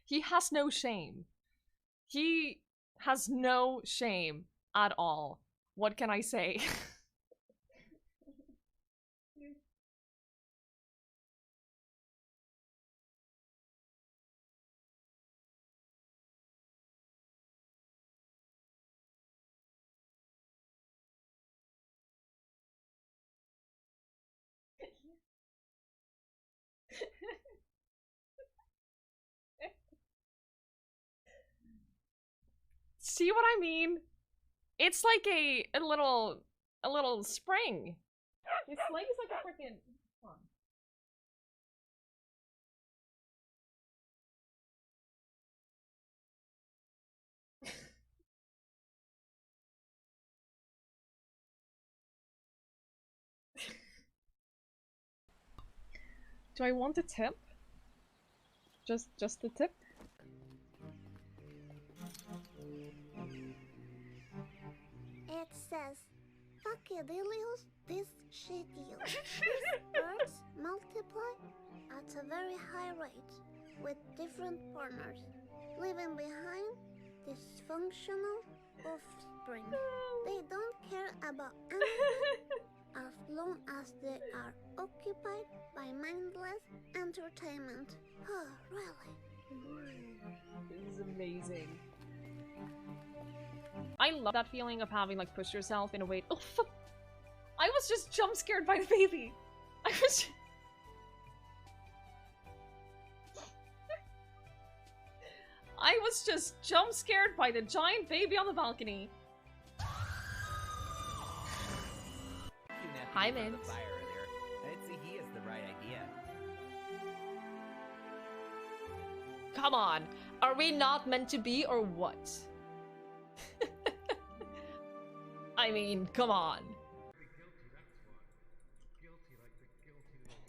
He has no shame. He has no shame at all. What can I say? See what I mean? It's like a little spring. His leg is like a freaking. Hold on. Do I want a tip? Just the tip? It says, Fuckadilios, this shit you. These birds multiply at a very high rate with different partners, leaving behind dysfunctional offspring. They don't care about anything as long as they are occupied by mindless entertainment. Oh, really? This is amazing. I love that feeling of having like pushed yourself in a way. Oh fuck! I was just jump scared by the baby. I was. I was just jump scared by the giant baby on the balcony. Hi, Mint. I'd say he has the right idea. Come on, are we not meant to be or what? I mean, come on. Guilty, that's what. Guilty like the guilty little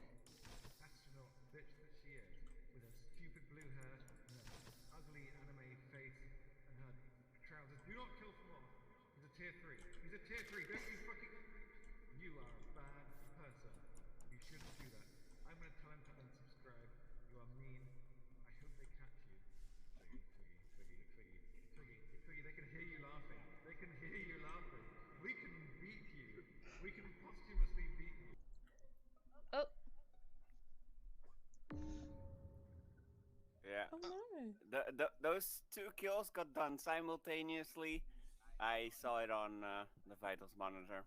astronaut bitch that she is, with her stupid blue hair and her ugly anime face and her trousers. Do not kill for more. He's a tier 3. He's a tier 3. Don't you fucking... You are a bad person. You shouldn't do that. I'm gonna tell him to unsubscribe. You are mean. I hope they catch you. Twiggie, they can hear you laughing. They can hear you laughing. We can beat you. We can posthumously beat you. Oh. Yeah. Oh no. Those two kills got done simultaneously. I saw it on the vitals monitor.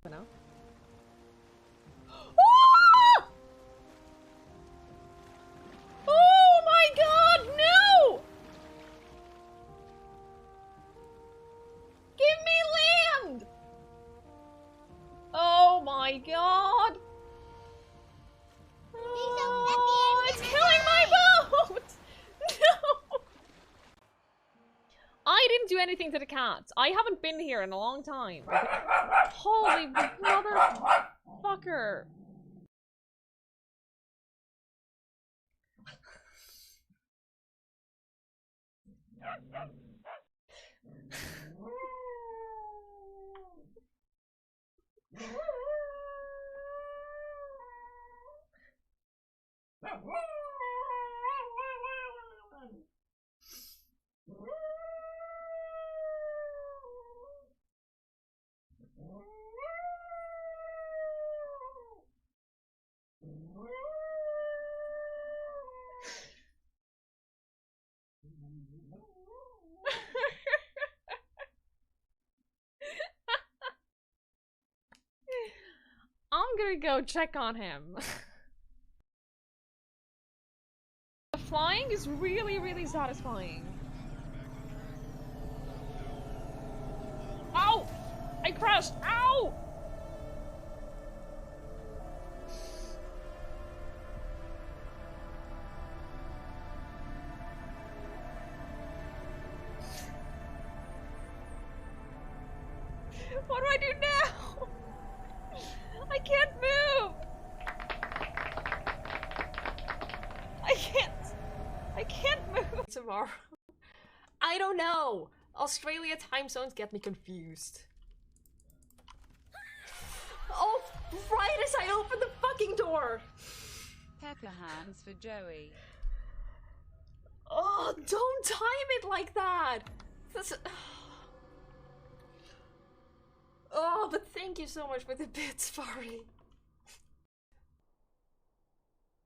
No? Oh my god, no! Give me land! Oh my god! Oh, it's killing my boat! No! I didn't do anything to the cats. I haven't been here in a long time. Holy motherfucker. I'm gonna go check on him. The flying is really, really satisfying. Ow! I crashed! Ow! What do I do now? I can't move! I can't move tomorrow. I don't know. Australia time zones get me confused. Oh, right as I open the fucking door! Pepper hands for Joey. Oh, don't time it like that! That's... Oh, but thank you so much for the bits, Fari.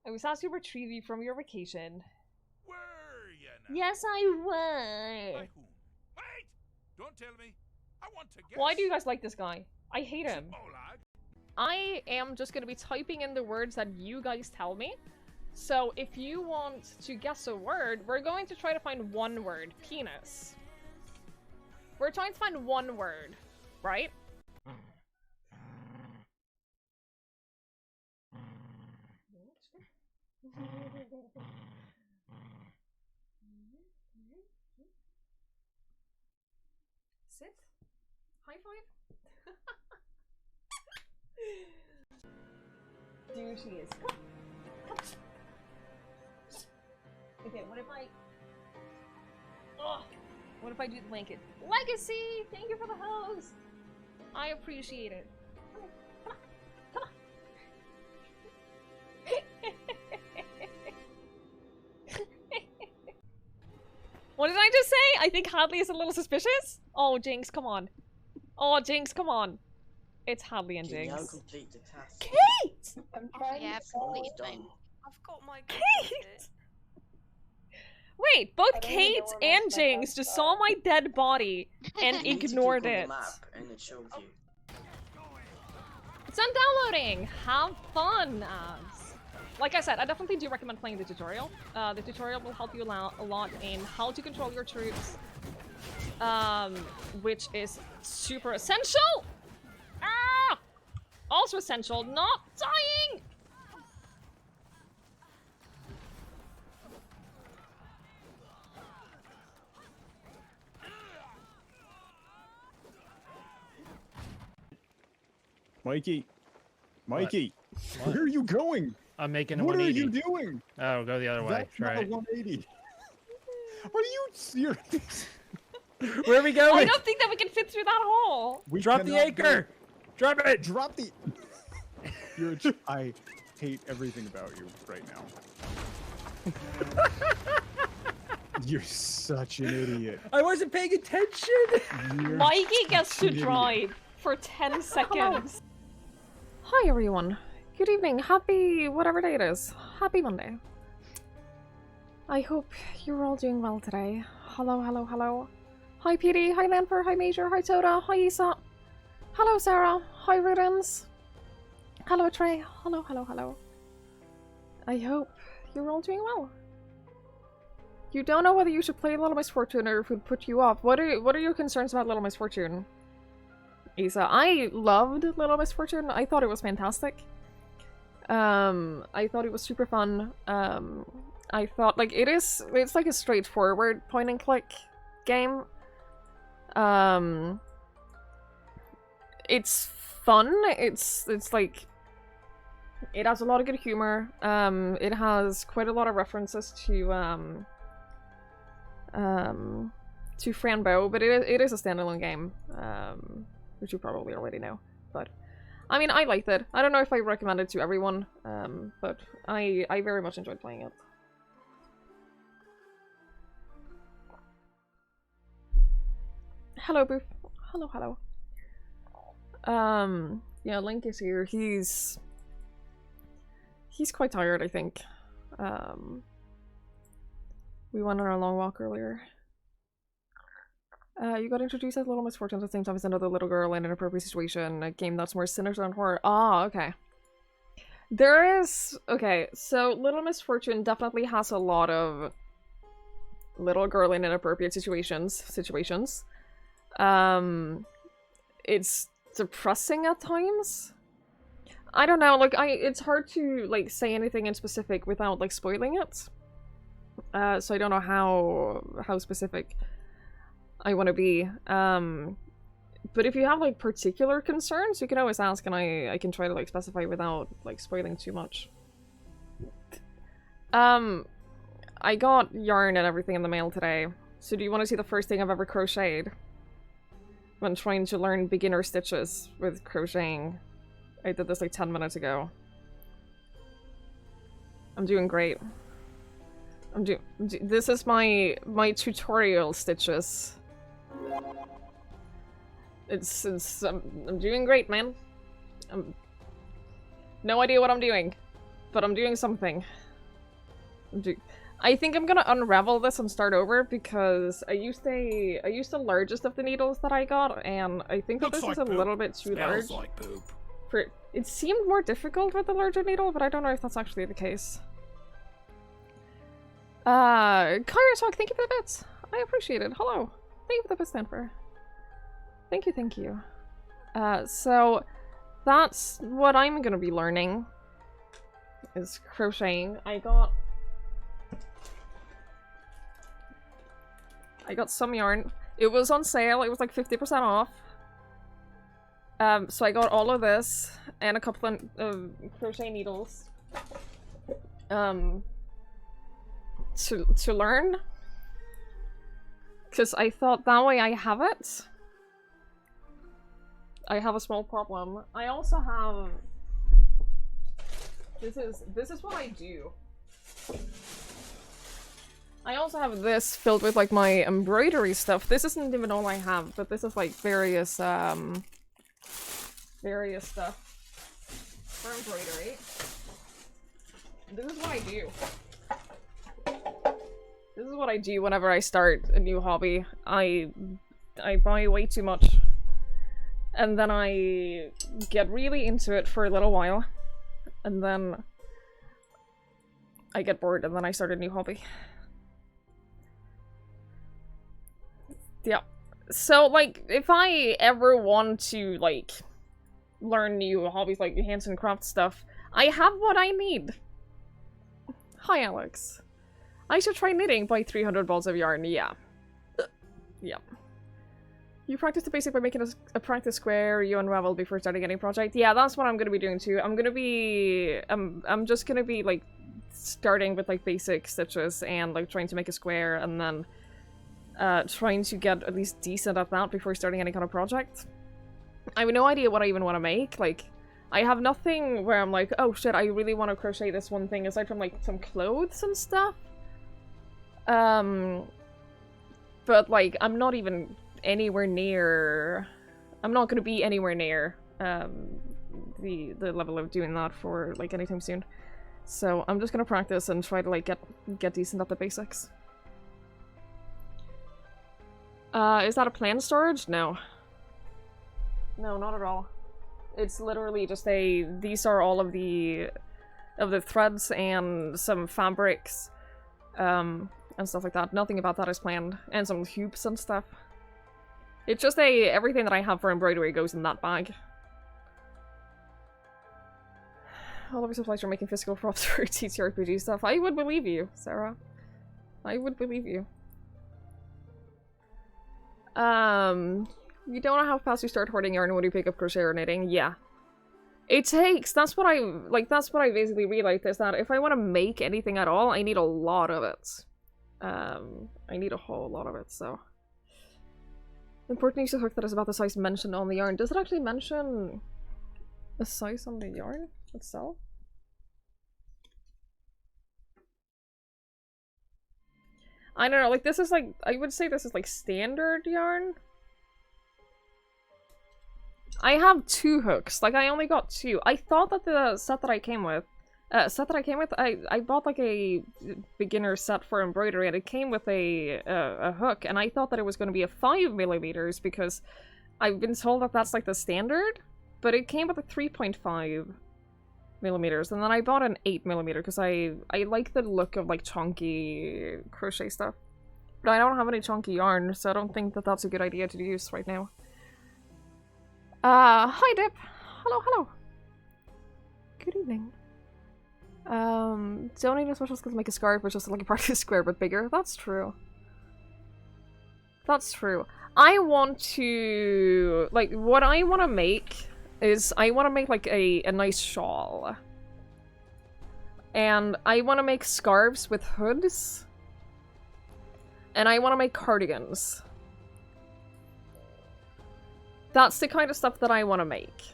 I was asked to retrieve you from your vacation. Were you now? Yes, I was. By whom? Wait! Don't tell me. I want to guess. Why do you guys like this guy? I hate him. Olag? I am just gonna be typing in the words that you guys tell me. So if you want to guess a word, we're going to try to find one word. Penis. We're trying to find one word, right? Sit. High five. There she is. Come. Come. Okay, what if I... Oh, what if I do the blanket? Legacy! Thank you for the host! I appreciate it. Come on. Come on. What did I just say? I think Hadley is a little suspicious? Oh, Jinx, come on. Oh, Jinx, come on. It's Hadley and Can you Jinx. complete the task? Kate! I'm trying Yeah, to solve completed it. mine. I've got my Kate! Wait, both I don't even Kate know where and most my Jinx friends just are. saw my dead body and You need to ignored click on it. the map and it shows you. It's not downloading! Have fun, Abs! Like I said, I definitely do recommend playing the tutorial. The tutorial will help you a lot in how to control your troops, which is super essential! Ah! Also essential, not dying! Mikey, Mikey, where are you going? I'm making a What are 180. you doing? Oh, go the other way. That's not Try a it. 180. Are you serious? Where are we I going? don't think that we can fit through that hole! We Drop the cannot anchor! Drop go- it! Drop the. I hate everything about you right now. You're such an idiot. I wasn't paying attention! You're Mikey gets such to an idiot. drive for 10 seconds. Hi everyone. Good evening. Happy whatever day it is. Happy Monday. I hope you're all doing well today. Hello, hello, hello. Hi PD, hi Lanfer, hi Major, hi Toda, hi Isa. Hello Sarah, hi Rudens. Hello Trey, hello, hello, hello. I hope you're all doing well. You don't know whether you should play Little Misfortune or if it would put you off. What are your concerns about Little Misfortune? Isa, I loved Little Misfortune. I thought it was fantastic. I thought it was super fun. I thought like it's like a straightforward point and click game. It's fun. It's like it has a lot of good humor. It has quite a lot of references to Franbo, but it is a standalone game. Which you probably already know. But I mean, I liked it. I don't know if I recommend it to everyone, but I very much enjoyed playing it. Hello, Boof. Hello, hello. Yeah, Link is here. He's quite tired, I think. We went on our long walk earlier. You got introduced as Little Misfortune at the same time as another little girl in an appropriate situation, a game that's more sinister than horror. Ah, okay. There is... Okay, so Little Misfortune definitely has a lot of little girl in inappropriate situations. It's depressing at times. I don't know, like, it's hard to, like, say anything in specific without, like, spoiling it. So I don't know how specific I want to be. But if you have, like, particular concerns, you can always ask and I can try to, like, specify without, like, spoiling too much. I got yarn and everything in the mail today. So do you want to see the first thing I've ever crocheted? When trying to learn beginner stitches with crocheting. I did this like 10 minutes ago. I'm doing great. This is my tutorial stitches. I'm doing great, man. No idea what I'm doing, but I'm doing something. I think I'm gonna unravel this and start over because I used the largest of the needles that I got, and I think that this is a little bit too large. Like poop. It seemed more difficult with the larger needle, but I don't know if that's actually the case. Kyra Talk, thank you for the bits. I appreciate it. Hello. Thank you for the bits, Stanford. Thank you. So that's what I'm gonna be learning. Is crocheting. I got some yarn. It was on sale. It was like 50% off. So I got all of this and a couple of crochet needles. To learn. Because I thought that way I have it. I have a small problem. I also have... This is what I do. I also have this filled with like my embroidery stuff. This isn't even all I have, but this is like various stuff for embroidery. This is what I do. This is what I do whenever I start a new hobby. I buy way too much. And then I get really into it for a little while. And then I get bored and then I start a new hobby. Yeah. So, like, if I ever want to, like, learn new hobbies like hands and craft stuff, I have what I need. Hi, Alex. I should try knitting. Buy 300 balls of yarn. Yeah. Yeah. You practice the basic by making a practice square you unravel before starting any project. Yeah, that's what I'm gonna be doing too. I'm gonna be... I'm just gonna be, like, starting with, like, basic stitches and, like, trying to make a square and then trying to get at least decent at that before starting any kind of project. I have no idea what I even want to make. Like, I have nothing where I'm like, oh shit, I really want to crochet this one thing aside from, like, some clothes and stuff. But, like, I'm not even anywhere near... I'm not gonna be anywhere near the level of doing that for, like, anytime soon. So I'm just gonna practice and try to, like, get decent at the basics. Is that a planned storage? No. No, not at all. It's literally just these are all of the threads and some fabrics, and stuff like that. Nothing about that is planned. And some hoops and stuff. It's just everything that I have for embroidery goes in that bag. All of your supplies for making physical props for TTRPG stuff. I would believe you, Sarah. I would believe you. You don't know how fast you start hoarding yarn when you pick up crochet or knitting? Yeah. It takes, that's what I basically realized, is that if I want to make anything at all, I need a lot of it. I need a whole lot of it, so. Important use of hook that is about the size mentioned on the yarn. Does it actually mention the size on the yarn itself? I don't know, like, this is like, I would say this is like standard yarn. I have 2 hooks, like I only got 2. I thought that the set that I came with, I bought like a beginner set for embroidery and it came with a hook, and I thought that it was going to be a 5mm because I've been told that that's like the standard, but it came with a 3.5. millimeters, and then I bought an 8mm because I like the look of like chunky crochet stuff. But I don't have any chunky yarn, so I don't think that that's a good idea to use right now. Hi Dip! Hello, hello! Good evening. Don't need a special skill to make a scarf, but just like a practice square but bigger. That's true. That's true. I want to... like, what I want to make is I want to make like a nice shawl. And I want to make scarves with hoods. And I want to make cardigans. That's the kind of stuff that I want to make.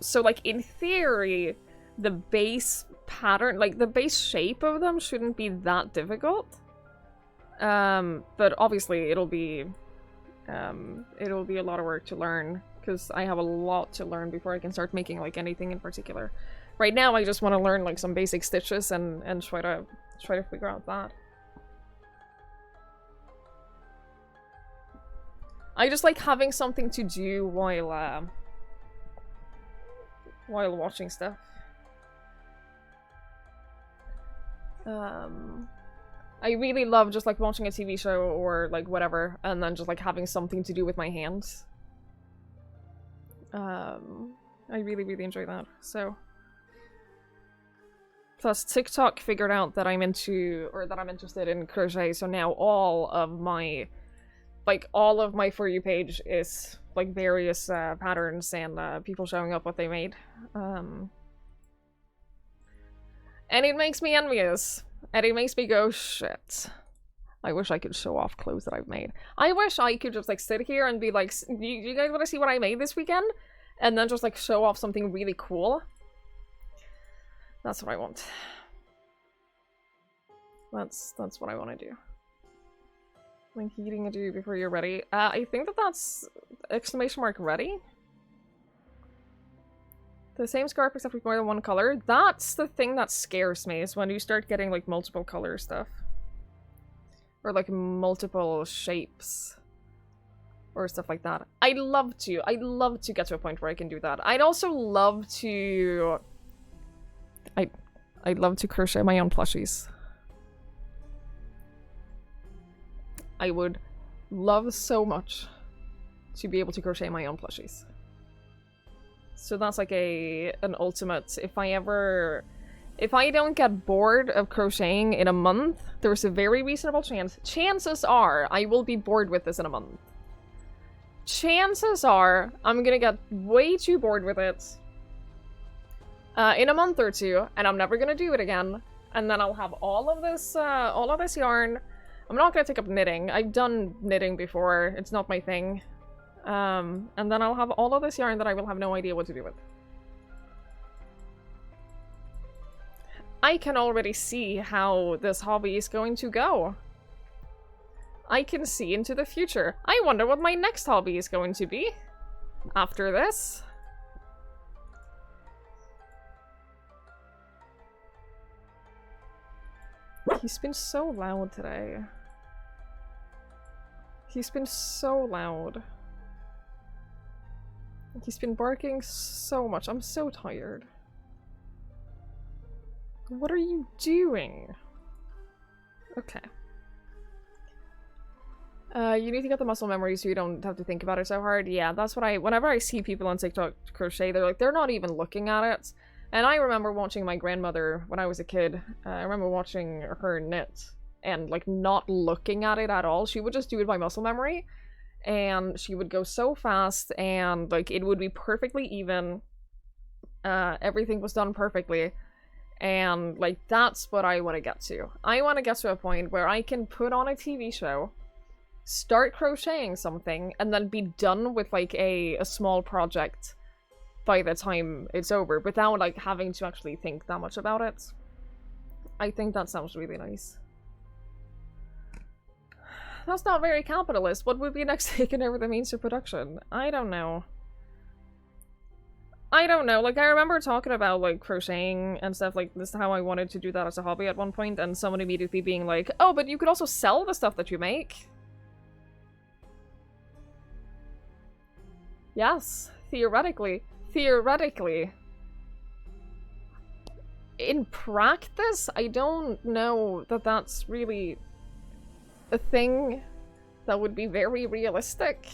So like in theory, the base pattern, like the base shape of them shouldn't be that difficult. But obviously it'll be a lot of work to learn, because I have a lot to learn before I can start making like anything in particular. Right now I just want to learn like some basic stitches and try to figure out that. I just like having something to do while watching stuff. I really love just like watching a TV show or like whatever, and then just like having something to do with my hands. I really, really enjoy that. So, plus TikTok figured out that I'm interested in crochet, so now all of my For You page is like various patterns and people showing up what they made. And it makes me envious. And it makes me go, shit. I wish I could show off clothes that I've made. I wish I could just like sit here and be like, do you guys want to see what I made this weekend? And then just like show off something really cool. That's what I want. That's what I want to do. Like eating a do before you're ready. I think that's exclamation mark ready. The same scarf except with more than one color. That's the thing that scares me, is when you start getting like multiple color stuff. Or like multiple shapes. Or stuff like that. I'd love to get to a point where I can do that. I'd also love to... I'd love to crochet my own plushies. I would love so much to be able to crochet my own plushies. So that's like an ultimate. If I don't get bored of crocheting in a month, there's a very reasonable chance. Chances are I will be bored with this in a month. Chances are I'm gonna get way too bored with it in a month or two, and I'm never gonna do it again. And then I'll have all of this yarn. I'm not gonna take up knitting. I've done knitting before. It's not my thing. And then I'll have all of this yarn that I will have no idea what to do with. I can already see how this hobby is going to go. I can see into the future. I wonder what my next hobby is going to be after this. He's been so loud today. He's been so loud. He's been barking so much. I'm so tired. What are you doing? Okay. You need to get the muscle memory so you don't have to think about it so hard. Yeah, that's what whenever I see people on TikTok crochet, they're not even looking at it. And I remember watching my grandmother when I was a kid. I remember watching her knit and like not looking at it at all. She would just do it by muscle memory. And she would go so fast, and like it would be perfectly even. Everything was done perfectly. And like that's what I want to get to. I want to get to a point where I can put on a TV show, start crocheting something, and then be done with like a small project by the time it's over, without like having to actually think that much about it. I think that sounds really nice. That's not very capitalist. What would be next taken over the means of production? I don't know. Like, I remember talking about, like, crocheting and stuff, like, this is how I wanted to do that as a hobby at one point, and someone immediately being like, oh, but you could also sell the stuff that you make. Yes, theoretically. Theoretically. in practice, I don't know that that's really a thing that would be very realistic.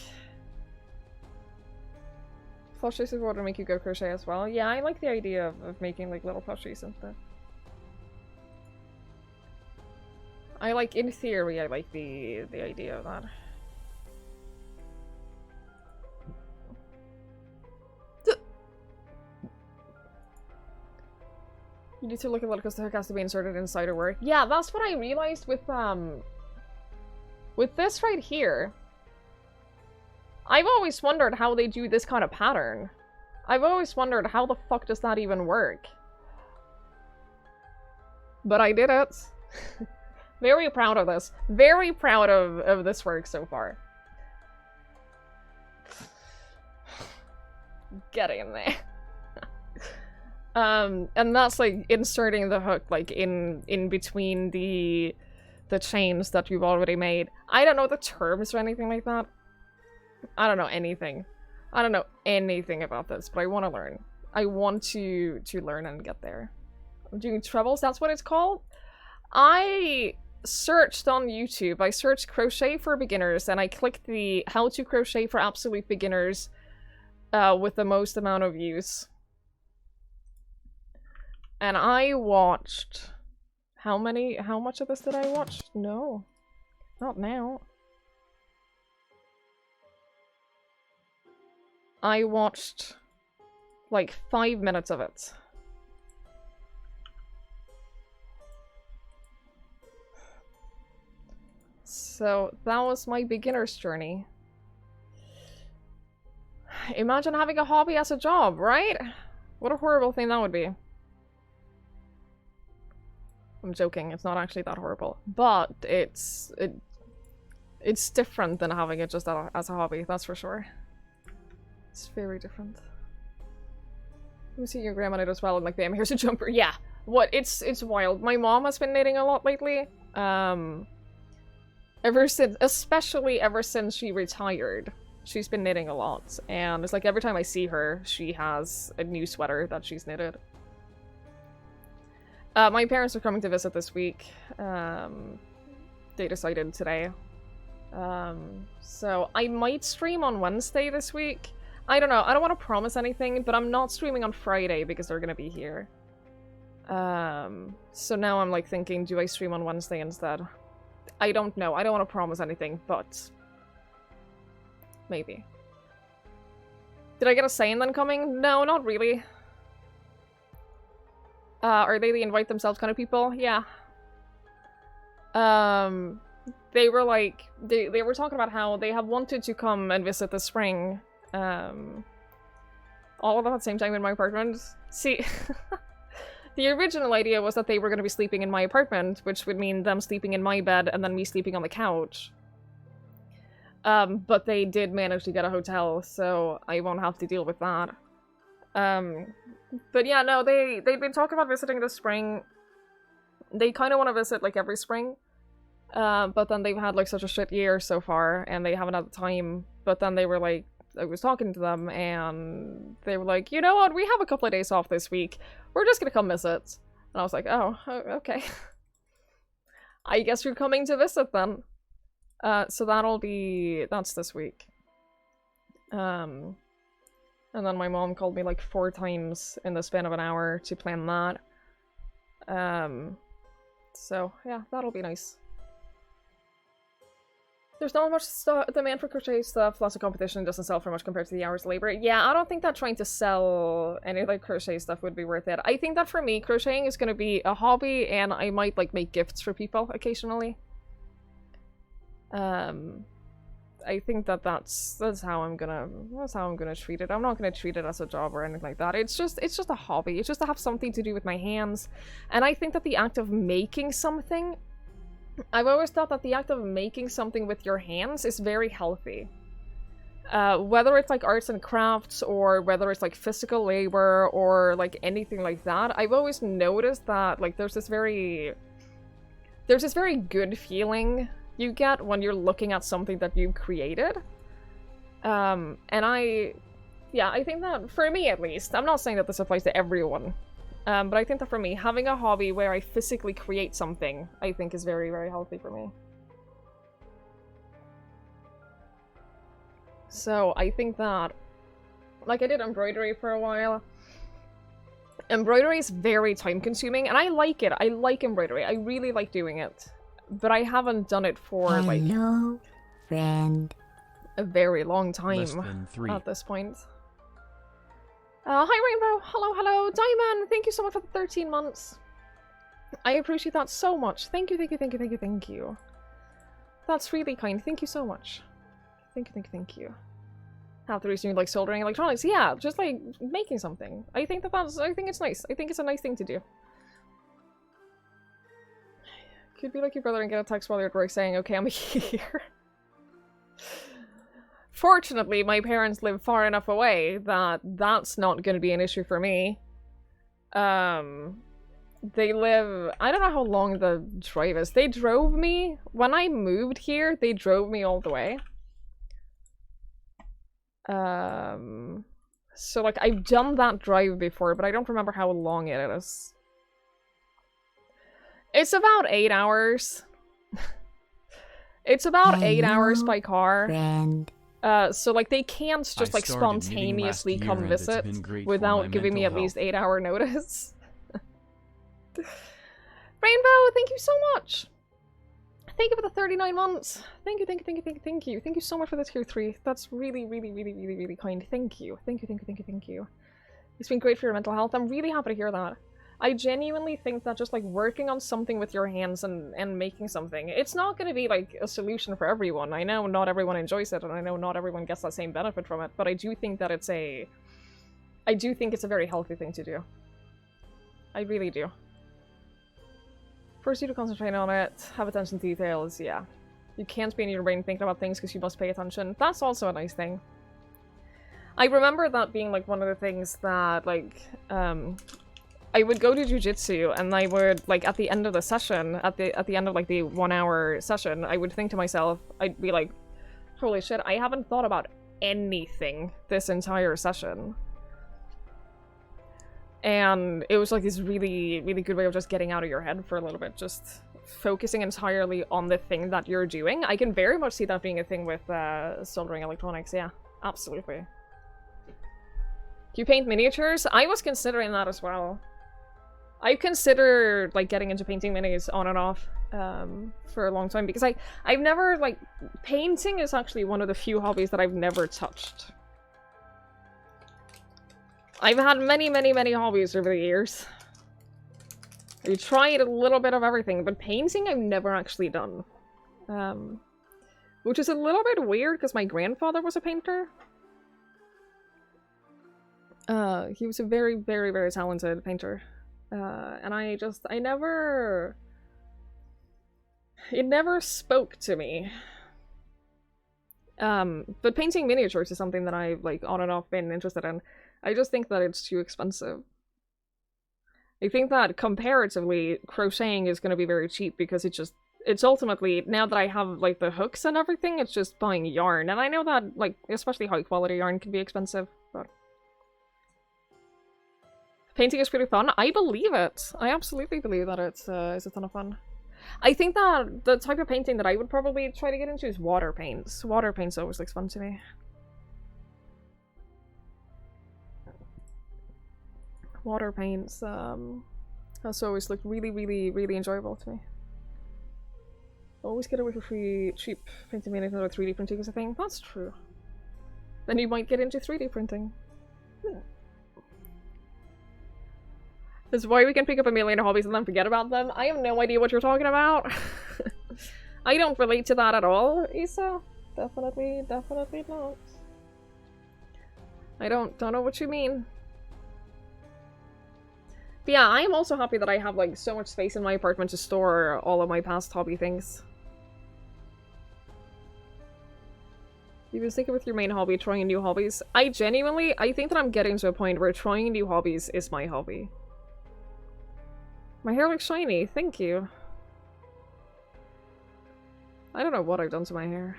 Plushies is what would make you go crochet as well. Yeah, I like the idea of making like little plushies and stuff. I like, in theory, I like the idea of that. You need to look at that because the hook has to be inserted inside of work. Yeah, that's what I realized with this right here. I've always wondered how they do this kind of pattern. I've always wondered how the fuck does that even work? But I did it. Very proud of this. Very proud of this work so far. Get in there. And that's like inserting the hook like in between the chains that you've already made. I don't know the terms or anything like that. I don't know anything. I don't know anything about this, but I want to learn. I want to learn and get there. I'm doing trebles, that's what it's called? I searched on YouTube. I searched crochet for beginners and I clicked the how to crochet for absolute beginners with the most amount of views. And I watched... How much of this did I watch? No. Not now. I watched like 5 minutes of it. So that was my beginner's journey. Imagine having a hobby as a job, right? What a horrible thing that would be. I'm joking, it's not actually that horrible. But it's different than having it just as a hobby, that's for sure. It's very different. You see your grandma knit as well, and like, bam, here's a jumper. Yeah, what? It's wild. My mom has been knitting a lot lately. Especially ever since she retired, she's been knitting a lot. And it's like every time I see her, she has a new sweater that she's knitted. My parents are coming to visit this week. They decided today. So I might stream on Wednesday this week. I don't know. I don't want to promise anything, but I'm not streaming on Friday because they're gonna be here. So now I'm like thinking, do I stream on Wednesday instead? I don't know. I don't want to promise anything, but maybe. Did I get a saying then coming? No, not really. Are they the invite themselves kind of people? Yeah. They were like, they were talking about how they have wanted to come and visit this spring. All of them at the same time in my apartment. See, the original idea was that they were going to be sleeping in my apartment, which would mean them sleeping in my bed and then me sleeping on the couch. But they did manage to get a hotel, so I won't have to deal with that. But yeah, no, they've been talking about visiting this spring. They kind of want to visit like every spring. But then they've had like such a shit year so far, and they haven't had the time. But then they were like, I was talking to them, and they were like, you know what, we have a couple of days off this week. We're just gonna come visit. And I was like, oh, okay. I guess you're coming to visit then. So that's this week. And then my mom called me like 4 times in the span of an hour to plan that. So yeah, that'll be nice. There's not much demand for crochet stuff, lots of competition, doesn't sell for much compared to the hours of labor. Yeah, I don't think that trying to sell any like crochet stuff would be worth it. I think that for me, crocheting is going to be a hobby, and I might like make gifts for people occasionally. I think that that's how I'm gonna treat it. I'm not gonna treat it as a job or anything like that. It's just a hobby. It's just to have something to do with my hands. And I think that the act of making something, I've always thought that the act of making something with your hands is very healthy. Whether it's like arts and crafts, or whether it's like physical labor, or like anything like that, I've always noticed that like there's this very good feeling you get when you're looking at something that you've created. And I think that, for me at least, I'm not saying that this applies to everyone, But I think that for me, having a hobby where I physically create something, I think is very, very healthy for me. So I think that, like I did embroidery for a while. Embroidery is very time consuming, and I like it. I like embroidery. I really like doing it. But I haven't done it for, like, friend. a very long time Less than 3. at this point. Hi Rainbow! Hello, hello! Diamond! Thank you so much for the 13 months! I appreciate that so much. Thank you, thank you, thank you, thank you, thank you. That's really kind. Thank you so much. Thank you, thank you, thank you. Half the reason you like soldering electronics. Yeah, just like making something. I think I think it's nice. I think it's a nice thing to do. Could be like your brother and get a text while you're at work saying, okay, I'm here. Fortunately, my parents live far enough away that that's not going to be an issue for me. They live... I don't know how long the drive is. They drove me... When I moved here, they drove me all the way. So, like, I've done that drive before, but I don't remember how long it is. It's about 8 hours. It's about 8 hours by car. Friend. So, like, they can't just, like, spontaneously come visit without giving me at least 8-hour notice. Rainbow, thank you so much! Thank you for the 39 months! Thank you, thank you, thank you, thank you, thank you. Thank you so much for the tier 3. That's really, really, really, really, really kind. Thank you. Thank you, thank you, thank you, thank you. It's been great for your mental health. I'm really happy to hear that. I genuinely think that just, like, working on something with your hands and making something, it's not going to be, like, a solution for everyone. I know not everyone enjoys it, and I know not everyone gets that same benefit from it, but I do think that it's a... I do think it's a very healthy thing to do. I really do. First you to concentrate on it, have attention to details, yeah. You can't be in your brain thinking about things because you must pay attention. That's also a nice thing. I remember that being, like, one of the things that, like, I would go to jujitsu and I would, like, at the end of the session, at the end of, like, the 1-hour session, I would think to myself, I'd be like, holy shit, I haven't thought about anything this entire session. And it was, like, this really, really good way of just getting out of your head for a little bit, just focusing entirely on the thing that you're doing. I can very much see that being a thing with soldering electronics, yeah, absolutely. You paint miniatures? I was considering that as well. I considered, like, getting into painting minis on and off for a long time because I've never, like, painting is actually one of the few hobbies that I've never touched. I've had many, many, many hobbies over the years. I tried a little bit of everything, but painting I've never actually done. Which is a little bit weird because my grandfather was a painter. He was a very, very, very talented painter. And I never... It never spoke to me. But painting miniatures is something that I've, like, on and off been interested in. I just think that it's too expensive. I think that, comparatively, crocheting is going to be very cheap because it's ultimately, now that I have, like, the hooks and everything, it's just buying yarn. And I know that, like, especially high-quality yarn can be expensive, but... Painting is pretty fun. I believe it. I absolutely believe that it's a ton of fun. I think that the type of painting that I would probably try to get into is water paints. Water paints always looks fun to me. Water paints, that's always looked really, really, really enjoyable to me. Always get away for free, cheap painting mediums or 3D printing is a thing. That's true. Then you might get into 3D printing. That's why we can pick up a million hobbies and then forget about them. I have no idea what you're talking about. I don't relate to that at all, Isa. Definitely, definitely not. I don't know what you mean. But yeah, I am also happy that I have, like, so much space in my apartment to store all of my past hobby things. You been sticking with your main hobby, trying new hobbies? I think that I'm getting to a point where trying new hobbies is my hobby. My hair looks shiny, thank you. I don't know what I've done to my hair.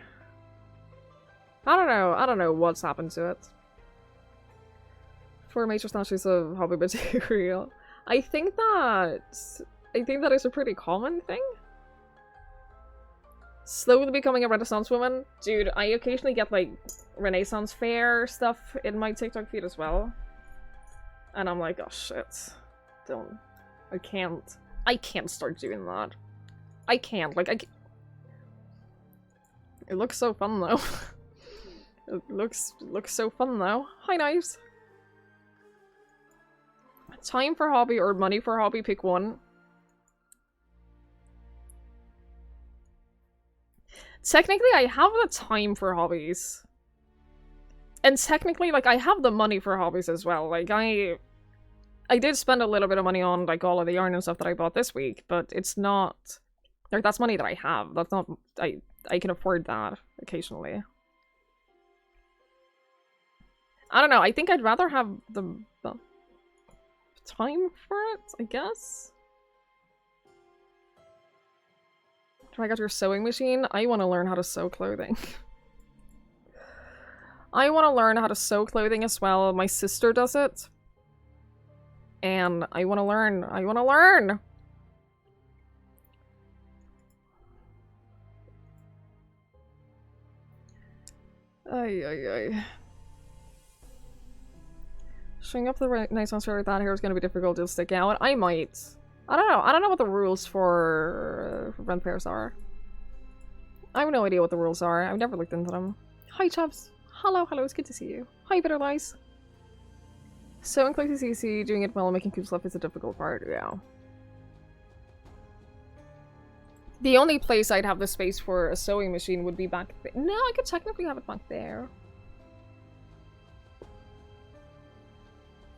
I don't know what's happened to it. 4 major stashes of hobby material. I think that is a pretty common thing. Slowly becoming a Renaissance woman. Dude, I occasionally get like Renaissance fair stuff in my TikTok feed as well. And I'm like, oh shit. I can't start doing that. I can't, like, it looks so fun though. It looks so fun though. Hi, Knives. Time for hobby or money for hobby, pick one. Technically, I have the time for hobbies. And technically, like, I have the money for hobbies as well. Like, I did spend a little bit of money on, like, all of the yarn and stuff that I bought this week, but it's not... Like, that's money that I have. That's not... I can afford that occasionally. I don't know, I think I'd rather have the time for it, I guess? Try out your sewing machine? I want to learn how to sew clothing. I want to learn how to sew clothing as well. My sister does it. And I want to learn. I want to learn! Ay. Showing up the Renaissance fair with that hair is going to be difficult to stick out. I might. I don't know. I don't know what the rules for rent fairs are. I have no idea what the rules are. I've never looked into them. Hi, Chubbs. Hello, it's good to see you. Hi, Bitter Lies. Sewing close is easy, doing it well and making cool stuff is a difficult part, yeah. The only place I'd have the space for a sewing machine would be back there. No, I could technically have it back there.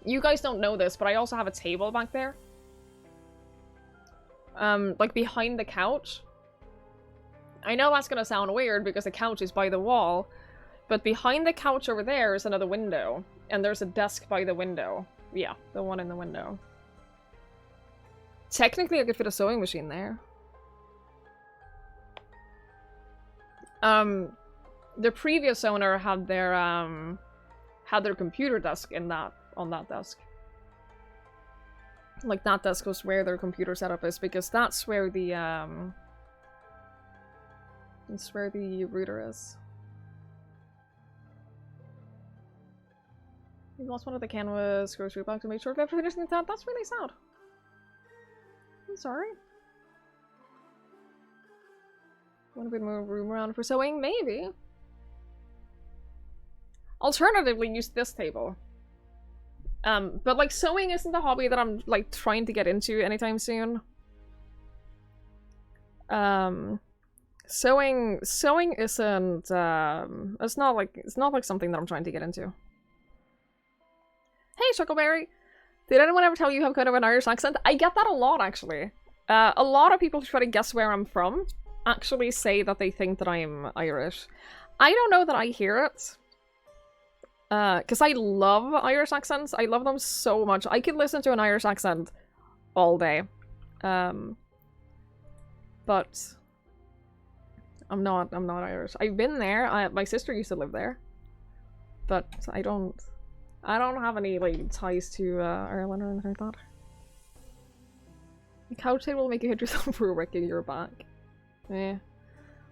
You guys don't know this, but I also have a table back there. Like behind the couch. I know that's gonna sound weird because the couch is by the wall, but behind the couch over there is another window, and there's a desk by the window. Yeah, the one in the window. Technically, I could fit a sewing machine there. The previous owner had their computer desk on that desk. Like, that desk was where their computer setup is, because that's where the router is. We lost one of the canvas grocery bags to make sure to finish the tab. That's really sad. I'm sorry. Want a bit more room around for sewing? Maybe. Alternatively, use this table. But like sewing isn't a hobby that I'm like trying to get into anytime soon. Sewing isn't it's not like something that I'm trying to get into. Hey, Chuckleberry! Did anyone ever tell you have kind of an Irish accent? I get that a lot, actually. A lot of people who try to guess where I'm from actually say that they think that I'm Irish. I don't know that I hear it. Because I love Irish accents. I love them so much. I could listen to an Irish accent all day. But I'm not Irish. I've been there. My sister used to live there. But I don't have any like ties to Ireland or anything like that. The couch table will make you hit yourself for wrecking your back. Eh.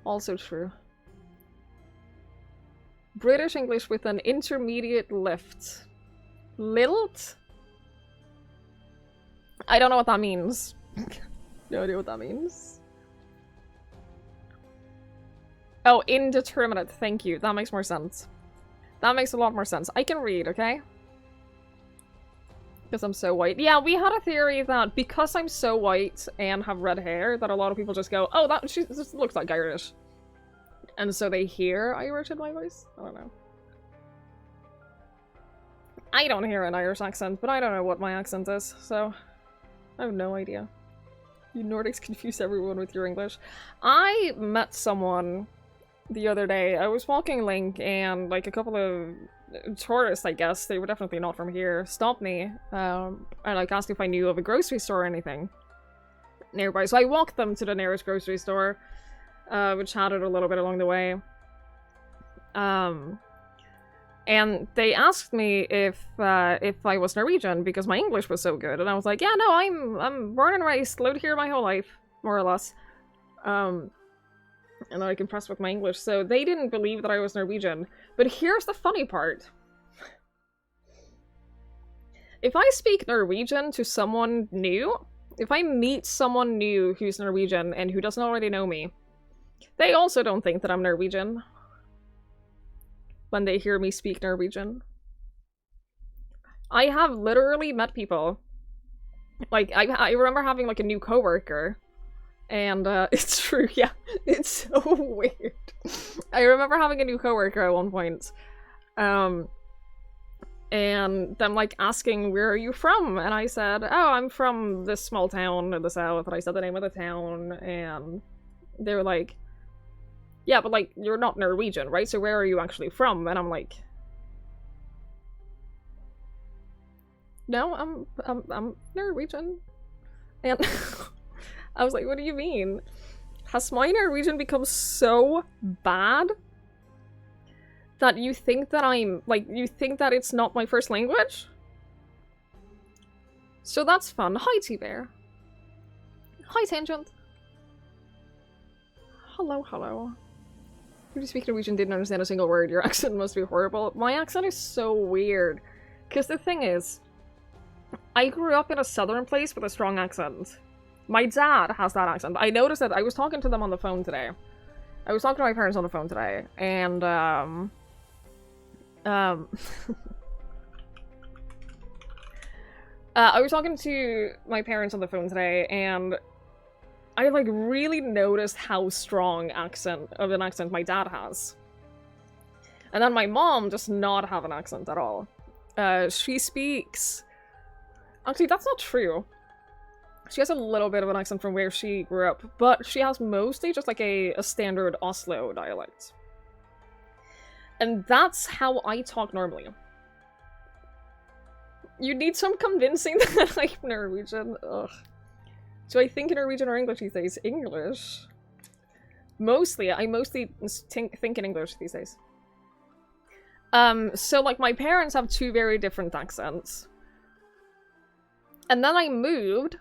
Also true. British English with an intermediate lift. Lilt? I don't know what that means. No idea what that means. Oh, indeterminate. Thank you. That makes more sense. That makes a lot more sense. I can read, okay? Because I'm so white. Yeah, we had a theory that because I'm so white and have red hair, that a lot of people just go, oh, she just looks like Irish. And so they hear Irish in my voice? I don't know. I don't hear an Irish accent, but I don't know what my accent is, so I have no idea. You Nordics confuse everyone with your English. I met someone the other day. I was walking Link and like a couple of tourists, I guess, they were definitely not from here, stopped me and like asked if I knew of a grocery store or anything nearby. So I walked them to the nearest grocery store. We chatted a little bit along the way. And they asked me if I was Norwegian because my English was so good, and I was like, yeah, no, I'm born and raised, lived here my whole life, more or less. And I can press with my English, so they didn't believe that I was Norwegian. But here's the funny part. If I speak Norwegian to someone new, if I meet someone new who's Norwegian and who doesn't already know me, they also don't think that I'm Norwegian when they hear me speak Norwegian. I have literally met people, like, I remember having, like, a new coworker, and, it's true, yeah, it's so weird. I remember having a new coworker at one point, and them, like, asking, where are you from? And I said, oh, I'm from this small town in the south, and I said the name of the town, and they were like, yeah, but, like, you're not Norwegian, right? So where are you actually from? And I'm like, no, I'm Norwegian. And I was like, what do you mean? Has my Norwegian become so bad that you think that I'm, like, you think that it's not my first language? So that's fun. Hi, T-Bear. Hi, Tangent. Hello, hello. If you speak Norwegian, didn't understand a single word. Your accent must be horrible. My accent is so weird. Because the thing is, I grew up in a southern place with a strong accent. My dad has that accent. I noticed that I was talking to them on the phone today. I was talking to my parents on the phone today, and, I was talking to my parents on the phone today, and I, like, really noticed how strong of an accent my dad has. And then my mom does not have an accent at all. She speaks... Actually, that's not true. She has a little bit of an accent from where she grew up, but she has mostly just, like, a standard Oslo dialect. And that's how I talk normally. You need some convincing that I'm Norwegian. Ugh. Do I think in Norwegian or English these days? English. Mostly. I mostly think in English these days. So, like, my parents have two very different accents. And then I moved.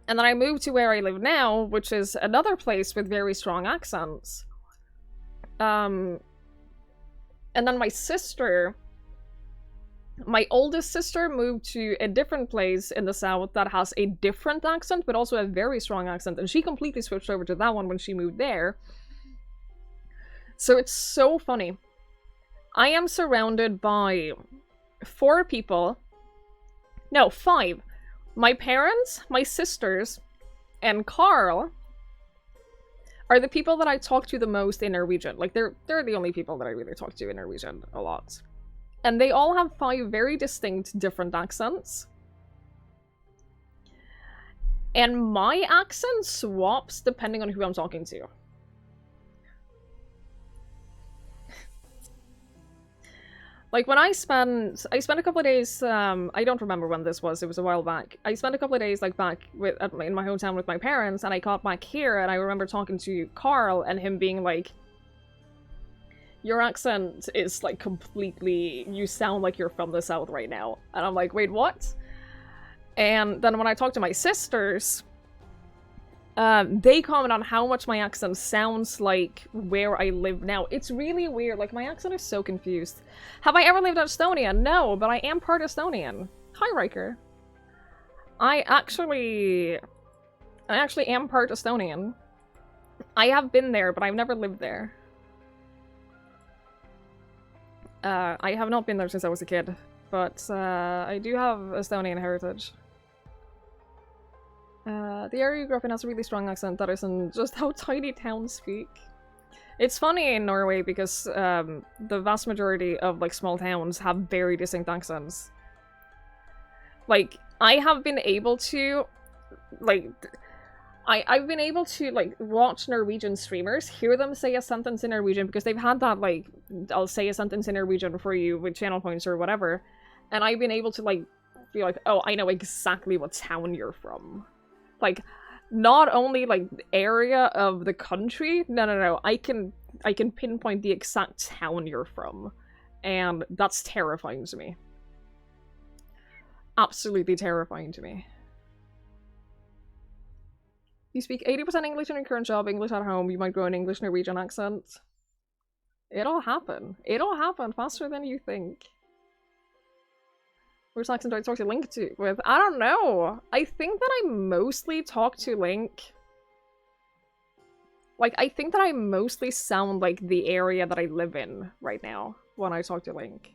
And then I moved to where I live now, which is another place with very strong accents. And then my sister... My oldest sister moved to a different place in the south that has a different accent, but also a very strong accent, and she completely switched over to that one when she moved there. So it's so funny. I am surrounded by 4 people. No, 5. My parents, my sisters, and Carl are the people that I talk to the most in Norwegian. Like, they're the only people that I really talk to in Norwegian a lot. And they all have 5 very distinct different accents. And my accent swaps depending on who I'm talking to. Like, when I spent a couple of days, I don't remember when this was, it was a while back. I spent a couple of days, like, back in my hometown with my parents, and I got back here, and I remember talking to Carl, and him being like, your accent is, like, completely... You sound like you're from the south right now. And I'm like, wait, what? And then when I talk to my sisters, they comment on how much my accent sounds like where I live now. It's really weird. Like, my accent is so confused. Have I ever lived in Estonia? No, but I am part Estonian. Hi, Riker. I actually am part Estonian. I have been there, but I've never lived there. I have not been there since I was a kid, but I do have Estonian heritage. The area you grew up in has a really strong accent that isn't just how tiny towns speak. It's funny in Norway because the vast majority of, like, small towns have very distinct accents. Like, I have been able to, like... I've been able to, like, watch Norwegian streamers, hear them say a sentence in Norwegian, because they've had that, like, I'll say a sentence in Norwegian for you with channel points or whatever, and I've been able to, like, be like, oh, I know exactly what town you're from. Like, not only, like, area of the country, no, I can pinpoint the exact town you're from. And that's terrifying to me. Absolutely terrifying to me. You speak 80% English in your current job, English at home, you might grow an English Norwegian accent. It'll happen. It'll happen faster than you think. Which accent do I talk to Link with? I don't know. I think that I mostly talk to Link. Like, I think that I mostly sound like the area that I live in right now when I talk to Link.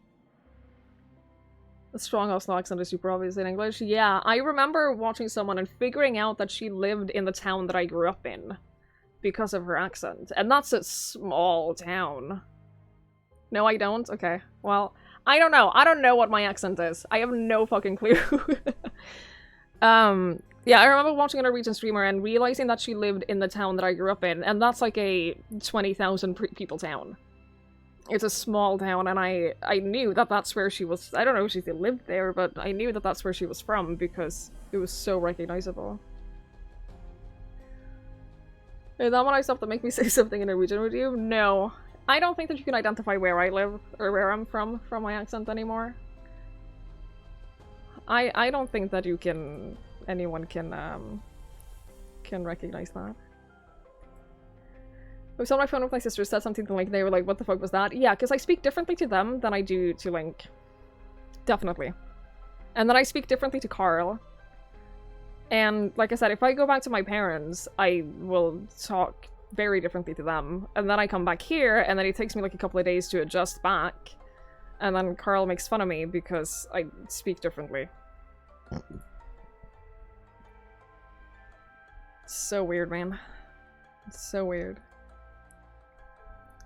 The strong Oslo accent is super obvious in English. Yeah, I remember watching someone and figuring out that she lived in the town that I grew up in because of her accent. And that's a small town. No, I don't? Okay. Well, I don't know. I don't know what my accent is. I have no fucking clue. Yeah, I remember watching a Norwegian streamer and realizing that she lived in the town that I grew up in. And that's like a 20,000 people town. It's a small town, and I knew that that's where she was. I don't know if she still lived there, but I knew that that's where she was from because it was so recognizable. Is that when I stopped to make me say something in Norwegian with you? No. I don't think that you can identify where I live or where I'm from my accent anymore. I don't think that you can... anyone can recognize that. I was on my phone with my sister, said something like, they were like, what the fuck was that? Yeah, because I speak differently to them than I do to Link. Definitely. And then I speak differently to Carl. And like I said, if I go back to my parents, I will talk very differently to them. And then I come back here, and then it takes me like a couple of days to adjust back. And then Carl makes fun of me because I speak differently. So weird, man. It's so weird.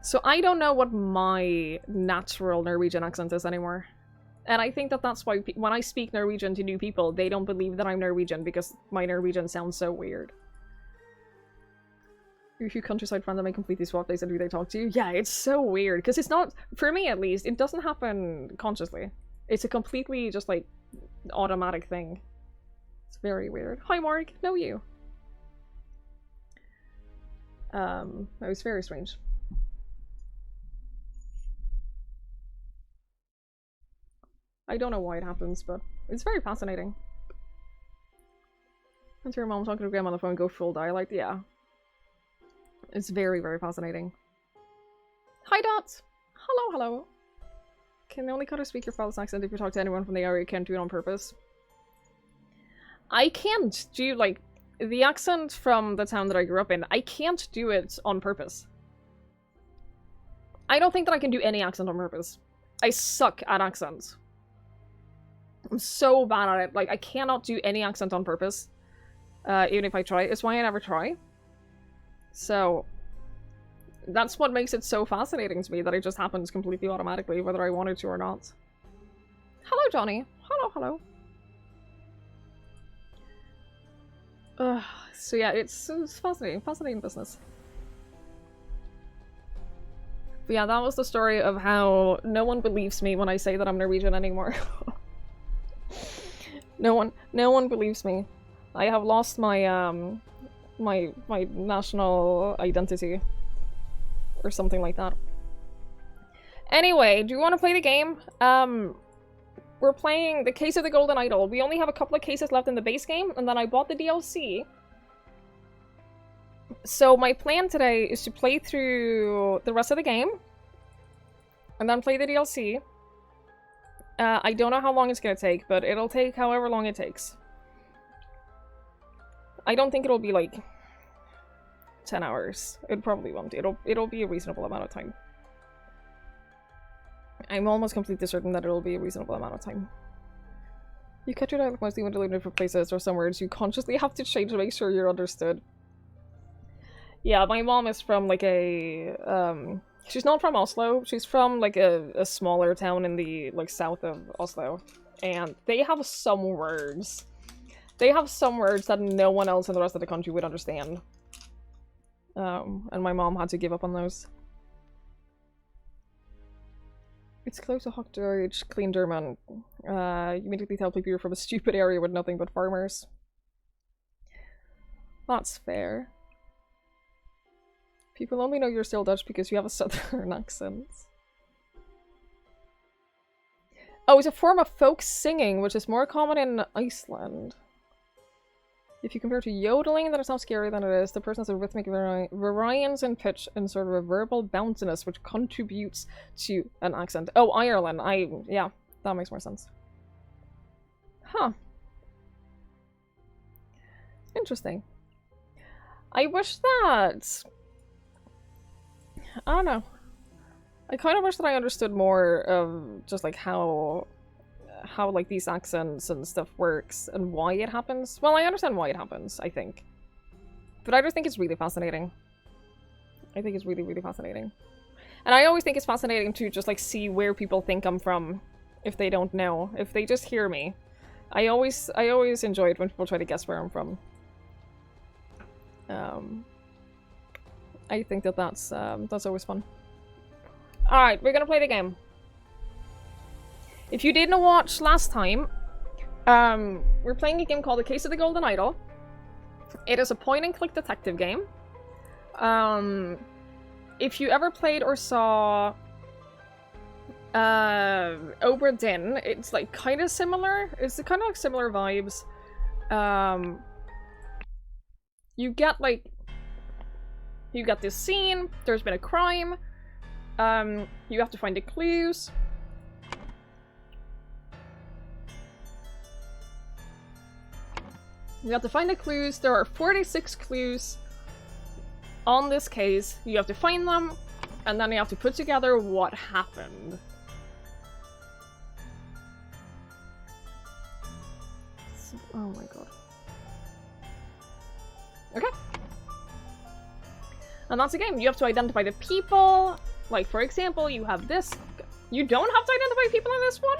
So I don't know what my natural Norwegian accent is anymore. And I think that that's why when I speak Norwegian to new people, they don't believe that I'm Norwegian because my Norwegian sounds so weird. Your few countryside friends that may completely swap days and who they talk to. Yeah, it's so weird because it's not, for me at least, it doesn't happen consciously. It's a completely just like automatic thing. It's very weird. Hi Mark, know you. That was very strange. I don't know why it happens, but it's very fascinating. And your mom talking to grandma on the phone, go full dialect, yeah. It's very, very fascinating. Hi Dot! Hello, hello. Can only cut or speak your father's accent if you talk to anyone from the area, you can't do it on purpose. I can't do, like, the accent from the town that I grew up in, I can't do it on purpose. I don't think that I can do any accent on purpose. I suck at accents. I'm so bad at it. Like, I cannot do any accent on purpose. Even if I try. It's why I never try. So, that's what makes it so fascinating to me, that it just happens completely automatically, whether I wanted to or not. Hello, Johnny. Hello, hello. So yeah, it's fascinating. Fascinating business. But yeah, that was the story of how no one believes me when I say that I'm Norwegian anymore. No one believes me. I have lost my my national identity or something like that. Anyway, do you want to play the game? We're playing the Case of the Golden Idol. We only have a couple of cases left in the base game, and then I bought the DLC. So my plan today is to play through the rest of the game, and then play the DLC. I don't know how long it's gonna take, but it'll take however long it takes. I don't think it'll be like 10 hours. It probably won't. It'll be a reasonable amount of time. I'm almost completely certain that it'll be a reasonable amount of time. You catch your dialect mostly when delivering different places, or some words you consciously have to change to make sure you're understood. Yeah, my mom is from like a she's not from Oslo. She's from like a smaller town in the like south of Oslo, and they have some words. They have some words that no one else in the rest of the country would understand. And my mom had to give up on those. It's close to Hochdeutsch, clean German. You immediately tell people you're from a stupid area with nothing but farmers. That's fair. People only know you're still Dutch because you have a southern accent. Oh, it's a form of folk singing, which is more common in Iceland. If you compare to yodeling, then it's not scarier than it is. The person has a rhythmic variance in pitch and sort of a verbal bounciness, which contributes to an accent. Oh, Ireland. Yeah, that makes more sense. Huh. Interesting. I wish that... I don't know. I kind of wish that I understood more of just like how like these accents and stuff works and why it happens. Well, I understand why it happens, I think. But I just think it's really fascinating. I think it's really, really fascinating. And I always think it's fascinating to just like see where people think I'm from if they don't know. If they just hear me. I always enjoy it when people try to guess where I'm from. I think that that's always fun. Alright, we're gonna play the game. If you didn't watch last time, we're playing a game called The Case of the Golden Idol. It is a point-and-click detective game. If you ever played or saw Obra Dinn, it's like kind of similar. It's kind of like similar vibes. You get this scene, there's been a crime, you have to find the clues. You have to find the clues. There are 46 clues on this case. You have to find them, and then you have to put together what happened. Oh my god. Okay. And that's a game. You have to identify the people. Like, for example, you have this. You don't have to identify people in this one?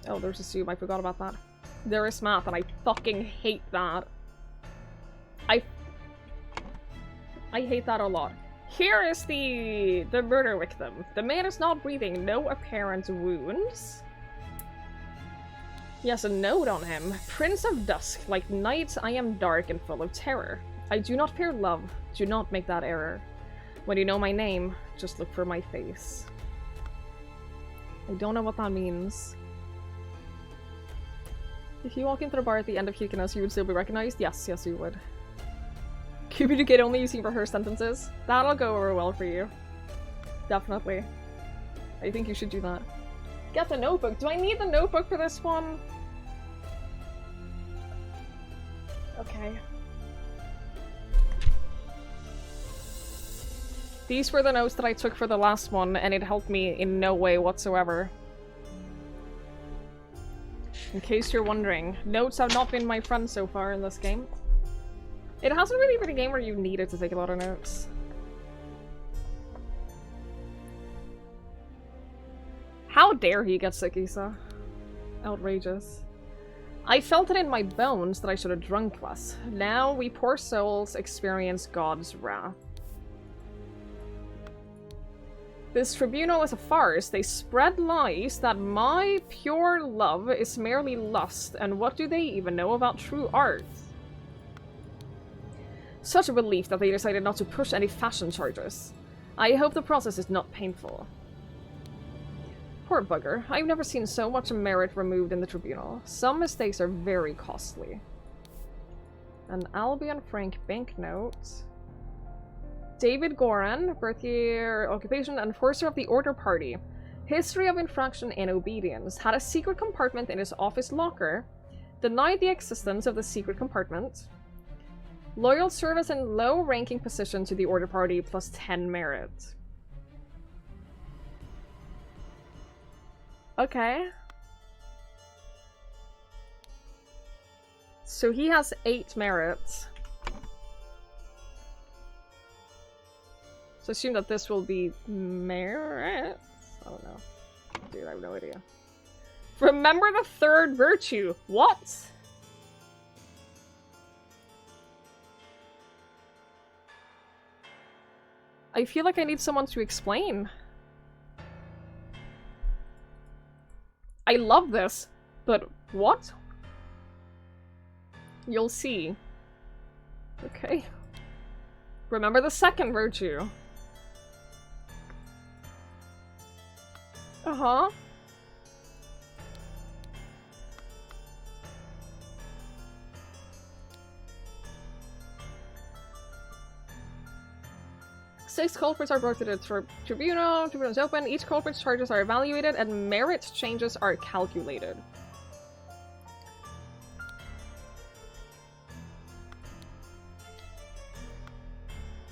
Oh, there's a Zoom. I forgot about that. There is math, and I fucking hate that. I hate that a lot. Here is the murder victim. The man is not breathing. No apparent wounds. He has a note on him. Prince of Dusk. Like night, I am dark and full of terror. I do not fear love. Do not make that error. When you know my name, just look for my face. I don't know what that means. If you walk into the bar at the end of Kikanos, you would still be recognized? Yes, yes you would. Communicate only using rehearsed sentences. That'll go over well for you. Definitely. I think you should do that. Get the notebook. Do I need the notebook for this one? Okay. These were the notes that I took for the last one, and it helped me in no way whatsoever. In case you're wondering, notes have not been my friend so far in this game. It hasn't really been a game where you needed to take a lot of notes. How dare he get sick, Issa? Outrageous. I felt it in my bones that I should have drunk less. Now we poor souls experience God's wrath. This tribunal is a farce. They spread lies that my pure love is merely lust, and what do they even know about true art? Such a relief that they decided not to push any fashion charges. I hope the process is not painful. Poor bugger. I've never seen so much merit removed in the tribunal. Some mistakes are very costly. An Albion Frank banknote. David Goran, birth year, occupation, enforcer of the Order Party. History of infraction and obedience. Had a secret compartment in his office locker. Denied the existence of the secret compartment. Loyal service in low-ranking position to the Order Party plus 10 merit. Okay. So he has 8 merits. So assume that this will be merit? I don't know. Dude, I have no idea. Remember the third virtue! What? I feel like I need someone to explain. I love this, but what? You'll see. Okay. Remember the second virtue. Uh-huh. 6 culprits are brought to the tribunal. Tribunal is open. Each culprit's charges are evaluated and merit changes are calculated.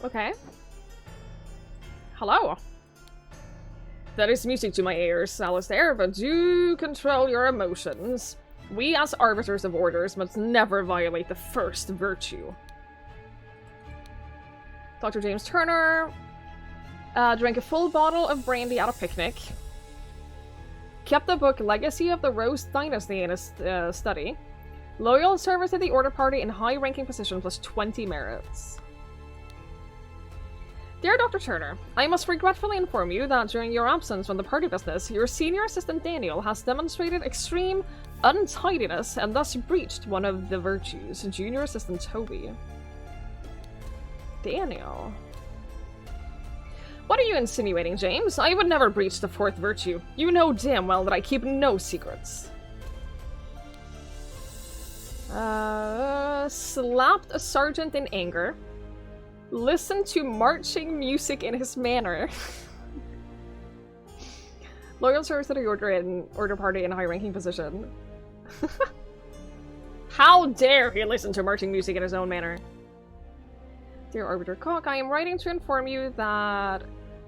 Okay. Hello. That is music to my ears, Alistair, but do control your emotions. We as arbiters of orders must never violate the first virtue. Dr. James Turner drank a full bottle of brandy at a picnic. Kept the book Legacy of the Rose Dynasty in his study. Loyal service to the Order Party in high-ranking position plus 20 merits. Dear Dr. Turner, I must regretfully inform you that during your absence from the party business, your senior assistant Daniel has demonstrated extreme untidiness and thus breached one of the virtues. Junior assistant Toby. Daniel. What are you insinuating, James? I would never breach the fourth virtue. You know damn well that I keep no secrets. Slapped a sergeant in anger. Listened to marching music in his manor. Loyal service to the order party in a high-ranking position. How dare he listen to marching music in his own manor? Dear Arbiter Cook, I am writing to inform you that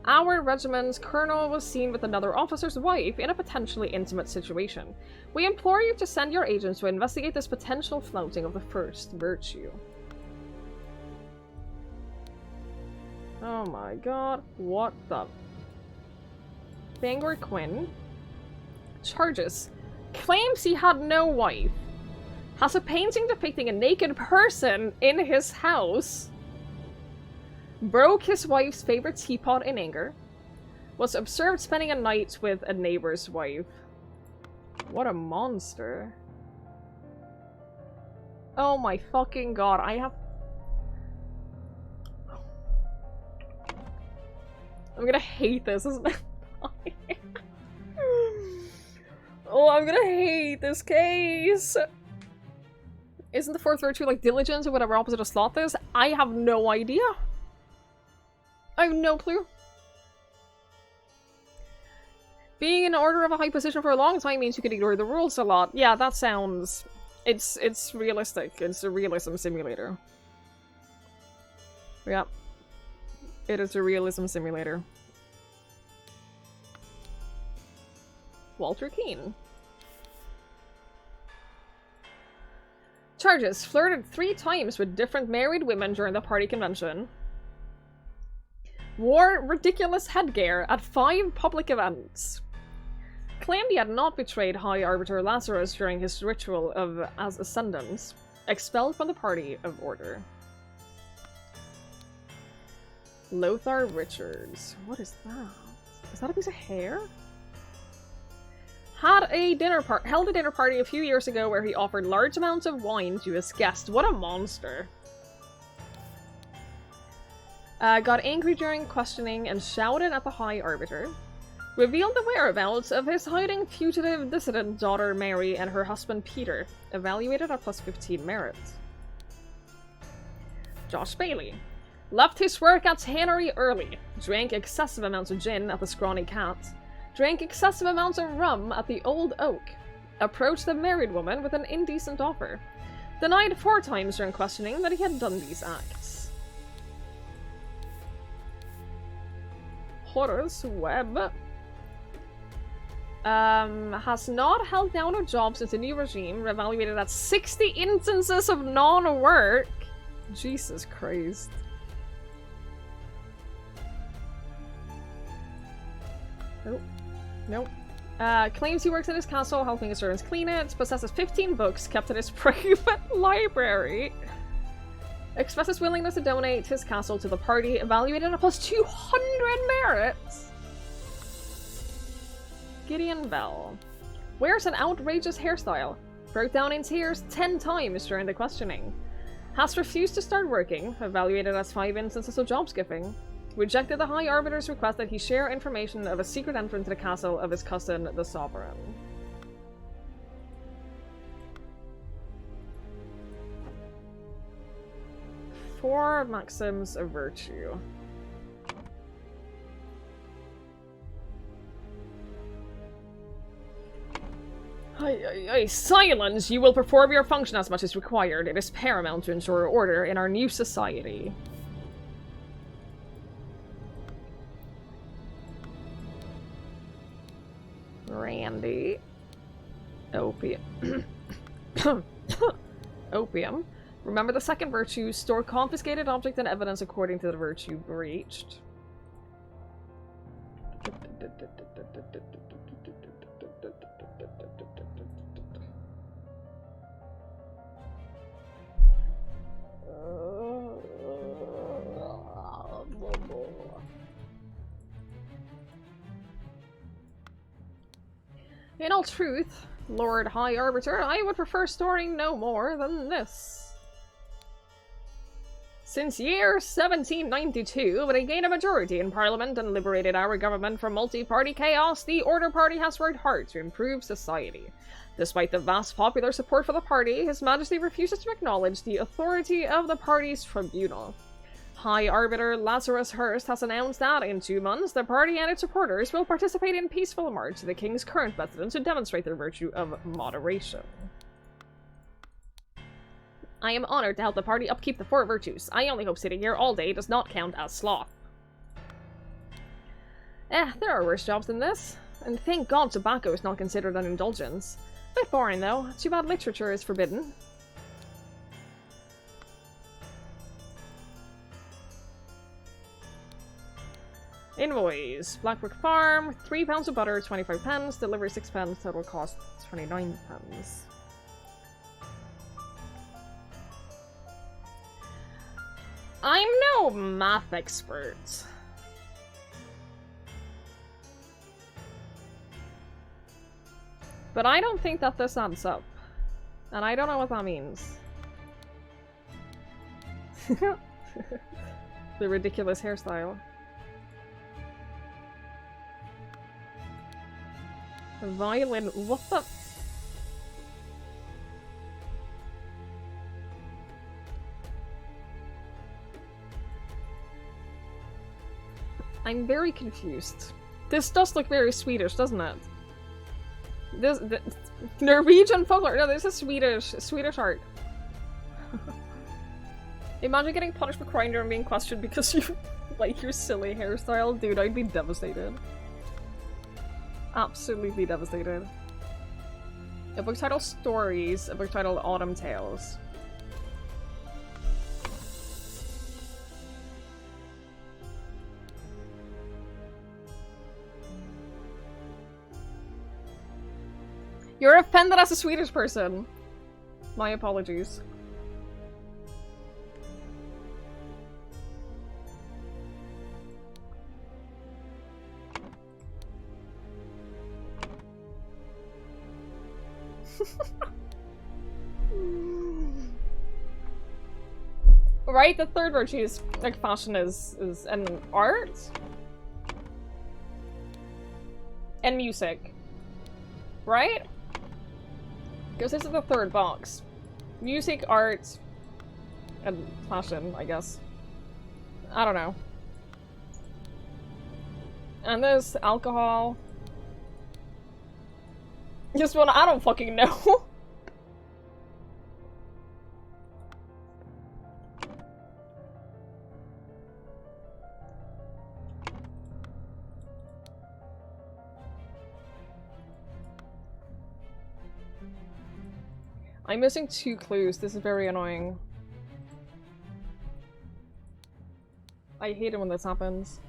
our regiment's colonel was seen with another officer's wife in a potentially intimate situation. We implore you to send your agents to investigate this potential flouting of the first virtue. Oh my god, what the... Bangor Quinn. Charges. Claims he had no wife. Has a painting depicting a naked person in his house. Broke his wife's favorite teapot in anger. Was observed spending a night with a neighbor's wife. What a monster. Oh my fucking god, I have... I'm gonna hate this, isn't it? Oh, I'm gonna hate this case! Isn't the fourth virtue like diligence or whatever opposite of sloth is? I have no idea. I have no clue. Being in order of a high position for a long time means you can ignore the rules a lot. Yeah, that sounds... It's realistic. It's a realism simulator. Yeah. It is a realism simulator. Walter Keane. Charges. Flirted 3 times with different married women during the party convention. Wore ridiculous headgear at 5 public events. Claimed he had not betrayed High Arbiter Lazarus during his ritual of as ascendants. Expelled from the party of order. Lothar Richards. What is that? Is that a piece of hair? Held a dinner party a few years ago where he offered large amounts of wine to his guests. What a monster. Got angry during questioning and shouted at the High Arbiter. Revealed the whereabouts of his hiding fugitive dissident daughter Mary and her husband Peter. Evaluated at plus 15 merit. Josh Bailey. Left his work at Tannery early. Drank excessive amounts of gin at the Scrawny Cat. Drank excessive amounts of rum at the Old Oak. Approached a married woman with an indecent offer. Denied 4 times during questioning that he had done these acts. Horace Webb. Has not held down a job since the new regime, evaluated at 60 instances of non-work. Jesus Christ. Nope. Nope. Claims he works in his castle, helping his servants clean it. Possesses 15 books kept in his private library. Expresses willingness to donate his castle to the party, evaluated at plus 200 merits. Gideon Bell. Wears an outrageous hairstyle. Broke down in tears 10 times during the questioning. Has refused to start working, evaluated as 5 instances of job skipping. Rejected the High Arbiter's request that he share information of a secret entrance to the castle of his cousin, the Sovereign. Four maxims of virtue. Silence! You will perform your function as much as required. It is paramount to ensure order in our new society. Randy. Opium. Opium. Remember the second virtue. Store confiscated object and evidence according to the virtue breached. In all truth, Lord High Arbiter, I would prefer storing no more than this. Since year 1792, when it gained a majority in Parliament and liberated our government from multi-party chaos, the Order Party has worked hard to improve society. Despite the vast popular support for the party, His Majesty refuses to acknowledge the authority of the party's tribunal. High Arbiter Lazarus Hurst has announced that in 2 months, the party and its supporters will participate in peaceful march to the king's current residence to demonstrate their virtue of moderation. I am honored to help the party upkeep the 4 virtues. I only hope sitting here all day does not count as sloth. There are worse jobs than this. And thank God tobacco is not considered an indulgence. Bit boring though. Too bad literature is forbidden. Invoice. Blackbrook Farm, £3 of butter, 25 pence, delivery 6 pence, total cost 29 pence. I'm no math expert. But I don't think that this adds up. And I don't know what that means. The ridiculous hairstyle. Violin, what the? I'm very confused. This does look very Swedish, doesn't it? This Norwegian folklore. No, this is Swedish art. Imagine getting punished for crying and being questioned because you like your silly hairstyle. Dude, I'd be devastated. Absolutely devastated. A book titled Stories, a book titled Autumn Tales. You're offended as a Swedish person. My apologies. Right? The third virtue is like fashion is and art and music. Right? Because this is the third box. Music, art, and fashion, I guess. I don't know. And there's alcohol. Just one, I don't fucking know. I'm missing 2 clues. This is very annoying. I hate it when this happens.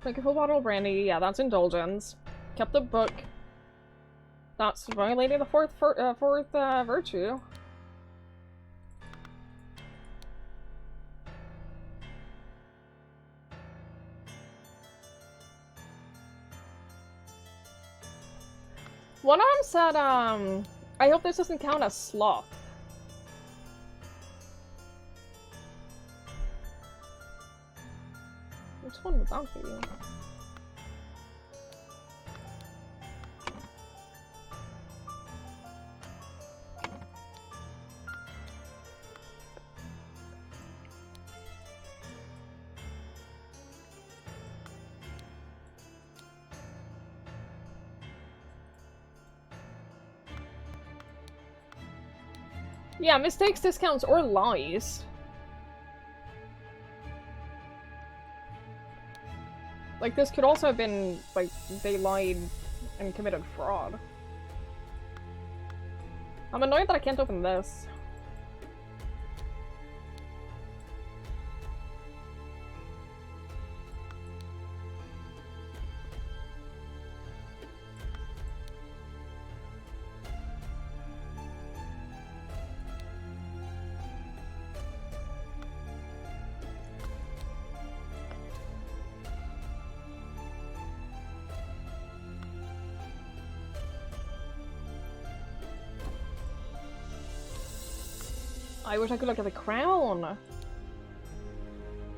Like a full bottle of brandy, yeah, that's indulgence. Kept a book. That's violating the fourth virtue. One of them said, I hope this doesn't count as sloth. one would that be? Yeah, mistakes, discounts, or lies. Like, this could also have been, like, they lied and committed fraud. I'm annoyed that I can't open this. I wish I could look at the crown.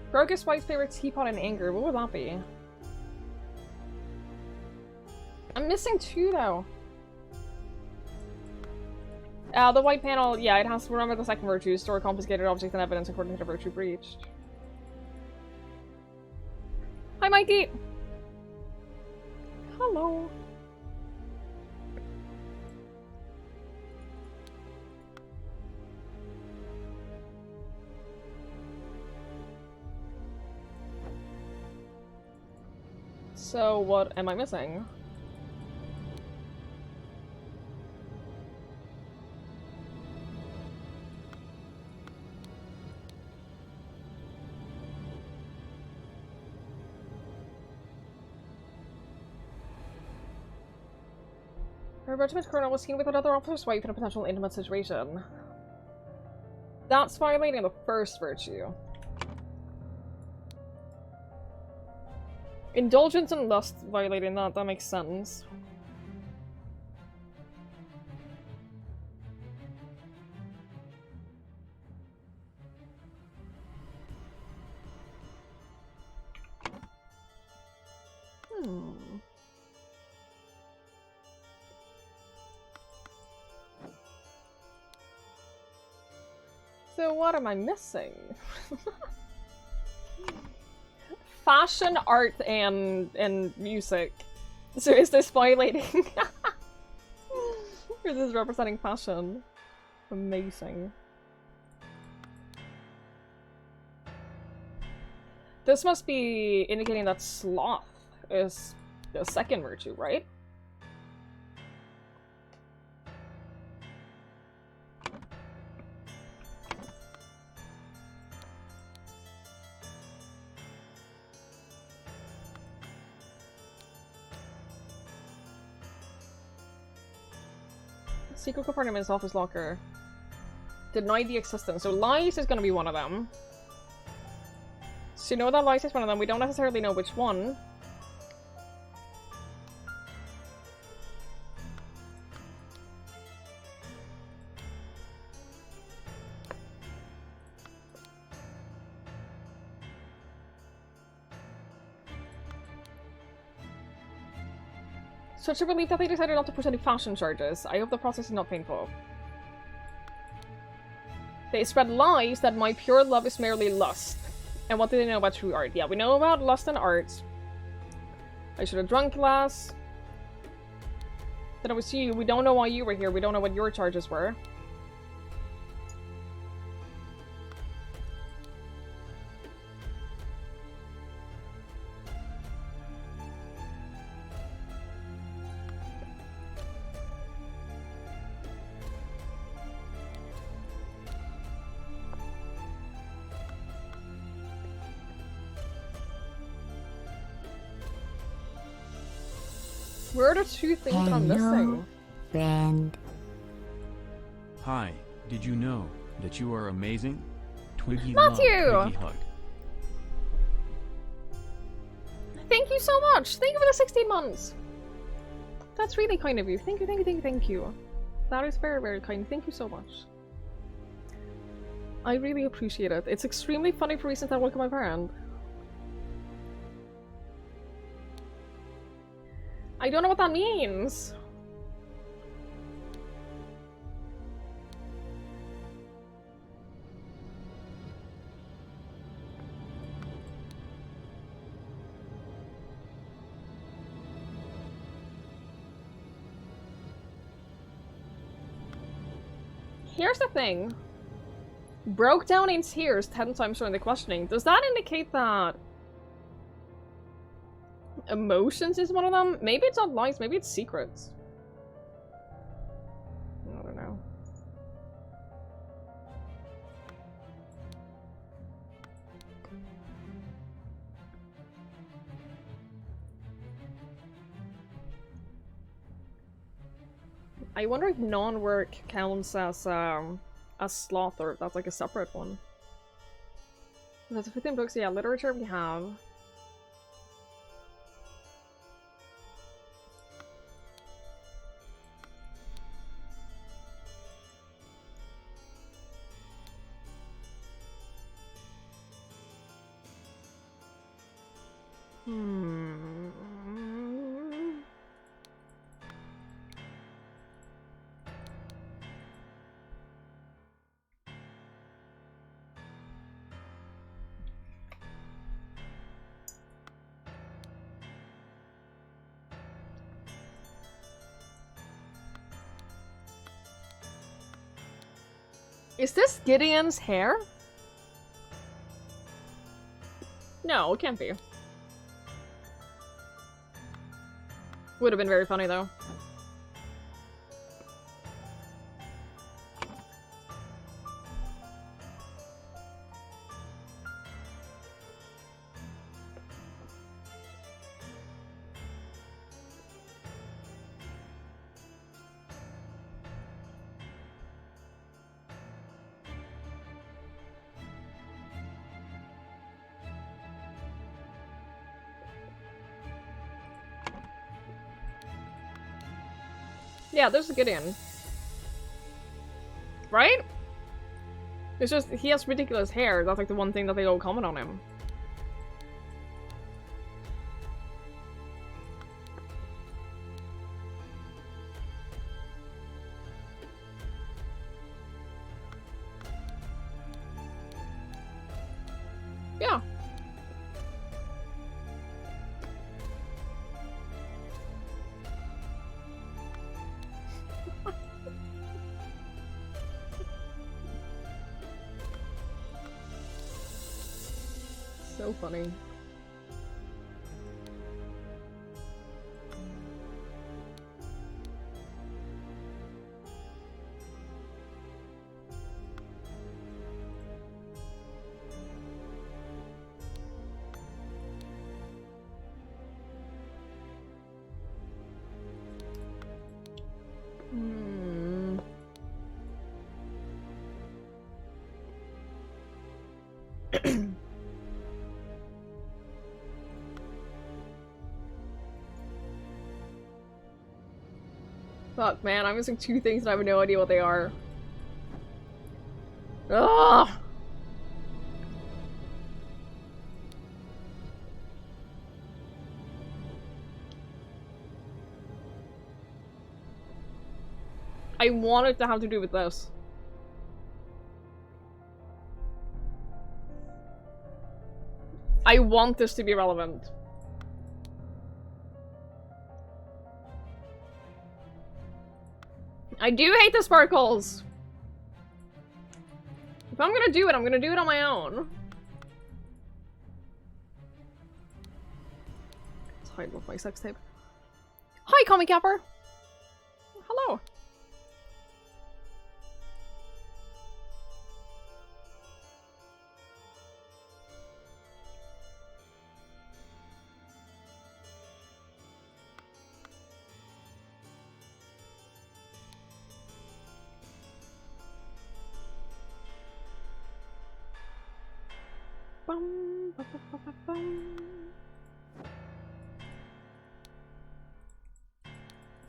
Broke his wife's favorite teapot in anger. What would that be? I'm missing two though. The white panel, yeah, it has to remember the second virtue, store confiscated objects and evidence according to the virtue breached. Hi, Mikey! Hello. So, what am I missing? Her regiment colonel was seen with another officer's wife in a potential intimate situation. That's violating the first virtue. Indulgence and lust violating that, that makes sense. So what am I missing? Fashion, art, and music. So is this violating? Or is this representing fashion? Amazing. This must be indicating that sloth is the second virtue, right? Secret compartment in his office locker. Denied the existence. So lies is going to be one of them. So you know that lies is one of them. We don't necessarily know which one. Such a relief that they decided not to push any fashion charges. I hope the process is not painful. They spread lies that my pure love is merely lust. And what do they know about true art? Yeah, we know about lust and art. I should have drunk last. That it was you. We don't know why you were here. We don't know what your charges were. Where are the two things that I'm missing? Friend. Hi, did you know that you are amazing? Twiggy Matthew! love, Twiggy hug. Thank you so much! Thank you for the 16 months! That's really kind of you. Thank you, thank you, thank you, thank you. That is very, very kind. Thank you so much. I really appreciate it. It's extremely funny for reasons that welcome my parent. I don't know what that means. Here's the thing. Broke down in tears 10 times during the questioning. Does that indicate that emotions is one of them? Maybe it's not lies, maybe it's secrets. I don't know. I wonder if non-work counts as sloth, or if that's like a separate one. That's 15 books, yeah, literature we have. Is this Gideon's hair? No, it can't be. Would have been very funny though. Yeah, there's a Gideon. Right? It's just, he has ridiculous hair. That's like the one thing that they don't comment on him. Yeah. So funny. Fuck, man, I'm missing two things and I have no idea what they are. Ugh! I want it to have to do with this. I want this to be relevant. I do hate the sparkles! If I'm gonna do it, I'm gonna do it on my own. Let's hide with my sex tape. Hi, Comic Capper! Hello! Bum, ba, ba, ba, ba, bum.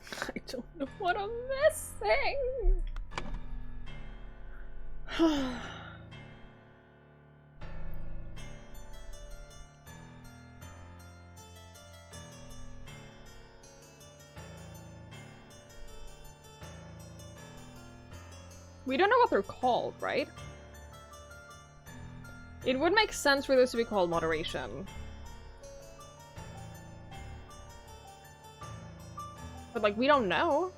I don't know what I'm missing. We don't know what they're called, right? It would make sense for this to be called moderation. But, like, we don't know.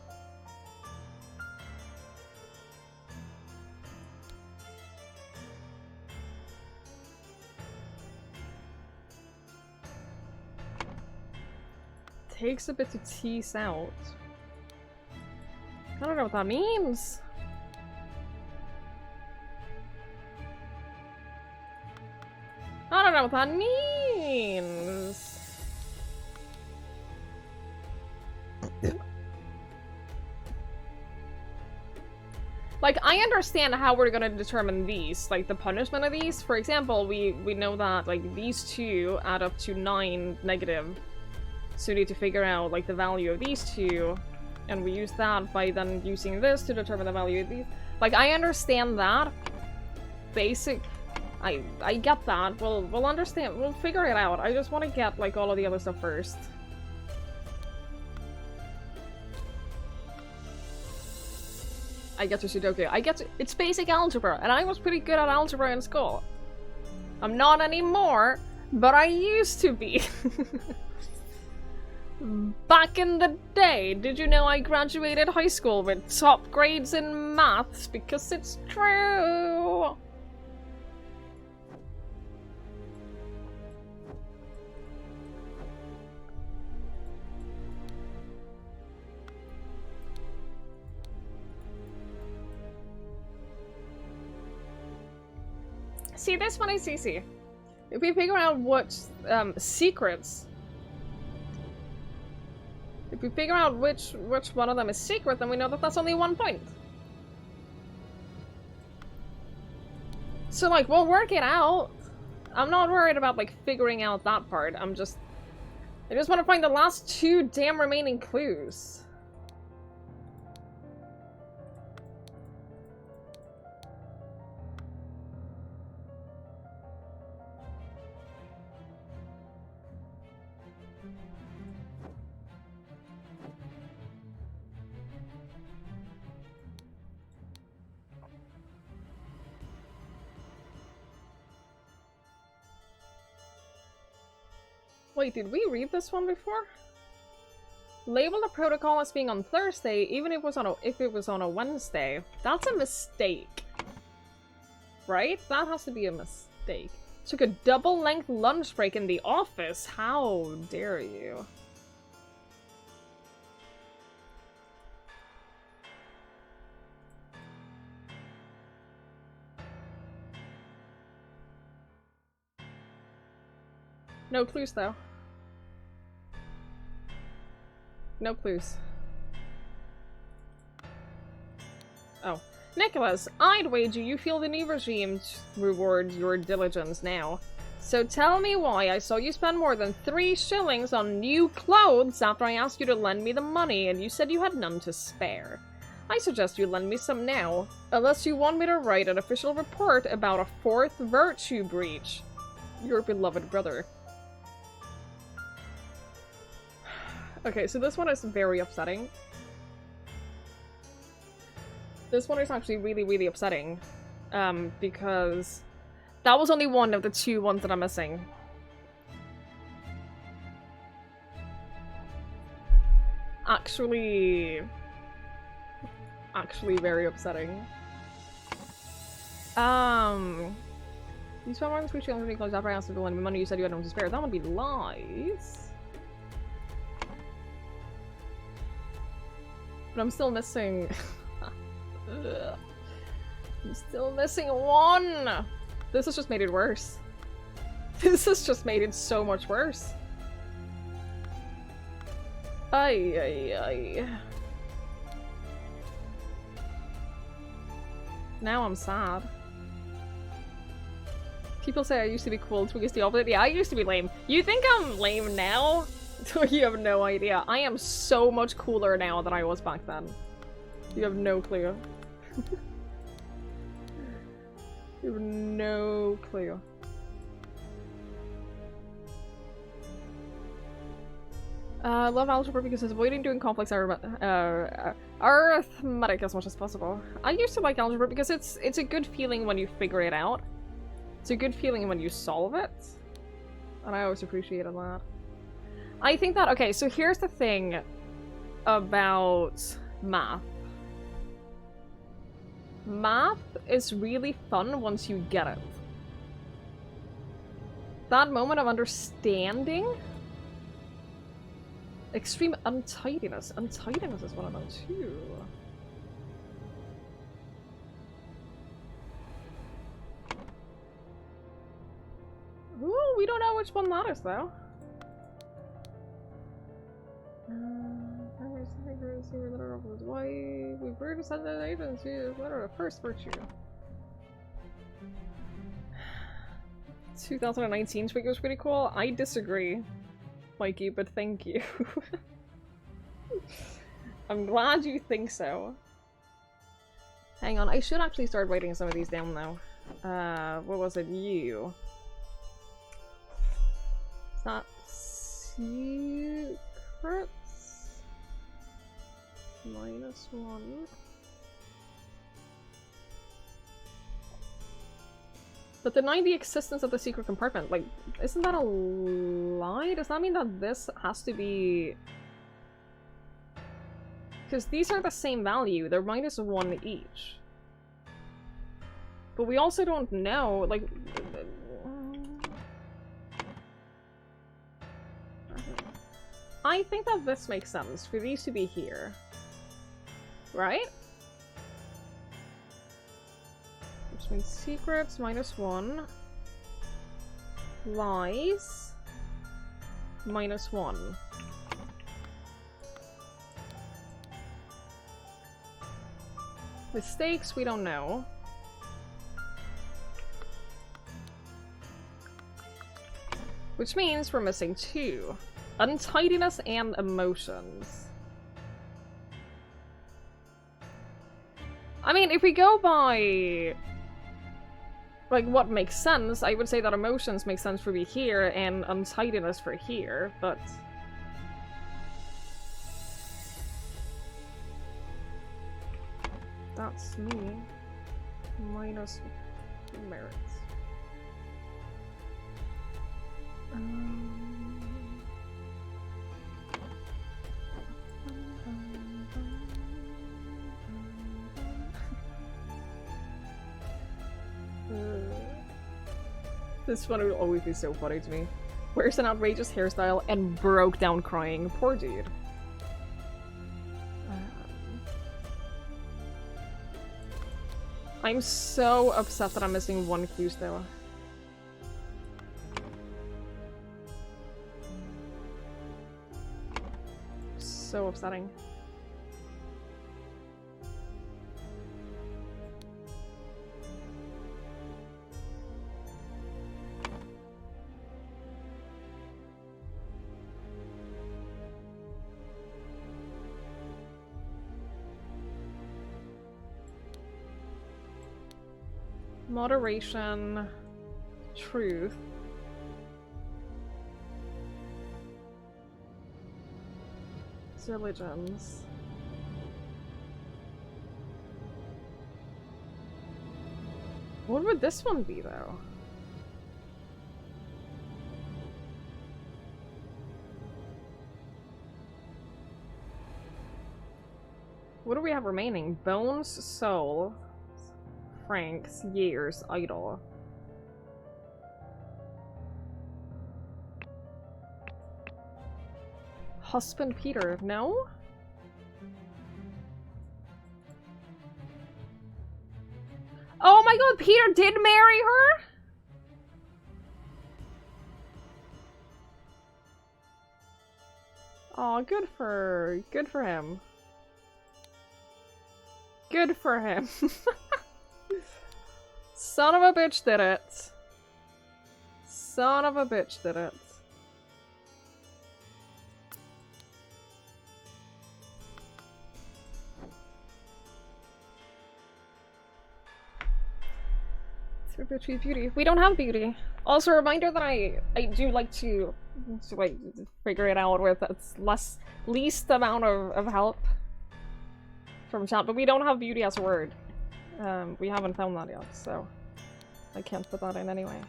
Takes a bit to tease out. I don't know what that means. I don't know what that means. Like, I understand how we're gonna determine these, like the punishment of these. For example, we know that like these two add up to 9 negative. So we need to figure out like the value of these two, and we use that by then using this to determine the value of these. Like, I understand that. Basic. I get that. We'll understand. We'll figure it out. I just want to get like all of the other stuff first. I get to Sudoku. It's basic algebra, and I was pretty good at algebra in school. I'm not anymore, but I used to be. Back in the day, did you know I graduated high school with top grades in maths? Because it's true! See, this one is easy. If we figure out what secrets... If we figure out which one of them is secret, then we know that that's only 1 point. So, like, we'll work it out. I'm not worried about, like, figuring out that part. I just want to find the last 2 damn remaining clues. Wait, did we read this one before? Label the protocol as being on Thursday, even if it was on a Wednesday. That's a mistake. Right? That has to be a mistake. Took a double-length lunch break in the office. How dare you? No clues, though. No clues. Oh. Nicholas, I'd wager you feel the new regime rewards your diligence now. So tell me why I saw you spend more than 3 shillings on new clothes after I asked you to lend me the money and you said you had none to spare. I suggest you lend me some now, unless you want me to write an official report about a 4th virtue breach. Your beloved brother. Okay, so this one is very upsetting. This one is actually really, really upsetting. Because that was only one of the 2 ones that I'm missing. Actually very upsetting. You spent more than 3 shillings on clothes after I asked you to lend me money, you said you had no to spare. That would be lies. But I'm still missing... I'm still missing 1! This has just made it worse. This has just made it so much worse. Ay. Now I'm sad. People say I used to be cool, Twiggy's the opposite. Yeah, I used to be lame. You think I'm lame now? You have no idea. I am so much cooler now than I was back then. You have no clue. You have no clue. Love algebra because it's avoiding doing complex Arithmetic as much as possible. I used to like algebra because it's a good feeling when you figure it out. It's a good feeling when you solve it. And I always appreciated that. I think that, okay, so here's the thing about math. Math is really fun once you get it. That moment of understanding. Extreme untidiness. Untidiness is one of them too. Ooh, we don't know which one that is though. Why we were to send an agency is a first virtue. 2019 Twiggie was pretty cool. I disagree, Mikey, but thank you. I'm glad you think so. Hang on, I should actually start writing some of these down though. What was it? You. Is that secrets? -1. But denying the existence of the secret compartment, like, isn't that a lie? Does that mean that this has to be... Because these are the same value, they're -1 each. But we also don't know, like... I think that this makes sense for these to be here. Right? Which means secrets -1. Lies -1. Mistakes, we don't know. Which means we're missing 2. Untidiness and emotions. I mean, if we go by... like, what makes sense, I would say that emotions make sense for me here, and untidiness for here, but... That's me. Minus merits. This one will always be so funny to me. Wears an outrageous hairstyle and broke down crying. Poor dude. I'm so upset that I'm missing 1 clue still. So upsetting. Moderation, truth. Diligence. What would this one be, though? What do we have remaining? Bones, soul, francs, years, idol. Husband Peter, no? Oh my god, Peter did marry her? Oh, good for him. Good for him. Son of a bitch did it. Son of a bitch did it. Beauty. We don't have beauty. Also, a reminder that I do like to like figure it out with its least amount of help. from chat, but we don't have beauty as a word. We haven't found that yet, so I can't put that in anyway.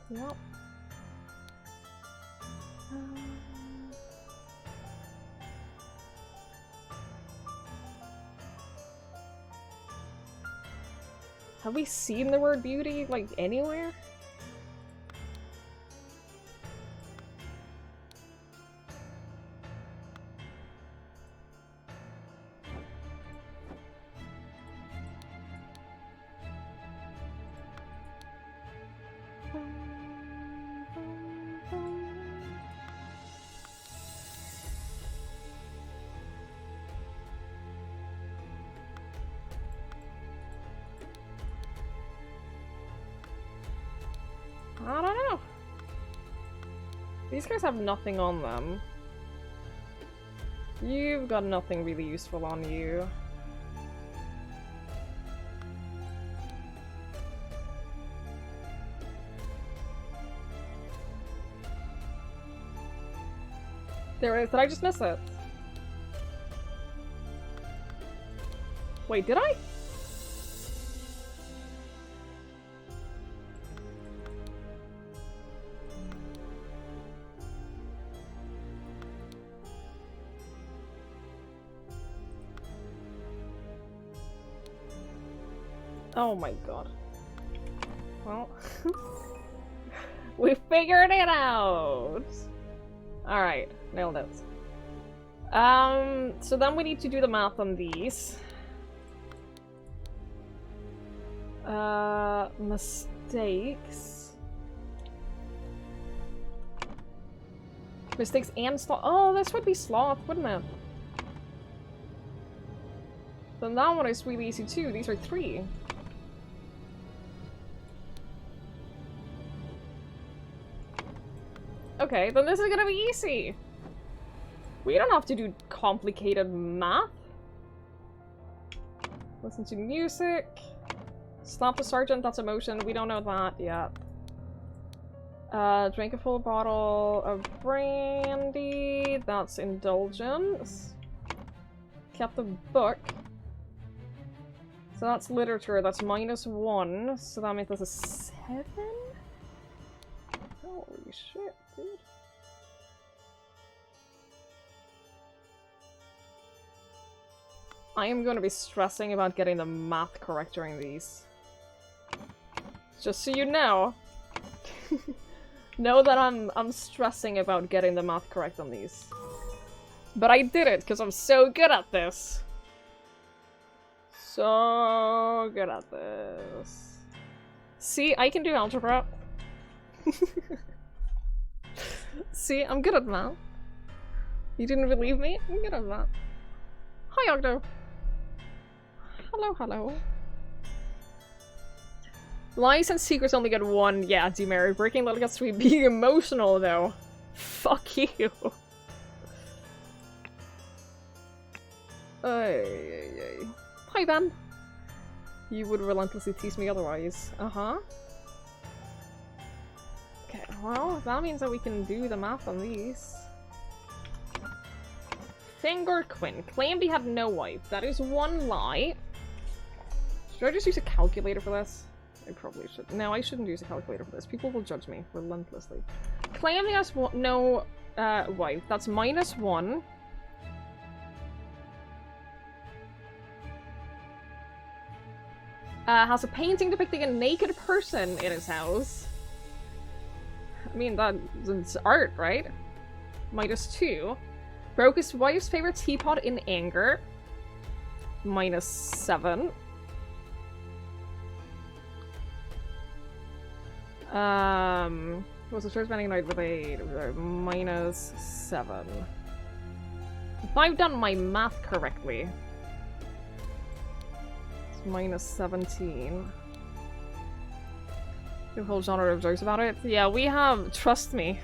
Yep. Have we seen the word beauty, like, anywhere? I don't know. These guys have nothing on them. You've got nothing really useful on you. There it is. Did I just miss it? Wait, did I? Oh my god. Well, we figured it out! Alright, nailed it. So then we need to do the math on these. Mistakes. Mistakes and sloth. Oh, this would be sloth, wouldn't it? Then that one is really easy too. These are 3. Okay, then this is gonna be easy. We don't have to do complicated math. Listen to music. Stop the sergeant, that's emotion. We don't know that yet. Drink a full bottle of brandy. That's indulgence. Kept the book. So that's literature. That's -1. So that means that's a 7? Holy shit, dude. I am going to be stressing about getting the math correct during these. Just so you know. Know that I'm stressing about getting the math correct on these. But I did it because I'm so good at this. So good at this. See, I can do algebra. See, I'm good at math. You didn't believe me? I'm good at math. Hi, Ogdo. Hello, hello. Lies and secrets only get 1. Yeah, demerit. Breaking little gets 3. Being emotional, though. Fuck you. Ay. Hi, Ben. You would relentlessly tease me otherwise. Uh-huh. Okay, well, that means that we can do the math on these. Finger Quinn. Claimed he had no wife. That is 1 lie. Should I just use a calculator for this? I probably should. No, I shouldn't use a calculator for this. People will judge me relentlessly. Claimed he has no wife. That's -1. Has a painting depicting a naked person in his house. I mean, that's art, right? -2. Broke his wife's favorite teapot in anger. -7. Was the first spending night with a -7. If I've done my math correctly, it's -17. The whole genre of jokes about it. Yeah, we have, trust me,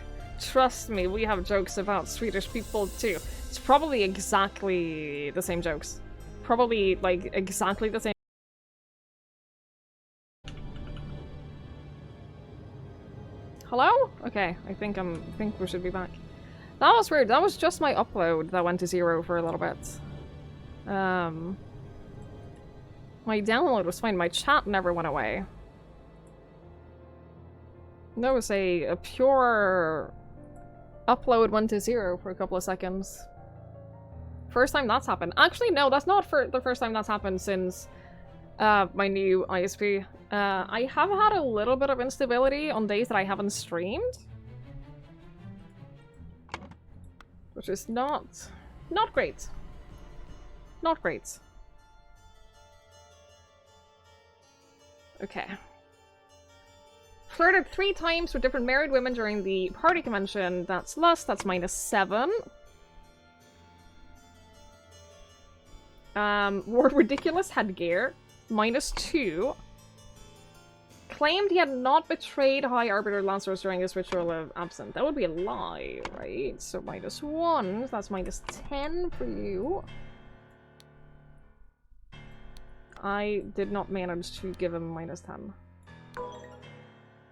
we have jokes about Swedish people too. It's probably exactly the same jokes. Probably, like, exactly the same. Hello? Okay, I think we should be back. That was weird. That was just my upload that went to 0 for a little bit. My download was fine. My chat never went away. That was a pure upload went to 0 for a couple of seconds. First time that's happened. Actually, no, that's not for the first time that's happened since my new ISP. I have had a little bit of instability on days that I haven't streamed. Which is not great. Not great. Okay. Flirted 3 times with different married women during the party convention. That's lust. That's -7. Wore ridiculous headgear. -2. Claimed he had not betrayed High Arbiter Lancers during his ritual of absence. That would be a lie, right? So -1. That's -10 for you. I did not manage to give him -10.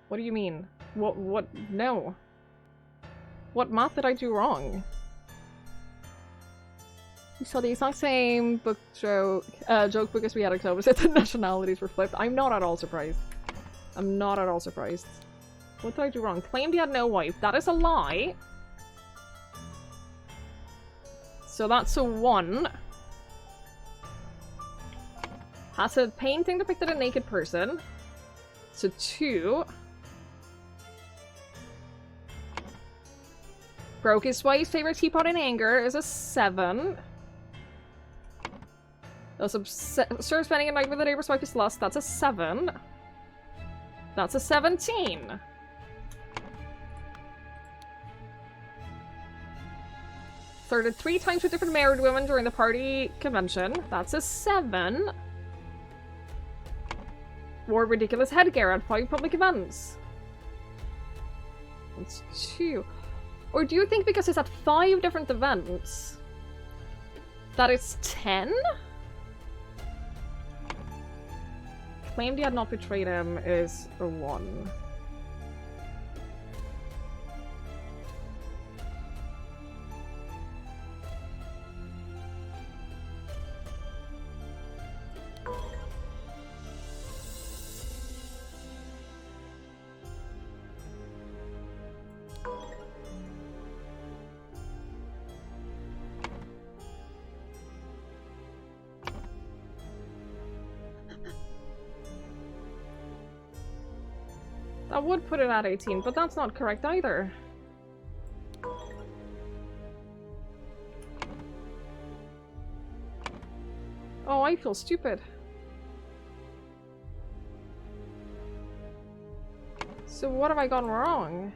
What do you mean? What? No. What math did I do wrong? We saw the exact same book joke because we had October said the nationalities were flipped. I'm not at all surprised. I'm not at all surprised. What did I do wrong? Claimed he had no wife. That is a lie. So that's a 1. Has a painting depicted a naked person. It's a 2. Broke his wife's favorite teapot in anger is a 7. Was absurd spending a night with a neighbor's wife is lust. That's a 7. That's a 17. Flirted 3 times with different married women during the party convention. That's a 7. Wore ridiculous headgear at 5 public events. That's 2. Or do you think because it's at 5 different events that it's 10? Claimed he had not betrayed him is a 1. That would put it at 18, but that's not correct either. Oh, I feel stupid. So what have I gone wrong?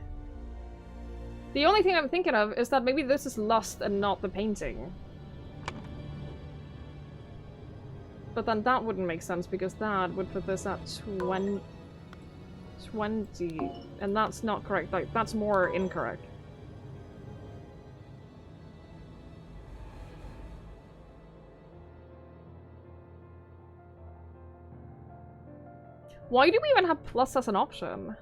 The only thing I'm thinking of is that maybe this is lust and not the painting. But then that wouldn't make sense because that would put this at 20, and that's not correct. Like, that's more incorrect. Why do we even have plus as an option?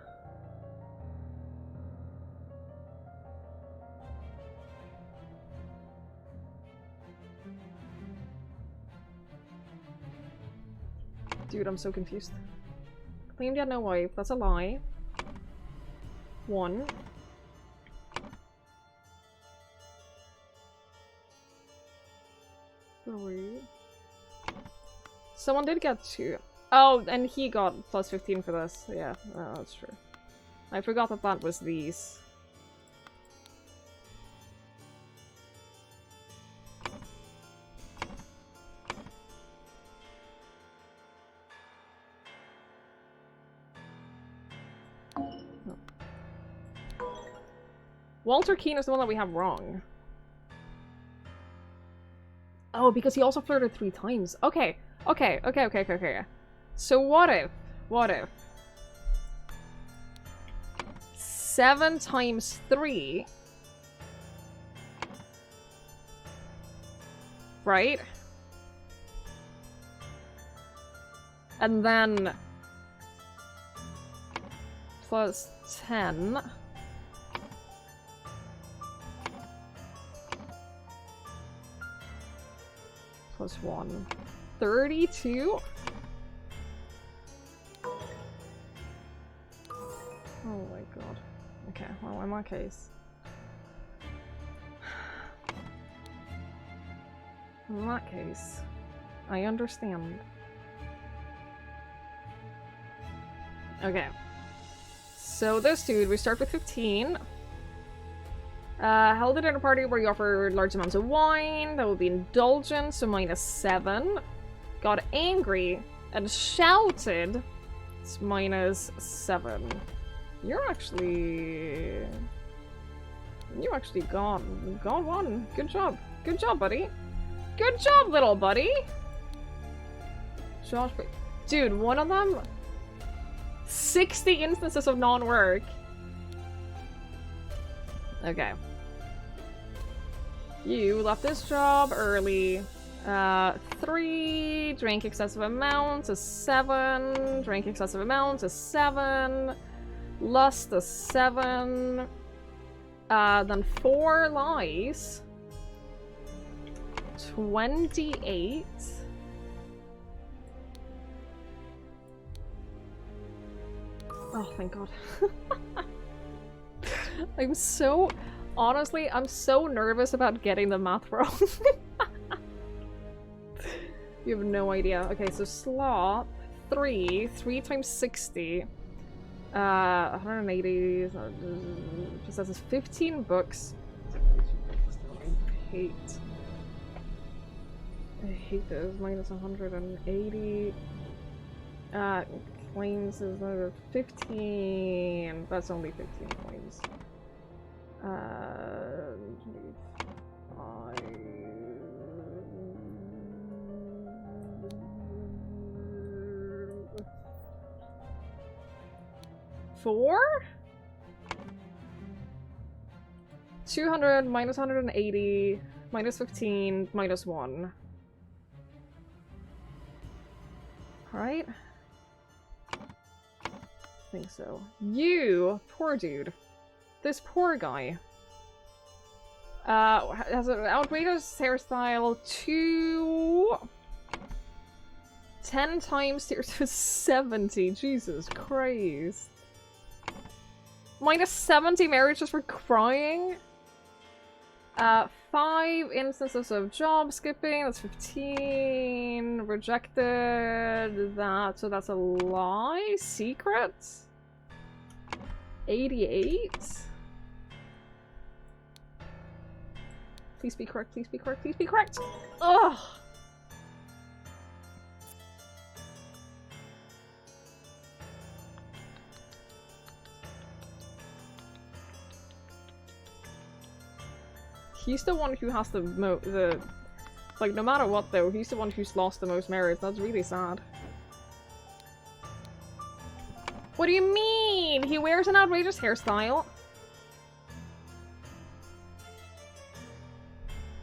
Dude, I'm so confused. Claimed he had no wife. That's a lie. 1. Someone did get 2. Oh, and he got plus 15 for this. Yeah, that's true. I forgot that that was these. Walter Keane is the one that we have wrong. Oh, because he also flirted 3 times. Okay. So what if 7 times 3, right? And then plus 10. Plus 1. 32? Oh my god. Okay, well, in that case. In that case, I understand. Okay. So this dude, we start with 15. Held a dinner party where you offer large amounts of wine. That would be indulgent, so minus 7. Got angry and shouted. It's minus 7. You're actually... You actually gone 1. Good job. Good job, buddy. Good job, little buddy. Josh, dude, one of them... 60 instances of non-work. Okay. You left this job early. 3. Drink excessive amounts is 7. Drink excessive amounts is 7. Lust is 7. Then 4 lies. 28. Oh, thank god. I'm so... Honestly, I'm so nervous about getting the math wrong. You have no idea. Okay, so sloth, 3. 3 times 60. 180. Just says 15 books. I hate this. Minus 180. Coins is another 15. That's only 15 coins. 4? 200 minus 180 minus 15 minus 1. Right? I think so. You, poor dude. This poor guy. Has an outrageous hairstyle. 10 times to 70. Jesus Christ. Minus 70 marriages for crying. 5 instances of job skipping. That's 15. Rejected. That. So that's a lie. Secret. 88. Please be correct. Please be correct. Please be correct. Ugh. He's the one who has the like, no matter what though, he's the one who's lost the most marriage. That's really sad. What do you mean? He wears an outrageous hairstyle.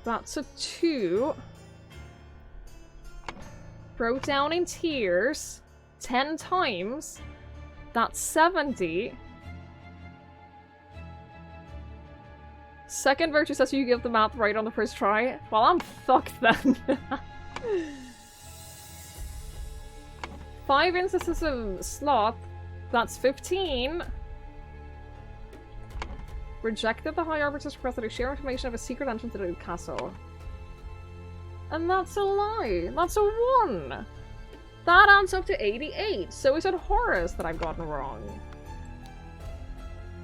That's a 2. Broke down in tears 10 times. That's 70. Second virtue says you give the math right on the first try. Well, I'm fucked then. 5 instances of sloth. That's 15. Rejected the high arbiter's request to share information of a secret entrance to the castle. And that's a lie. That's a 1. That adds up to 88. So is it Horus that I've gotten wrong?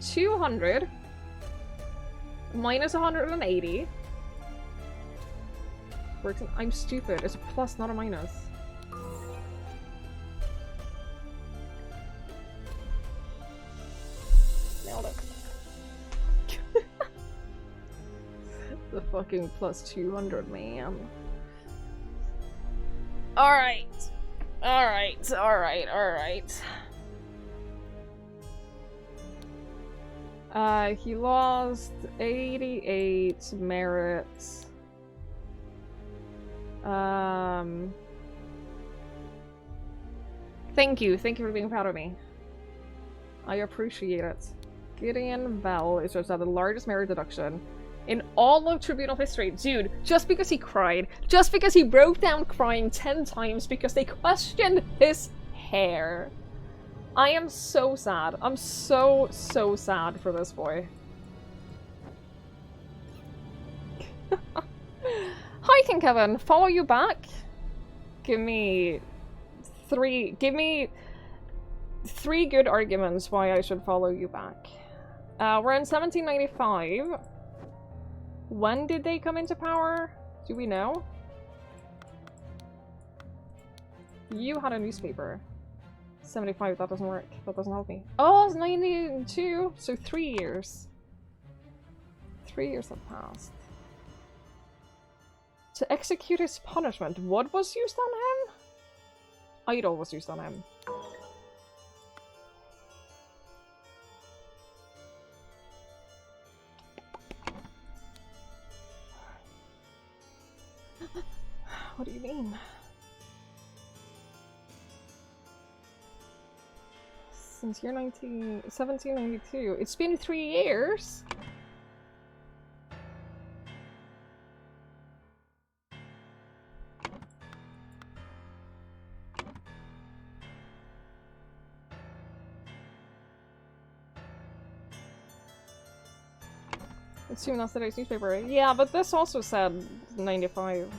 200. Minus 180. Works in, I'm stupid. It's a plus, not a minus. Nailed it. The fucking plus 200, man. Alright. Alright, alright, alright. He lost 88 merits. Thank you for being proud of me. I appreciate it. Gideon Bell is just at the largest merit deduction in all of Tribunal history. Dude, just because he cried, just because he broke down crying 10 times because they questioned his hair. I am so sad. I'm so sad for this boy. Hi, King Kevin. Follow you back? Give me three good arguments why I should follow you back. We're in 1795. When did they come into power? Do we know? You had a newspaper. 75, that doesn't work. That doesn't help me. Oh, it's 92, so 3 years. 3 years have passed. To execute his punishment, what was used on him? Idol was used on him. What do you mean? Since year 1792. It's been 3 years? Assume that's today's newspaper. Yeah, but this also said 95.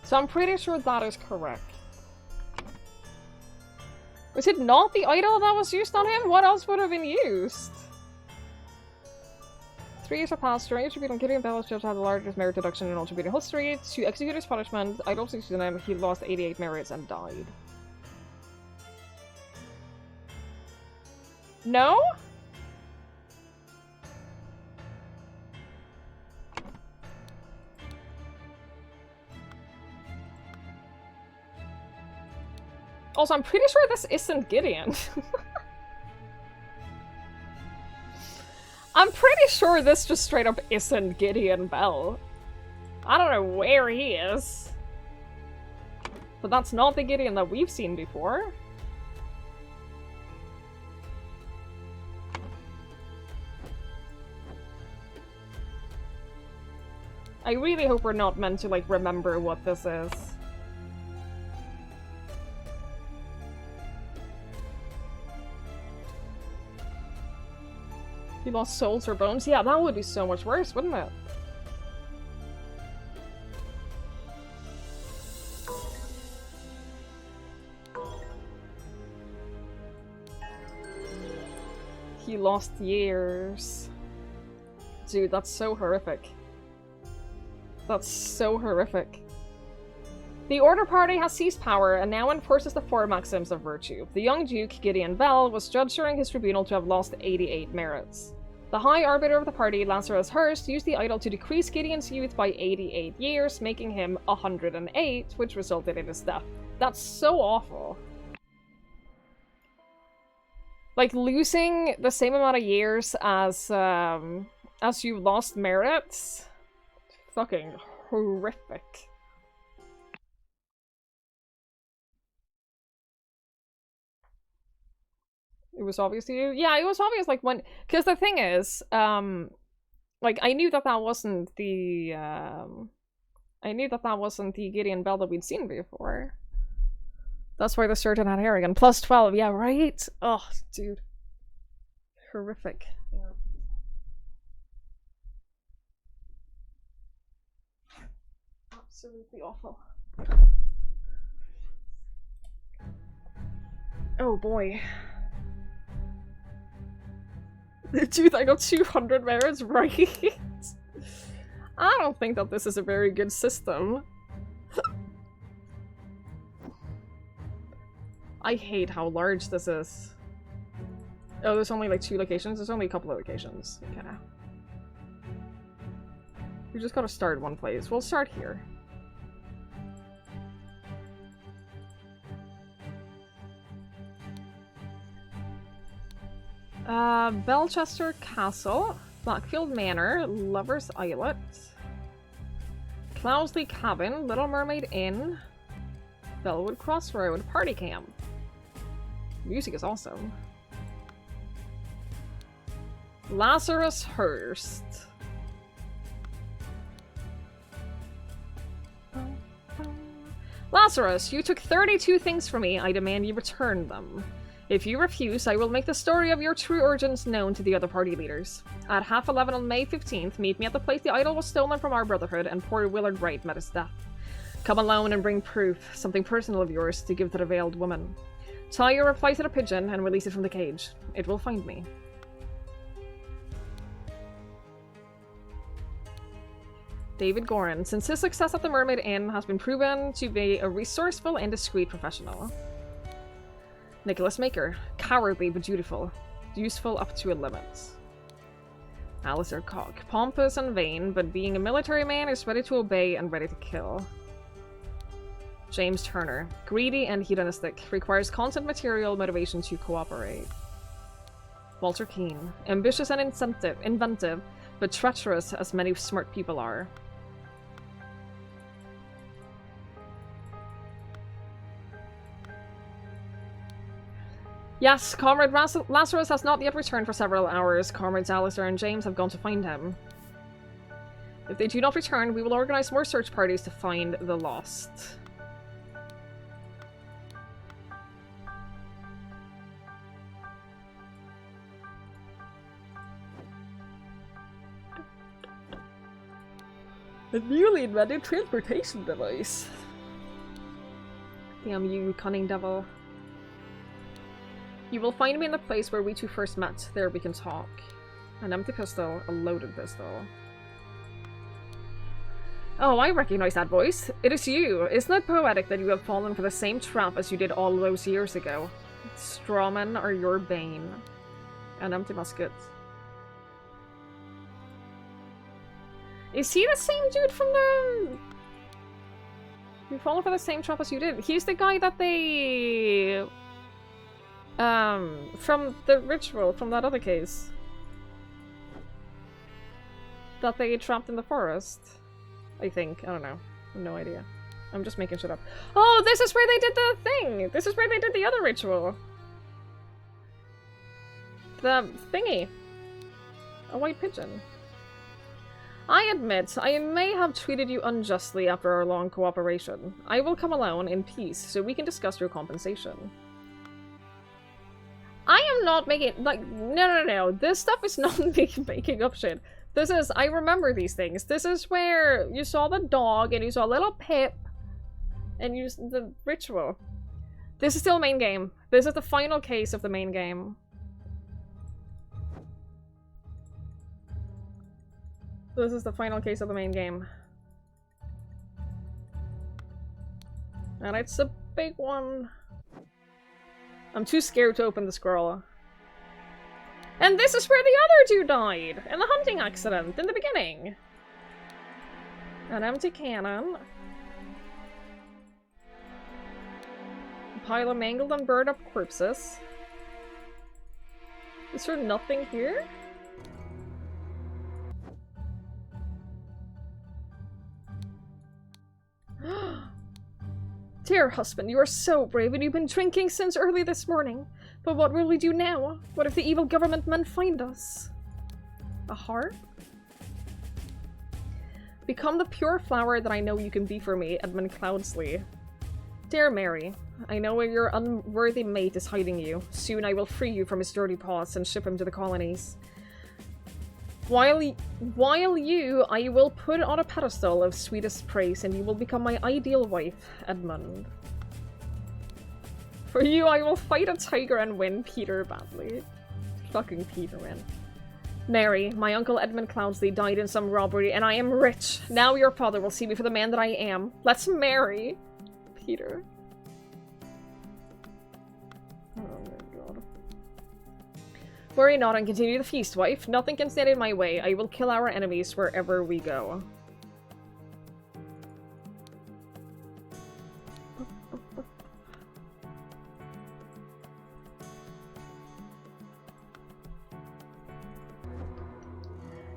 So I'm pretty sure that is correct. Was it not the idol that was used on him? What else would have been used? 3 years have passed. During his tribunal, Gideon Bell judge had the largest merit deduction in all tribunal history. To execute his punishment, idol used on him, he lost 88 merits and died. No? Also, I'm pretty sure this isn't Gideon. I'm pretty sure this just straight up isn't Gideon Bell. I don't know where he is. But that's not the Gideon that we've seen before. I really hope we're not meant to, like, remember what this is. He lost souls or bones? Yeah, that would be so much worse, wouldn't it? He lost years. Dude, that's so horrific. That's so horrific. The Order Party has seized power and now enforces the 4 maxims of virtue. The young Duke, Gideon Bell, was judged during his tribunal to have lost 88 merits. The High Arbiter of the party, Lazarus Hurst, used the idol to decrease Gideon's youth by 88 years, making him 108, which resulted in his death. That's so awful. Like, losing the same amount of years as you lost merits? Fucking horrific. It was obvious to you? Yeah, it was obvious, like, when... Because the thing is, like, I knew that that wasn't the, I knew that that wasn't the Gideon Bell that we'd seen before. That's why the surgeon had hair again. Plus 12, yeah, right? Oh, dude. Horrific. Yeah. Absolutely awful. Oh boy. Dude, I got 200 merits right. I don't think that this is a very good system. I hate how large this is. Oh, there's only like 2 locations? There's only a couple of locations. Okay. We just gotta start one place. We'll start here. Belchester Castle, Blackfield Manor, Lover's Islet, Cloudesley Cabin, Little Mermaid Inn, Bellwood Crossroad, Party Camp. Music is awesome. Lazarus Hurst. Lazarus, you took 32 things from me. I demand you return them. If you refuse, I will make the story of your true origins known to the other party leaders. At 11:30 on May 15th, meet me at the place the idol was stolen from our brotherhood and poor Willard Wright met his death. Come alone and bring proof, something personal of yours, to give to the veiled woman. Tie your reply to the pigeon and release it from the cage. It will find me. David Gorin. Since his success at the Mermaid Inn has been proven to be a resourceful and discreet professional. Nicholas Maker. Cowardly but dutiful. Useful up to a limit. Alistair Cock. Pompous and vain, but being a military man is ready to obey and ready to kill. James Turner. Greedy and hedonistic. Requires constant material motivation to cooperate. Walter Keane. Ambitious and inventive, but treacherous as many smart people are. Yes, Comrade Lazarus has not yet returned for several hours. Comrades Alistair and James have gone to find him. If they do not return, we will organize more search parties to find the lost. A newly invented transportation device. Damn you, cunning devil. You will find me in the place where we two first met. There we can talk. An empty pistol, a loaded pistol. Oh, I recognize that voice. It is you. Isn't it poetic that you have fallen for the same trap as you did all those years ago? Strawmen are your bane. An empty musket. Is he the same dude from the... You've fallen for the same trap as you did. He's the guy that they... from the ritual, from that other case. That they trapped in the forest. I think. I don't know. I have no idea. I'm just making shit up. Oh, this is where they did the thing! This is where they did the other ritual. The thingy. A white pigeon. I admit, I may have treated you unjustly after our long cooperation. I will come alone in peace so we can discuss your compensation. I am not making, like, no. This stuff is not making up shit. This is, I remember these things. This is where you saw the dog and you saw little Pip and you the ritual. This is still main game. This is the final case of the main game. This is the final case of the main game. And it's a big one. I'm too scared to open the scroll. And this is where the other two died! In the hunting accident, in the beginning! An empty cannon. A pile of mangled and burned up corpses. Is there nothing here? Dear husband, you are so brave and you've been drinking since early this morning. But what will we do now? What if the evil government men find us? A heart? Become the pure flower that I know you can be for me, Edmund Cloudsley. Dear Mary, I know where your unworthy mate is hiding you. Soon I will free you from his dirty paws and ship him to the colonies. While you, I will put on a pedestal of sweetest praise, and you will become my ideal wife, Edmund. For you, I will fight a tiger and win Peter badly. Fucking Peter, man. Mary, my uncle Edmund Cloudsley died in some robbery, and I am rich. Now your father will see me for the man that I am. Let's marry. Peter. Oh my god. Worry not and continue the feast, wife. Nothing can stand in my way. I will kill our enemies wherever we go.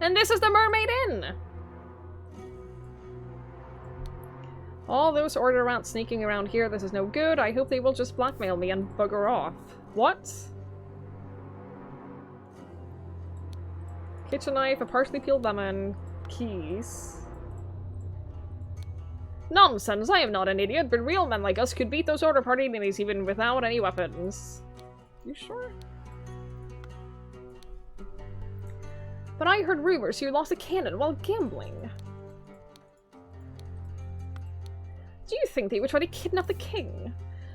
And this is the Mermaid Inn! All those order rats sneaking around here, this is no good. I hope they will just blackmail me and bugger off. What? Kitchen knife, a partially peeled lemon, keys. Nonsense, I am not an idiot, but real men like us could beat those order party ninnies even without any weapons. You sure? But I heard rumors you lost a cannon while gambling. Do you think they would try to kidnap the king?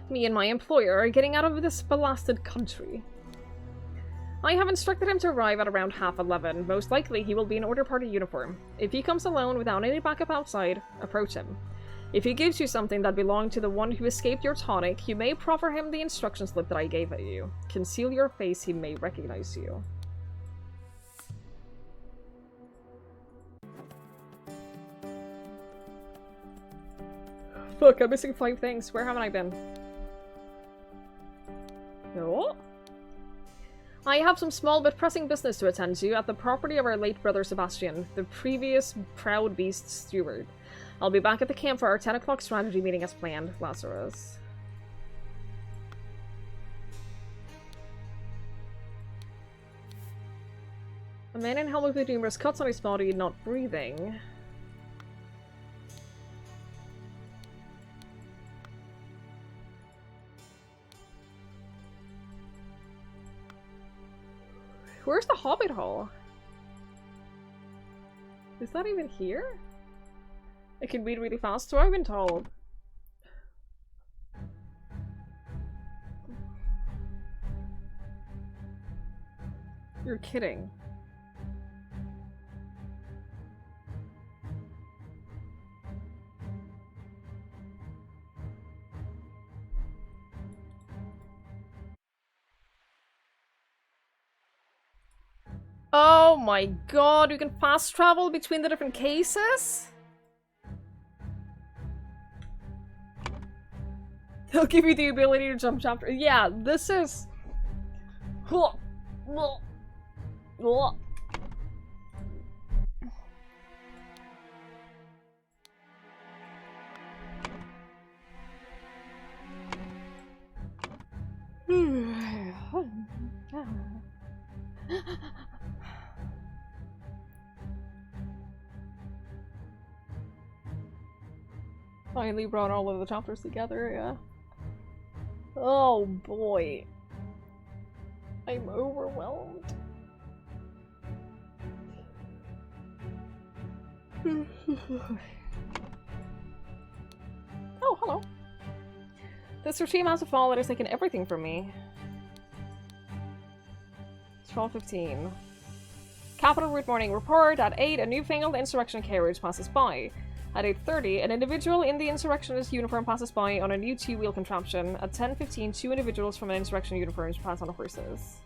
Me and my employer are getting out of this blasted country. I have instructed him to arrive at around 11:30. Most likely he will be in order party uniform. If he comes alone without any backup outside, approach him. If he gives you something that belonged to the one who escaped your tonic, you may proffer him the instruction slip that I gave you. Conceal your face, he may recognize you. Fuck, I'm missing 5 things. Where haven't I been? No? I have some small but pressing business to attend to at the property of our late brother Sebastian, the previous proud beast's steward. I'll be back at the camp for our 10 o'clock strategy meeting as planned, Lazarus. A man in helmet with numerous cuts on his body, not breathing. Where's the Hobbit Hall? Is that even here? I can read really fast, so I've been told. You're kidding. Oh my god, you can fast travel between the different cases? They'll give you the ability to jump chapter. Yeah, this is... Finally brought all of the chapters together, yeah. Oh boy. I'm overwhelmed. Oh, hello. This regime has a fall that has taken everything from me. It's 12:15. Capital Route Morning Report. At 8, a newfangled insurrection carriage passes by. At 8:30, an individual in the insurrectionist uniform passes by on a new 2-wheel contraption. At 10:15, 2 individuals from an insurrection uniform pass on horses.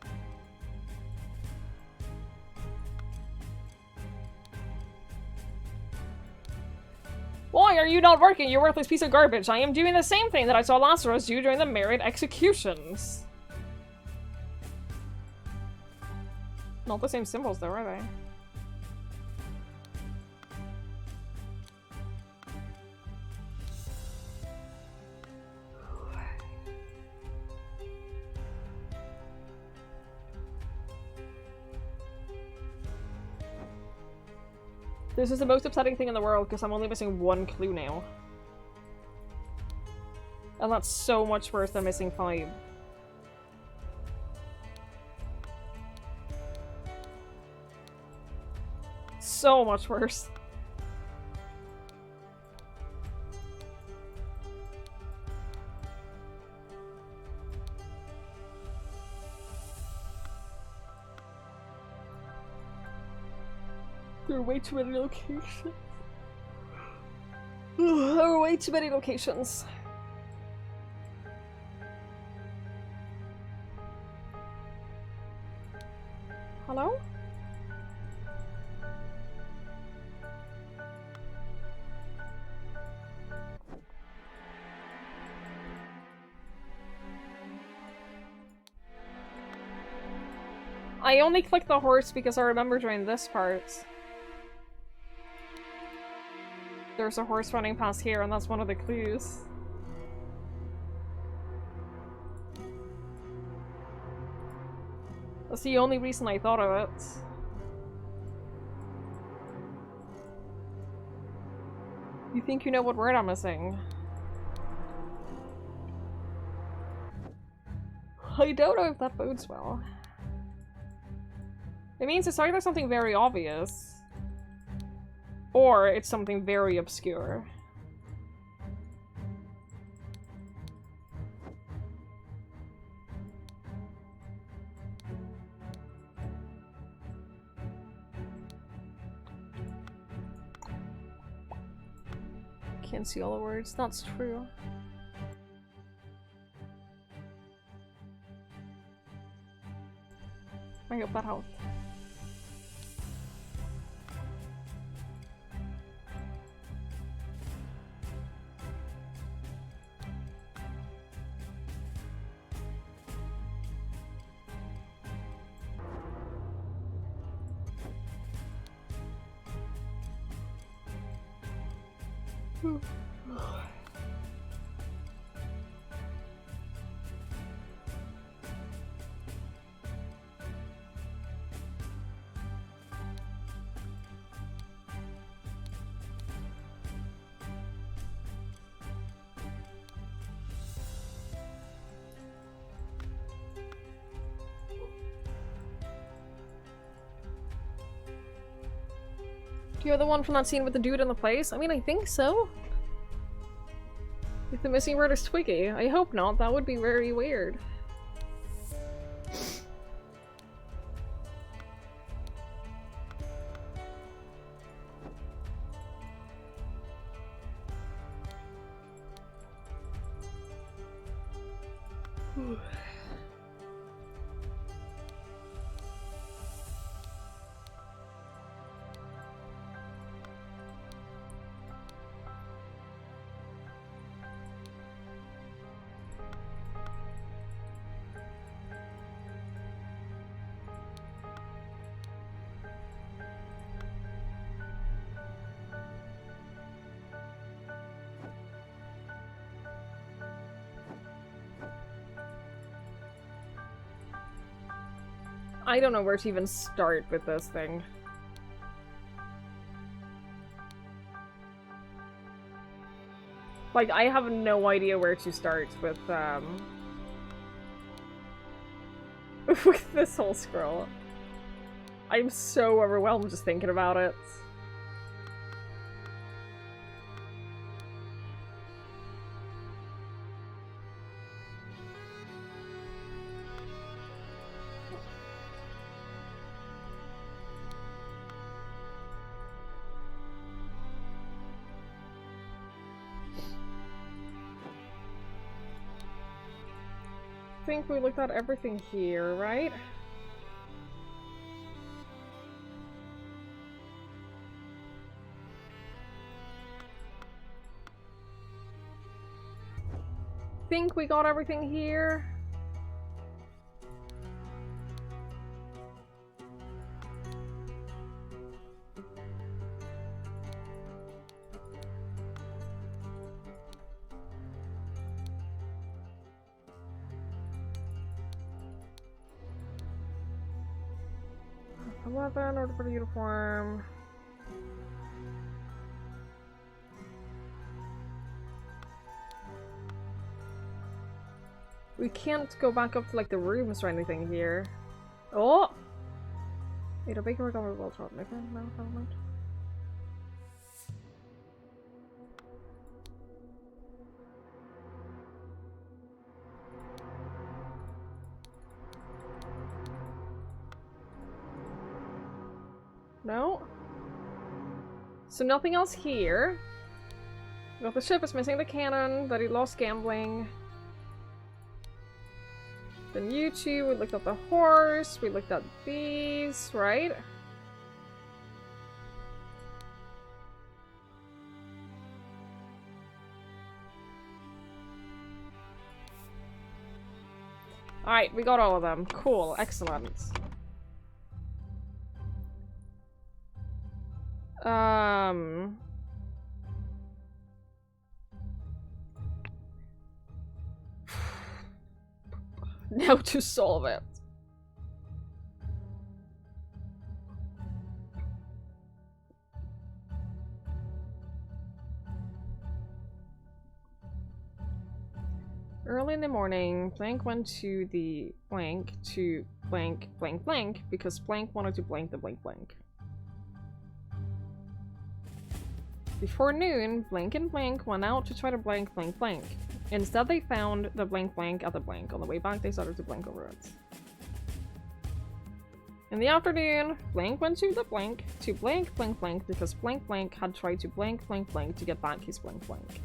Why are you not working, you worthless piece of garbage? I am doing the same thing that I saw Lazarus do during the Merit executions. Not the same symbols though, are they? This is the most upsetting thing in the world because I'm only missing 1 clue now. And that's so much worse than missing 5. So much worse. There are way too many locations. There are way too many locations. Hello? I only clicked the horse because I remember during this part. There's a horse running past here, and that's one of the clues. That's the only reason I thought of it. You think you know what word I'm missing? I don't know if that bodes well. It means it's either something very obvious, or it's something very obscure. Can't see all the words, that's true. I hope that helped. You're the one from that scene with the dude in the place? I mean, I think so. If the missing word is Twiggy. I hope not, that would be very weird. I don't know where to even start with this thing. Like, I have no idea where to start with, with this whole scroll. I'm so overwhelmed just thinking about it. I think we looked at everything here, right? Think we got everything here. Weapon, order for the uniform. We can't go back up to like the rooms or anything here. Oh! Wait, a baker got a well shot. Okay, no, never mind. No. So nothing else here. We got the ship is missing the cannon, that he lost gambling. Then you two, we looked at the horse, we looked at these, right? Alright, we got all of them. Cool, excellent. Now to solve it. Early in the morning, Blank went to the blank to blank blank blank because Blank wanted to blank the blank blank. Before noon, Blank and Blank went out to try to blank blank blank. Instead, they found the blank blank at the blank. On the way back, they started to blank over it. In the afternoon, Blank went to the blank to blank blank blank because blank blank had tried to blank blank blank to get back his blank blank.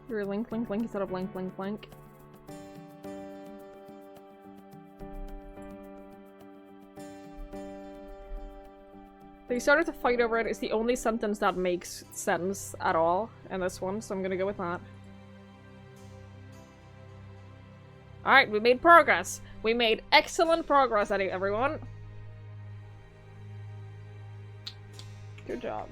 You're link blank blank instead of blank blank blank. They started to fight over it. It's the only sentence that makes sense at all in this one, so I'm gonna go with that. Alright, we made progress. We made excellent progress, everyone. Good job.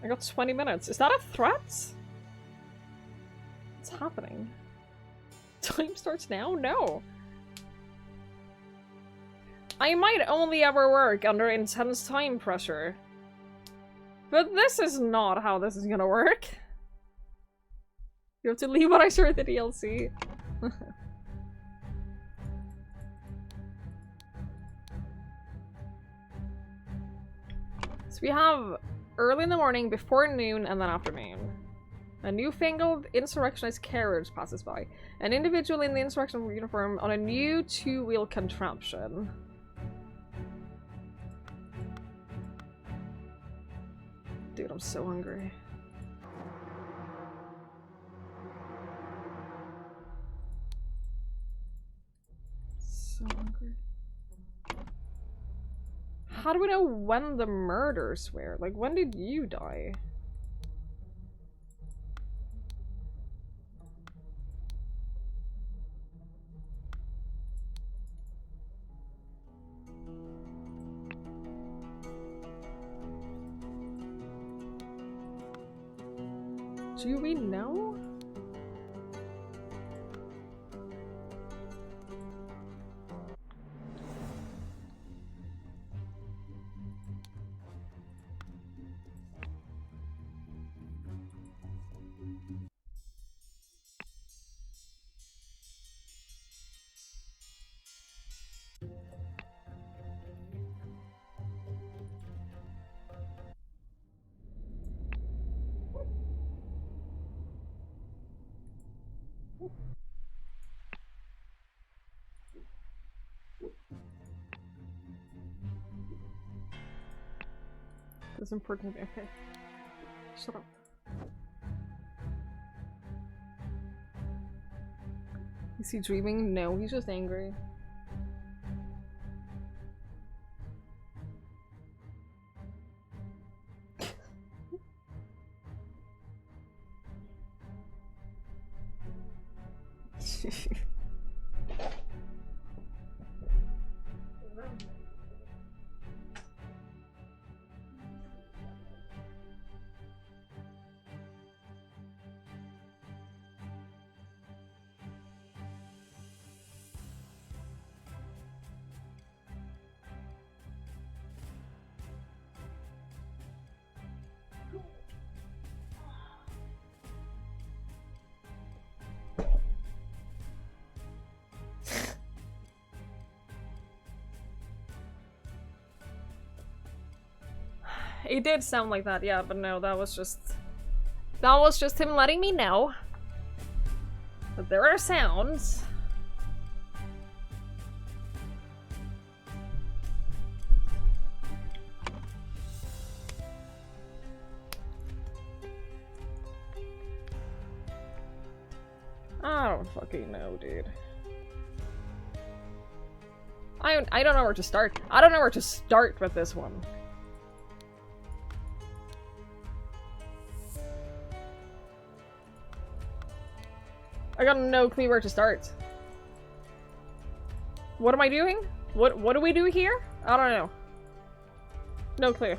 I got 20 minutes. Is that a threat? What's happening? Time starts now? No. I might only ever work under intense time pressure. But this is not how this is gonna work. You have to leave when I start the DLC. So we have early in the morning, before noon, and then afternoon. A newfangled insurrectionist carriage passes by. An individual in the insurrectional uniform on a new two-wheel contraption. Dude, I'm so hungry. So hungry. How do we know when the murders were? Like, when did you die? Do we know? It's important. Okay. Shut up. Is he dreaming? No, he's just angry. It did sound like that, yeah, but no, that was just him letting me know that there are sounds. fucking know, dude. I don't know where to start. I don't know where to start with this one. I got no clue where to start. What am I doing? What do we do here? I don't know. No clue.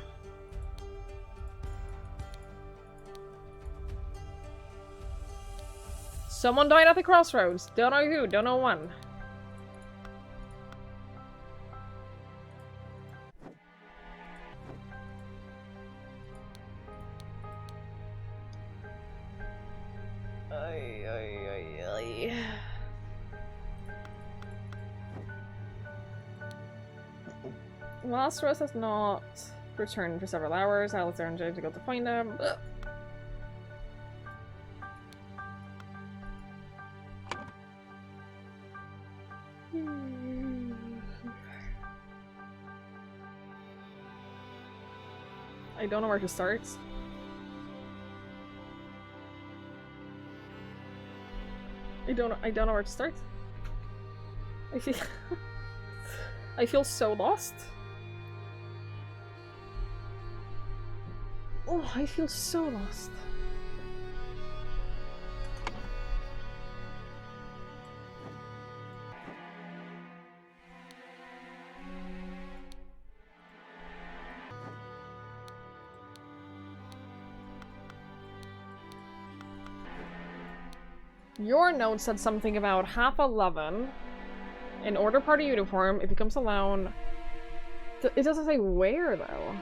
Someone died at the crossroads. Don't know who, don't know when. Lazarus has not returned for several hours. Alex and Jay to go to find him. Ugh. I don't know where to start. I don't know where to start. I feel so lost. Oh, I feel so lost. Your note said something about 11:30. In order party uniform, it becomes alone. It doesn't say where, though.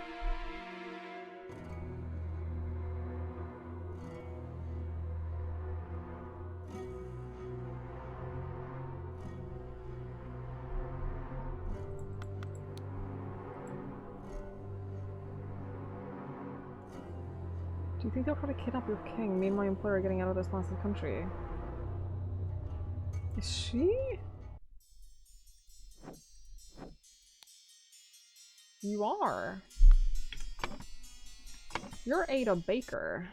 Do you think they'll try to kidnap your king? Me and my employer are getting out of this massive country. Is she? You are. You're Ada Baker.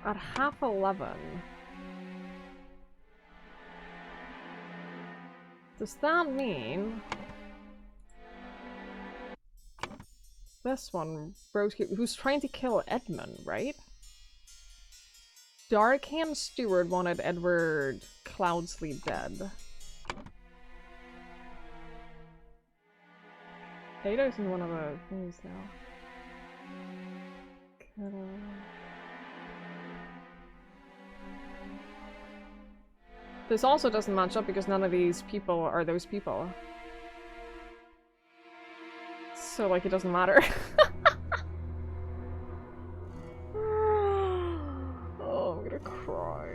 At 11:30. Does that mean this one, who's trying to kill Edmund, right? Darkhand Stewart wanted Edward Cloudsley dead. Ada's in one of the things now. This also doesn't match up because none of these people are those people. So, like, it doesn't matter. Oh, I'm gonna cry.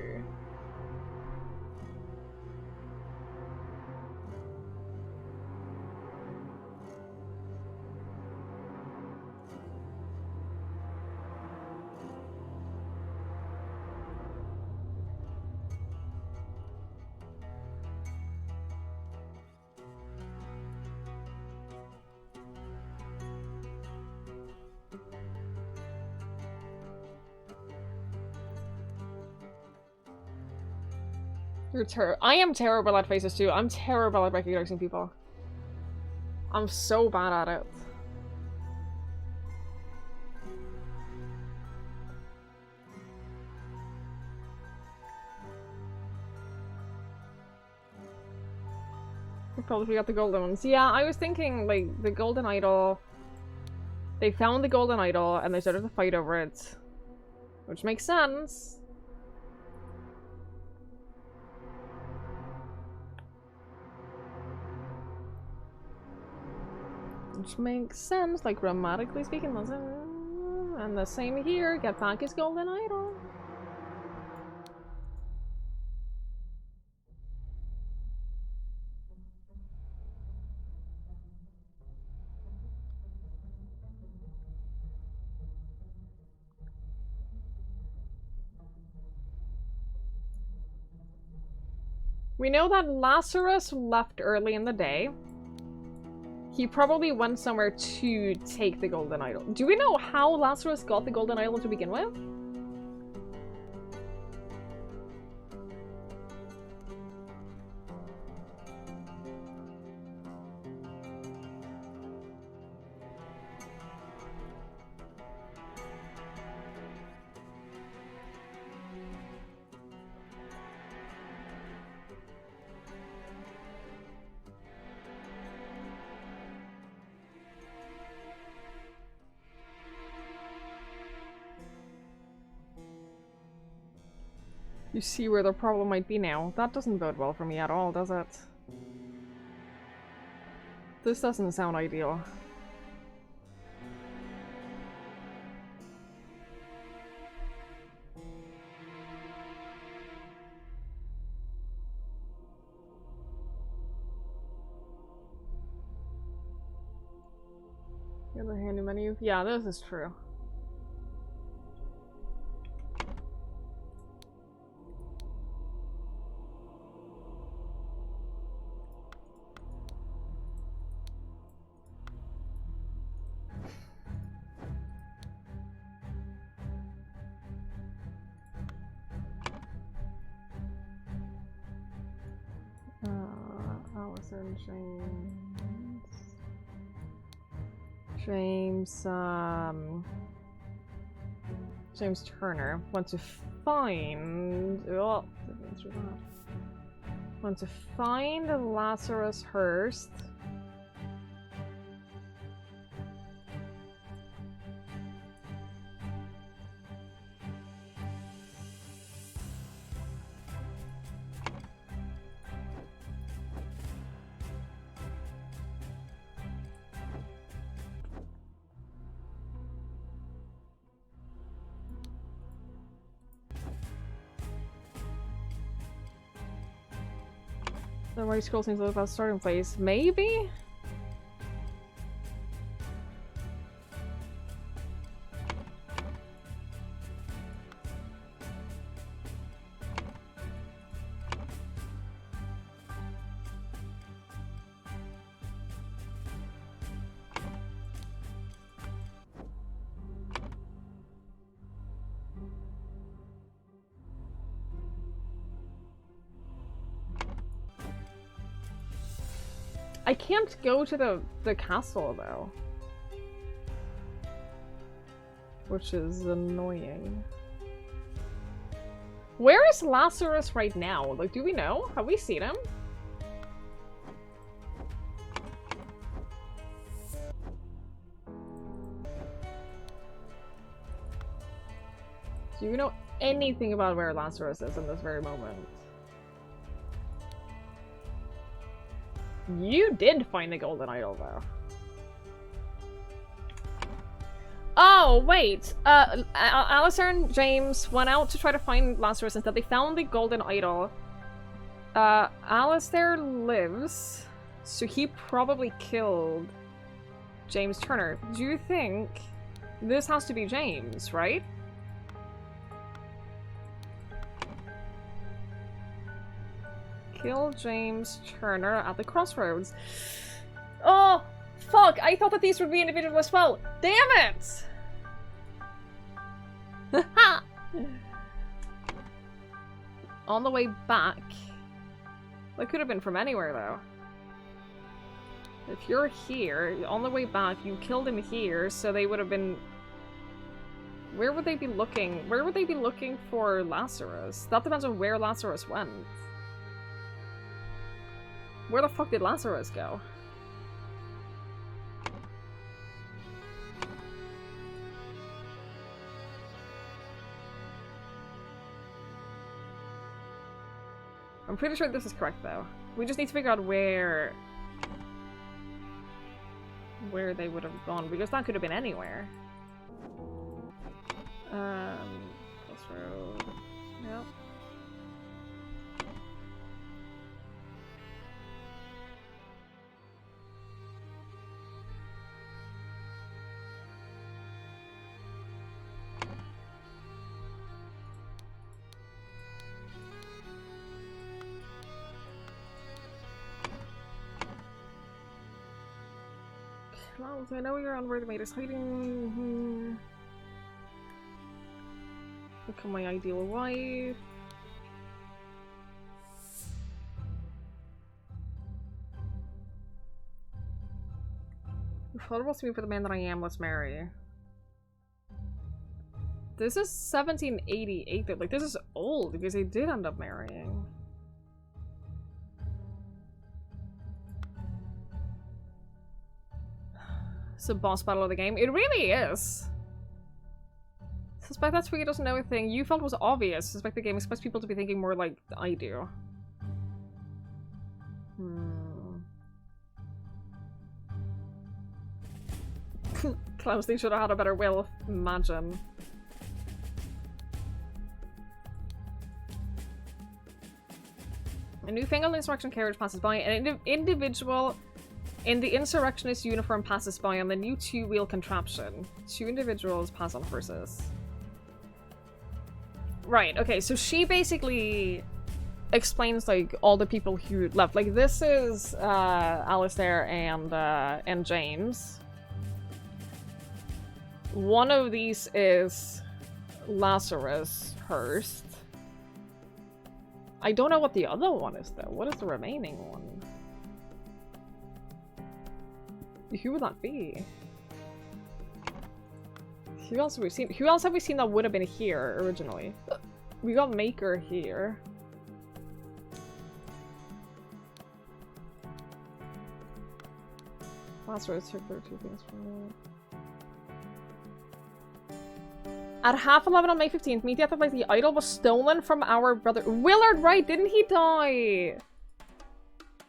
I am terrible at faces too. I'm terrible at recognizing people. I'm so bad at it. We probably forgot the golden ones. Yeah, I was thinking, like, the golden idol. They found the golden idol and they started to fight over it. Which makes sense. Which makes sense, like, grammatically speaking, doesn't. And the same here, get back his golden idol. We know that Lazarus left early in the day. He probably went somewhere to take the golden idol. Do we know how Lazarus got the golden idol to begin with? You see where the problem might be now. That doesn't bode well for me at all, does it? This doesn't sound ideal. You have a handy menu? Yeah, this is true. Allison, James Turner. Want to find... Oh, want to find Lazarus Hurst. The right scroll seems like a starting place. Maybe? I can't go to the castle though. Which is annoying. Where is Lazarus right now? Like, do we know? Have we seen him? Do you know anything about where Lazarus is in this very moment? You did find the golden idol, though. Oh, wait. Alistair and James went out to try to find Lazarus instead. They found the golden idol. Alistair lives, so he probably killed James Turner. Do you think this has to be James, right? Kill James Turner at the crossroads. Oh, fuck! I thought that these would be individual as well. Damn it! On the way back. That could have been from anywhere, though. If you're here, on the way back, you killed him here, so they would have been... Where would they be looking? Where would they be looking for Lazarus? That depends on where Lazarus went. Where the fuck did Lazarus go? I'm pretty sure this is correct, though. We just need to figure out where they would have gone, because that could have been anywhere. Crossroad. Yep. I know you're on where the maid is hiding. Become my ideal wife. Affordable to me for the man that I am, let's marry. This is 1788 though. Like, this is old because they did end up marrying. It's the boss battle of the game. It really is. Suspect that Twiggie doesn't know a thing you felt was obvious. Suspect the game expects people to be thinking more like I do. Clumsy should have had a better will. Imagine. A newfangled insurrection carriage passes by. An individual in the insurrectionist uniform passes by on the new two-wheel contraption. Two individuals pass on horses. Right, okay, so she basically explains, like, all the people who left. Like, this is, Alistair and James. One of these is Lazarus Hurst. I don't know what the other one is, though. What is the remaining one? Who would that be? Who else have we seen? Who else have we seen that would have been here originally? We got Maker here. Lazarus took 2 things from me. At 11:30 on May 15th, meet the other place. The idol was stolen from our brother Willard Wright. Didn't he die?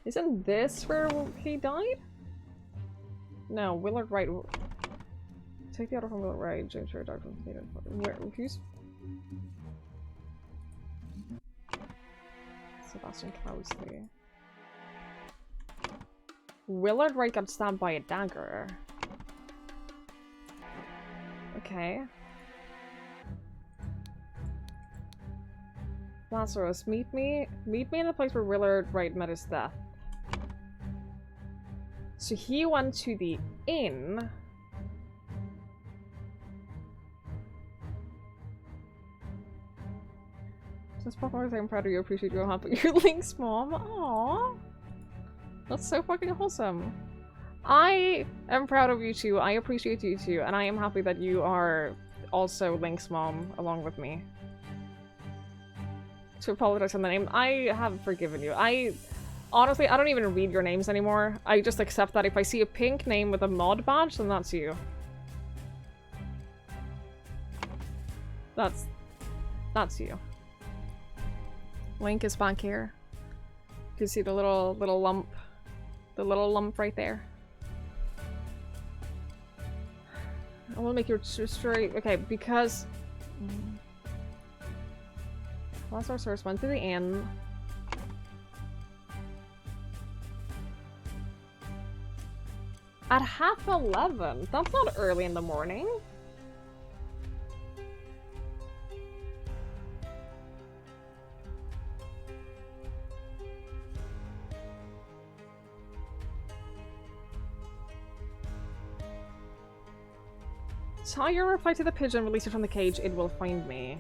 Isn't this where he died? No, Willard Wright. Take the idol from Willard Wright. James Sherry died from where? Who's? Sebastian Clousley. Willard Wright got stabbed by a dagger. Okay. Lazarus, meet me in the place where Willard Wright met his death. So he went to the inn. Since Papa, I'm proud of you, appreciate you, happy your links, Mom. Aww. That's so fucking wholesome. I am proud of you too, I appreciate you too, and I am happy that you are also Link's mom along with me. To apologize on the name, I have forgiven you. Honestly, I don't even read your names anymore. I just accept that if I see a pink name with a mod badge, then that's you. That's you. Link is back here. You can see the little lump. The little lump right there. I want to make your story... Okay, because... Lazarus first went to the inn. At 11:30? That's not early in the morning. Tie your reply to the pigeon, release it from the cage, it will find me.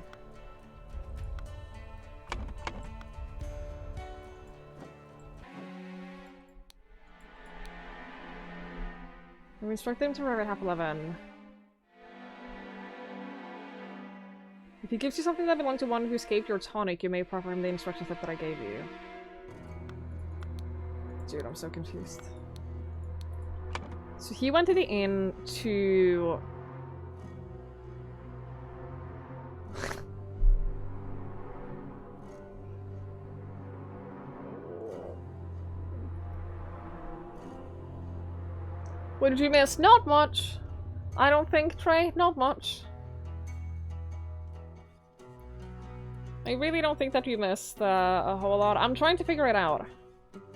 We instruct them to arrive at 11:30. If he gives you something that belonged to one who escaped your tonic, you may proffer him the instruction slip that I gave you. Dude, I'm so confused. So he went to the inn to... What did you miss? Not much. I don't think, Trey. Not much. I really don't think that you missed a whole lot. I'm trying to figure it out.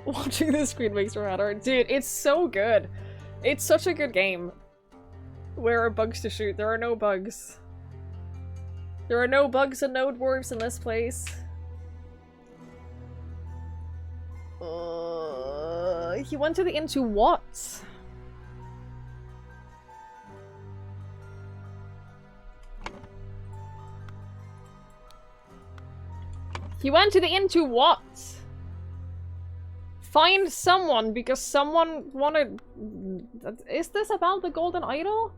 Watching this screen makes me matter. Dude, it's so good. It's such a good game. Where are bugs to shoot? There are no bugs. There are no bugs and no dwarves in this place. He went to the inn to what? He went to the inn to what? Find someone because someone wanted... Is this about the golden idol?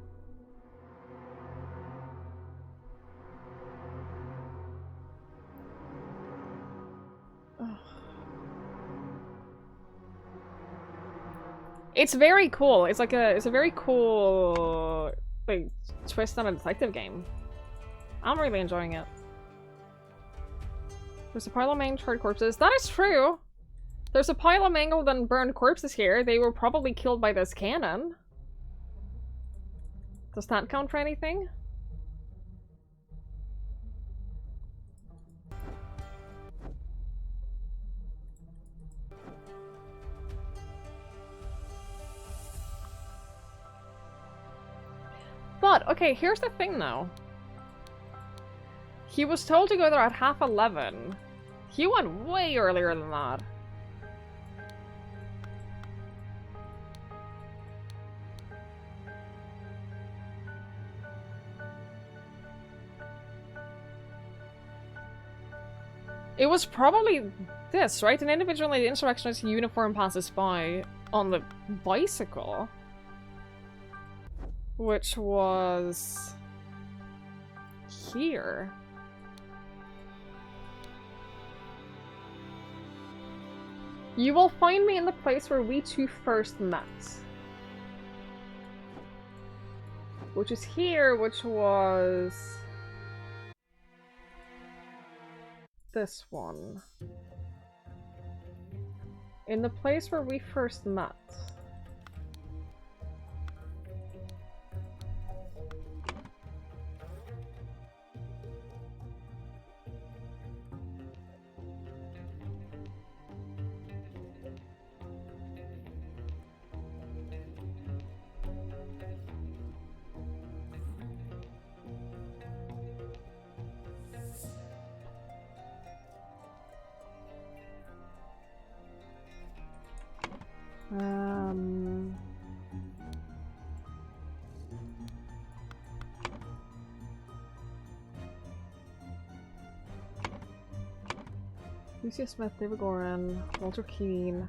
It's very cool. It's like it's a very cool like twist on a detective game. I'm really enjoying it. There's a pile of mangled charred corpses. That is true! There's a pile of mangled and burned corpses here. They were probably killed by this cannon. Does that count for anything? But, okay, here's the thing though. He was told to go there at 11:30. He went way earlier than that. It was probably this, right? An individual in the insurrectionist uniform passes by on the bicycle. Which was here. You will find me in the place where we two first met. Which is here, which was this one. In the place where we first met. Lucia Smith, David Goran, Walter Keane.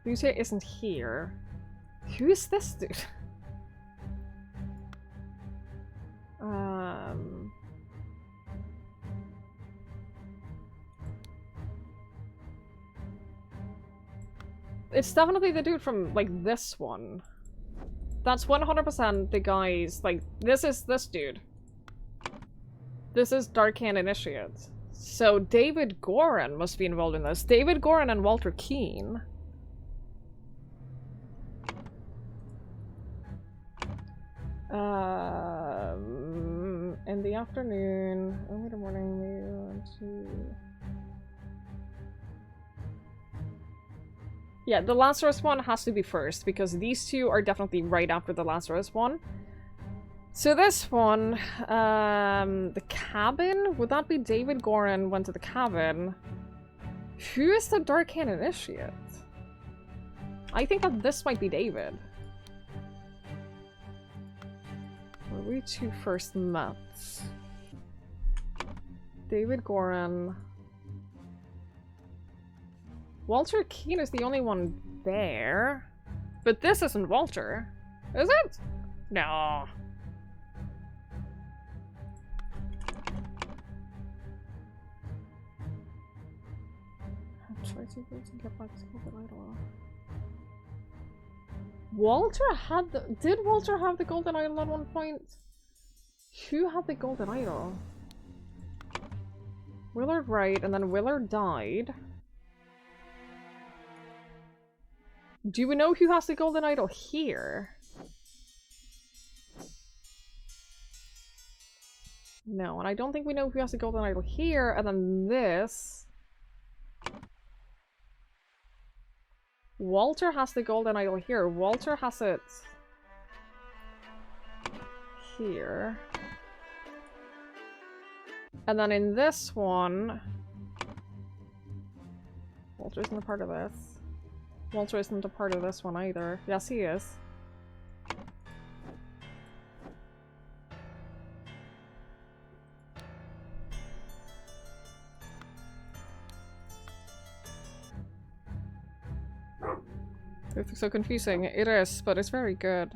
Lucia isn't here. Who is this dude? It's definitely the dude from, like, this one. That's 100% the guys, like, this is this dude. This is Dark Hand Initiate. So David Goran must be involved in this. David Goran and Walter Keane. In the afternoon, early the morning, maybe 1, 2... Yeah, the Lazarus one has to be first, because these two are definitely right after the Lazarus one. So this one, the cabin? Would that be David Goran went to the cabin? Who is the Dark Hand Initiate? I think that this might be David. Where we two first met. David Goran. Walter Keane is the only one there. But this isn't Walter. Is it? No. Try to get back to the idol. Walter had the... Did Walter have the golden idol at one point? Who had the golden idol? Willard Wright, and then Willard died. Do we know who has the golden idol here? No, and I don't think we know who has the golden idol here, and then this... Walter has the golden idol here. Walter has it here. And then in this one... Walter isn't a part of this. Walter isn't a part of this one either. Yes, he is. It's so confusing. It is, but it's very good.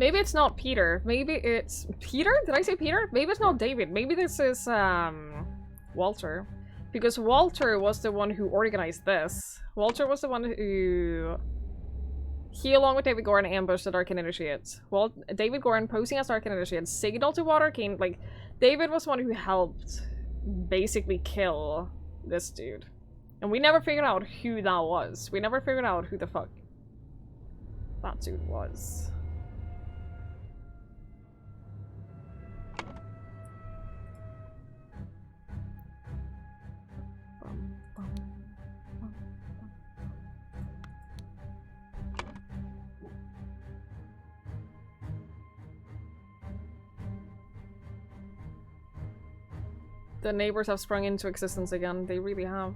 Maybe it's not Peter. Maybe it's... Peter? Did I say Peter? Maybe it's not David. Maybe this is, Walter. Because Walter was the one who organized this. Walter was the one who... He, along with David Goran, ambushed the Darkin Initiates. Well, David Goran, posing as Darkin Initiates, signaled to Water King. Like, David was the one who helped basically kill this dude. And we never figured out who that was. We never figured out who the fuck that dude was. The neighbors have sprung into existence again. They really have.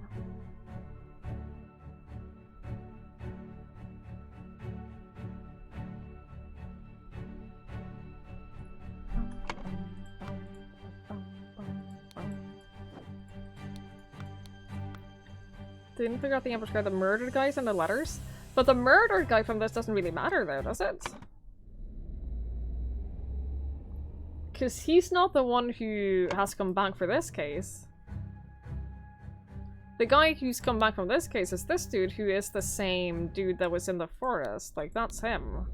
Didn't figure out the ambush guy, the murdered guys and the letters. But the murdered guy from this doesn't really matter though, does it? Because he's not the one who has come back for this case. The guy who's come back from this case is this dude who is the same dude that was in the forest. Like, that's him.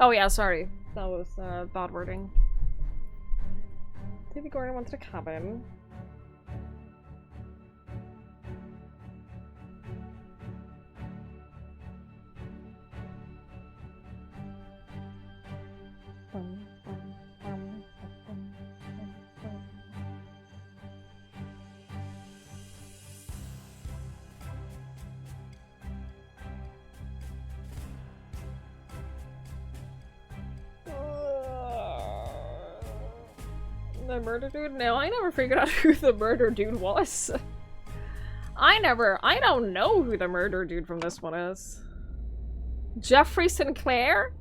Oh yeah, sorry. That was bad wording. David Gordon went to the cabin. The murder dude? No, I never figured out who the murder dude was. I don't know who the murder dude from this one is. Jeffrey Sinclair?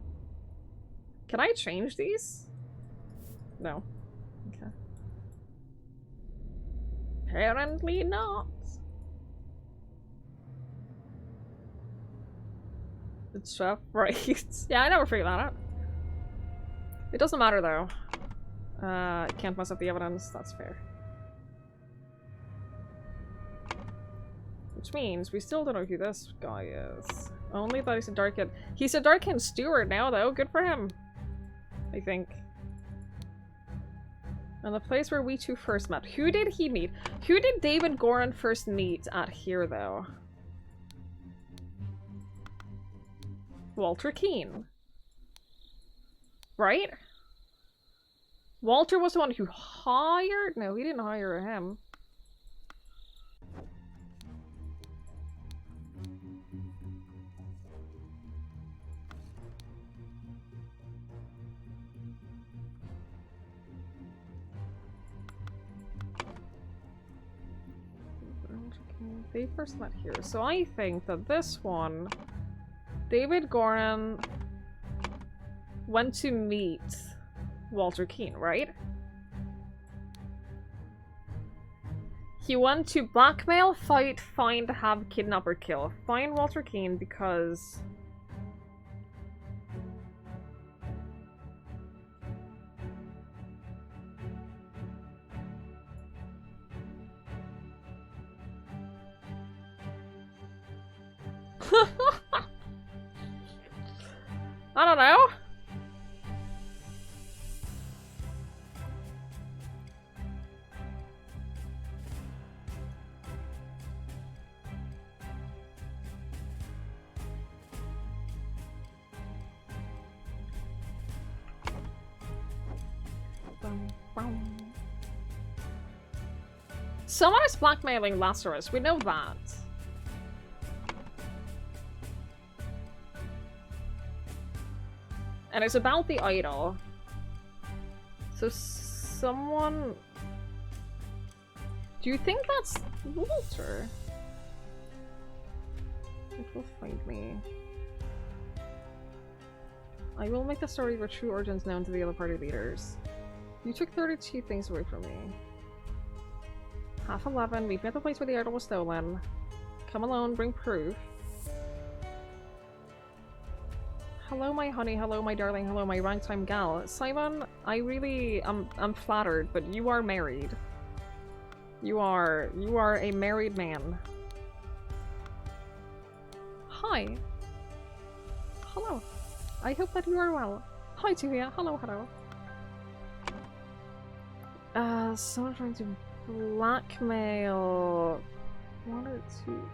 Can I change these? No. Okay. Apparently not. It's Jeff, right? Yeah, I never figured that out. It doesn't matter though. Can't mess up the evidence, that's fair. Which means we still don't know who this guy is. Only that he's a Darkin. He's a Darkin steward now though, good for him. I think. And the place where we two first met. Who did he meet? Who did David Goran first meet at here though? Walter Keane. Right? Walter was the one who hired? No, he didn't hire him. They first met here. So I think that this one, David Goran went to meet Walter Keane, right? He went to blackmail, fight, find, have, kidnap, or kill. Find Walter Keane because... I don't know. Someone is blackmailing Lazarus, we know that. And it's about the idol. So someone... Do you think that's Walter? It will find me. I will make the story of your true origins known to the other party leaders. You took 32 things away from me. 11:30, meet me at the place where the idol was stolen. Come alone, bring proof. Hello my honey, hello my darling, hello my ragtime gal. Simon, I'm flattered, but you are married. You are a married man. Hi. Hello. I hope that you are well. Hi Tivia, hello, hello. Someone trying to blackmail 1 or 2.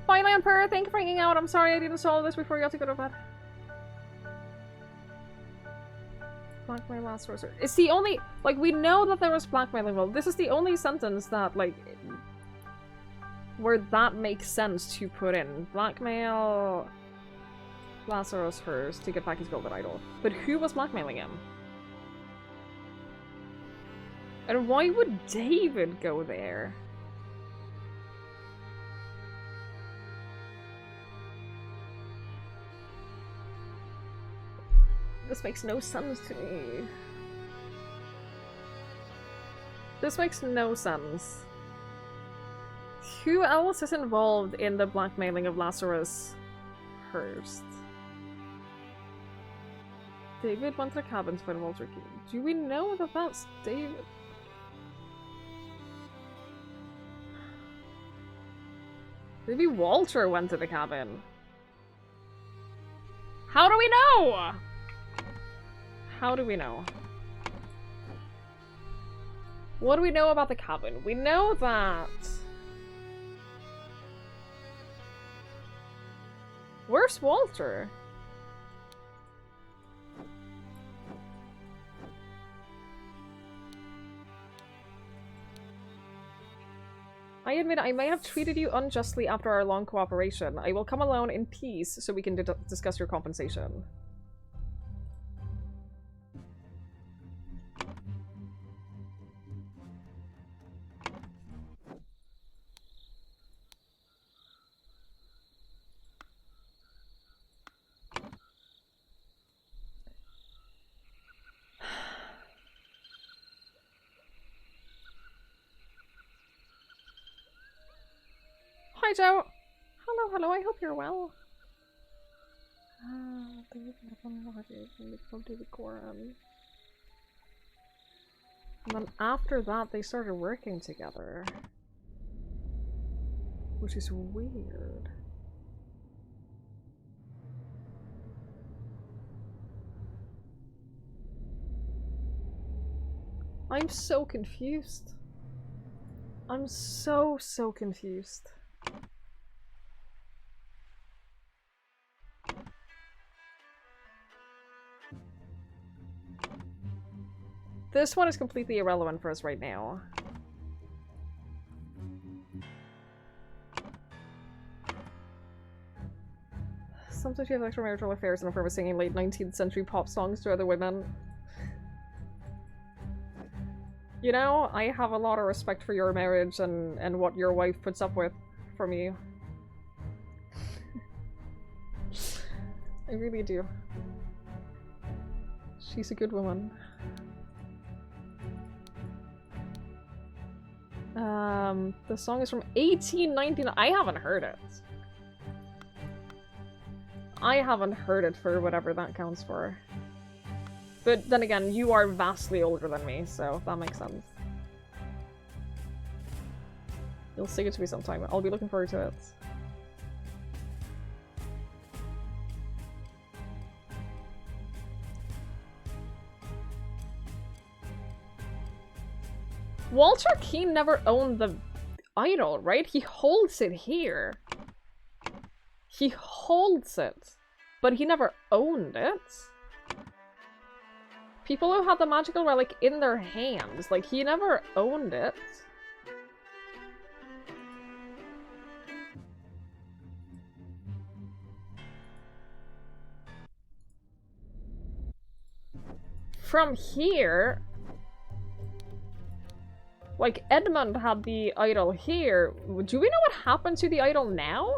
Bye, my Emperor. Thank you for hanging out. I'm sorry I didn't solve this before you had to go to bed. Blackmail last resort. It's the only, like, we know that there was blackmailing. Well, this is the only sentence that, like, where that makes sense to put in. Blackmail Lazarus hers to get back his golden idol. But who was blackmailing him? And why would David go there? This makes no sense to me. This makes no sense. Who else is involved in the blackmailing of Lazarus Hurst? David went to the cabin to find Walter Key. Do we know that that's David? Maybe Walter went to the cabin. How do we know? How do we know? What do we know about the cabin? We know that... Where's Walter? I admit I may have treated you unjustly after our long cooperation. I will come alone in peace so we can discuss your compensation. Hi, Joe. Hello, hello. I hope you're well. And then after that, they started working together, which is weird. I'm so confused. I'm so confused. This one is completely irrelevant for us right now. Sometimes you have extramarital affairs in the form of singing late 19th century pop songs to other women. You know, I have a lot of respect for your marriage and what your wife puts up with from you. I really do. She's a good woman. The song is from 1899. I haven't heard it. I haven't heard it for whatever that counts for. But then again, you are vastly older than me, so that makes sense. You'll sing it to me sometime. I'll be looking forward to it. Walter Keane never owned the idol, right? He holds it here. He holds it, but he never owned it. People who had the magical relic in their hands, like, he never owned it. From here... Like, Edmund had the idol here. Do we know what happened to the idol now?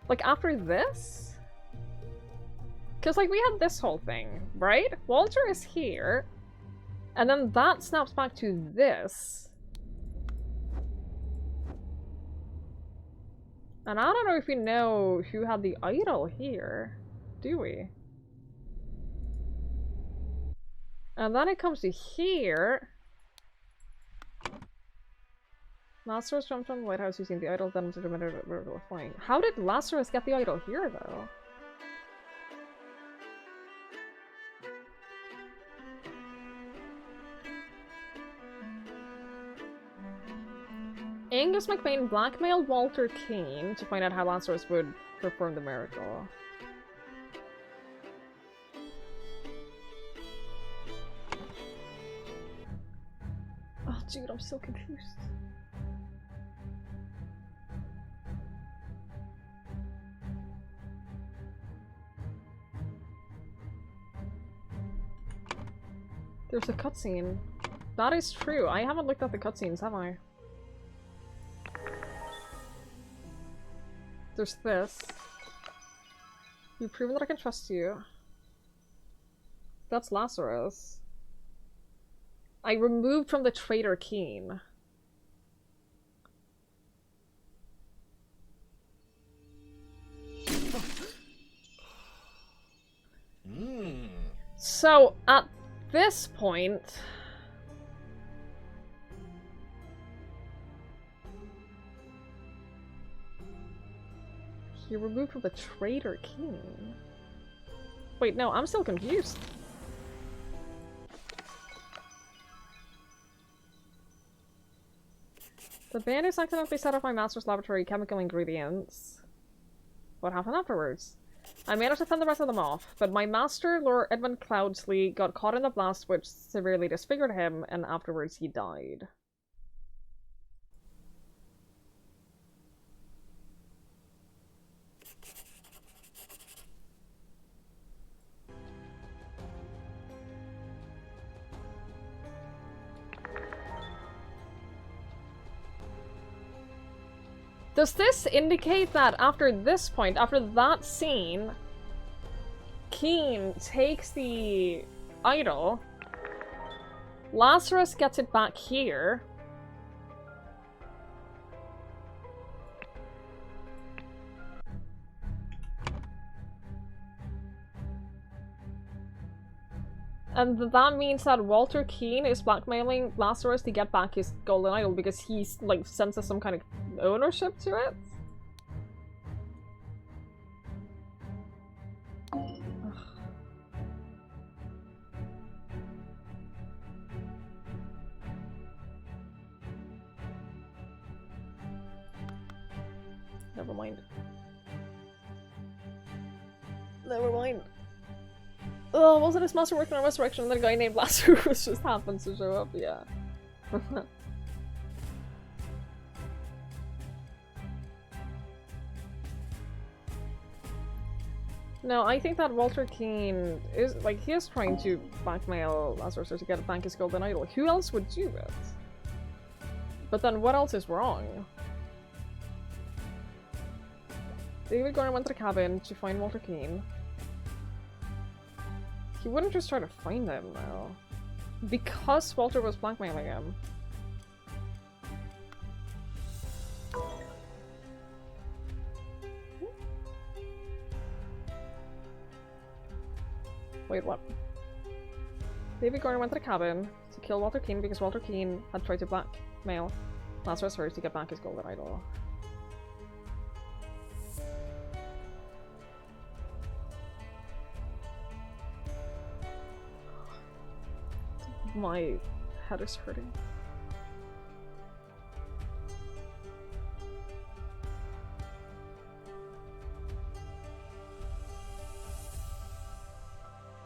Like, after this? Because, like, we had this whole thing, right? Walter is here. And then that snaps back to this. And I don't know if we know who had the idol here. Do we? And then it comes to here. Lazarus jumped from the lighthouse using the idol, then to the river flying. How did Lazarus get the idol here, though? Angus McBain blackmailed Walter Keane to find out how Lazarus would perform the miracle. Oh, dude, I'm so confused. There's a cutscene. That is true. I haven't looked at the cutscenes, have I? There's this. You've proven that I can trust you. That's Lazarus. I removed from the traitor Keane. So, at this point... He removed from the traitor Keane. Wait, no, I'm still confused. The bandits accidentally set off my master's laboratory chemical ingredients. What happened afterwards? I managed to fend the rest of them off, but my master, Lord Edmund Cloudsley, got caught in the blast which severely disfigured him, and afterwards he died. Does this indicate that after this point, after that scene, Keane takes the idol, Lazarus gets it back here, and that means that Walter Keane is blackmailing Lazarus to get back his golden idol because he's, like, senses some kind of ownership to it? Ugh. Never mind. Never mind. Oh, wasn't his master working on resurrection and then a guy named Lazarus just happens to show up? Yeah. No, I think that Walter Keane is, like, he is trying to blackmail Lazarus to get back his golden idol. Who else would do it? But then what else is wrong? David Gordon went to the cabin to find Walter Keane. He wouldn't just try to find him, though. Because Walter was blackmailing him. Wait, what? David Gordon went to the cabin to kill Walter Keane because Walter Keane had tried to blackmail Lazarus first to get back his golden idol. My head is hurting.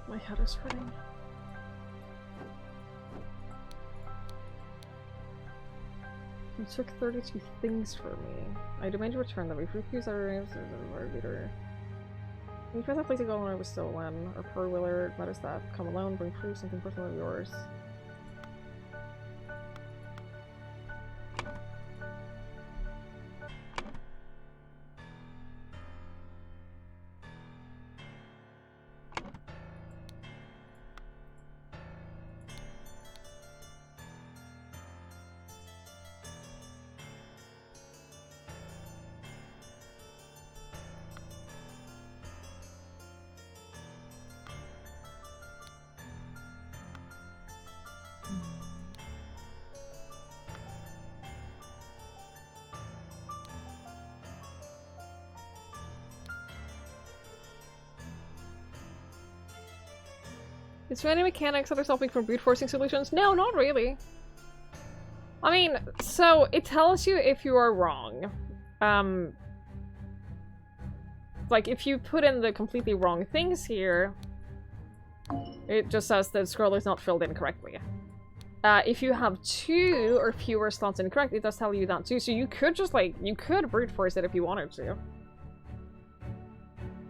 My head is hurting. You took 32 things from me. I demand you return them. If you refuse, I remain our leader. You guys have to go when I was stolen. Or per Willard, let us that. Come alone, bring proof, something personal of yours. Is there any mechanics that are stopping from brute forcing solutions? No, not really. I mean, so it tells you if you are wrong. Like, if you put in the completely wrong things here, it just says the scroll is not filled in correctly. If you have 2 or fewer slots incorrect, it does tell you that too. So you could just, like, you could brute force it if you wanted to.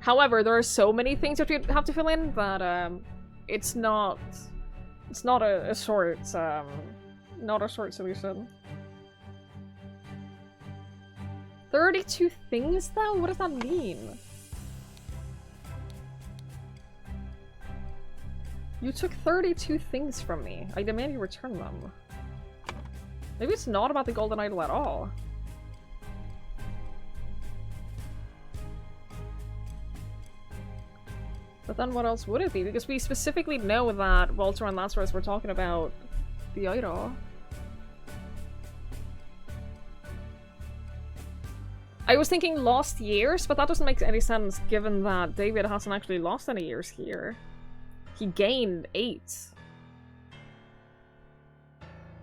However, there are so many things that you have to fill in that, it's not a short, not a short solution. 32 things though? What does that mean? You took 32 things from me. I demand you return them. Maybe it's not about the golden idol at all. But then what else would it be? Because we specifically know that Walter and Lazarus were talking about the idol. I was thinking lost years, but that doesn't make any sense given that David hasn't actually lost any years here. He gained 8.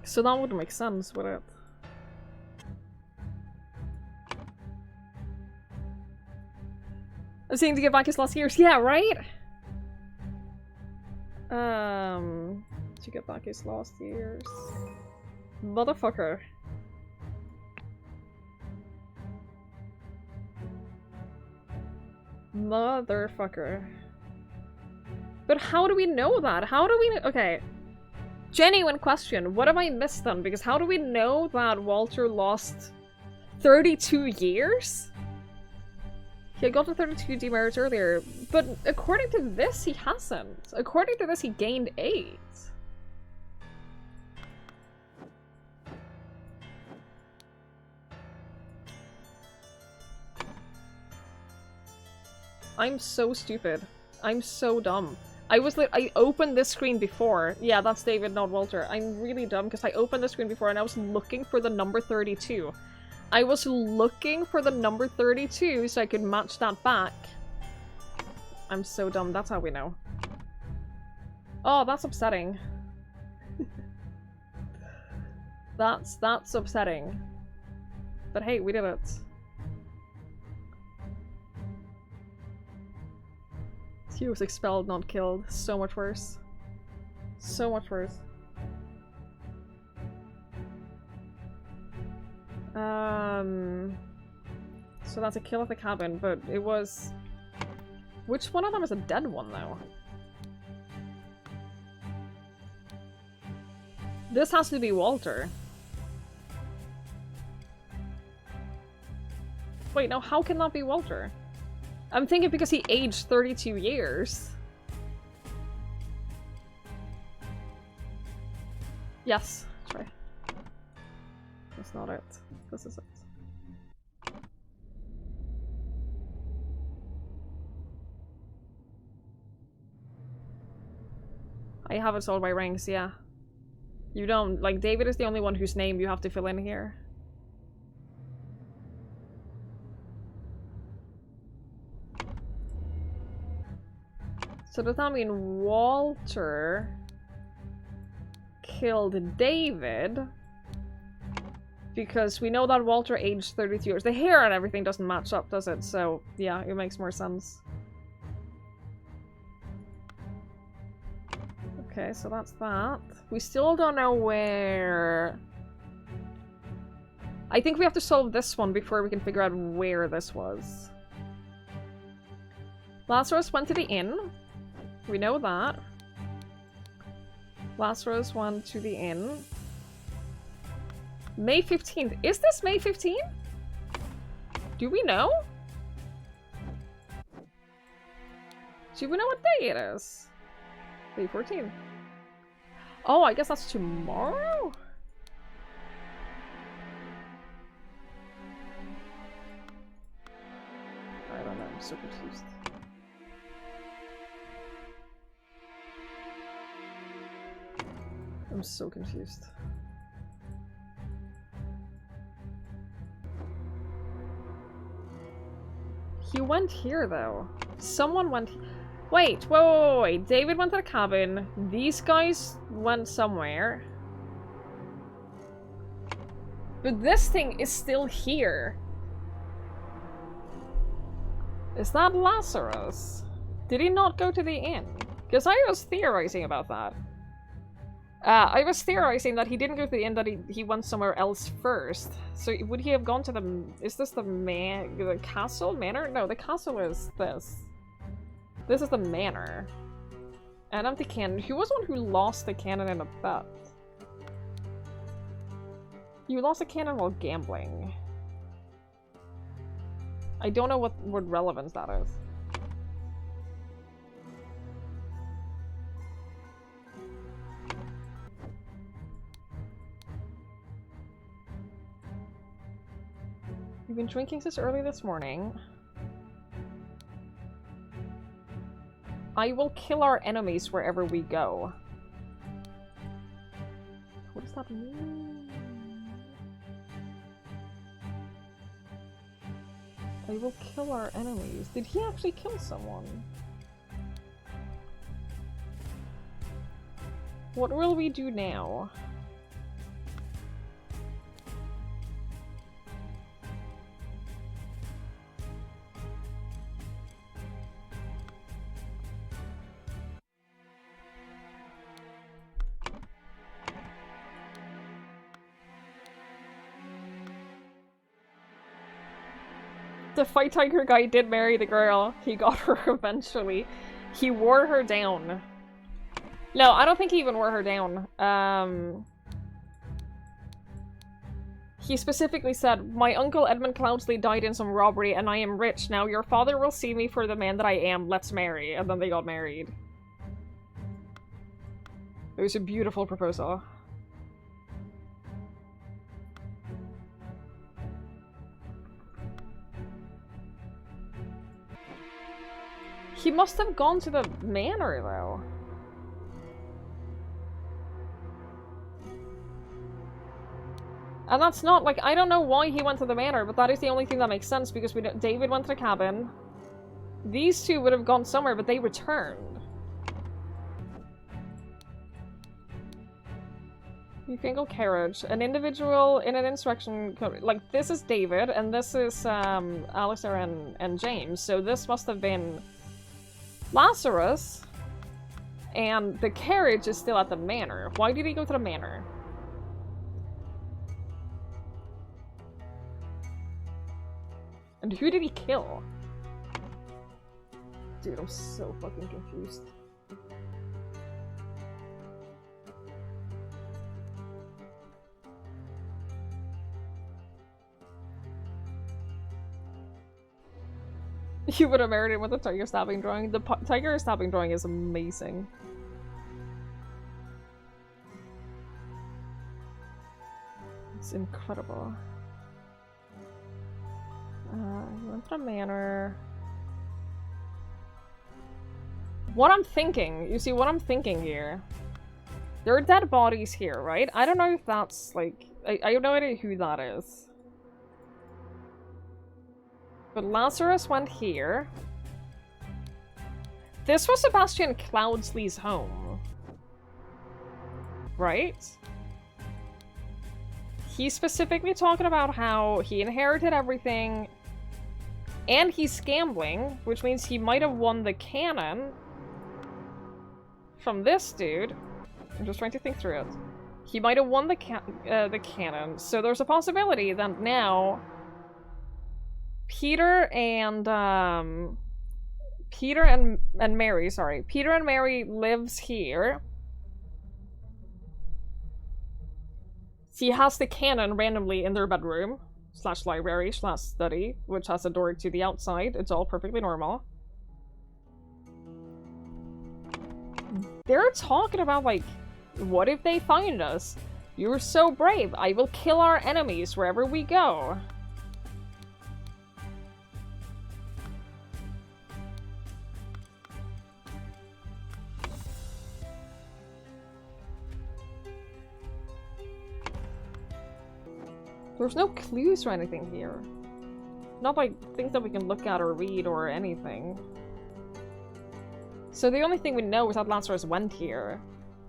So that wouldn't make sense, would it? I'm saying to get back his lost years. Yeah, right? To get back his lost years. Motherfucker. Motherfucker. But how do we know that? How do we... Okay. Genuine question. What have I missed then? Because how do we know that Walter lost 32 years? He had gotten 32 demerits earlier, but according to this, he hasn't. According to this, he gained 8. I'm so stupid. I'm so dumb. I opened this screen before. Yeah, that's David, not Walter. I'm really dumb because I opened this screen before and I was looking for the number 32. I was looking for the number 32 so I could match that back. I'm so dumb. That's how we know. Oh, that's upsetting. That's upsetting. But hey, we did it. He was expelled, not killed. So much worse. So much worse. So that's a kill at the cabin, but it was... Which one of them is a dead one, though? This has to be Walter. Wait, no, how can that be Walter? I'm thinking because he aged 32 years. Yes, that's right. That's not it. This is it. I have it sold by ranks, yeah. You don't. Like, David is the only one whose name you have to fill in here. So does that mean Walter killed David? Because we know that Walter aged 32 years. The hair and everything doesn't match up, does it? So, yeah, it makes more sense. Okay, so that's that. We still don't know where... I think we have to solve this one before we can figure out where this was. Lazarus went to the inn. We know that. Lazarus went to the inn. May 15th. Is this May 15th? Do we know? Do we know what day it is? May 14th. Oh, I guess that's tomorrow? I don't know, I'm so confused. I'm so confused. He went here, though. Someone went... Wait, wait. David went to the cabin. These guys went somewhere. But this thing is still here. Is that Lazarus? Did he not go to the inn? Because I was theorizing about that. I was theorizing that he didn't go to the inn, that he went somewhere else first. So would he have gone to the... Is this the castle? Manor? No, the castle is this. This is the manor. An empty cannon. Who was the one who lost the cannon in a bet? You lost a cannon while gambling. I don't know what relevance that is. You've been drinking since early this morning. I will kill our enemies wherever we go. What does that mean? I will kill our enemies. Did he actually kill someone? What will we do now? The Fight Tiger guy did marry the girl. He got her eventually. He wore her down. No, I don't think he even wore her down. He specifically said, "My uncle Edmund Cloudsley died in some robbery and I am rich. Now your father will see me for the man that I am. Let's marry." And then they got married. It was a beautiful proposal. He must have gone to the manor, though. And that's not, like, I don't know why he went to the manor, but that is the only thing that makes sense, because David went to the cabin. These two would have gone somewhere, but they returned. You can go carriage. An individual in an insurrection... Like, this is David, and this is, Alistair and James, so this must have been... Lazarus, and the carriage is still at the manor. Why did he go to the manor? And who did he kill? Dude, I'm so fucking confused. You would have married him with a tiger stabbing drawing. The tiger stabbing drawing is amazing. It's incredible. He went to the manor. What I'm thinking, you see what I'm thinking here. There are dead bodies here, right? I don't know if that's like... I have no idea who that is. But Lazarus went here. This was Sebastian Cloudsley's home. Right? He's specifically talking about how he inherited everything. And he's gambling, which means he might have won the cannon from this dude. I'm just trying to think through it. He might have won the cannon. So there's a possibility that now... Peter and Mary, sorry. Peter and Mary lives here. He has the cannon randomly in their bedroom, / library, / study, which has a door to the outside. It's all perfectly normal. They're talking about, like, what if they find us? You're so brave. I will kill our enemies wherever we go. There's no clues or anything here. Not like things that we can look at or read or anything. So the only thing we know is that Lazarus went here.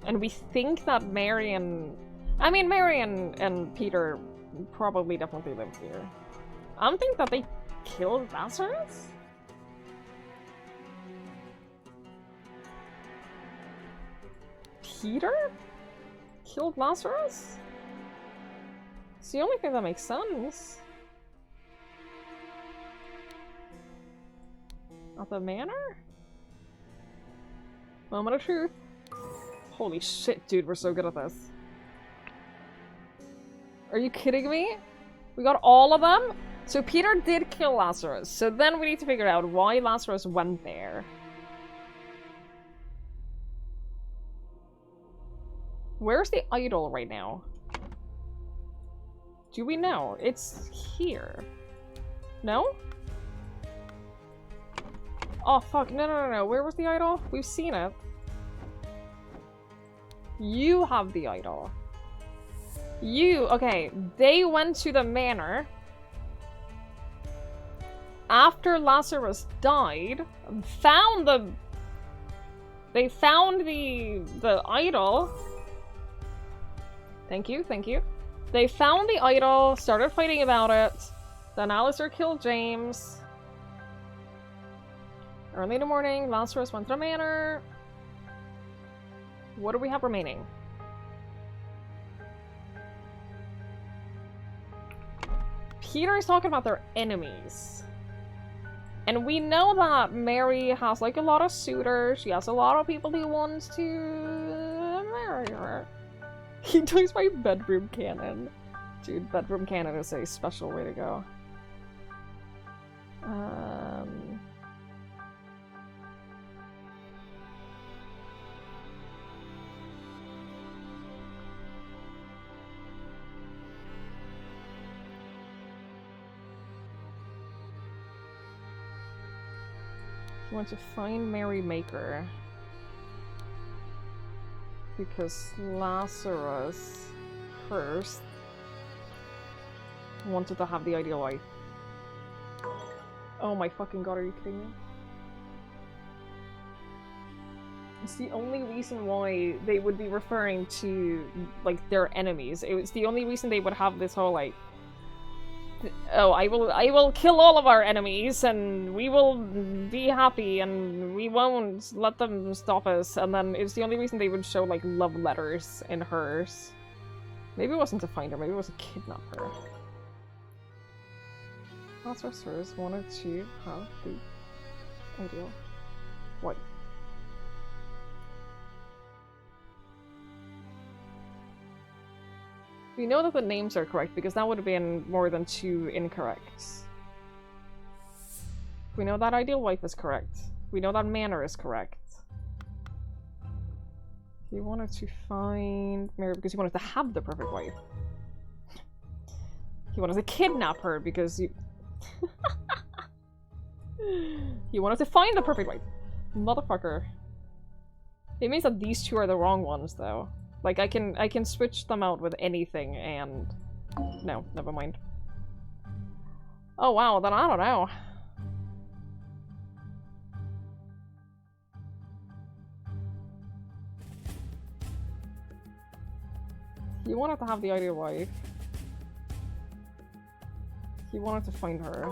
And we think that Mary and... I mean, Mary and Peter probably definitely lived here. I don't think that they killed Lazarus? Peter? Killed Lazarus? It's the only thing that makes sense. At the manor? Moment of truth. Holy shit, dude, we're so good at this. Are you kidding me? We got all of them? So Peter did kill Lazarus, so then we need to figure out why Lazarus went there. Where's the idol right now? Do we know? It's here. No? Oh fuck, no. Where was the idol? We've seen it. You have the idol. Okay, they went to the manor after Lazarus died, found they found the idol. Thank you. They found the idol, started fighting about it, then Alistair killed James. Early in the morning, Lazarus went to the manor. What do we have remaining? Peter is talking about their enemies. And we know that Mary has like a lot of suitors. She has a lot of people who wants to marry her. He takes my bedroom cannon. Dude, bedroom cannon is a special way to go. I want to find Mary Maker. Because Lazarus first wanted to have the ideal wife. Oh my fucking god, are you kidding me? It's the only reason why they would be referring to, like, their enemies. It's the only reason they would have this whole, like, oh, I will kill all of our enemies, and we will be happy, and we won't let them stop us. And then it's the only reason they would show, like, love letters in hers. Maybe it wasn't to find her, maybe it was to kidnap her. Lazarus wanted to have the ideal wife. We know that the names are correct because that would have been more than 2 incorrects. We know that ideal wife is correct. We know that manor is correct. He wanted to find Mary because he wanted to have the perfect wife. He wanted to kidnap her because he wanted to find the perfect wife. Motherfucker. It means that these 2 are the wrong ones, though. Like, I can switch them out with anything, and... No, never mind. Oh wow, then I don't know. He wanted to have the ideal wife. He wanted to find her.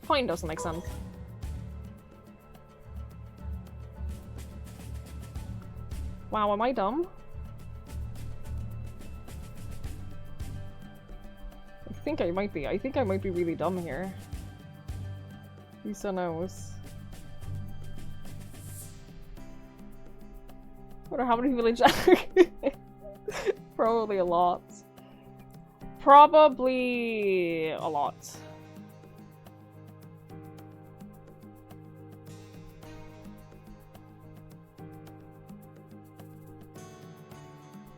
Find doesn't make sense. Wow, am I dumb? I think I might be. I think I might be really dumb here. Lisa knows. I wonder how many village Probably a lot. Probably a lot.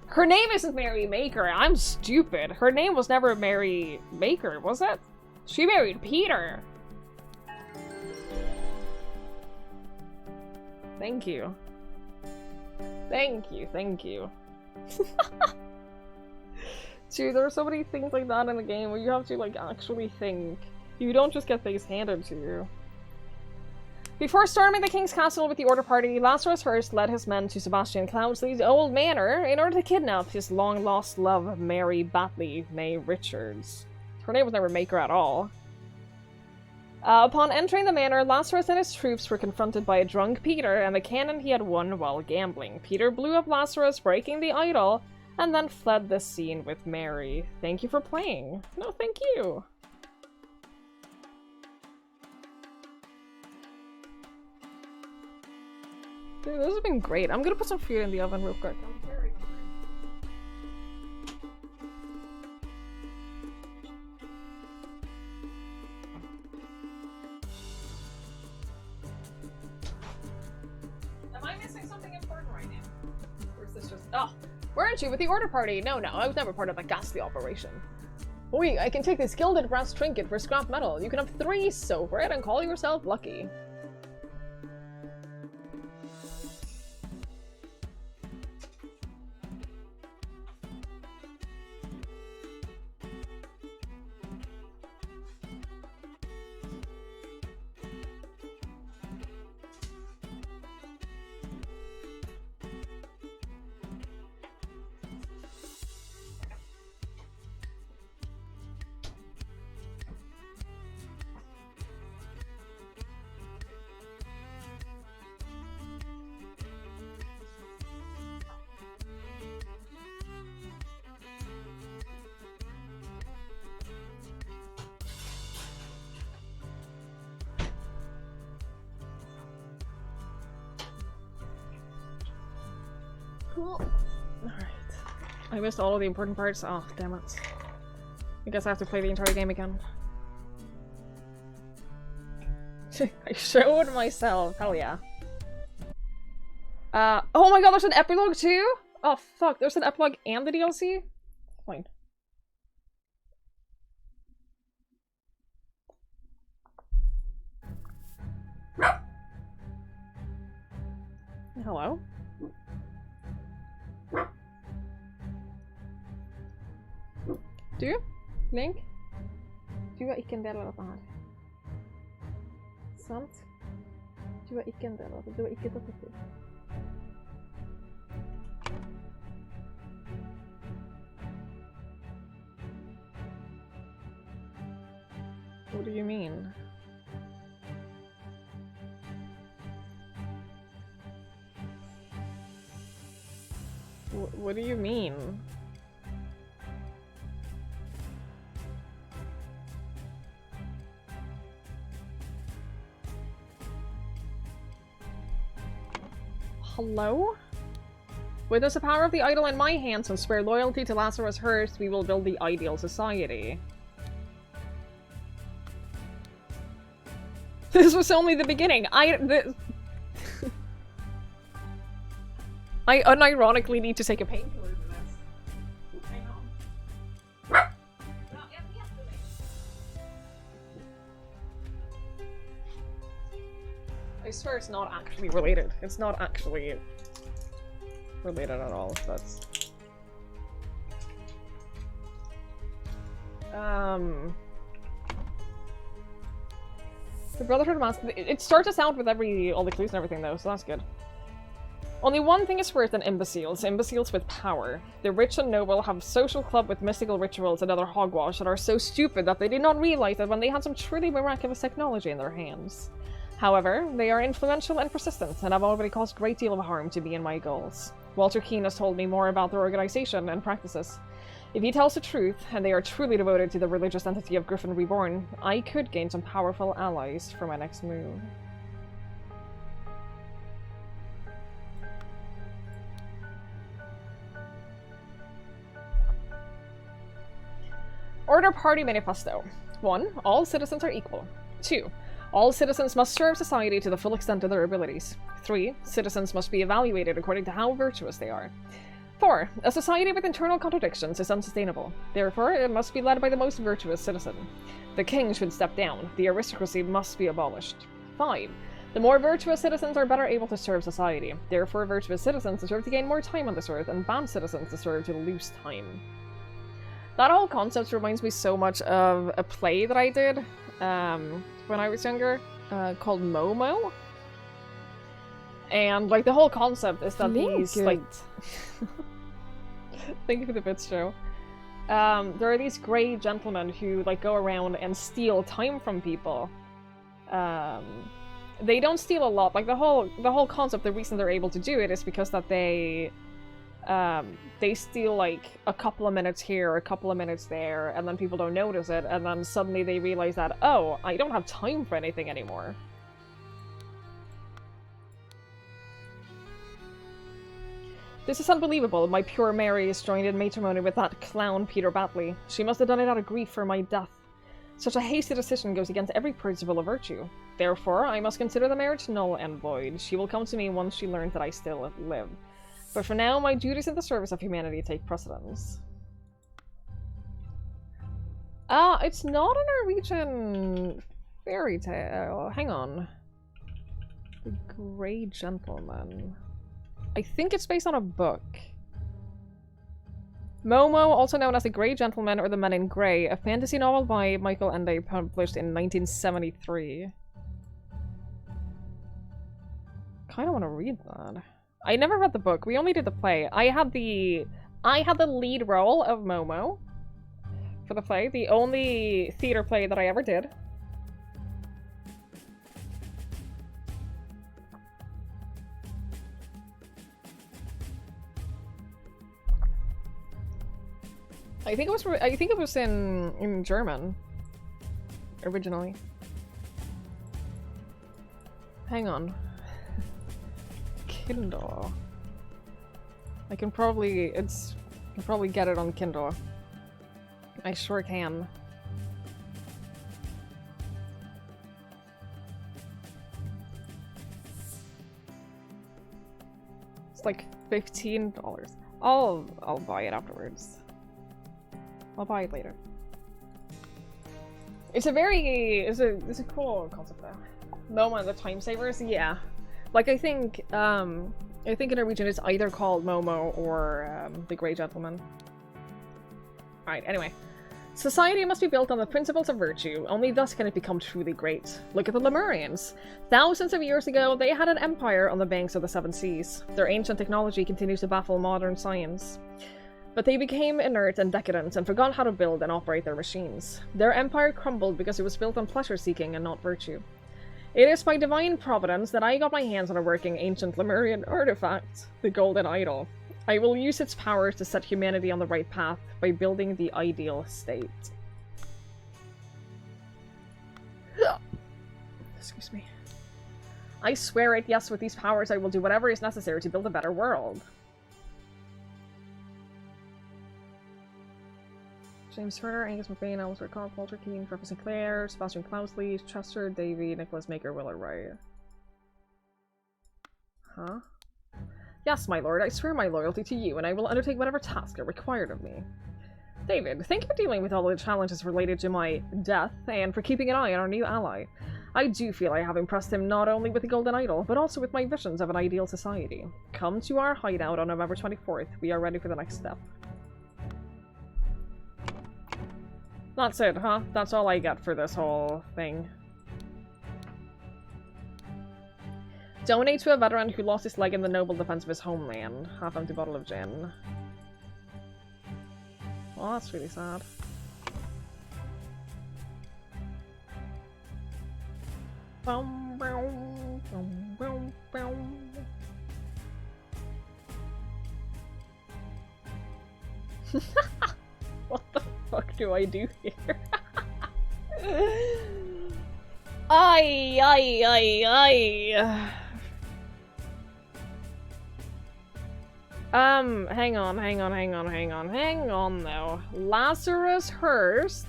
Her name isn't Mary Maker. I'm stupid. Her name was never Mary Maker, was it? She married Peter. Thank you. Thank you. Dude, there are so many things like that in the game where you have to, like, actually think. You don't just get things handed to you. Before storming the king's castle with the Order Party, Lazarus first led his men to Sebastian Cloudsley's old manor in order to kidnap his long-lost love, Mary Batley May Richards. Her name was never Maker at all. Upon entering the manor, Lazarus and his troops were confronted by a drunk Peter and the cannon he had won while gambling. Peter blew up Lazarus, breaking the idol, and then fled the scene with Mary. Thank you for playing. No, thank you. Dude, this has been great. I'm gonna put some food in the oven real quick. I'm very hungry. Am I missing something important right now? Or is this just— oh, weren't you with the Order Party? No, I was never part of that ghastly operation. Wait, I can take this gilded brass trinket for scrap metal. You can have 3 silver it and call yourself lucky. Cool. Alright. I missed all of the important parts. Oh, damn it. I guess I have to play the entire game again. I showed myself. Hell yeah. Oh my god, there's an epilogue too? Oh fuck, there's an epilogue and the DLC? Fine. Hello? Du? Link? Du er ikke en del av dette her. Sant? Du er ikke en del av det. Du er ikke detektiv. What do you mean? What do you mean? Hello? Witness the power of the idol in my hands and swear loyalty to Lazarus Hearst, we will build the ideal society. This was only the beginning. I unironically need to take a painkiller for this. I know. I swear it's not actually related. It's not actually related at all. That's the Brotherhood of Mask. It starts us out with all the clues and everything though, so that's good. Only one thing is worse than imbeciles with power. The rich and noble have a social club with mystical rituals and other hogwash that are so stupid that they did not realize that when they had some truly miraculous technology in their hands. However, they are influential and persistent, and have already caused a great deal of harm to me and my goals. Walter Keane has told me more about their organization and practices. If he tells the truth, and they are truly devoted to the religious entity of Griffin Reborn, I could gain some powerful allies for my next move. Order Party Manifesto. 1. All citizens are equal. 2. All citizens must serve society to the full extent of their abilities. 3. Citizens must be evaluated according to how virtuous they are. 4. A society with internal contradictions is unsustainable. Therefore, it must be led by the most virtuous citizen. The king should step down. The aristocracy must be abolished. 5. The more virtuous citizens are better able to serve society. Therefore, virtuous citizens deserve to gain more time on this earth, and bad citizens deserve to lose time. That whole concept reminds me so much of a play that I did when I was younger, called Momo. And like the whole concept is that these like thank you for the bits, Joe. There are these grey gentlemen who like go around and steal time from people. They don't steal a lot. Like the whole concept, the reason they're able to do it is because that they steal like a couple of minutes here, a couple of minutes there, and then people don't notice it, and then suddenly they realize that, oh, I don't have time for anything anymore. This is unbelievable. My pure Mary is joined in matrimony with that clown Peter Batley. She must have done it out of grief for my death. Such a hasty decision goes against every principle of virtue. Therefore, I must consider the marriage null and void. She will come to me once she learns that I still live. But for now, my duties in the service of humanity take precedence. It's not a Norwegian fairy tale. Hang on. The Grey Gentleman. I think it's based on a book. Momo, also known as The Grey Gentleman or The Men in Grey, a fantasy novel by Michael Ende, published in 1973. Kinda wanna read that. I never read the book, we only did the play. I had the lead role of Momo for the play, the only theater play that I ever did. I think it was in German originally. Hang on. Kindle. I can probably get it on Kindle. I sure can. It's like $15. I'll buy it afterwards. I'll buy it later. It's a cool concept though. Momo the Time Savers, yeah. Like I think in Norwegian it's either called Momo or the Grey Gentleman. Alright, anyway. Society must be built on the principles of virtue, only thus can it become truly great. Look at the Lemurians. Thousands of years ago, they had an empire on the banks of the Seven Seas. Their ancient technology continues to baffle modern science. But they became inert and decadent and forgot how to build and operate their machines. Their empire crumbled because it was built on pleasure-seeking and not virtue. It is by divine providence that I got my hands on a working ancient Lemurian artifact, the Golden Idol. I will use its power to set humanity on the right path by building the ideal state. Excuse me. I swear it, yes, with these powers I will do whatever is necessary to build a better world. James Furter, Angus McBain, Alistair Cobb, Walter Keane, Trevor Sinclair, Sebastian Clousley, Chester Davey, Nicholas Maker, Willard Wright. Huh? Yes, my lord, I swear my loyalty to you, and I will undertake whatever tasks are required of me. David, thank you for dealing with all the challenges related to my death, and for keeping an eye on our new ally. I do feel I have impressed him not only with the Golden Idol, but also with my visions of an ideal society. Come to our hideout on November 24th. We are ready for the next step. That's it, huh? That's all I get for this whole thing. Donate to a veteran who lost his leg in the noble defense of his homeland. Half empty bottle of gin. Well, that's really sad. Boom, boom, boom, boom, boom. What the fuck do I do here? Ay, ay, ay, ay. Hang on though. Lazarus Hearst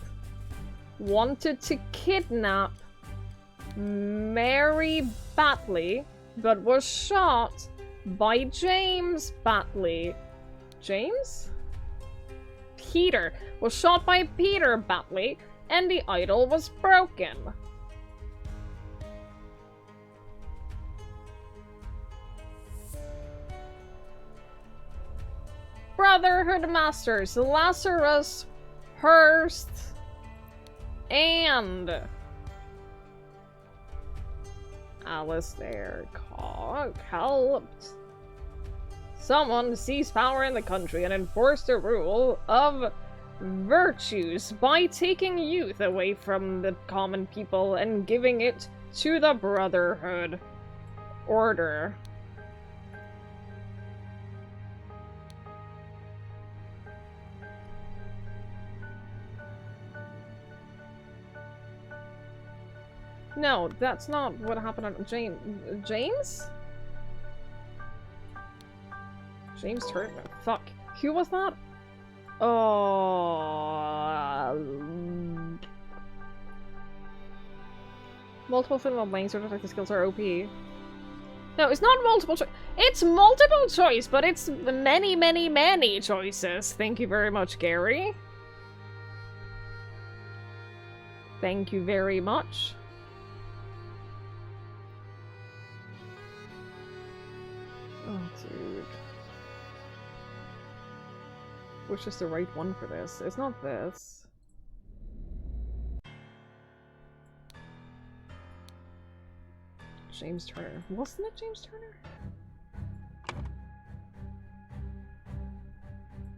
wanted to kidnap Mary Batley, but was shot by James Batley. James? Peter was shot by Peter Batley, and the idol was broken. Brotherhood Masters, Lazarus Hurst and Alistair Cock helped someone to seize power in the country and enforce the rule of virtues by taking youth away from the common people and giving it to the Brotherhood Order. No, that's not what happened on James? James Turner. Fuck. Who was that? Oh. Multiple film lanes or detective skills are OP. No, it's not multiple choice. It's multiple choice, but it's many, many, many choices. Thank you very much, Gary. Thank you very much. Oh, dude. Which is the right one for this? It's not this. James Turner. Wasn't it James Turner?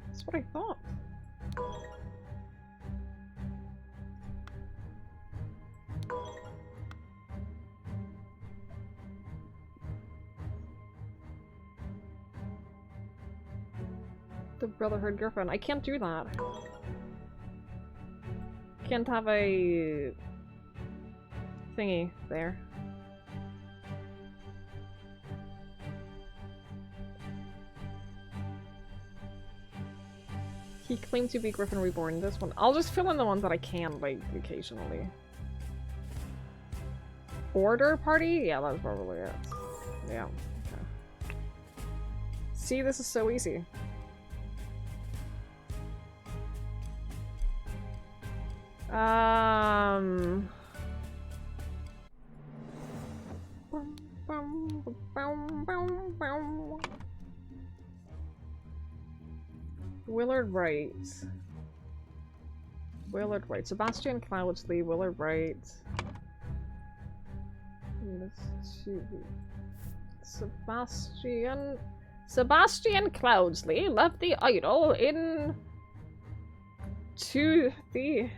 That's what I thought. The Brotherhood girlfriend. I can't do that. Can't have a thingy there. He claimed to be Griffin Reborn. This one. I'll just fill in the ones that I can, like, occasionally. Order party? Yeah, that's probably it. Yeah. Okay. See, this is so easy. Willard Wright. Willard Wright. Sebastian Cloudsley, Willard Wright. Sebastian Cloudsley left the idol in to the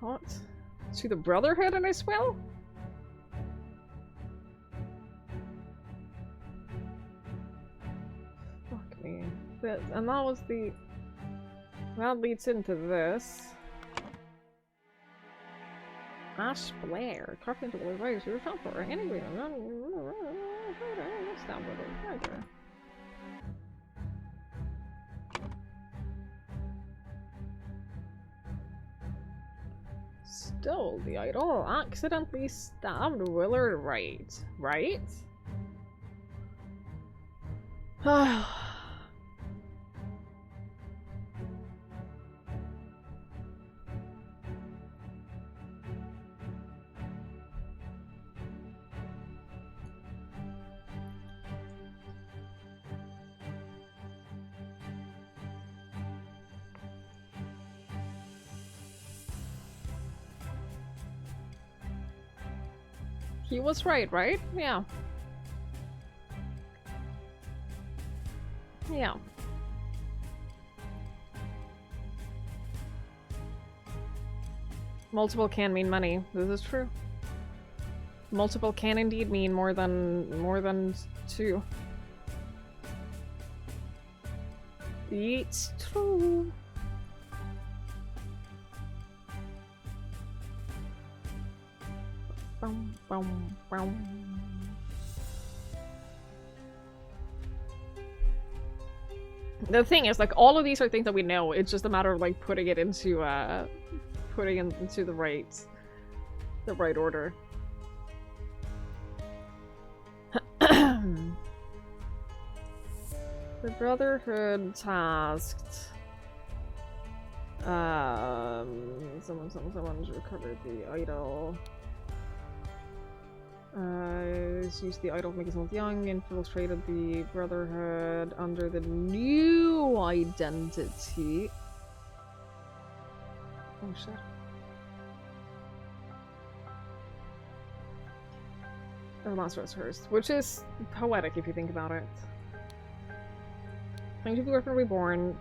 what? To the Brotherhood in his will? Fuck me. And that was the... That leads into this. Ash Blair. Carved into the ways you were found for. Anyway, that's down with it. Stole the idol. Accidentally stabbed Willard Wright. Right? He was right? Yeah. Yeah. Multiple can mean money. This is true. Multiple can indeed mean more than two. It's true. Boom, boom, boom. The thing is, like, all of these are things that we know. It's just a matter of, like, putting it into the right order. The Brotherhood tasked someone to recover the idol. Used the idol to make himself young, infiltrated the Brotherhood under the new identity. Oh shit. Or last rose first, which is poetic if you think about it. Trying to be Orphan Reborn,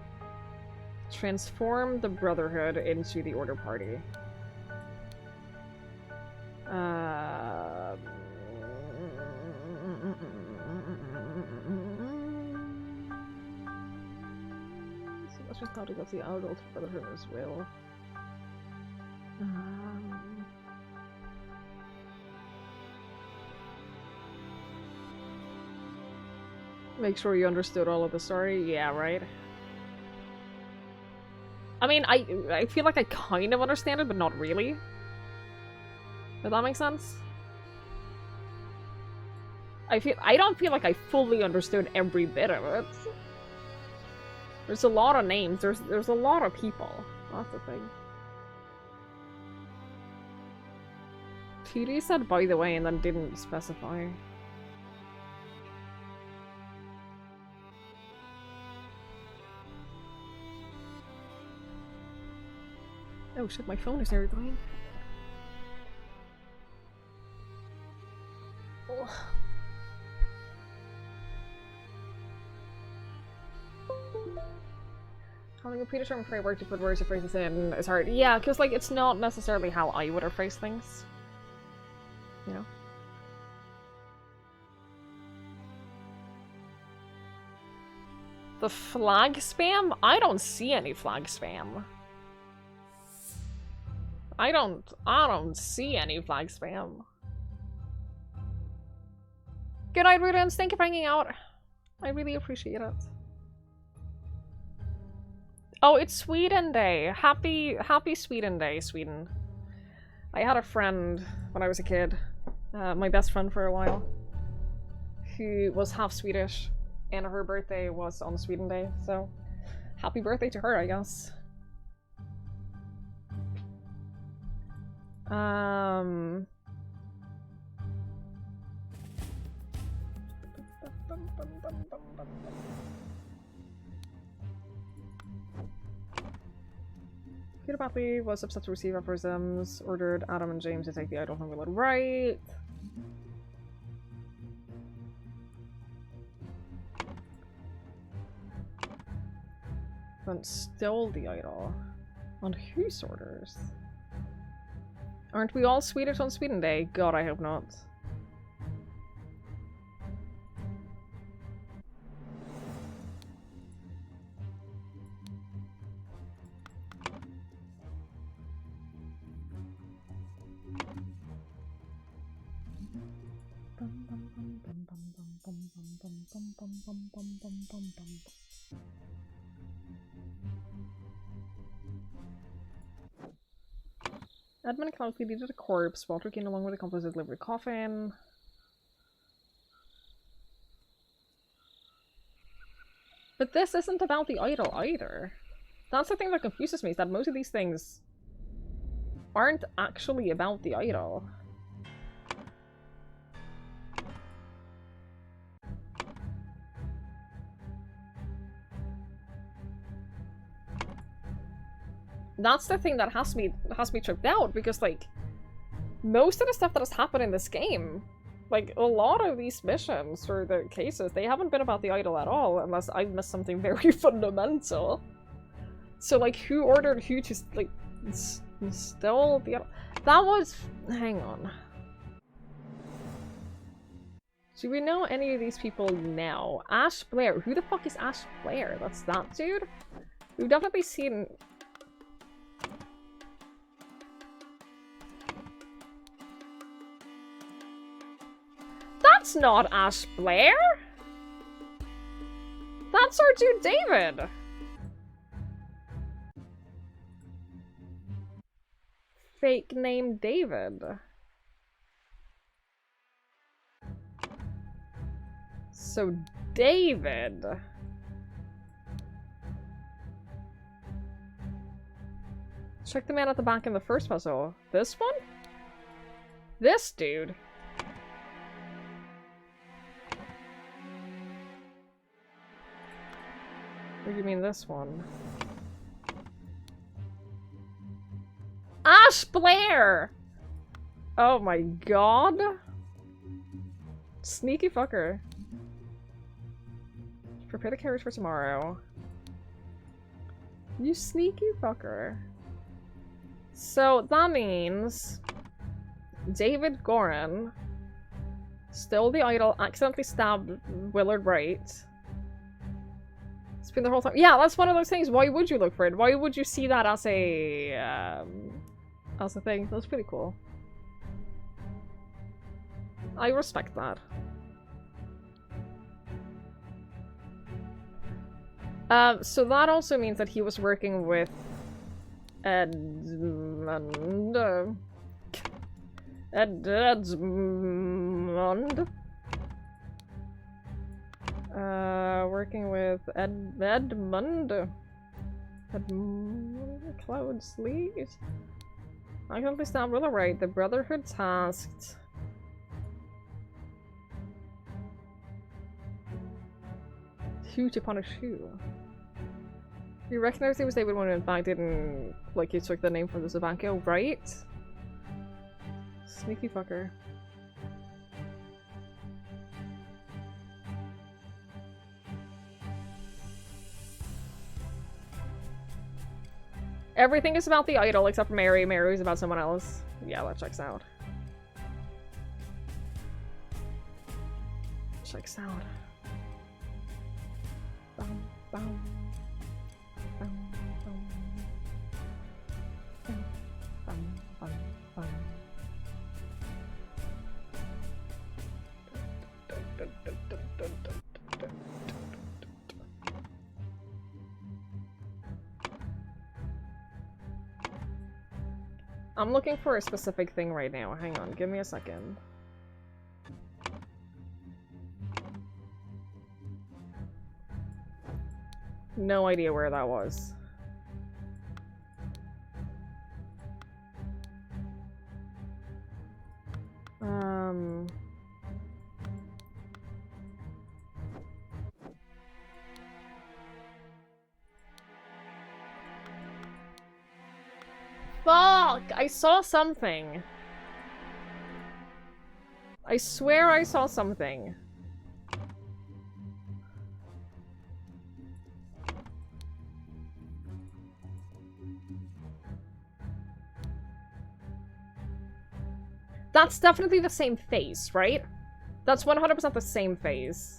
transform the Brotherhood into the Order Party. So much cloud got the idol to Brotherhood as well. Make sure you understood all of the story. Yeah, right. I mean, I feel like I kind of understand it, but not really. Does that make sense? I don't feel like I fully understood every bit of it. There's a lot of names. There's a lot of people. That's the thing. TD said by the way and then didn't specify. Oh shit, my phone is nearly dying. Oh. Having a predetermined framework to put words or phrases in is hard. Yeah, because like it's not necessarily how I would have phrased things. You know? The flag spam? I don't see any flag spam. I don't see any flag spam. Good night, Rudens. Thank you for hanging out. I really appreciate it. Oh, it's Sweden Day. Happy Sweden Day, Sweden. I had a friend when I was a kid, my best friend for a while, who was half Swedish, and her birthday was on Sweden Day, so happy birthday to her, I guess. Peter Batley was upset to receive aphorisms, ordered Adam and James to take the idol from Willard Right. Then stole the idol. On whose orders? Aren't we all Swedish on Sweden Day? God, I hope not. Edmund Cloudsley needed a corpse. Walter came along with a composite delivery coffin. But this isn't about the idol either. That's the thing that confuses me, is that most of these things aren't actually about the idol. That's the thing that has me tripped out, because like most of the stuff that has happened in this game, like a lot of these missions or the cases, they haven't been about the idol at all, unless I missed something very fundamental. So like who ordered who to like steal the idol? That was, hang on. Do we know any of these people now? Ash Blair. Who the fuck is Ash Blair? That's that dude? We've definitely seen... That's not Ash Blair! That's our dude David! Fake name David. So David... Check the man at the back in the first puzzle. This one? This dude? You mean this one? Ash Blair! Oh my god. Sneaky fucker. Prepare the carriage for tomorrow. You sneaky fucker. So that means David Gorin stole the idol, accidentally stabbed Willard Wright. It's been the whole time. Yeah, that's one of those things. Why would you look for it? Why would you see that as a thing? That's pretty cool. I respect that. So that also means that he was working with Edmund. Working with Edmund. Cloud Sleeves. I can't understand really right. The Brotherhood tasked. Who to punish who? You recognize it was David when in fact didn't, like, you took the name from the Zabanko, right? Sneaky fucker. Everything is about the idol except for Mary. Mary is about someone else. Yeah, that checks out. Checks out. Bum, bum. Bum, bum. Bum, bum, bum, bum. I'm looking for a specific thing right now. Hang on, give me a second. No idea where that was. Fuck! I saw something. I swear I saw something. That's definitely the same phase, right? That's 100% the same phase.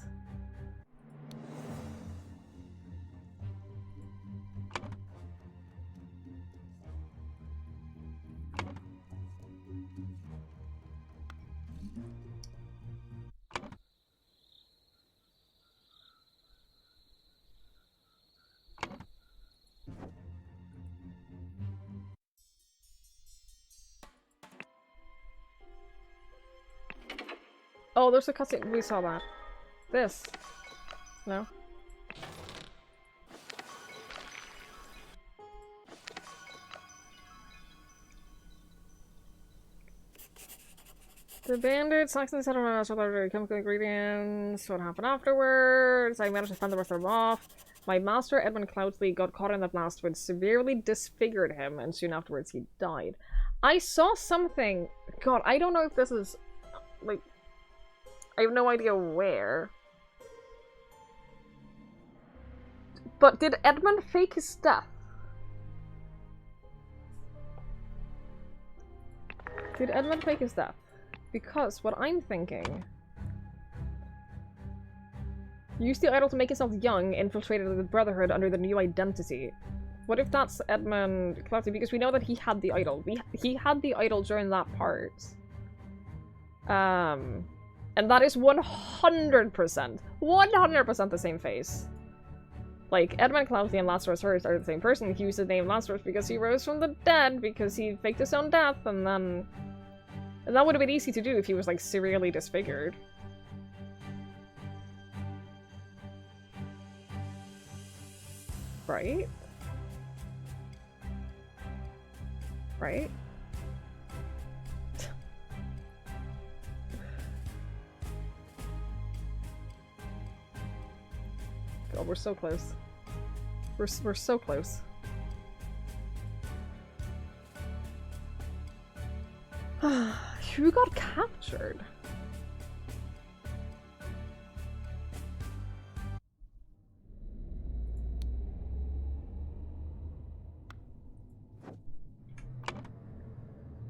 Oh, there's a cutscene. We saw that. This. No? The bandits accidentally set on us with our chemical ingredients. What happened afterwards? I managed to fend the rest of them off. My master, Edmund Cloudsley, got caught in the blast which severely disfigured him, and soon afterwards he died. I saw something. God, I don't know if this is, like, I have no idea where. But did Edmund fake his death? Did Edmund fake his death? Because what I'm thinking... Used the idol to make himself young, infiltrated the Brotherhood under the new identity. What if that's Edmund Cloudsley? Because we know that he had the idol. He had the idol during that part. And that is 100% the same face. Like, Edmund Cloudsley and Lazarus Hurst are the same person. He used the name Lazarus because he rose from the dead, because he faked his own death, and then... And that would have been easy to do if he was, like, severely disfigured. Right? Right? God, we're so close. We're so close. Who got captured?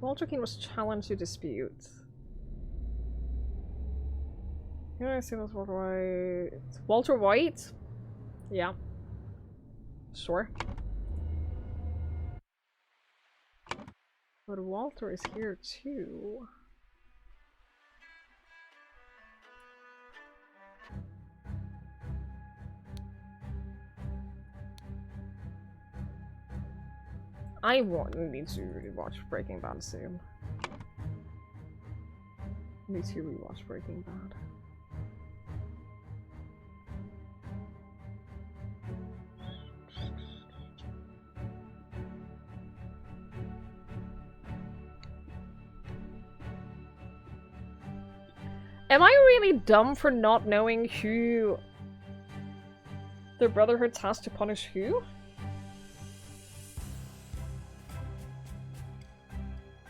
Walter Keane was challenged to dispute. Yeah, I see this Walter White. Walter White? Yeah. Sure. But Walter is here too. I need to rewatch Breaking Bad soon. Need to rewatch Breaking Bad. Am I really dumb for not knowing who the Brotherhood tasked to punish who?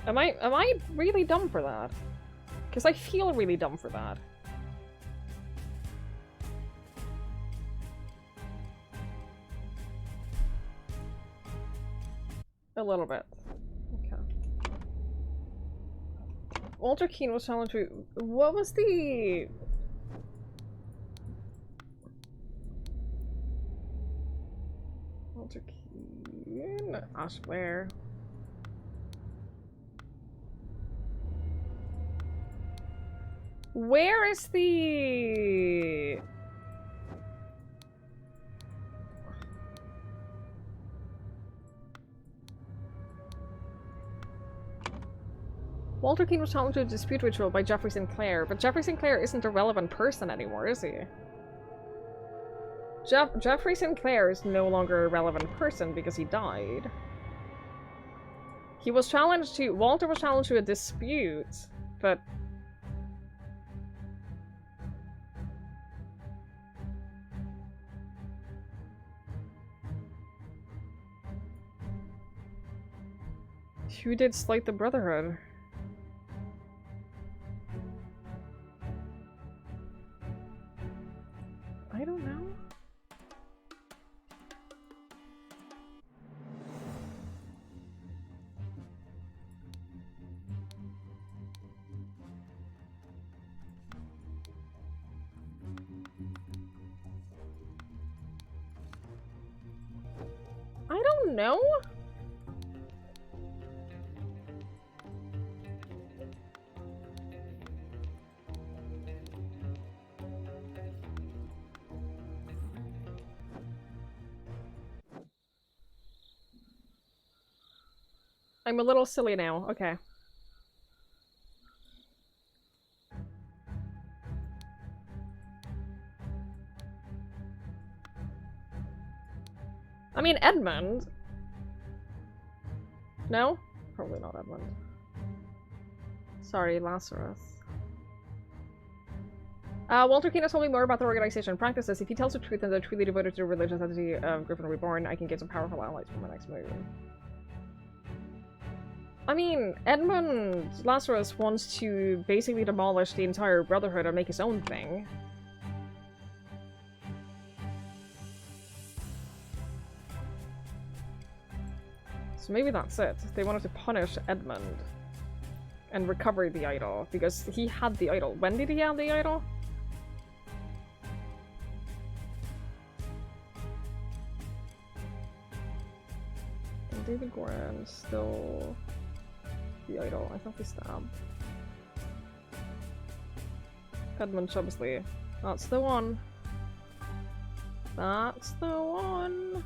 Am I really dumb for that? Because I feel really dumb for that. A little bit. Okay. Walter Keane was challenged to... What was the... Walter Keane... Ash Blair... Where is the... Walter Keane was challenged to a dispute ritual by Jeffrey Sinclair, but Jeffrey Sinclair isn't a relevant person anymore, is he? Jeffrey Sinclair is no longer a relevant person because he died. He was challenged to... Walter was challenged to a dispute, but... Who did slight the Brotherhood? I don't know. I don't know. I'm a little silly now. Okay. I mean, Edmund. No? Probably not Edmund. Sorry, Lazarus. Walter Keane has told me more about the organization practices. If he tells the truth and they're truly devoted to the religious entity of Griffin Reborn, I can get some powerful allies for my next move. I mean, Edmund Lazarus wants to basically demolish the entire Brotherhood and make his own thing. So maybe that's it. They wanted to punish Edmund and recover the idol, because he had the idol. When did he have the idol? And David Goran still... the idol. I thought he stabbed. Edmund Chubsley. That's the one. That's the one.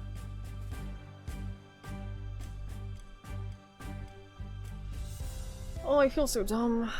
Oh, I feel so dumb.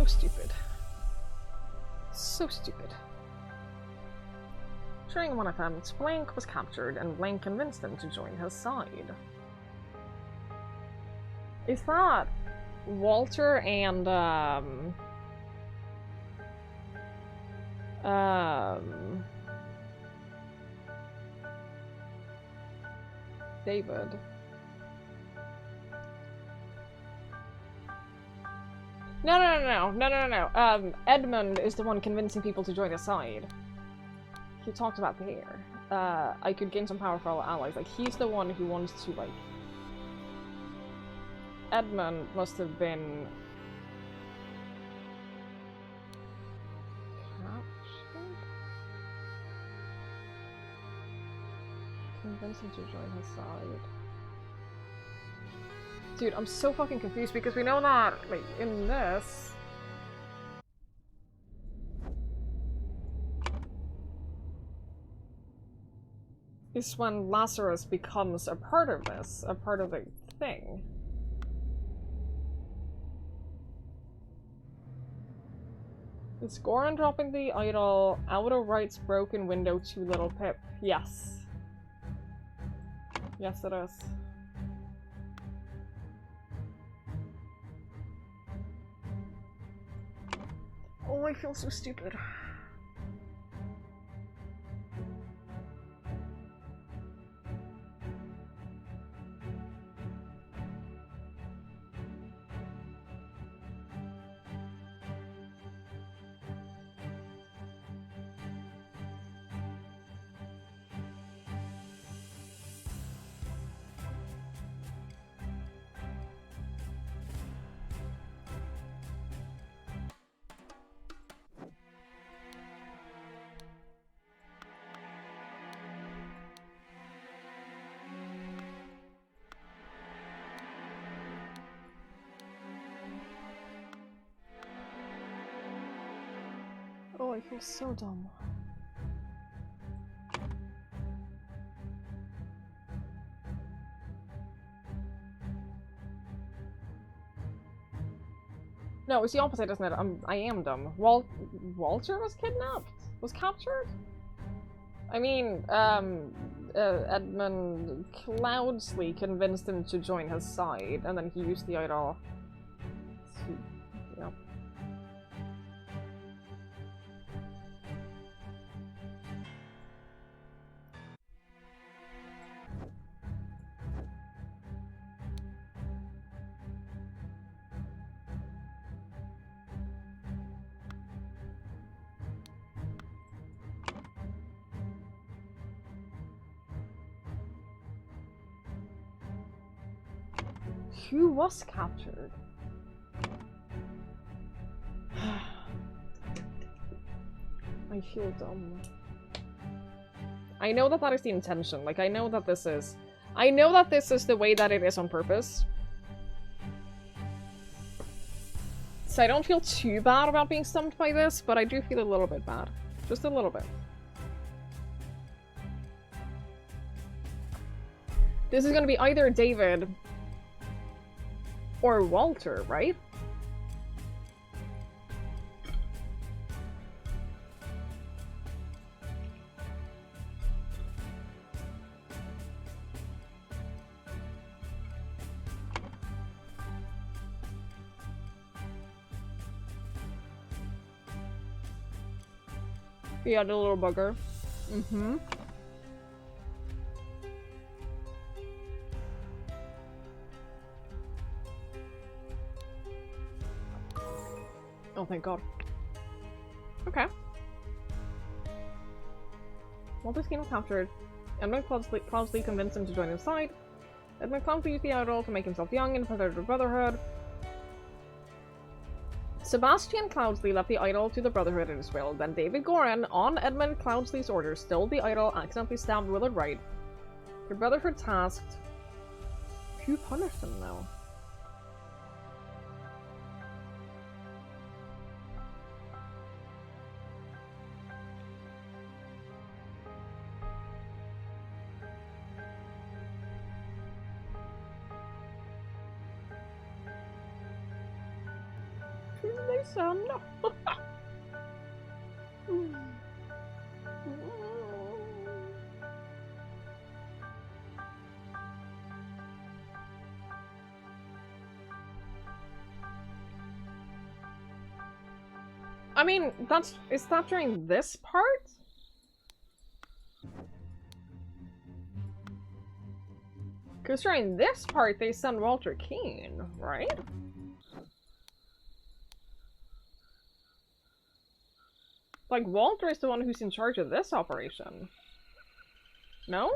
stupid. So stupid. During one event, Blank was captured and Blank convinced him to join his side. Is that Walter and David? No. Edmund is the one convincing people to join his side. He talked about here. I could gain some powerful allies. Like, he's the one who wants to, like... Edmund must have been... captured? Convince him to join his side. Dude, I'm so fucking confused because we know that, like, in this... is when Lazarus becomes a part of this, a part of the thing. Is Goran dropping the idol? Auto writes broken window to little Pip. Yes. Yes, it is. Oh, I feel so stupid. Oh, I feel so dumb. No, it's the opposite, isn't it? I am dumb. Walter was kidnapped? Was captured? I mean, Edmund Cloudsley convinced him to join his side, and then he used the idol to... Yep. Who was captured? I feel dumb. I know that that is the intention. Like, I know that this is... I know that this is the way that it is on purpose. So I don't feel too bad about being stumped by this, but I do feel a little bit bad. Just a little bit. This is gonna be either David or Walter, right? Yeah, the little bugger. Mm-hmm. Oh, thank God. Okay. Walter's kingdom captured. Edmund Cloudsley convinced him to join his side. Edmund Cloudsley used the idol to make himself young and further the Brotherhood. Sebastian Cloudsley left the idol to the Brotherhood at his will. Then David Goran, on Edmund Cloudsley's orders, stole the idol, accidentally stabbed Willard Wright. The Brotherhood tasked... Who punished him now? Listen. I mean, is that during this part? Because during this part, they send Walter Keane, right? Like, Walter is the one who's in charge of this operation. No?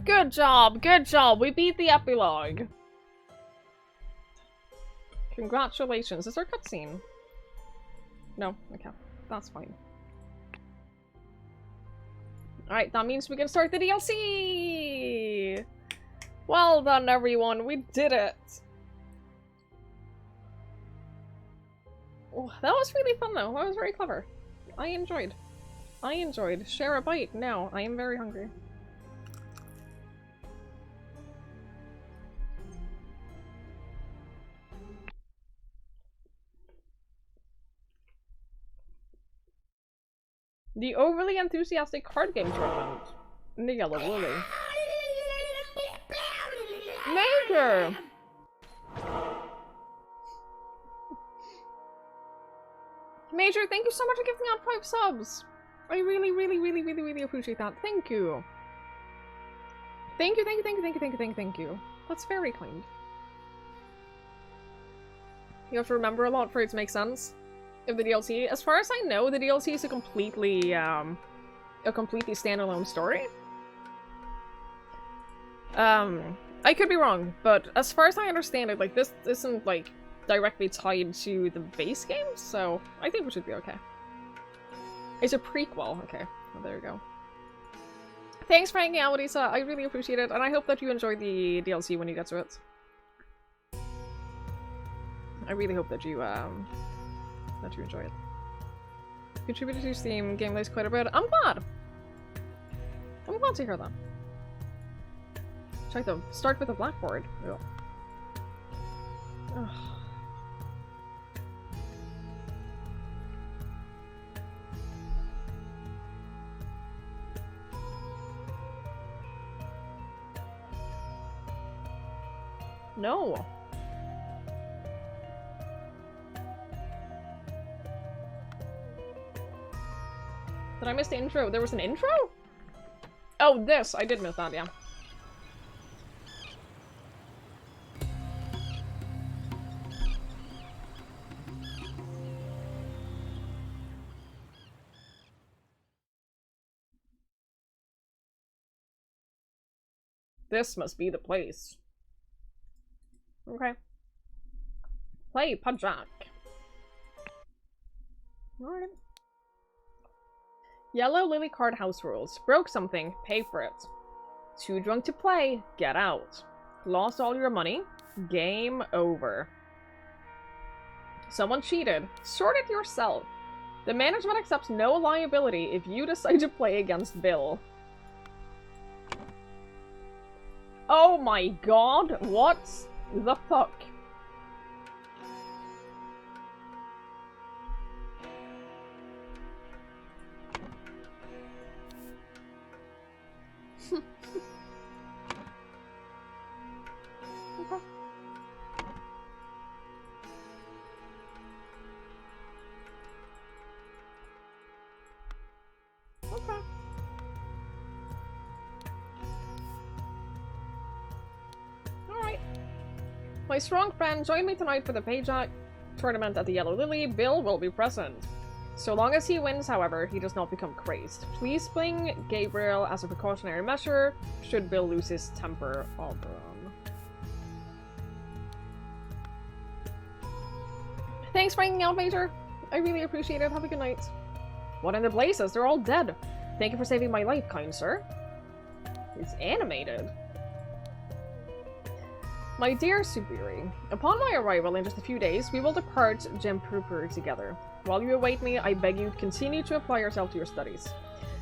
Good job, good job. We beat the epilogue. Congratulations. Is there a cutscene? No, okay. That's fine. Alright, that means we can start the DLC! Well done, everyone. We did it. Oh, that was really fun, though. That was very clever. I enjoyed. Share a bite. Now, I am very hungry. The overly enthusiastic card game tournament. In the Yellow Lily. Major! Major, thank you so much for giving out 5 subs! I really appreciate that. Thank you. Thank you. That's very kind. You have to remember a lot for it to make sense. Of the DLC. As far as I know, the DLC is a completely standalone story. I could be wrong, but as far as I understand it, like, this isn't, like, directly tied to the base game, so I think we should be okay. It's a prequel. Okay, well, there you go. Thanks for hanging out with Isa. I really appreciate it, and I hope that you enjoy the DLC when you get to it. I really hope that you enjoy it. Contributed to Steam gameplays quite a bit. I'm glad! I'm glad to hear that. Check them. Start with a blackboard. Ugh. Ugh. No! Did I miss the intro? There was an intro? Oh, this! I did miss that, yeah. This must be the place. Okay. Play Pajak. Alright. Yellow Lily card house rules. Broke something, pay for it. Too drunk to play, get out. Lost all your money, game over. Someone cheated, sort it yourself. The management accepts no liability if you decide to play against Bill. Oh my god, what the fuck? Okay. Okay. Alright. My strong friend, join me tonight for the Pajak tournament at the Yellow Lily. Bill will be present. So long as he wins, however, he does not become crazed. Please bring Gabriel as a precautionary measure should Bill lose his temper. Oberon. Thanks for hanging out, Major. I really appreciate it. Have a good night. What in the blazes? They're all dead. Thank you for saving my life, kind sir. It's animated. My dear Subiri, upon my arrival in just a few days, we will depart Jempurpur together. While you await me, I beg you continue to apply yourself to your studies.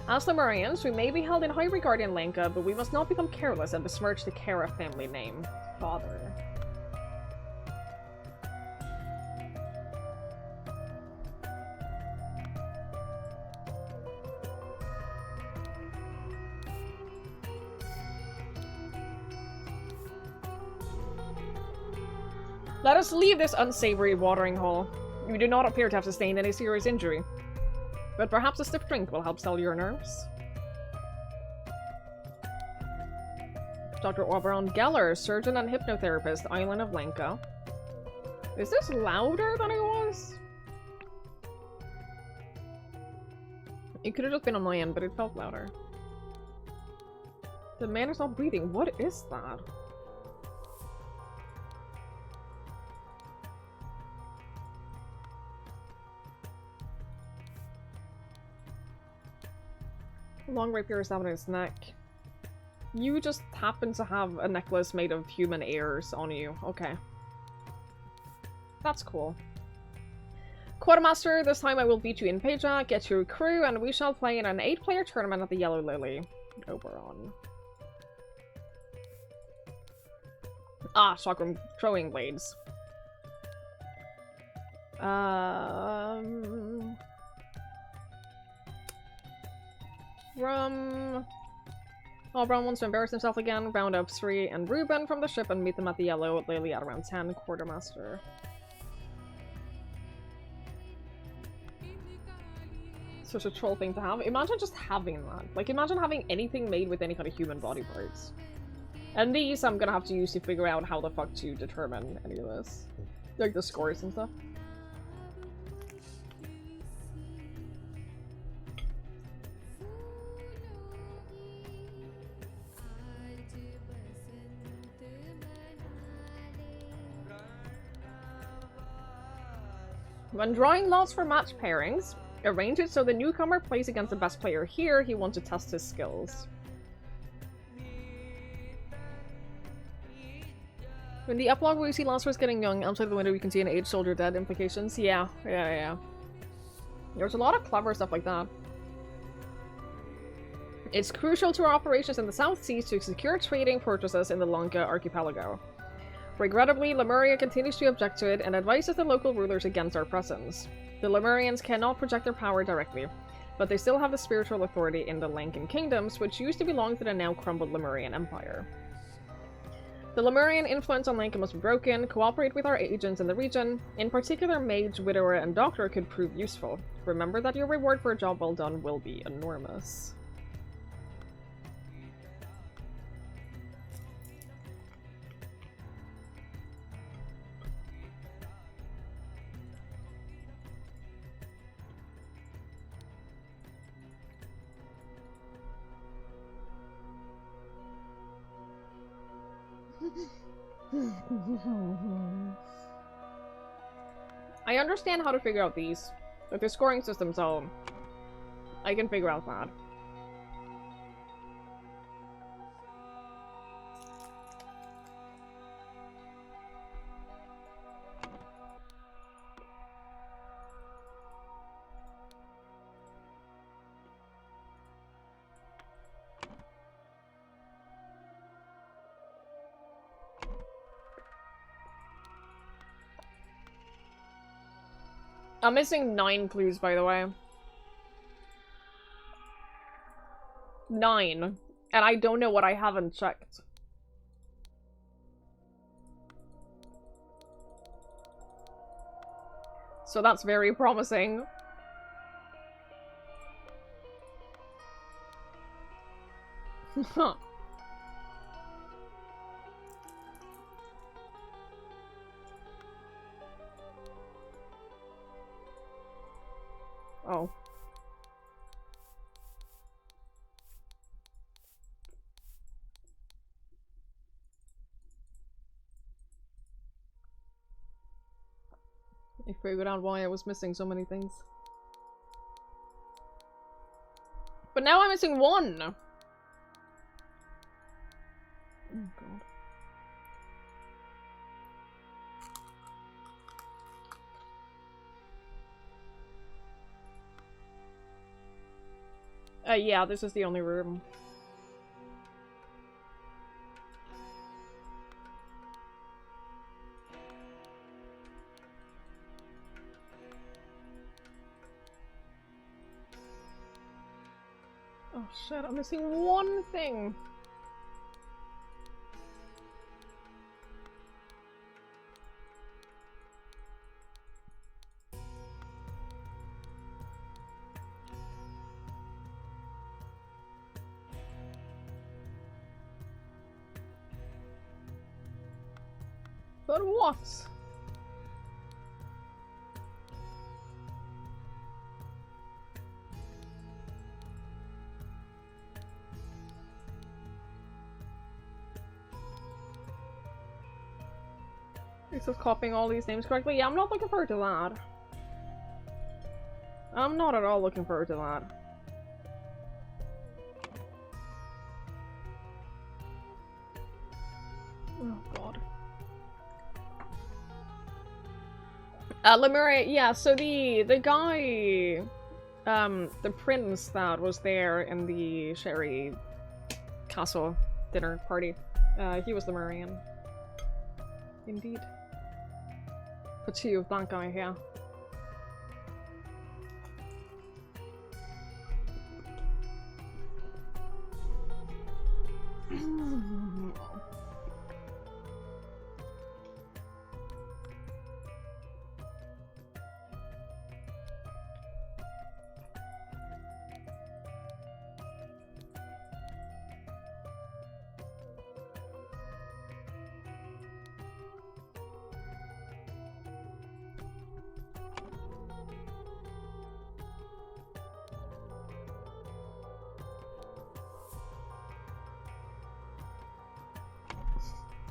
As Lemurians, we may be held in high regard in Lanka, but we must not become careless and besmirch the Kara family name. Father. Let us leave this unsavory watering hole. You do not appear to have sustained any serious injury. But perhaps a stiff drink will help settle your nerves. Dr. Oberon Geller, surgeon and hypnotherapist, Island of Lanka. Is this louder than it was? It could have just been on my end, but it felt louder. The man is not breathing. What is that? Long rapier is down his neck. You just happen to have a necklace made of human ears on you. Okay. That's cool. Quartermaster, this time I will beat you in Peja, get your crew, and we shall play in an 8-player tournament at the Yellow Lily. Oberon. Ah, chakram throwing blades. Brown wants to embarrass himself again. Round up Sri and Ruben from the ship and meet them at the Yellow Lily at around 10. Quartermaster. Such a troll thing to have. Imagine just having that. Like, imagine having anything made with any kind of human body parts. And these I'm gonna have to use to figure out how the fuck to determine any of this. Like the scores and stuff. When drawing lots for match pairings, arrange it so the newcomer plays against the best player here. He wants to test his skills. In the epilogue where we see Lazarus getting young, outside the window we can see an aged soldier dead implications. Yeah. There's a lot of clever stuff like that. It's crucial to our operations in the South Seas to secure trading purchases in the Lanka archipelago. Regrettably, Lemuria continues to object to it and advises the local rulers against our presence. The Lemurians cannot project their power directly, but they still have the spiritual authority in the Lankan kingdoms, which used to belong to the now crumbled Lemurian Empire. The Lemurian influence on Lanka must be broken. Cooperate with our agents in the region. In particular, Mage, Widower, and Doctor could prove useful. Remember that your reward for a job well done will be enormous. I understand how to figure out these. Like the scoring system, so I can figure out that. I'm missing 9 clues, by the way. 9. And I don't know what I haven't checked. So that's very promising. Huh. Oh. I figured out why I was missing so many things. But now I'm missing 1! Oh god. Yeah, this is the only room. Oh shit, I'm missing one thing! But what? Is this copying all these names correctly? Yeah, I'm not looking forward to that. I'm not at all looking forward to that. Oh god. Lemuria, yeah, so the guy, the prince that was there in the Sherry Castle dinner party, he was Lemurian. Indeed. For two of that guy here.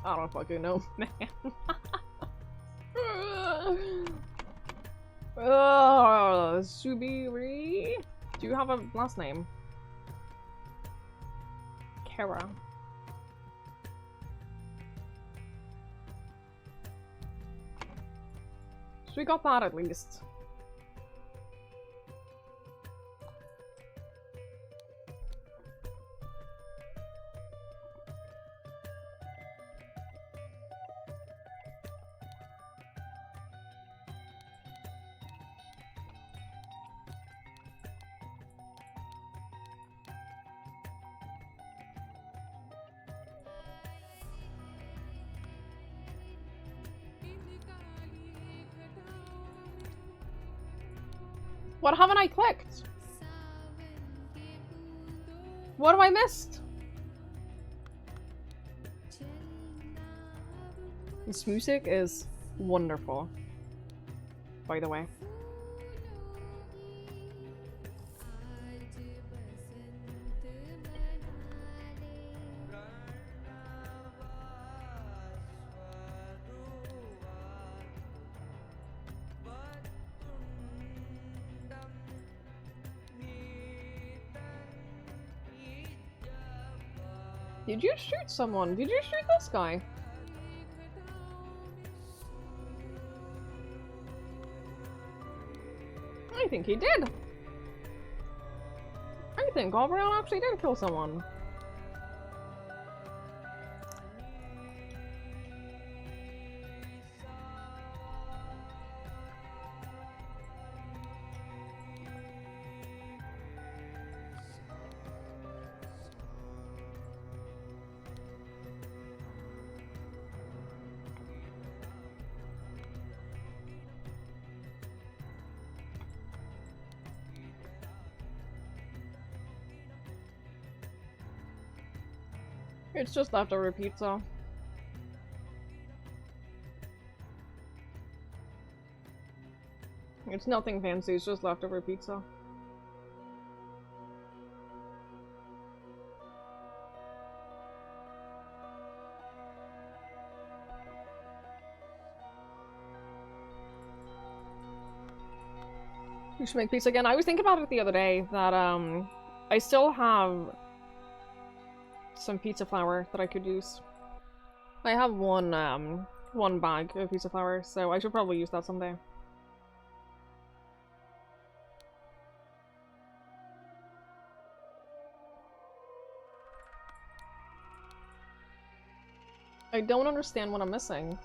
I don't fucking know, man. Subiri? Do you have a last name? Kara. So we got that at least. What haven't I clicked? What have I missed? This music is wonderful, by the way. Did you shoot someone? Did you shoot this guy? I think he did. I think Gabriel actually did kill someone. It's just leftover pizza. It's nothing fancy, it's just leftover pizza. We should make pizza again. I was thinking about it the other day that I still have some pizza flour that I could use. I have one bag of pizza flour, so I should probably use that someday. I don't understand what I'm missing.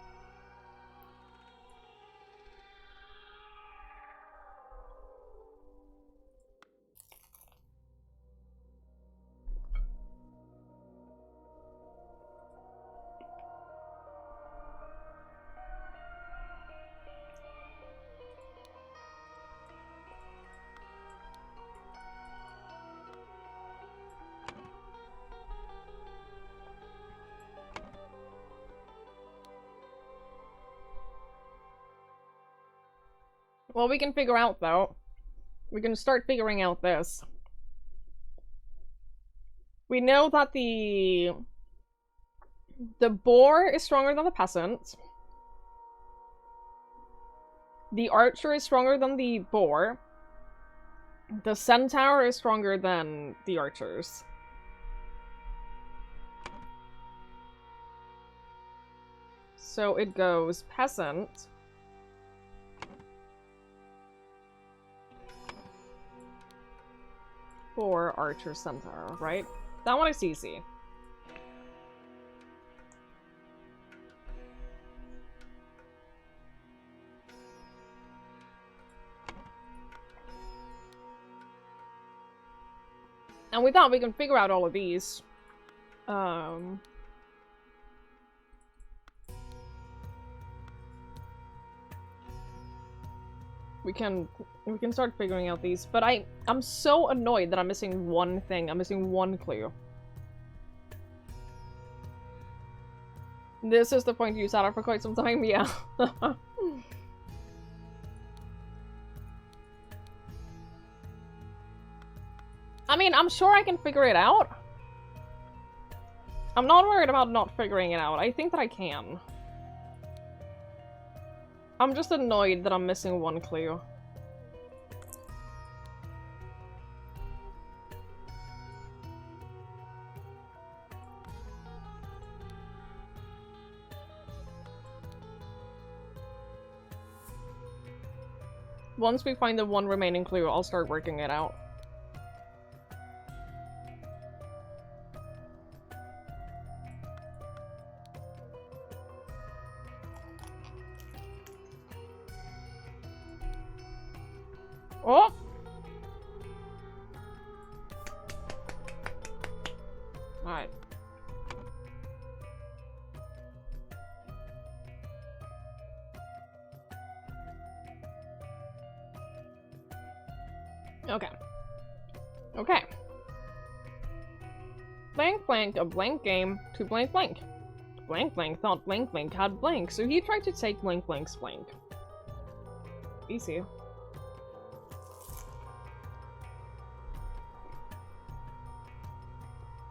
Well, we can figure out, though. We can start figuring out this. We know that the boar is stronger than the peasant. The archer is stronger than the boar. The centaur is stronger than the archers. So it goes peasant. For archer centaur, right? That one is easy. And with that, we can figure out all of these. We can start figuring out these, but I'm so annoyed that I'm missing one thing. I'm missing one clue. This is the point you sat at for quite some time, yeah. I mean, I'm sure I can figure it out. I'm not worried about not figuring it out. I think that I can. I'm just annoyed that I'm missing one clue. Once we find the one remaining clue, I'll start working it out. Oh! Alright. Okay. Okay. Blank blank, a blank game to blank blank. Blank blank thought blank blank had blank, so he tried to take blank blank's blank. Easy.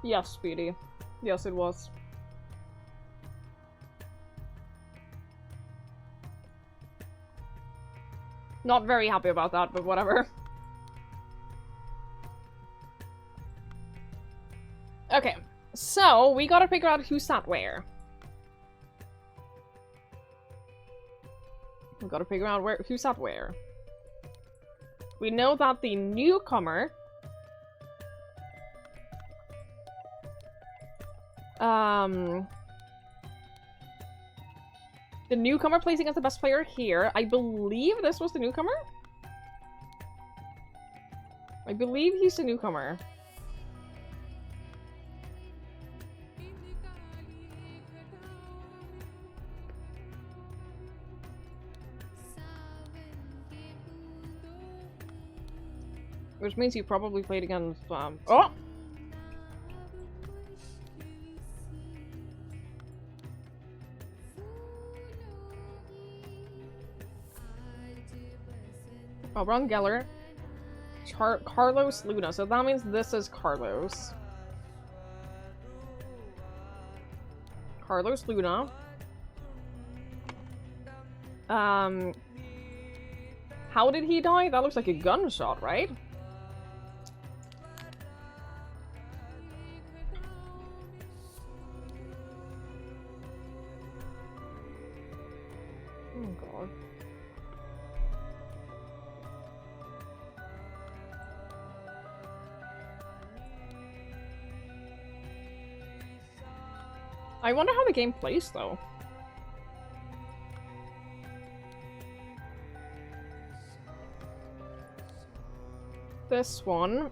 Yes, Speedy. Yes, it was. Not very happy about that, but whatever. Okay, so we gotta figure out who sat where. We gotta figure out who sat where. We know that the newcomer... the newcomer plays against the best player here. I believe this was the newcomer? I believe he's the newcomer. Which means he probably played against, oh! Oh, wrong Geller. Carlos Luna. So that means this is Carlos. Carlos Luna. How did he die? That looks like a gunshot, right? Oh god. I wonder how the game plays, though. This one.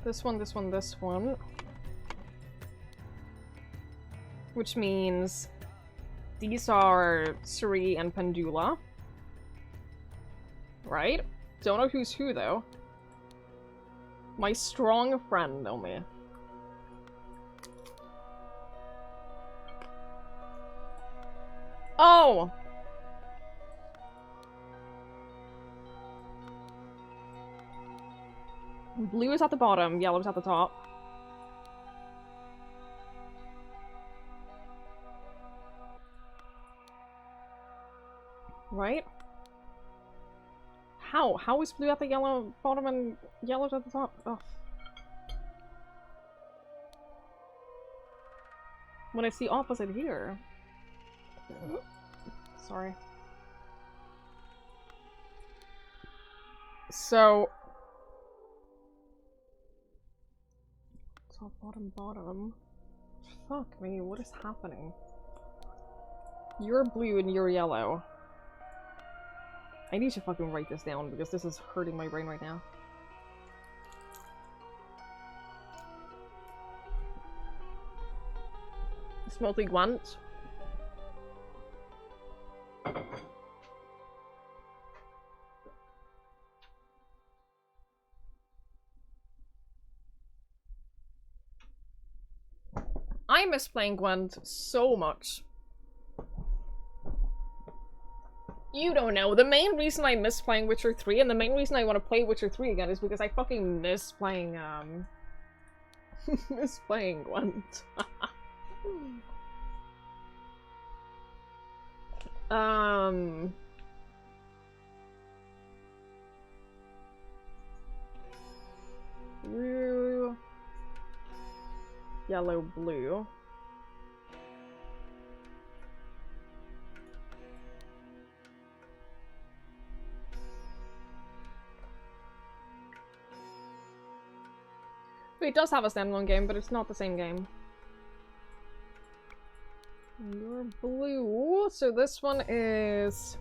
This one, this one, this one. Which means these are Suri and Pendula. Right? Don't know who's who, though. My strong friend, Omi. Oh! Blue is at the bottom, yellow is at the top. Right? How? How is blue at the yellow bottom and yellow at the top? Oh. When it's the opposite here. Sorry. So... top, bottom, bottom. Fuck me, what is happening? You're blue and you're yellow. I need to fucking write this down because this is hurting my brain right now. Smelty Gwant. I miss playing Gwent so much. You don't know. The main reason I miss playing Witcher 3 and the main reason I want to play Witcher 3 again is because I fucking miss playing, miss playing Gwent. Blue, yellow, blue. It does have a standalone game, but it's not the same game. You're blue, so this one is...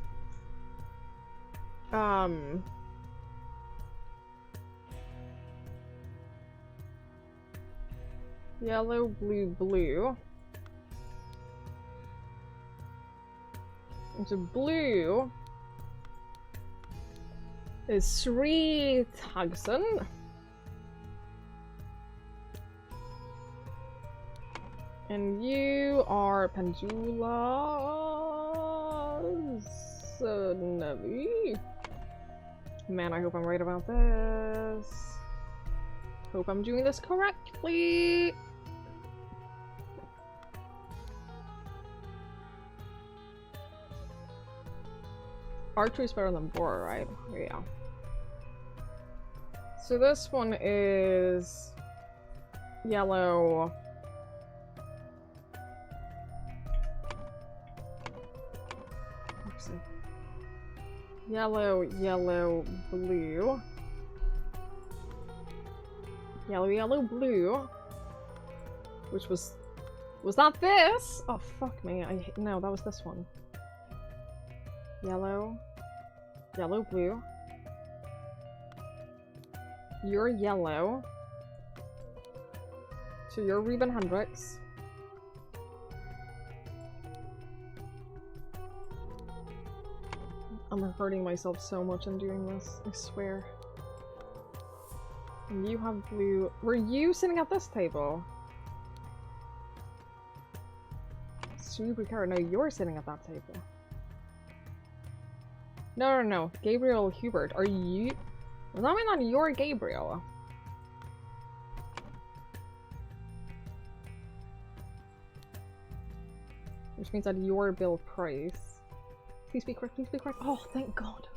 yellow, blue, blue. And so blue is Sri Tagson. And you are Pendula Navi. Man, I hope I'm right about this. Hope I'm doing this correctly. Archery is better than boar, right? Yeah. So this one is yellow. Yellow, yellow, blue. Yellow, yellow, blue. Which was that this? Oh, fuck me. No, that was this one. Yellow, yellow, blue. You're yellow. So you're Reuben Hendricks. I'm hurting myself so much in doing this, I swear. And you have blue. Were you sitting at this table? Super car. No, you're sitting at that table. No, no, no. Gabriel Hubert. Are you? Does that mean that you're Gabriel? Which means that you're Bill Price. Please be correct, please be correct. Oh, thank God.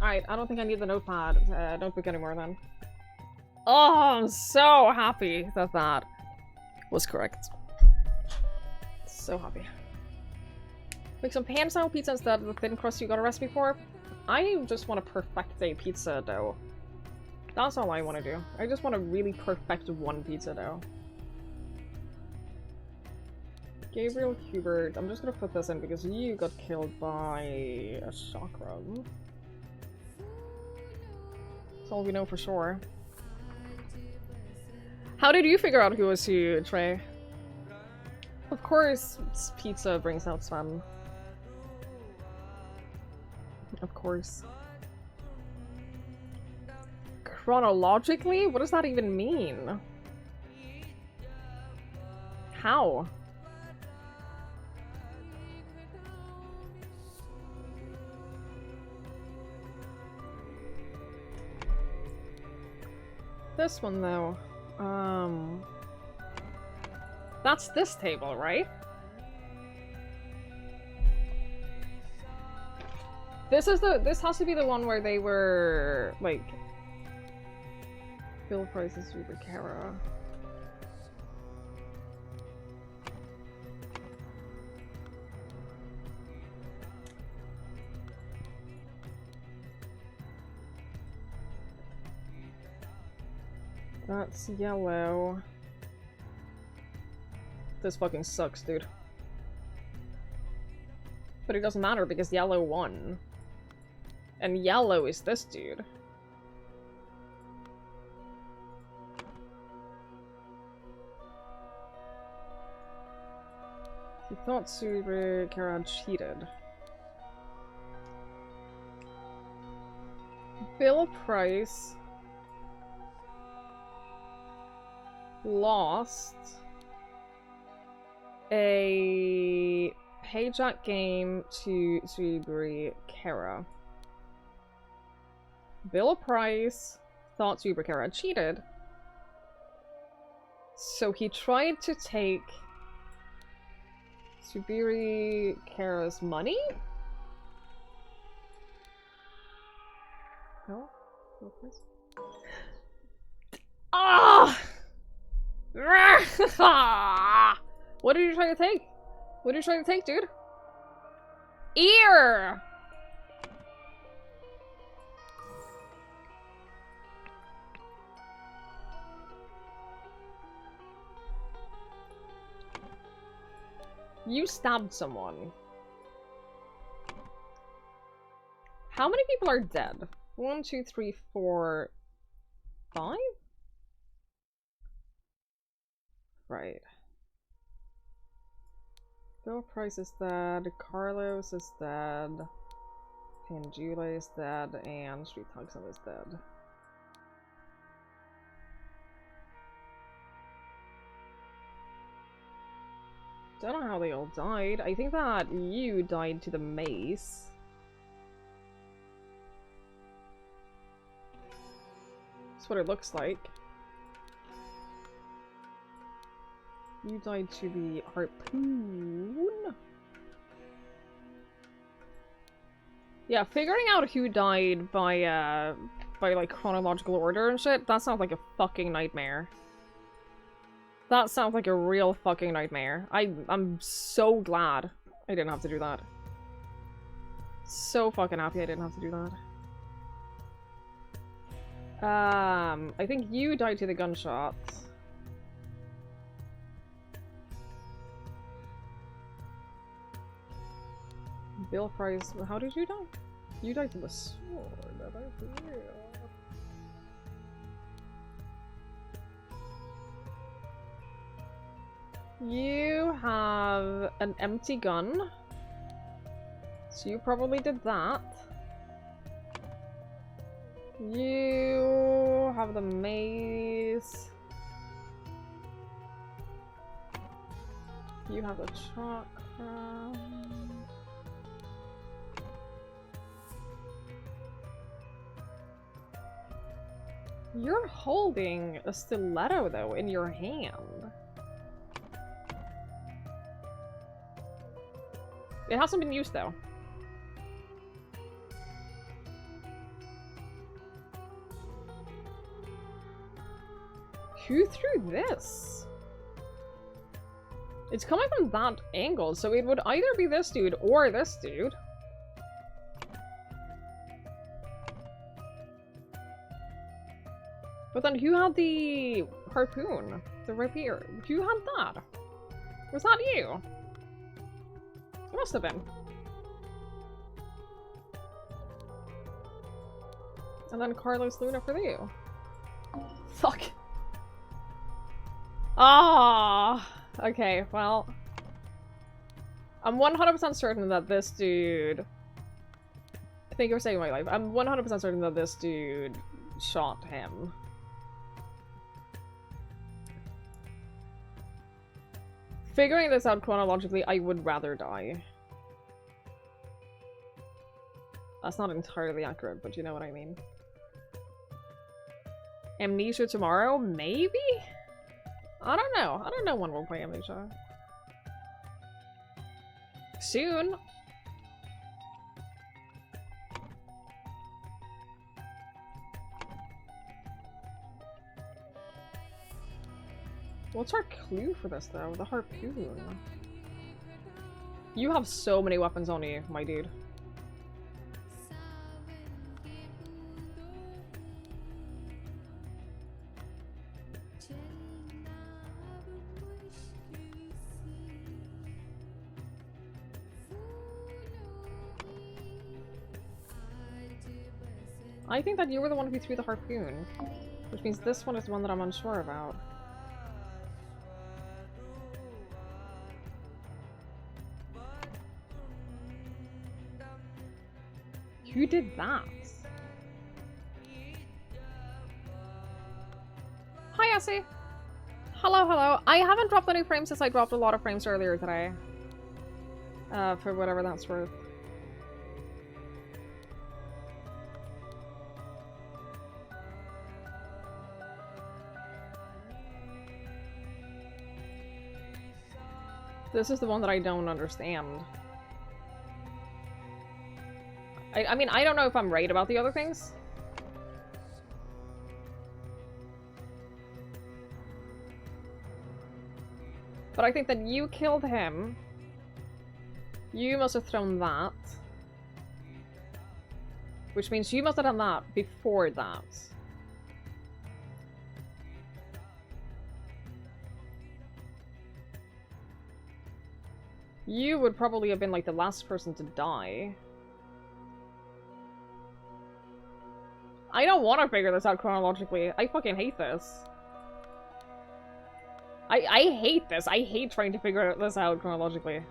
Alright, I don't think I need the notebook anymore then. Oh, I'm so happy that that was correct. So happy. Make some pan-style pizza instead of the thin crust you got a recipe for. I just want to perfect a pizza dough. That's all I want to do. I just want to really perfect one pizza dough. Gabriel Hubert. I'm just gonna put this in because you got killed by a chakra. That's all we know for sure. How did you figure out who was who, Trey? Of course, pizza brings out Sven. Of course. Chronologically? What does that even mean? How? This one, though. That's this table, right? This has to be the one where they were, like... Bill Price is Super Kara. That's yellow. This fucking sucks, dude. But it doesn't matter because yellow won. And yellow is this dude. He thought Super Kara cheated. Bill Price lost a payjack game to Super Kara. Bill Price thought Super Kara cheated, so he tried to take Subiri Kara's money? No? Bill Price? Ah! What are you trying to take? What are you trying to take, dude? Ear! You stabbed someone. How many people are dead? 1, 2, 3, 4, 5? Right. Bill Price is dead, Carlos is dead, Panjula is dead, and Street Tuxum is dead. Don't know how they all died. I think that you died to the mace. That's what it looks like. You died to the harpoon. Yeah, figuring out who died by like chronological order and shit, that sounds like a fucking nightmare. That sounds like a real fucking nightmare. I'm so glad I didn't have to do that. So fucking happy I didn't have to do that. I think you died to the gunshots. Bill Price, how did you die? You died to the sword, that I real. You have an empty gun, so you probably did that. You have the mace. You have the chakra. You're holding a stiletto, though, in your hand. It hasn't been used, though. who threw this? It's coming from that angle, so it would either be this dude or this dude. But then who had the harpoon? The rapier? Who had that? Was that you? It must have been. And then Carlos Luna for you. Fuck. Ah. Okay, well. I'm 100% certain that this dude... Thank you for saving my life. I'm 100% certain that this dude shot him. Figuring this out chronologically, I would rather die. That's not entirely accurate, but you know what I mean. Amnesia tomorrow? Maybe? I don't know. I don't know when we'll play Amnesia. Soon. What's our clue for this, though? The harpoon. You have so many weapons on you, my dude. I think that you were the one who threw the harpoon, which means this one is the one that I'm unsure about. Who did that? Hi, Essie. Hello, hello. I haven't dropped any frames since I dropped a lot of frames earlier today. For whatever that's worth. This is the one that I don't understand. I mean, I don't know if I'm right about the other things. But I think that you killed him. You must have thrown that. Which means you must have done that before that. You would probably have been like the last person to die. I don't want to figure this out chronologically. I fucking hate this. I hate this. I hate trying to figure this out chronologically.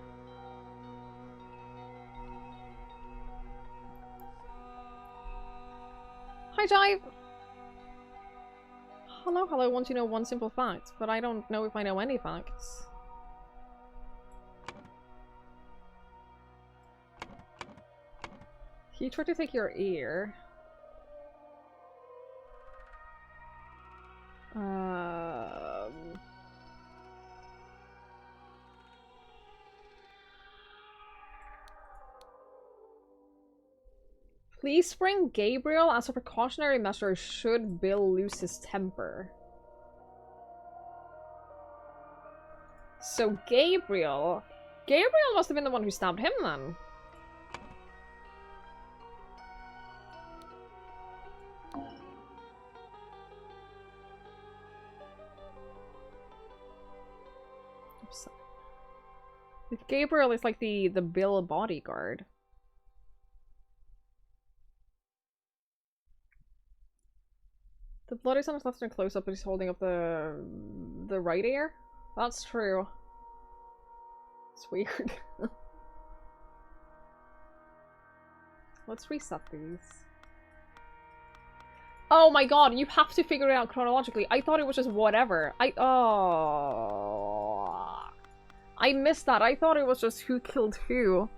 Hi, Jive! Hello, hello. Want to know one simple fact, but I don't know if I know any facts. He tried to take your ear. Please bring Gabriel as a precautionary measure should Bill lose his temper. So Gabriel must have been the one who stabbed him then. If Gabriel is like the Bill bodyguard. The bloody son is left in a close-up, but he's holding up the right ear? That's true. It's weird. Let's reset these. Oh my god, you have to figure it out chronologically. I thought it was just whatever. Oh, I missed that. I thought it was just who killed who.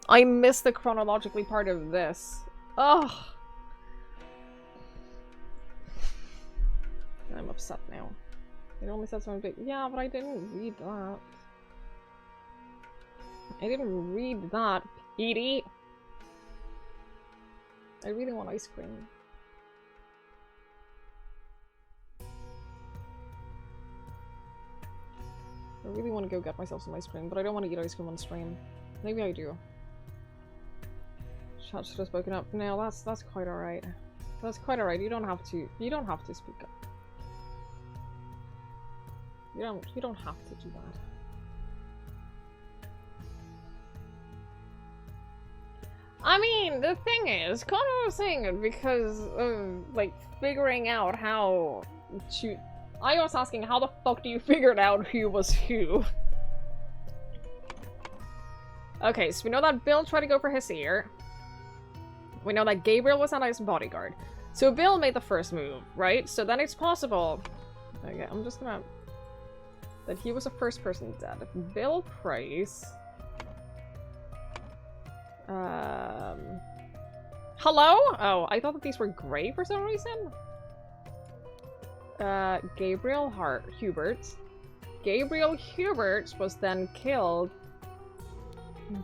I missed the chronologically part of this. Ugh. I'm upset now. It only said something big. Yeah, but I didn't read that. I didn't read that, Petey. I really want ice cream. I really want to go get myself some ice cream, but I don't want to eat ice cream on stream. Maybe I do. Chat should have spoken up. No, that's quite alright. That's quite alright. You don't have to speak up. You don't have to do that. I mean, the thing is, Connor was saying it because of, like, figuring out how to... I was asking, how the fuck do you figure out who was who? Okay, so we know that Bill tried to go for his ear. We know that Gabriel was Anna's bodyguard. So Bill made the first move, right? So then it's possible... Okay, I'm just gonna... That he was the first person dead. If Bill prays... Hello? Oh, I thought that these were gray for some reason. Gabriel Hubert. Gabriel Hubert was then killed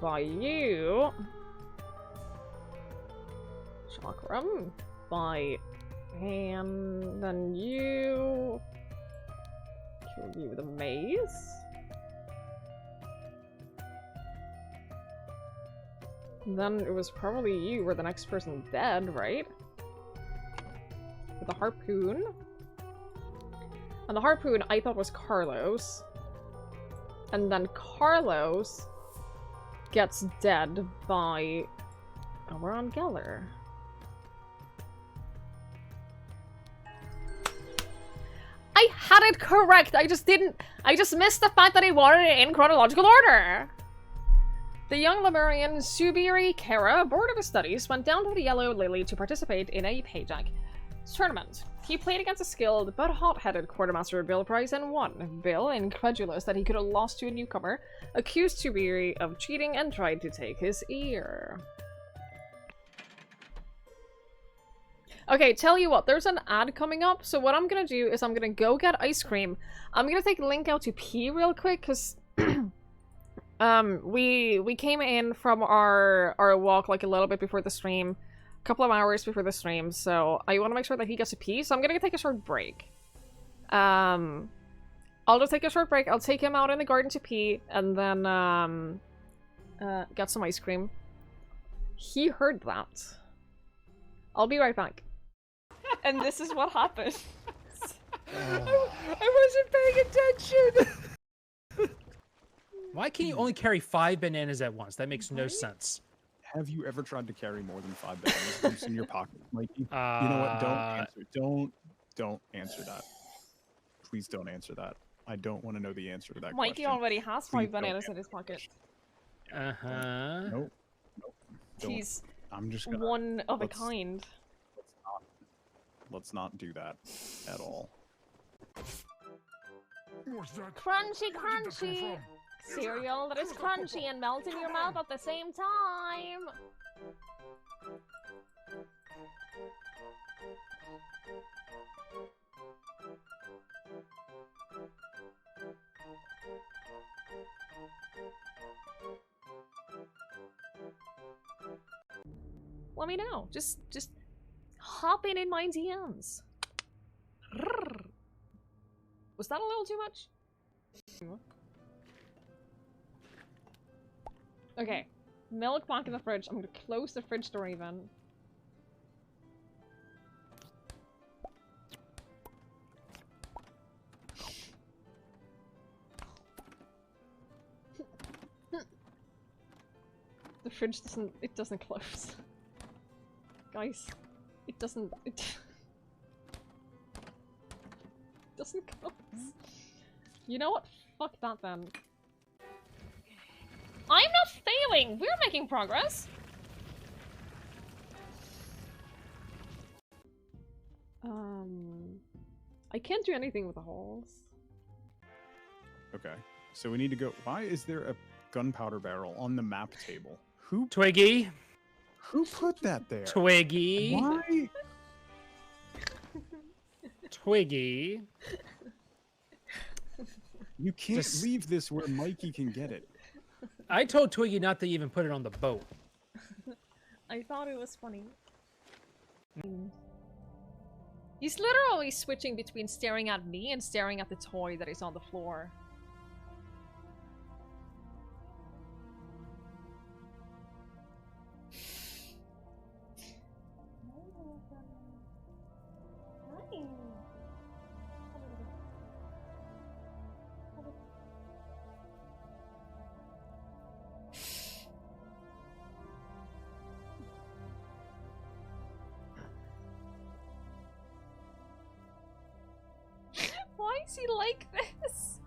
by you. Chakram. By... And then you... Killed you with a maze. Then it was probably you were the next person dead, right? With the harpoon. And the harpoon I thought was Carlos. And then Carlos gets dead by... Oh, we're on Geller. I had it correct! I just missed the fact that I wanted it in chronological order! The young Lemurian Subiri Kara, bored of his studies, went down to the Yellow Lily to participate in a payjack tournament. He played against a skilled but hot-headed quartermaster Bill Price and won. Bill, incredulous that he could have lost to a newcomer, accused Subiri of cheating and tried to take his ear. Okay, tell you what, there's an ad coming up, so what I'm gonna do is I'm gonna go get ice cream. I'm gonna take Link out to pee real quick, because... we came in from our walk like a little bit before the stream, a couple of hours before the stream, so I want to make sure that he gets a pee, so I'm gonna take a short break. I'll just take a short break, I'll take him out in the garden to pee, and then, get some ice cream. He heard that. I'll be right back. And this is what happened. I wasn't paying attention! Why can you only carry 5 bananas at once? That makes no sense. Have you ever tried to carry more than 5 bananas loose in your pocket, Mikey? You know what? Don't answer that. Please don't answer that. I don't want to know the answer to that Mikey question. already has 5 bananas in his pocket. Nope. He's I'm just gonna, one of a kind. Let's not do that at all. Crunchy, crunchy! Cereal that is crunchy and melts in your mouth at the same time! Let me know. Just hop in my DMs. Was that a little too much? Okay. Milk back in the fridge. I'm gonna close the fridge door even. The fridge doesn't close. Guys, it doesn't close. You know what? Fuck that then. I'm not failing! We're making progress! I can't do anything with the holes. Okay, so we need to go. Why is there a gunpowder barrel on the map table? Who? Twiggy. Who put that there? Twiggy. Why? Twiggy. You can't leave this where Mikey can get it. I told Twiggy not to even put it on the boat. I thought it was funny. He's literally switching between staring at me and staring at the toy that is on the floor. is he like this?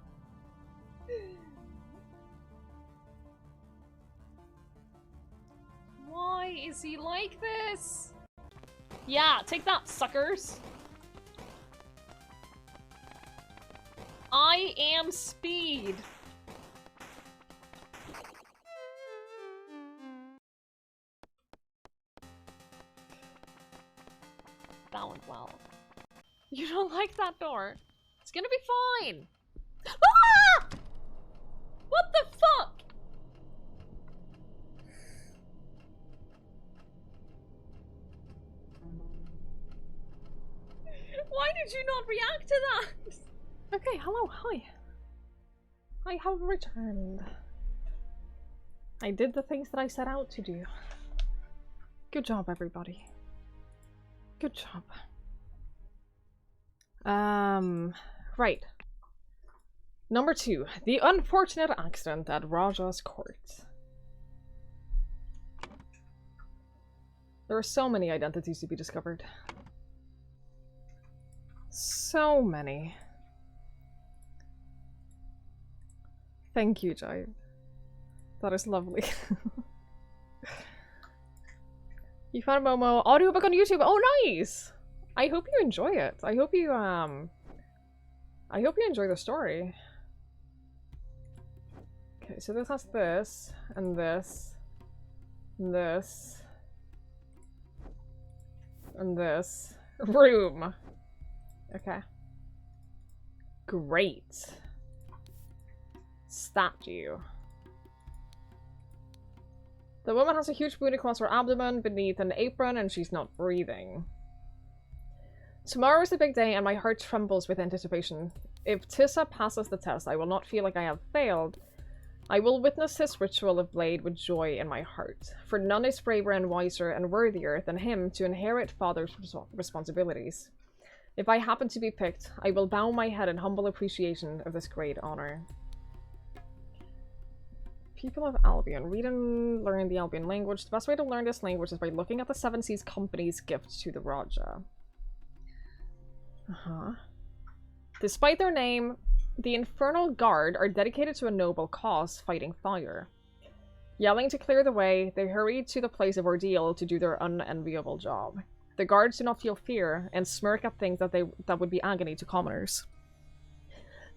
Why is he like this? Yeah, take that, suckers. I am speed. That went well. You don't like that door? It's gonna be fine. Ah! What the fuck? Why did you not react to that? Okay, hello, hi. I have returned. I did the things that I set out to do. Good job, everybody. Good job. Right. Number 2. The unfortunate accident at Raja's court. There are so many identities to be discovered. So many. Thank you, Jai. That is lovely. You found Momo audiobook on YouTube. Oh, nice! I hope you enjoy it. I hope you enjoy the story. Okay, so this has this, and this, and this, and this. Room! Okay. Great. Statue. The woman has a huge wound across her abdomen beneath an apron and she's not breathing. Tomorrow is the big day and my heart trembles with anticipation. If Tissa passes the test, I will not feel like I have failed. I will witness this ritual of Blade with joy in my heart, for none is braver and wiser and worthier than him to inherit father's responsibilities. If I happen to be picked, I will bow my head in humble appreciation of this great honor. People of Albion. Read and learn the Albion language. The best way to learn this language is by looking at the Seven Seas Company's gift to the Raja. Despite their name, the Infernal Guard are dedicated to a noble cause, fighting fire. Yelling to clear the way, they hurried to the place of ordeal to do their unenviable job. The guards do not feel fear, and smirk at things that would be agony to commoners.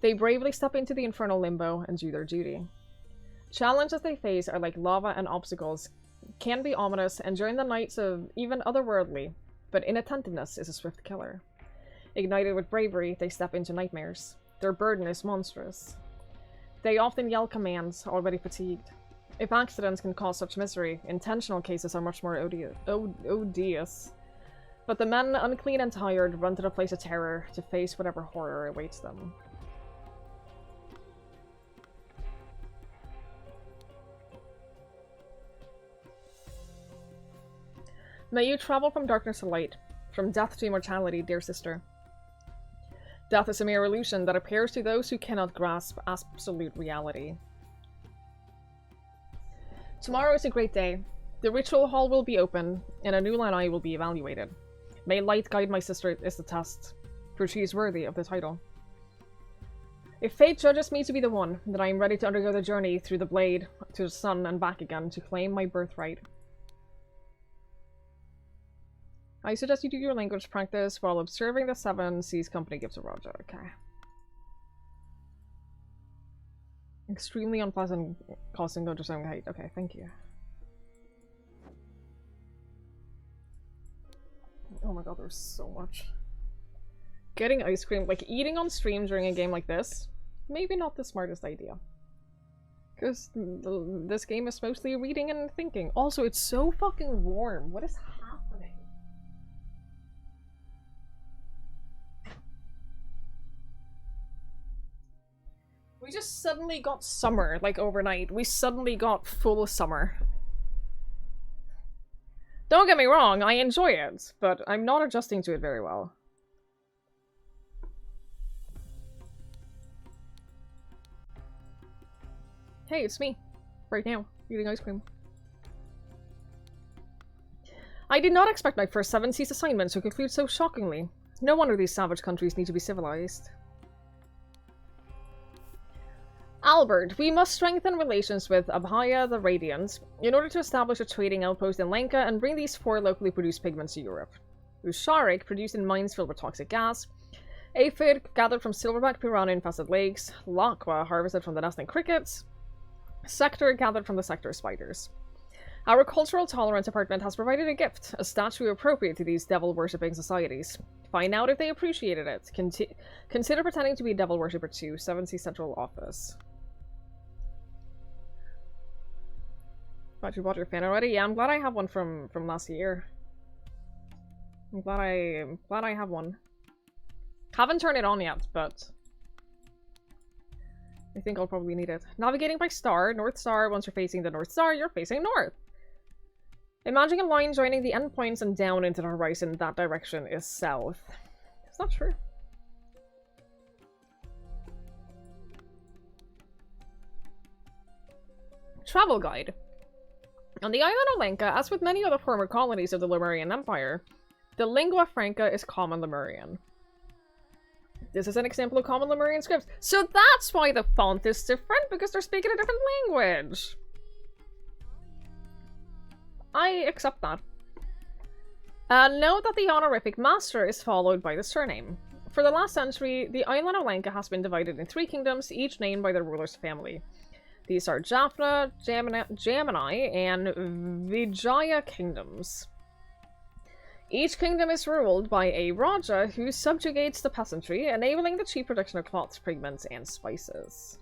They bravely step into the infernal limbo and do their duty. Challenges they face are like lava and obstacles, can be ominous, and during the nights of even otherworldly, but inattentiveness is a swift killer. Ignited with bravery, they step into nightmares. Their burden is monstrous. They often yell commands, already fatigued. If accidents can cause such misery, intentional cases are much more odious. But the men, unclean and tired, run to the place of terror to face whatever horror awaits them. May you travel from darkness to light, from death to immortality, dear sister. Death is a mere illusion that appears to those who cannot grasp absolute reality. Tomorrow is a great day. The ritual hall will be open, and a new Lanai will be evaluated. May light guide my sister is the test, for she is worthy of the title. If fate judges me to be the one, then I am ready to undergo the journey through the blade, to the sun and back again to claim my birthright. I suggest you do your language practice while observing the Seven Seas Company gives to Raja. Okay. Extremely unpleasant, causing no discerning height. Okay, thank you. Oh my god, there's so much. Getting ice cream, like eating on stream during a game like this, maybe not the smartest idea. Because this game is mostly reading and thinking. Also, it's so fucking warm. What is happening? We just suddenly got summer, like overnight. We suddenly got full summer. Don't get me wrong, I enjoy it, but I'm not adjusting to it very well. Hey, it's me. Right now, eating ice cream. I did not expect my first Seven Seas assignment to conclude so shockingly. No wonder these savage countries need to be civilized. Albert, we must strengthen relations with Abhaya the Radiant in order to establish a trading outpost in Lanka and bring these 4 locally produced pigments to Europe. Usharik, produced in mines filled with toxic gas. Aphid, gathered from silverback piranha-infested lakes. Lakwa, harvested from the nesting crickets. Sector, gathered from the sector spiders. Our cultural tolerance department has provided a gift, a statue appropriate to these devil-worshipping societies. Find out if they appreciated it. Consider pretending to be a devil worshipper too. 7C Central Office. Glad you bought your fan already? Yeah, I'm glad I have one from last year. I'm glad I have one. Haven't turned it on yet, but I think I'll probably need it. Navigating by star, North Star. Once you're facing the North Star, you're facing north. Imagine a line joining the endpoints and down into the horizon. That direction is south. It's not true. Travel guide. On the island of Lanka, as with many other former colonies of the Lemurian Empire, the lingua franca is Common Lemurian. This is an example of Common Lemurian script. So that's why the font is different, because they're speaking a different language. I accept that. Note that the honorific master is followed by the surname. For the last century, the island of Lanka has been divided in 3 kingdoms, each named by their ruler's family. These are Jaffna, Jamini, and Vijaya kingdoms. Each kingdom is ruled by a Raja who subjugates the peasantry, enabling the cheap production of cloths, pigments, and spices.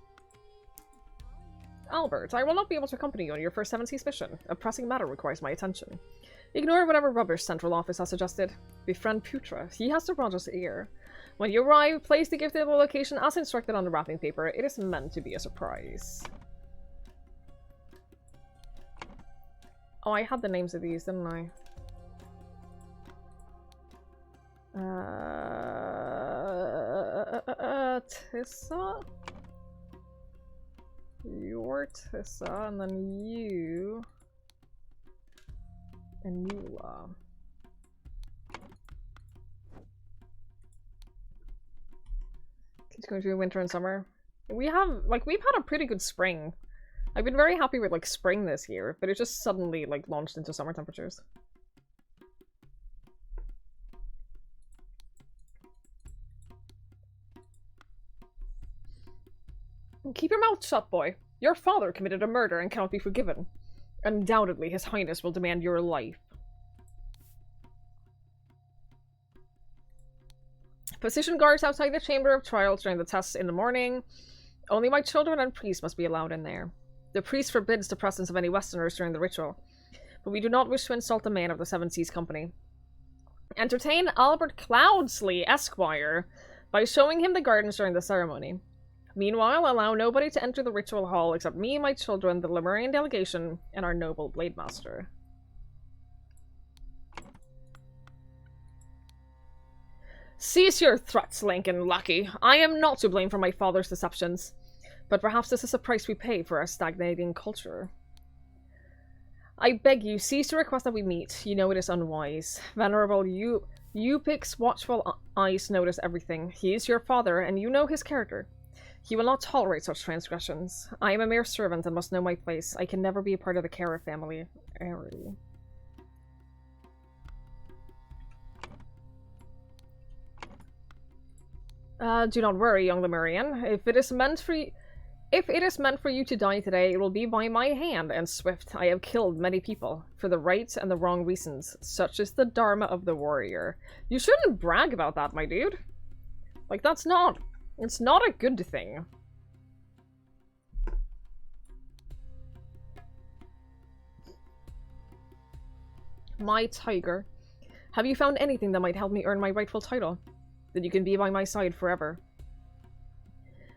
Albert, I will not be able to accompany you on your first 7C's mission. A pressing matter requires my attention. Ignore whatever rubbish Central Office has suggested. Befriend Putra. He has the Raja's ear. When you arrive, place the gift in the location as instructed on the wrapping paper. It is meant to be a surprise. Oh, I had the names of these, didn't I? Tissa? You're Tissa, and then you... and Nula. It's going to be winter and summer. We've had a pretty good spring. I've been very happy with, like, spring this year, but it just suddenly, like, launched into summer temperatures. Keep your mouth shut, boy. Your father committed a murder and cannot be forgiven. Undoubtedly, His Highness will demand your life. Position guards outside the chamber of trials during the tests in the morning. Only my children and priests must be allowed in there. The priest forbids the presence of any Westerners during the ritual, but we do not wish to insult the man of the 7C's company. Entertain Albert Cloudsley, Esquire, by showing him the gardens during the ceremony. Meanwhile, allow nobody to enter the ritual hall except me, my children, the Lemurian delegation, and our noble Blade Master. Cease your threats, Lincoln Lucky. I am not to blame for my father's deceptions. But perhaps this is a price we pay for our stagnating culture. I beg you, cease to request that we meet. You know it is unwise. Venerable Upix's watchful eyes notice everything. He is your father, and you know his character. He will not tolerate such transgressions. I am a mere servant and must know my place. I can never be a part of the Kara family. Do not worry, young Lemurian. If it is meant for you to die today, it will be by my hand and swift. I have killed many people for the right and the wrong reasons. Such is the dharma of the warrior. You shouldn't brag about that, my dude. Like, it's not a good thing. My tiger. Have you found anything that might help me earn my rightful title? Then you can be by my side forever.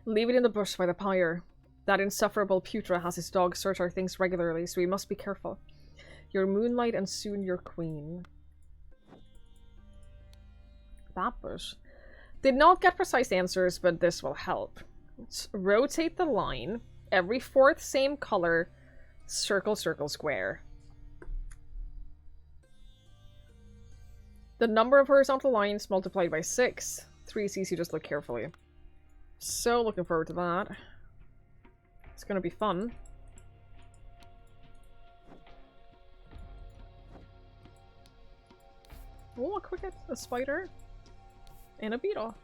Leave it in the bush by the pyre. That insufferable Putra has his dog search our things regularly, so we must be careful. Your moonlight and soon your queen. That bush. Did not get precise answers, but this will help. Rotate the line. Every fourth same color. Circle, circle, square. The number of horizontal lines multiplied by 6. 3 C's, you just look carefully. So looking forward to that. It's gonna be fun. Oh, a cricket, a spider, and a beetle.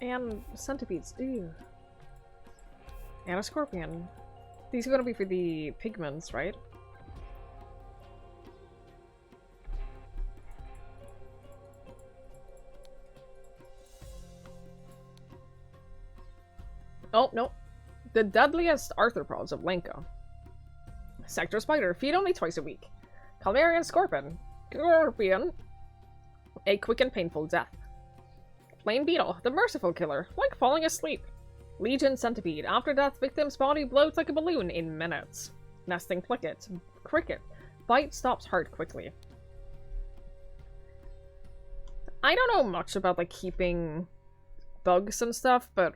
And centipedes. Ew. And a scorpion. These are gonna be for the pigments, right? Oh, no. The deadliest arthropods of Lenka. Sector spider. Feed only twice a week. Calmarian scorpion. Scorpion. A quick and painful death. Plain beetle. The merciful killer. Like falling asleep. Legion centipede. After death, victim's body bloats like a balloon in minutes. Nesting cricket. Cricket. Bite stops heart quickly. I don't know much about like keeping bugs and stuff, but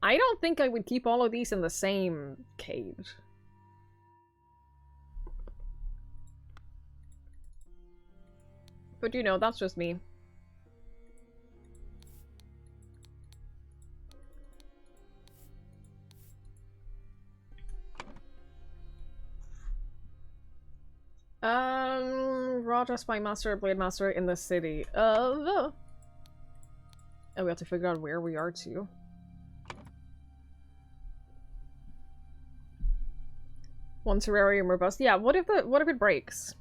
I don't think I would keep all of these in the same cage. But you know, that's just me. Raja Spy Master, Blade Master in the city of... Oh, we have to figure out where we are to. One terrarium robust. Yeah, what if it breaks?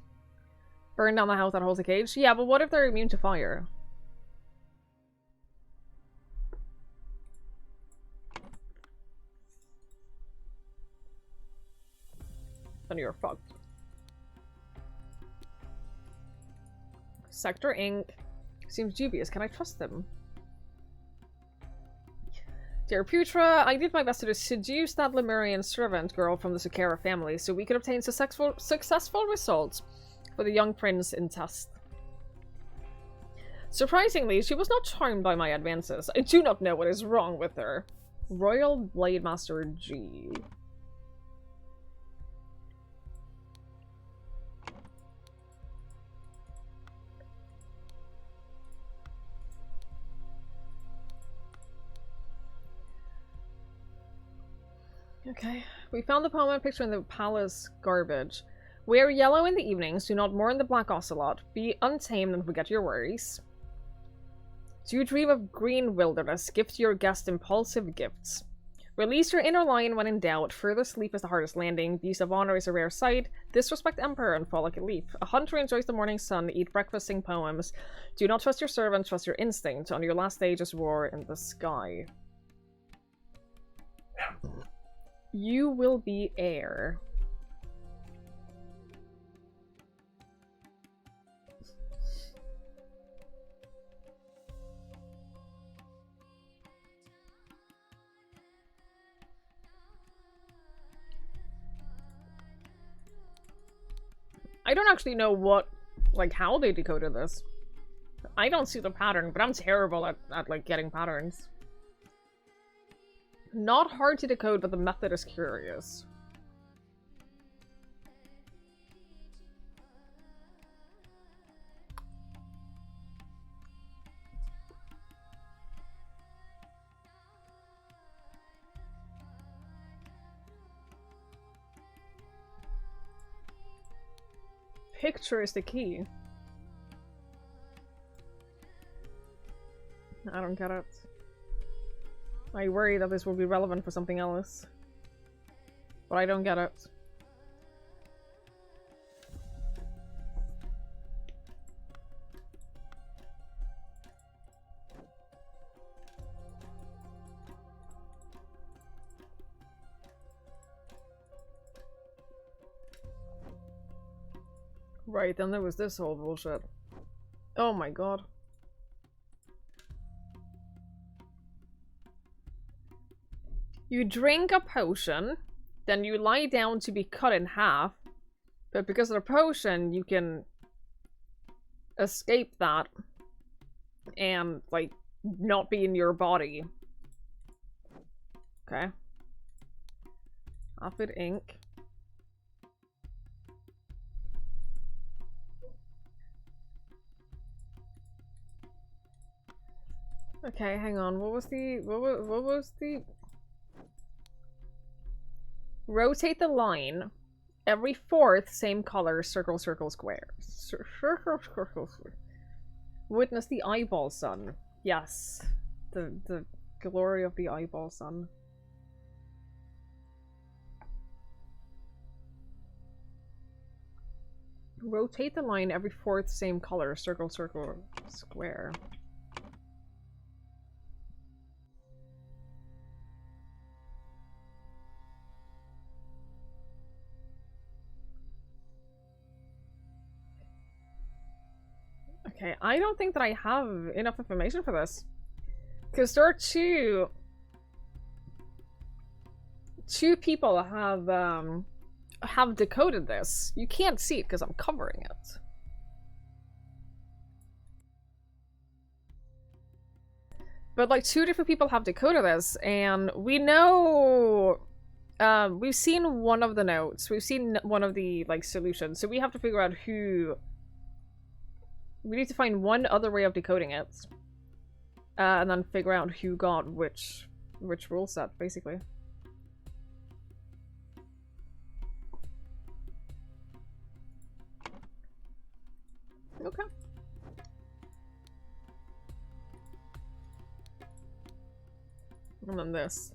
Burn down the house that holds a cage? Yeah, but what if they're immune to fire? Then you're fucked. Sector Inc. Seems dubious. Can I trust them? Dear Putra, I did my best to seduce that Lemurian servant girl from the Sakara family so we could obtain successful results for the young prince in test. Surprisingly, she was not charmed by my advances. I do not know what is wrong with her. Royal Blade Master G. Okay, we found the poem and picture in the palace garbage. Wear yellow in the evenings, do not mourn the black ocelot, be untamed and forget your worries. Do you dream of green wilderness, gift your guest impulsive gifts. Release your inner lion when in doubt, further sleep is the hardest landing, use of honor is a rare sight, disrespect emperor and fall like a leaf. A hunter enjoys the morning sun, eat breakfast, sing poems. Do not trust your servant, trust your instinct, on your last day just roar in the sky. You will be heir. I don't actually know what, like, how they decoded this. I don't see the pattern, but I'm terrible at like, getting patterns. Not hard to decode, but the method is curious. Picture is the key. I don't get it. I worry that this will be relevant for something else. But I don't get it. Right, then there was this whole bullshit. Oh my god. You drink a potion, then you lie down to be cut in half, but because of the potion, you can escape that and, like, not be in your body. Okay. Apid ink. Okay, hang on. What was the Rotate the line. Every fourth, same color, circle, circle, square. Circle, circle, square. Witness the eyeball sun. Yes. The glory of the eyeball sun. Rotate the line every fourth, same color, circle, circle, square. Okay, I don't think that I have enough information for this. Because there are two people have decoded this. You can't see it because I'm covering it. But like 2 different people have decoded this, and we know we've seen one of the notes. We've seen one of the like solutions. So we have to figure out who. We need to find one other way of decoding it. And then figure out who got which rule set, basically. Okay. And then this.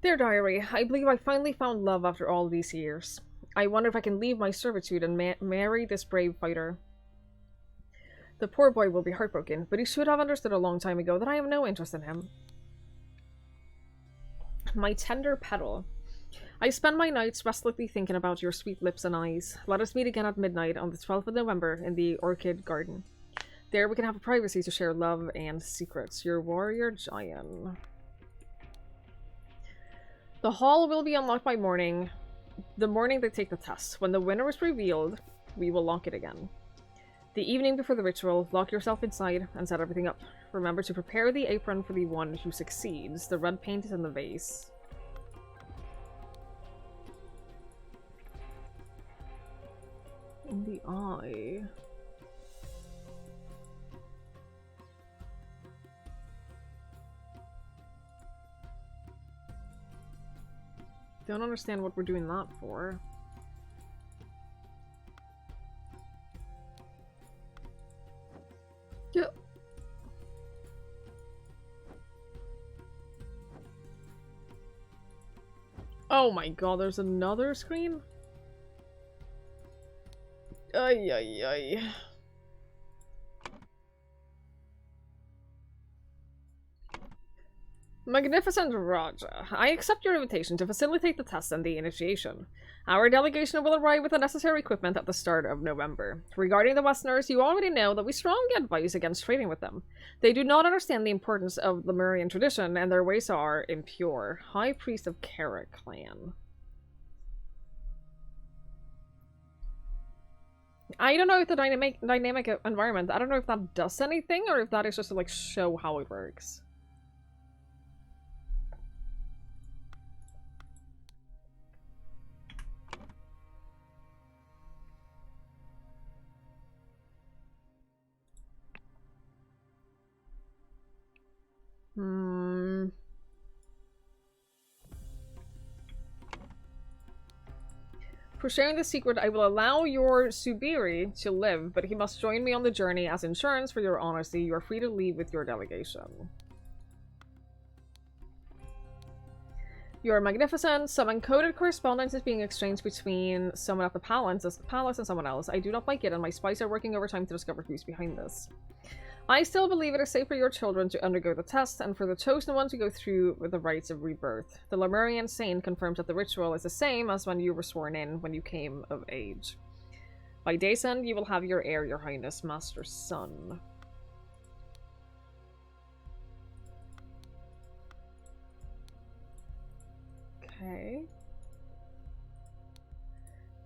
Dear Diary, I believe I finally found love after all these years. I wonder if I can leave my servitude and marry this brave fighter. The poor boy will be heartbroken, but he should have understood a long time ago that I have no interest in him. My tender petal. I spend my nights restlessly thinking about your sweet lips and eyes. Let us meet again at midnight on the 12th of November in the Orchid Garden. There we can have privacy to share love and secrets. Your warrior giant. The hall will be unlocked by morning. The morning they take the test. When the winner is revealed, we will lock it again. The evening before the ritual, lock yourself inside and set everything up. Remember to prepare the apron for the one who succeeds. The red paint is in the vase. In the eye. Don't understand what we're doing that for. Yeah. Oh my god, there's another screen? Ay ay ay. Magnificent Raja, I accept your invitation to facilitate the test and the initiation. Our delegation will arrive with the necessary equipment at the start of November. Regarding the Westerners, you already know that we strongly advise against trading with them. They do not understand the importance of the Lemurian tradition, and their ways are impure. High Priest of Carrot Clan. I don't know if the dynamic environment, I don't know if that does anything, or if that is just to like show how it works. For sharing the secret, I will allow your Subiri to live, but he must join me on the journey as insurance for your honesty. You are free to leave with your delegation. You are magnificent. Some encoded correspondence is being exchanged between someone at the palace and someone else. I do not like it, and my spies are working overtime to discover who's behind this. I still believe it is safe for your children to undergo the test, and for the chosen one to go through with the rites of rebirth. The Lemurian saint confirms that the ritual is the same as when you were sworn in when you came of age. By day's end, you will have your heir, your highness, master son. Okay.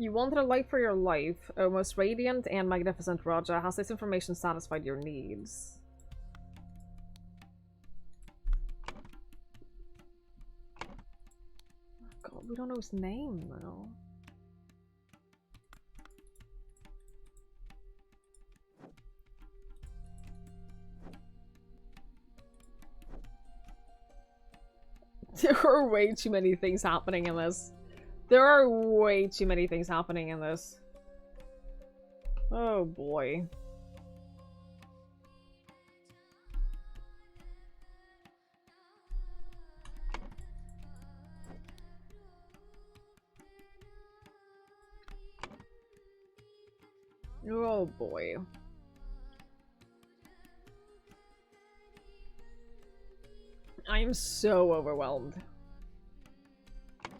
You wanted a light for your life. O most radiant and magnificent Raja. Has this information satisfied your needs? God, we don't know his name though. There are way too many things happening in this. There are way too many things happening in this. Oh boy. Oh boy. I am so overwhelmed.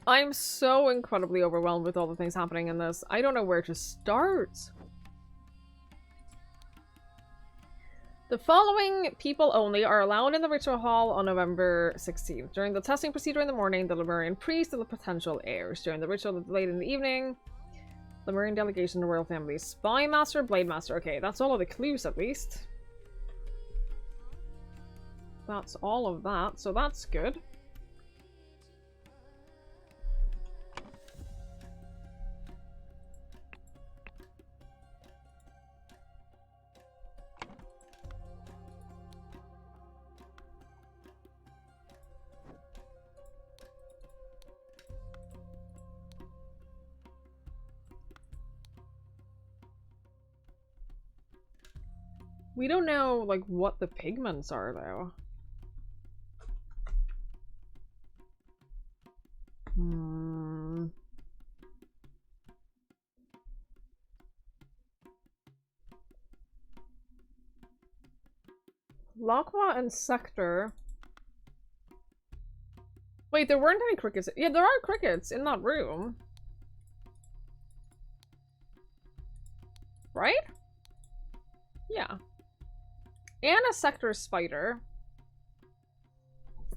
I'm so incredibly overwhelmed with all the things happening in this. I don't know where to start. The following people only are allowed in the ritual hall on November 16th. During the testing procedure in the morning, the Lemurian priest and the potential heirs. During the ritual late in the evening, Lemurian delegation, the royal family, spy master, blade master. Okay, that's all of the clues at least. That's all of that, so that's good. We don't know, like, what the pigments are, though. Laqua and Sector. Wait, there weren't any crickets. Yeah, there are crickets in that room. Right? Yeah. And a Sector spider.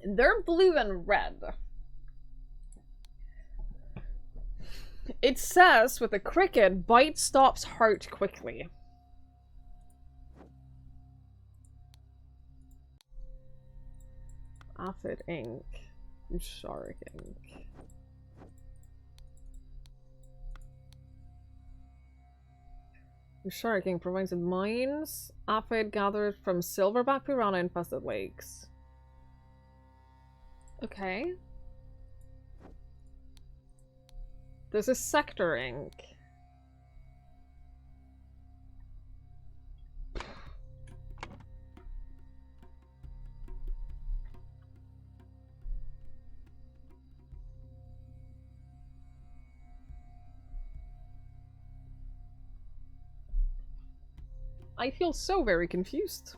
They're blue and red. It says, with a cricket, bite stops heart quickly. Aphid ink. Shark ink. Shark ink provides mines. Aphid gathered from silverback piranha infested lakes. Okay. This is Sector ink. I feel so very confused.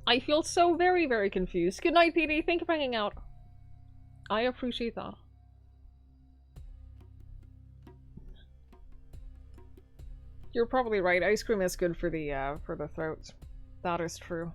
I feel so very, very confused. Good night, PD. Thank you for hanging out. I appreciate that. You're probably right. Ice cream is good for the throat. That is true.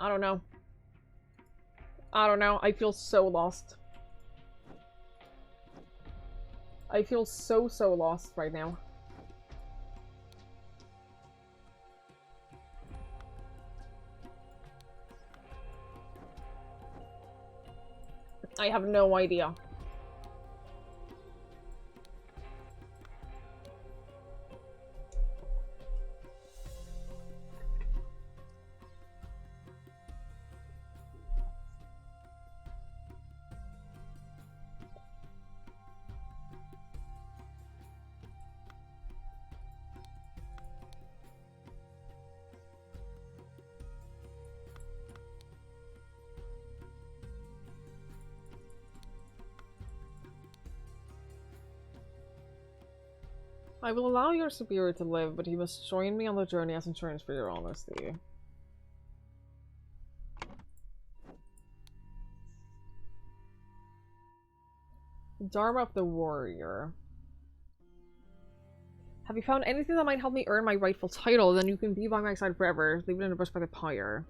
I don't know. I don't know. I feel so lost. I feel so lost right now. I have no idea. I will allow your superior to live, but you must join me on the journey as insurance for your honesty. Dharma of the Warrior. Have you found anything that might help me earn my rightful title? Then you can be by my side forever. Leave it in a bush by the pyre.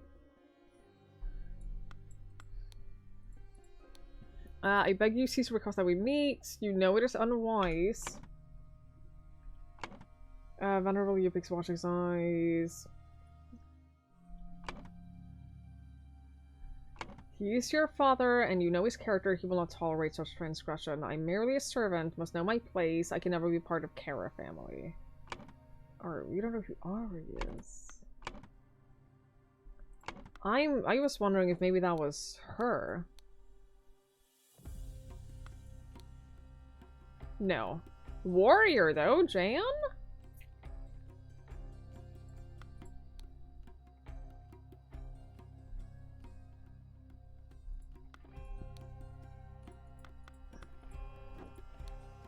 I beg you, cease to request that we meet. You know it is unwise. Venerable Yupik's watching eyes. He is your father, and you know his character. He will not tolerate such transgression. I'm merely a servant, must know my place. I can never be part of Kara family. Or we don't know who Ari is. I was wondering if maybe that was her. No. Warrior though, Jan?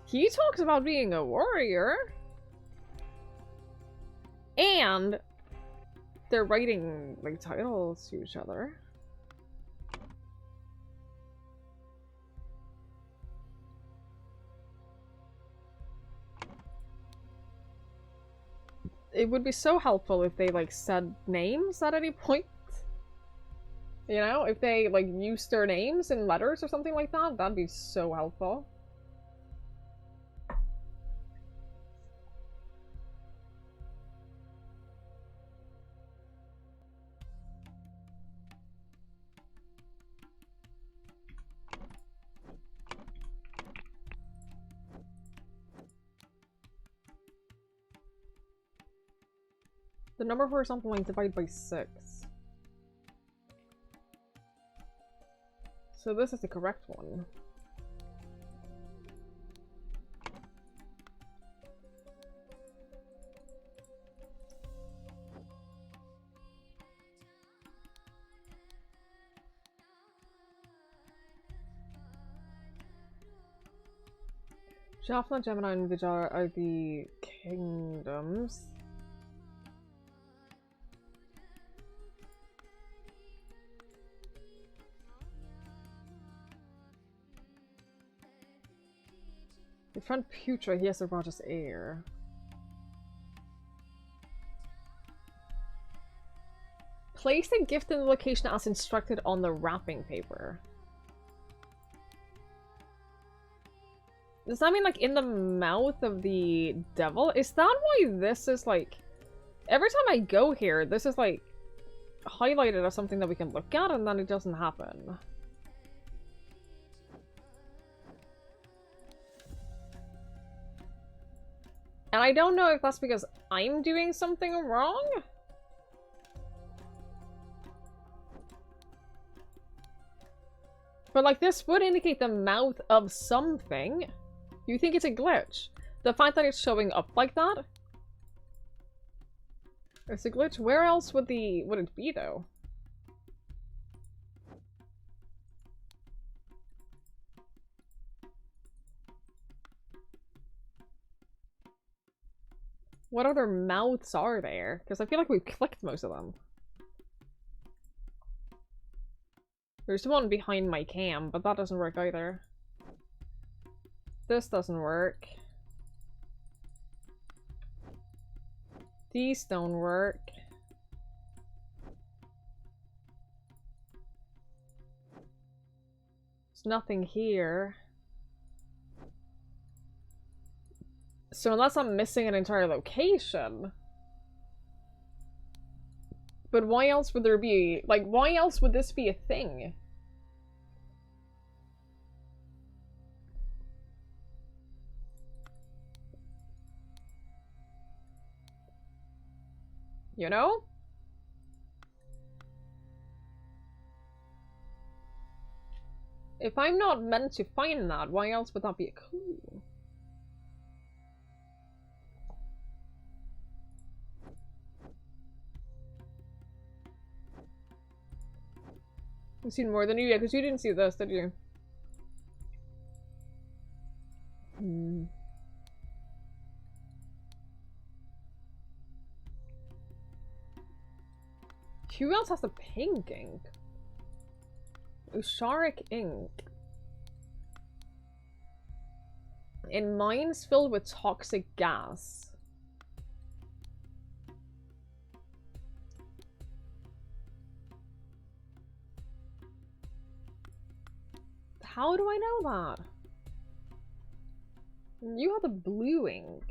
He talks about being a warrior. And they're writing like titles to each other. It would be so helpful if they like said names at any point. You know, if they like used their names in letters or something like that, that'd be so helpful. The number for something like divide by 6. So this is the correct one. Jaffna, Gemini, and Vijaya are the kingdoms. In front Putra, he has a Raja's heir. Place the gift in the location as instructed on the wrapping paper. Does that mean like in the mouth of the devil? Is that why this is like... Every time I go here, this is like highlighted as something that we can look at and then it doesn't happen. And I don't know if that's because I'm doing something wrong. But like this would indicate the mouth of something. You think it's a glitch? The fact that it's showing up like that? It's a glitch. Where else would it be though? What other mouths are there? Because I feel like we've clicked most of them. There's one behind my cam, but that doesn't work either. This doesn't work. These don't work. There's nothing here. So unless I'm missing an entire location. But why else would there be... Like, why else would this be a thing? You know? If I'm not meant to find that, why else would that be a clue? I've seen more than you, yeah, because you didn't see this, did you? Who else has the pink ink? Usharic ink. In mines filled with toxic gas. How do I know that? You have the blue ink.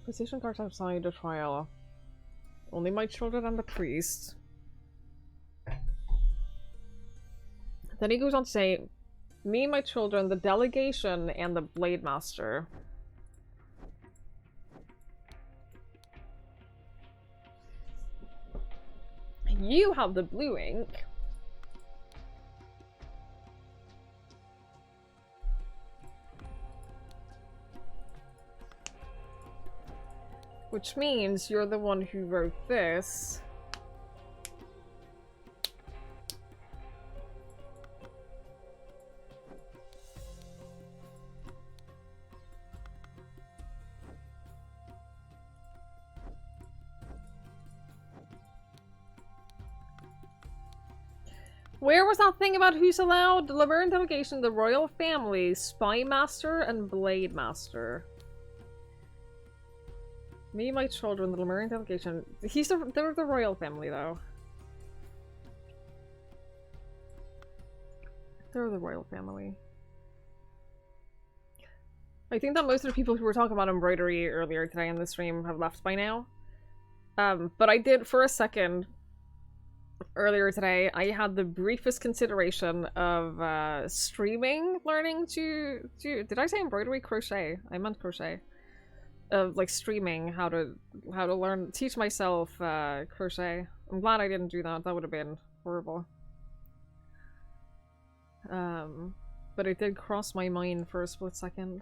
Position cards outside the trial. Only my children and the priest. Then he goes on to say, me, my children, the delegation, and the blade master. You have the blue ink. Which means you're the one who wrote this. Where was that thing about who's allowed? Deliver in delegation the royal family, spy master, and blade master. Me, my children, the Lemurian delegation. They're the royal family, though. They're the royal family. I think that most of the people who were talking about embroidery earlier today in the stream have left by now. But I did, for a second, earlier today, I had the briefest consideration of streaming learning to did I say embroidery? Crochet. I meant crochet. Of like streaming how to teach myself crochet. I'm glad I didn't do that. That would have been horrible. But it did cross my mind for a split second.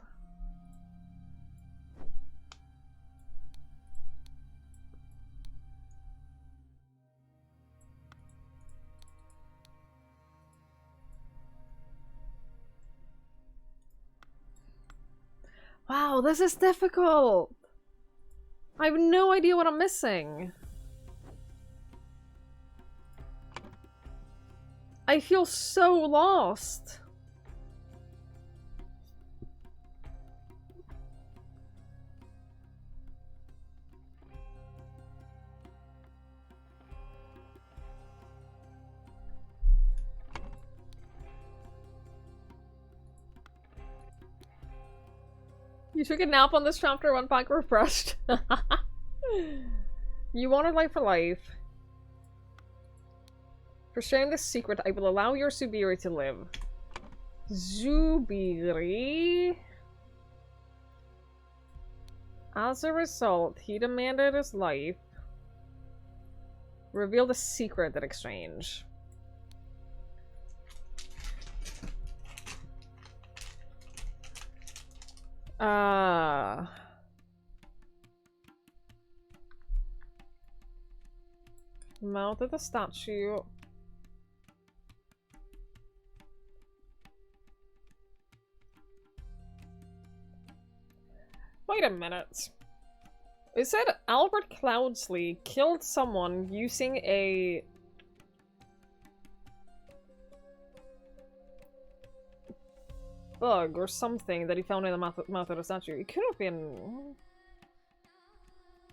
Wow, this is difficult! I have no idea what I'm missing. I feel so lost. You took a nap on this chapter, went back refreshed. You wanted life for life. For sharing this secret, I will allow your Zubiri to live. Zubiri? As a result, he demanded his life. Reveal the secret in exchange. Mouth of the statue. Wait a minute. It said Albert Cloudsley killed someone using a... bug or something that he found in the mouth of the statue. It could have been...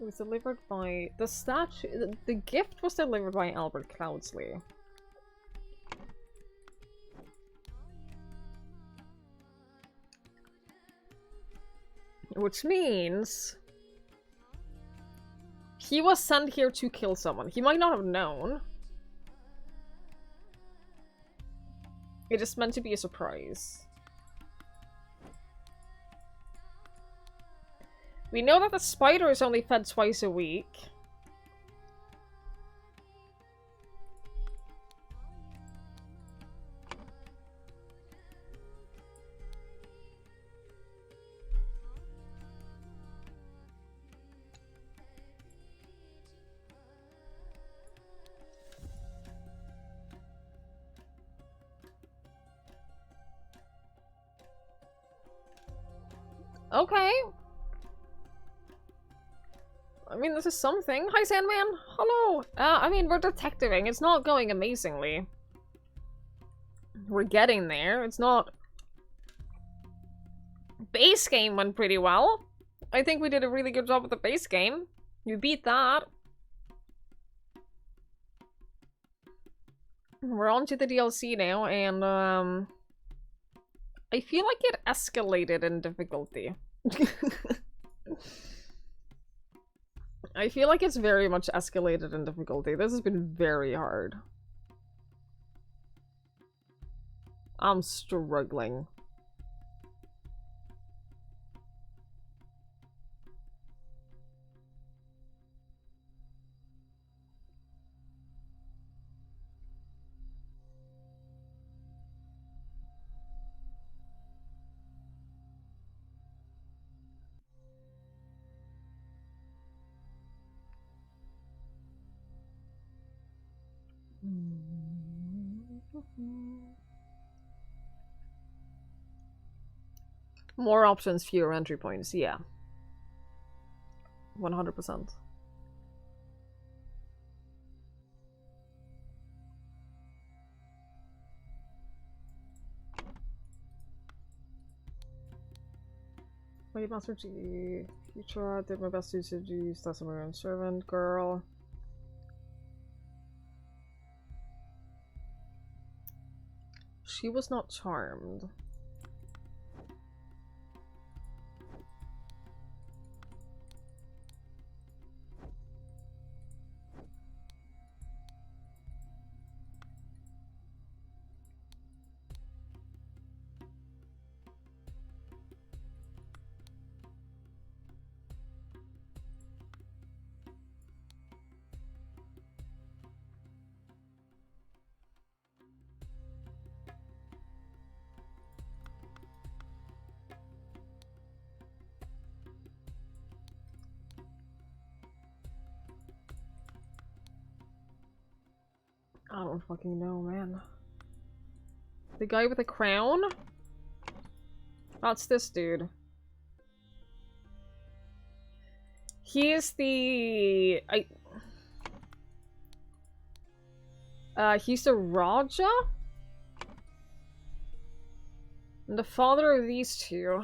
It was delivered by... The statue... The gift was delivered by Albert Cloudsley. Which means... he was sent here to kill someone. He might not have known. It is meant to be a surprise. We know that the spider is only fed twice a week. Okay. I mean, this is something. Hi, Sandman. Hello. I mean, we're detectiving. It's not going amazingly. We're getting there. It's not... Base game went pretty well. I think we did a really good job with the base game. You beat that. We're on to the DLC now, and, I feel like it escalated in difficulty. I feel like it's very much escalated in difficulty. This has been very hard. I'm struggling. More options, fewer entry points. Yeah. 100%. Wait, Master G. Future, did my best to seduce Testimony and Servant Girl. She was not charmed. I don't fucking know, man. The guy with the crown? That's this dude. He is the... he's the Raja? And the father of these two.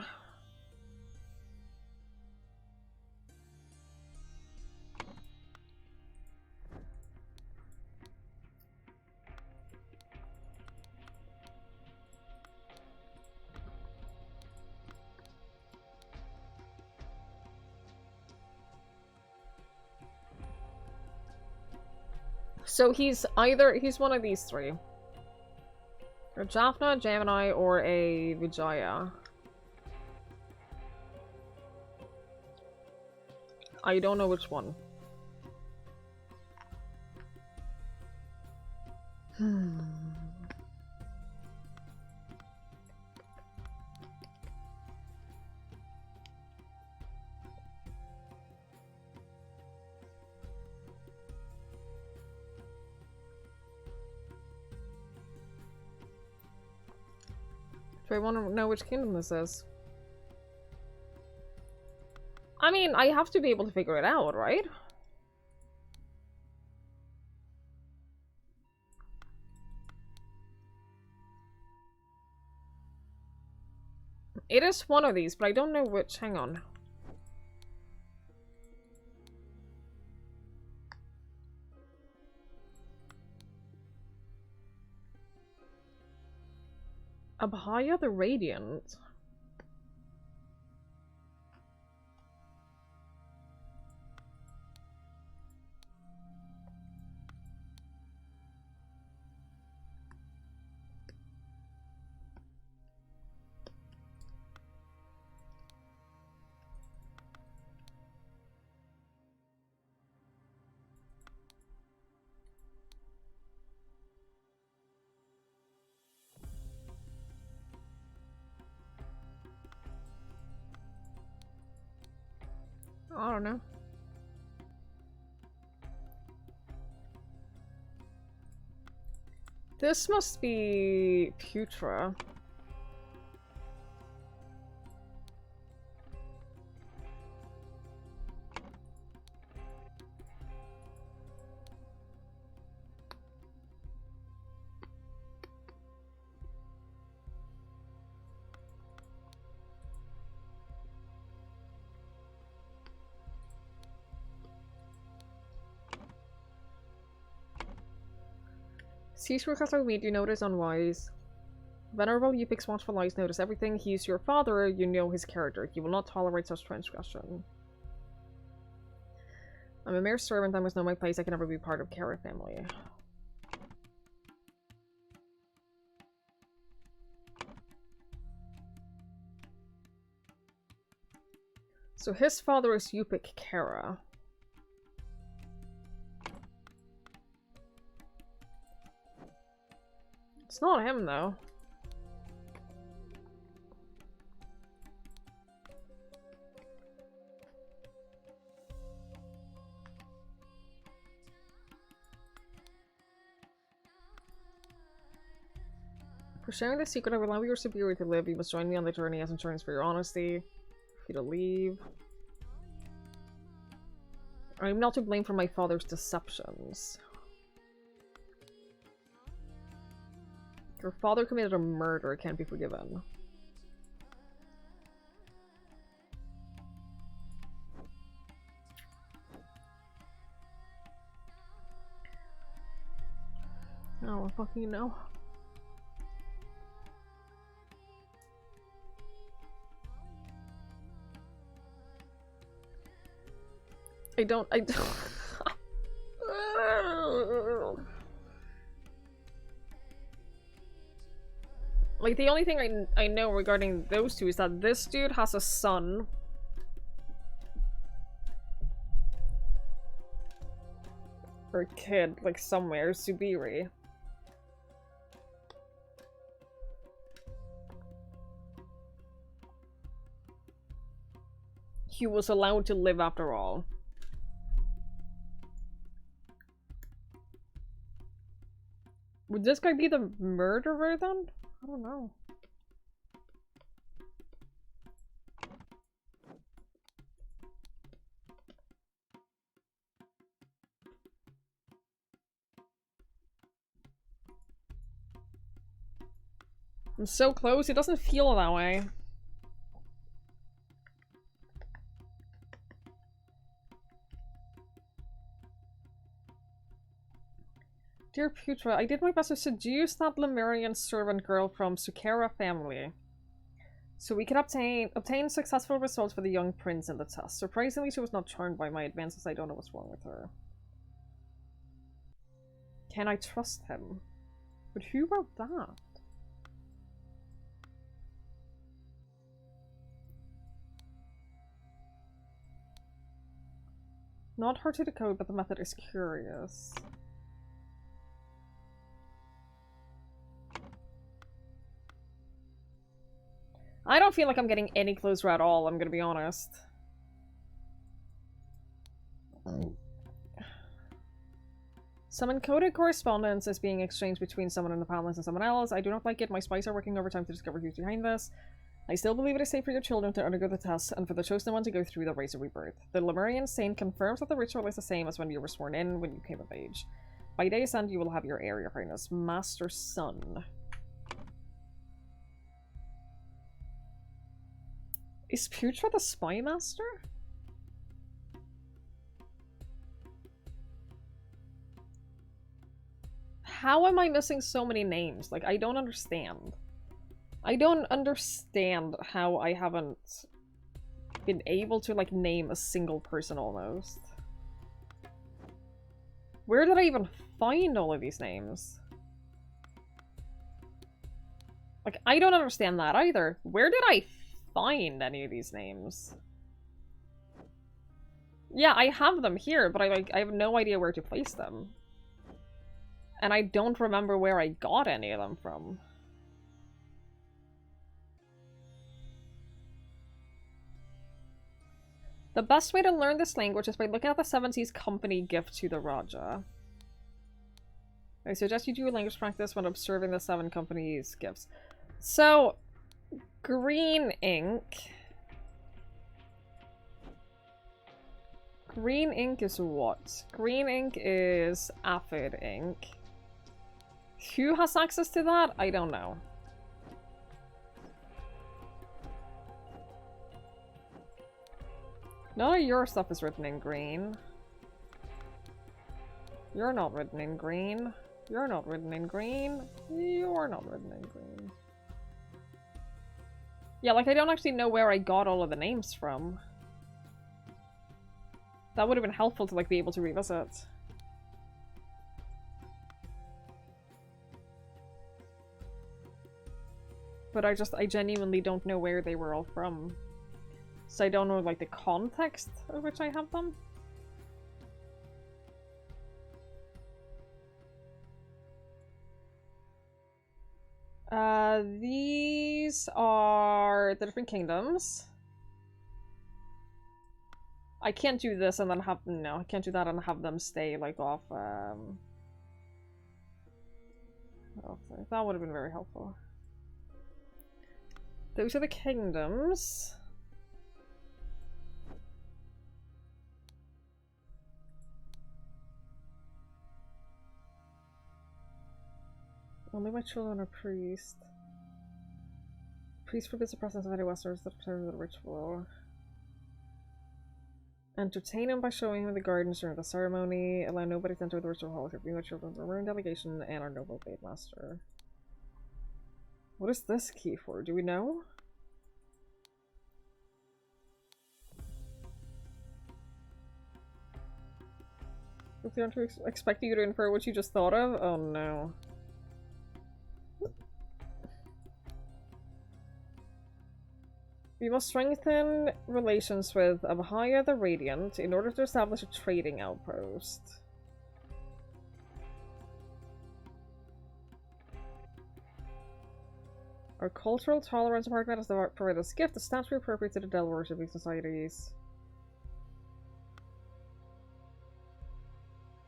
So he's one of these three. A Jaffna, Gemini, or a Vijaya. I don't know which one. Do I want to know which kingdom this is? I mean, I have to be able to figure it out, right? It is one of these, but I don't know which. Hang on. Abhaya the Radiant. I don't know. This must be Putra. Cease request I meet, you notice unwise. Venerable Yupik's watchful eyes notice everything. He is your father, you know his character. He will not tolerate such transgression. I'm a mere servant, I must know my place, I can never be part of Kara family. So his father is Yupik Kara. It's not him, though. For sharing the secret, I will allow your superior to live. You must join me on the journey as insurance for your honesty. For you to leave. I am not to blame for my father's deceptions. Your father committed a murder, it can't be forgiven. Oh, fucking no. I don't. Like, the only thing I know regarding those two is that this dude has a son. Or a kid, like, somewhere. Subiri. He was allowed to live after all. Would this guy be the murderer then? I don't know. I'm so close, it doesn't feel that way. Dear Putra, I did my best to seduce that Lemurian servant girl from Sukera family, so we could obtain successful results for the young prince in the test. Surprisingly, she was not charmed by my advances. I don't know what's wrong with her. Can I trust him? But who wrote that? Not hard to decode, but the method is curious. I don't feel like I'm getting any closer at all, I'm gonna be honest. Some encoded correspondence is being exchanged between someone in the palace and someone else. I do not like it. My spies are working overtime to discover who's behind this. I still believe it is safe for your children to undergo the test and for the chosen one to go through the race of rebirth. The Lemurian saint confirms that the ritual is the same as when you were sworn in when you came of age. By day's end, you will have your heir, your highness. Master Son. Is Putra the spy master? How am I missing so many names? Like, I don't understand. I don't understand how I haven't been able to, like, name a single person almost. Where did I even find all of these names? Like, I don't understand that either. Where did I find any of these names? Yeah, I have them here, but I have no idea where to place them. And I don't remember where I got any of them from. The best way to learn this language is by looking at the 70s company gift to the Raja. I suggest you do language practice when observing the 7 companies' gifts. So, green ink. Green ink is what? Green ink is aphid ink. Who has access to that? I don't know. None of your stuff is written in green. You're not written in green. You're not written in green. You're not written in green. Yeah, like I don't actually know where I got all of the names from. That would have been helpful to like be able to revisit. But I genuinely don't know where they were all from. So I don't know like the context of which I have them. These are the different kingdoms. I can't do this and then have... No, I can't do that and have them stay, like, off, that would have been very helpful. Those are the kingdoms. Only my children are priests. Priest forbids the presence of any Westerners that observe the ritual. Entertain him by showing him the gardens during the ceremony. Allow nobody to enter the ritual hall except my children, the maroon delegation, and our noble blade master. What is this key for? Do we know? If they aren't expecting you to infer what you just thought of? Oh no. We must strengthen relations with Abhaya the Radiant in order to establish a trading outpost. Our cultural tolerance department has provided us a gift, a statue appropriate to the Del worshipping societies.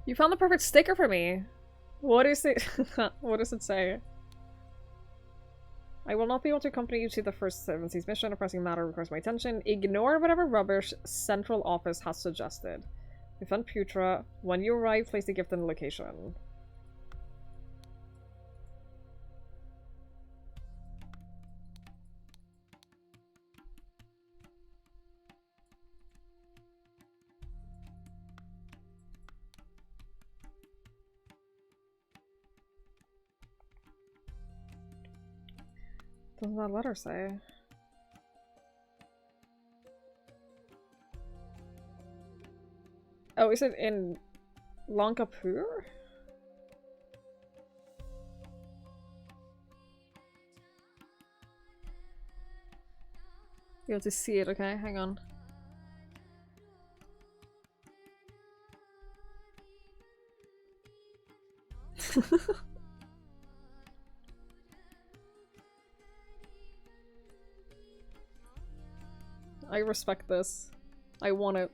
You found the perfect sticker for me! What is it? What does it say? I will not be able to accompany you to the First Seven Seas mission. A pressing matter requires my attention. Ignore whatever rubbish Central Office has suggested. Defend Putra. When you arrive, place the gift in the location. Doesn't that letter say? Oh, is it in Lankapur? You have to see it, okay? Hang on. I respect this. I want it.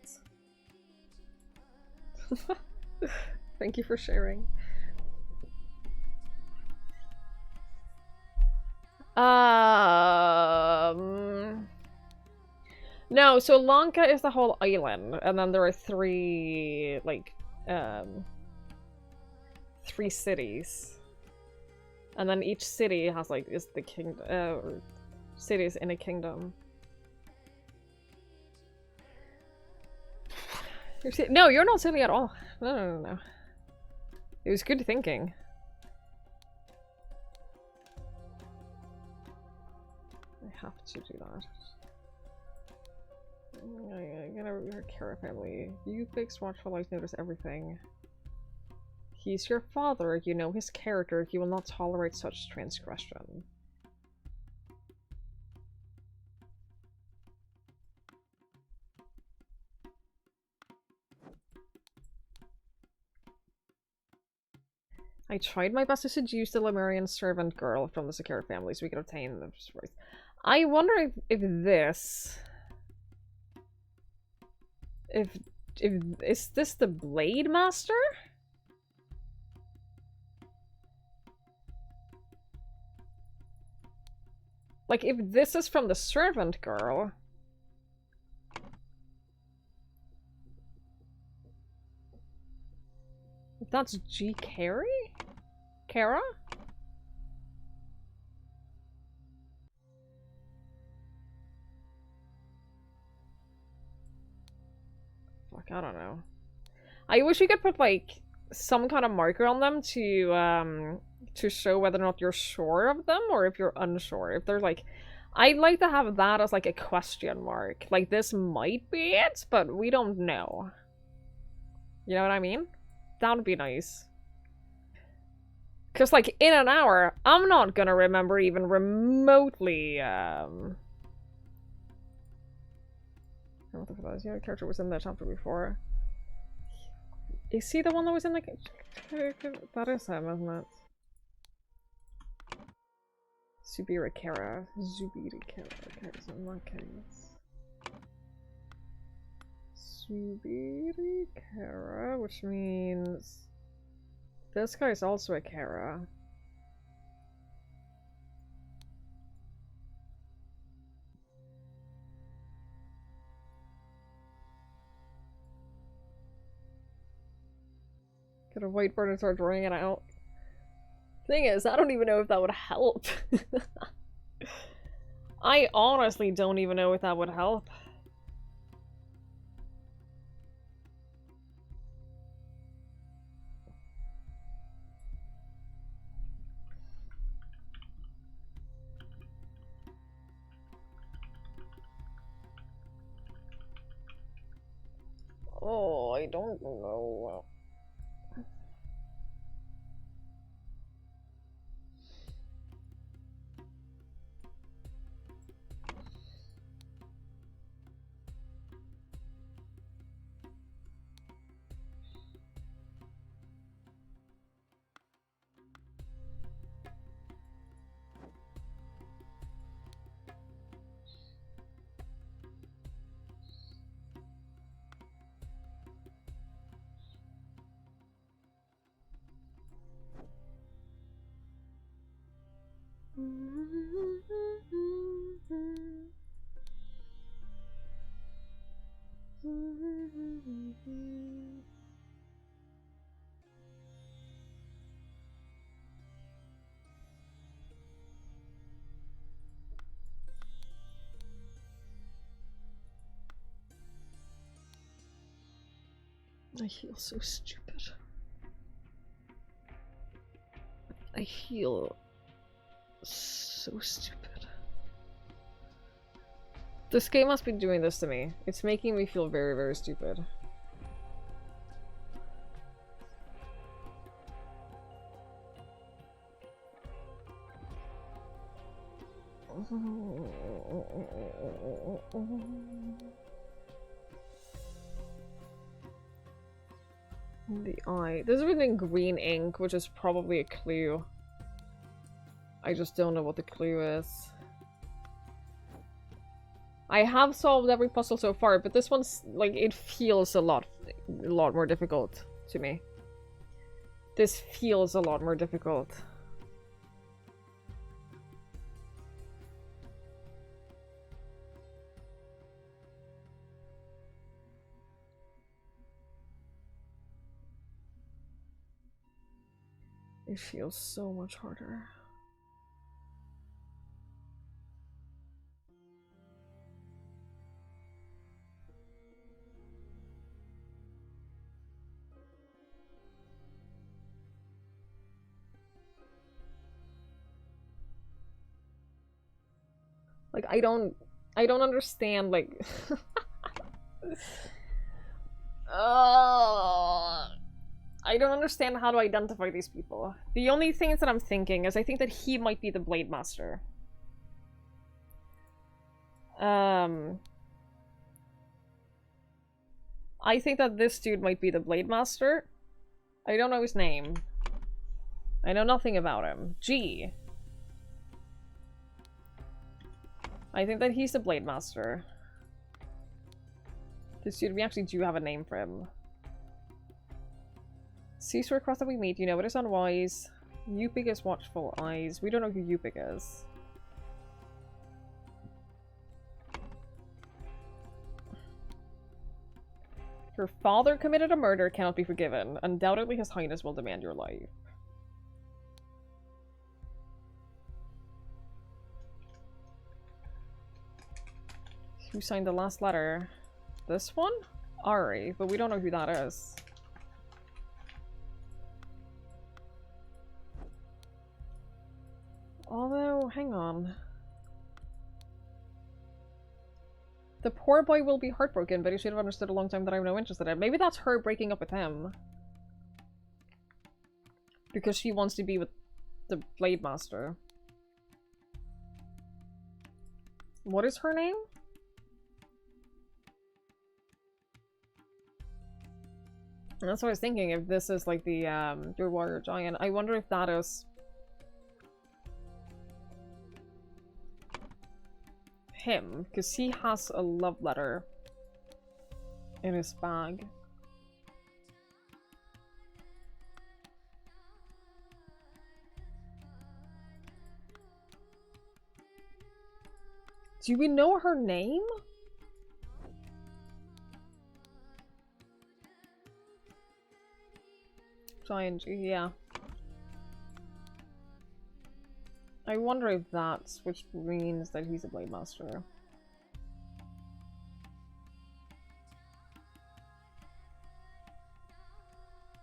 Thank you for sharing. No, so Lanka is the whole island, and then there are three, like, 3 cities. And then each city has, like, is the kingdom, cities in a kingdom. No, you're not silly at all. No. It was good thinking. I have to do that. I'm gonna care family. You fixed watchful eyes notice everything. He's your father. You know his character. He will not tolerate such transgression. I tried my best to seduce the Lemurian servant girl from the Sakura family so we could obtain the rights. I wonder if this... Is this the Blade Master? Like, if this is from the servant girl... If that's G. Carey? Kara? Fuck, I don't know. I wish we could put, like, some kind of marker on them to show whether or not you're sure of them or if you're unsure. If they're like, I'd like to have that as like a question mark. Like, this might be it, but we don't know. You know what I mean? That would be nice. Because, like, in an hour, I'm not gonna remember even remotely, what the fuck was the other character was in the chapter before? Is he the one that was in the... That is him, isn't it? Zubirikara. Okay, so in that case... Zubirikara, which means... This guy's also a Kara. Get a whiteboard and start drawing it out. Thing is, I don't even know if that would help. I honestly don't even know if that would help. Oh, I don't know. I feel so stupid. I feel so stupid. This game must be doing this to me. It's making me feel very, very stupid. The eye. This is written in green ink, which is probably a clue. I just don't know what the clue is. I have solved every puzzle so far, but this one's, like, it feels a lot more difficult to me. This feels a lot more difficult. It feels so much harder. Like, I don't understand, like... I don't understand how to identify these people. The only things that I'm thinking is I think that he might be the Blade Master. I think that this dude might be the Blade Master. I don't know his name. I know nothing about him. G. I think that he's the Blade Master. This dude, we actually do have a name for him. Cease to request that we meet. You know it is unwise. Yupik is watchful eyes. We don't know who Yupik is. Your father committed a murder, cannot be forgiven. Undoubtedly his highness will demand your life. Who signed the last letter? This one? Ari, but we don't know who that is. Although, hang on. The poor boy will be heartbroken, but he should have understood a long time that I have no interest in him. Maybe that's her breaking up with him. Because she wants to be with the Blade Master. What is her name? And that's what I was thinking, if this is like the, your warrior giant. I wonder if that is... him, because he has a love letter in his bag. Do we know her name? Giant, yeah. I wonder if that's which means that he's a Blade Master.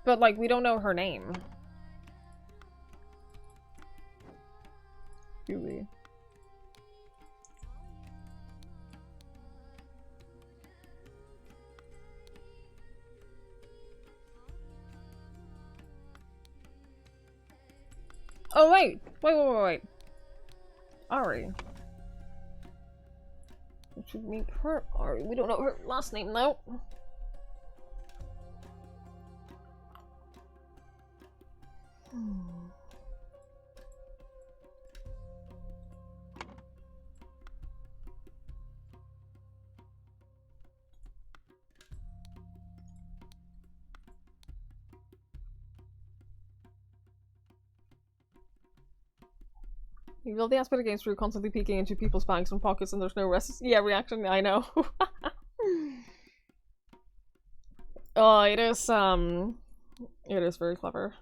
But, like, we don't know her name. Do we? Oh, wait! Wait. Ari. What should we make her Ari? We don't know her last name, though. You build the aspect of games through constantly peeking into people's bags and pockets and there's no rest. Yeah, reaction, I know. Oh, it is very clever.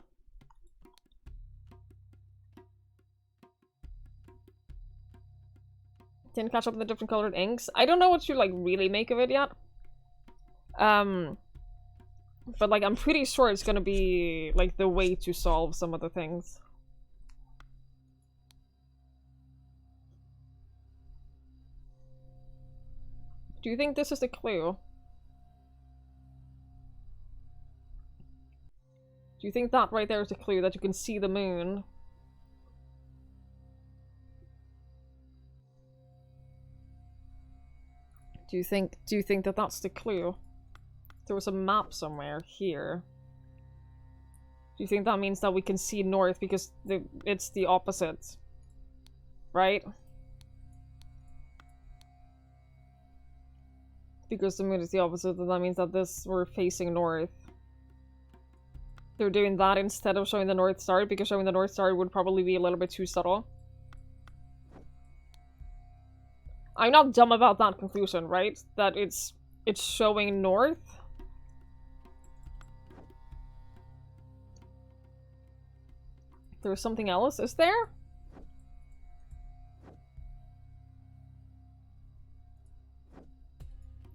Didn't catch up with the different colored inks. I don't know what you, like, really make of it yet. But, like, I'm pretty sure it's gonna be, like, the way to solve some of the things. Do you think this is the clue? Do you think that right there is the clue, that you can see the moon? Do you think that that's the clue? There was a map somewhere here. Do you think that means that we can see north because it's the opposite? Right? Because the moon is the opposite, and that means that we're facing north. They're doing that instead of showing the North Star, because showing the North Star would probably be a little bit too subtle. I'm not dumb about that conclusion, right? That it's showing north. There's something else, is there?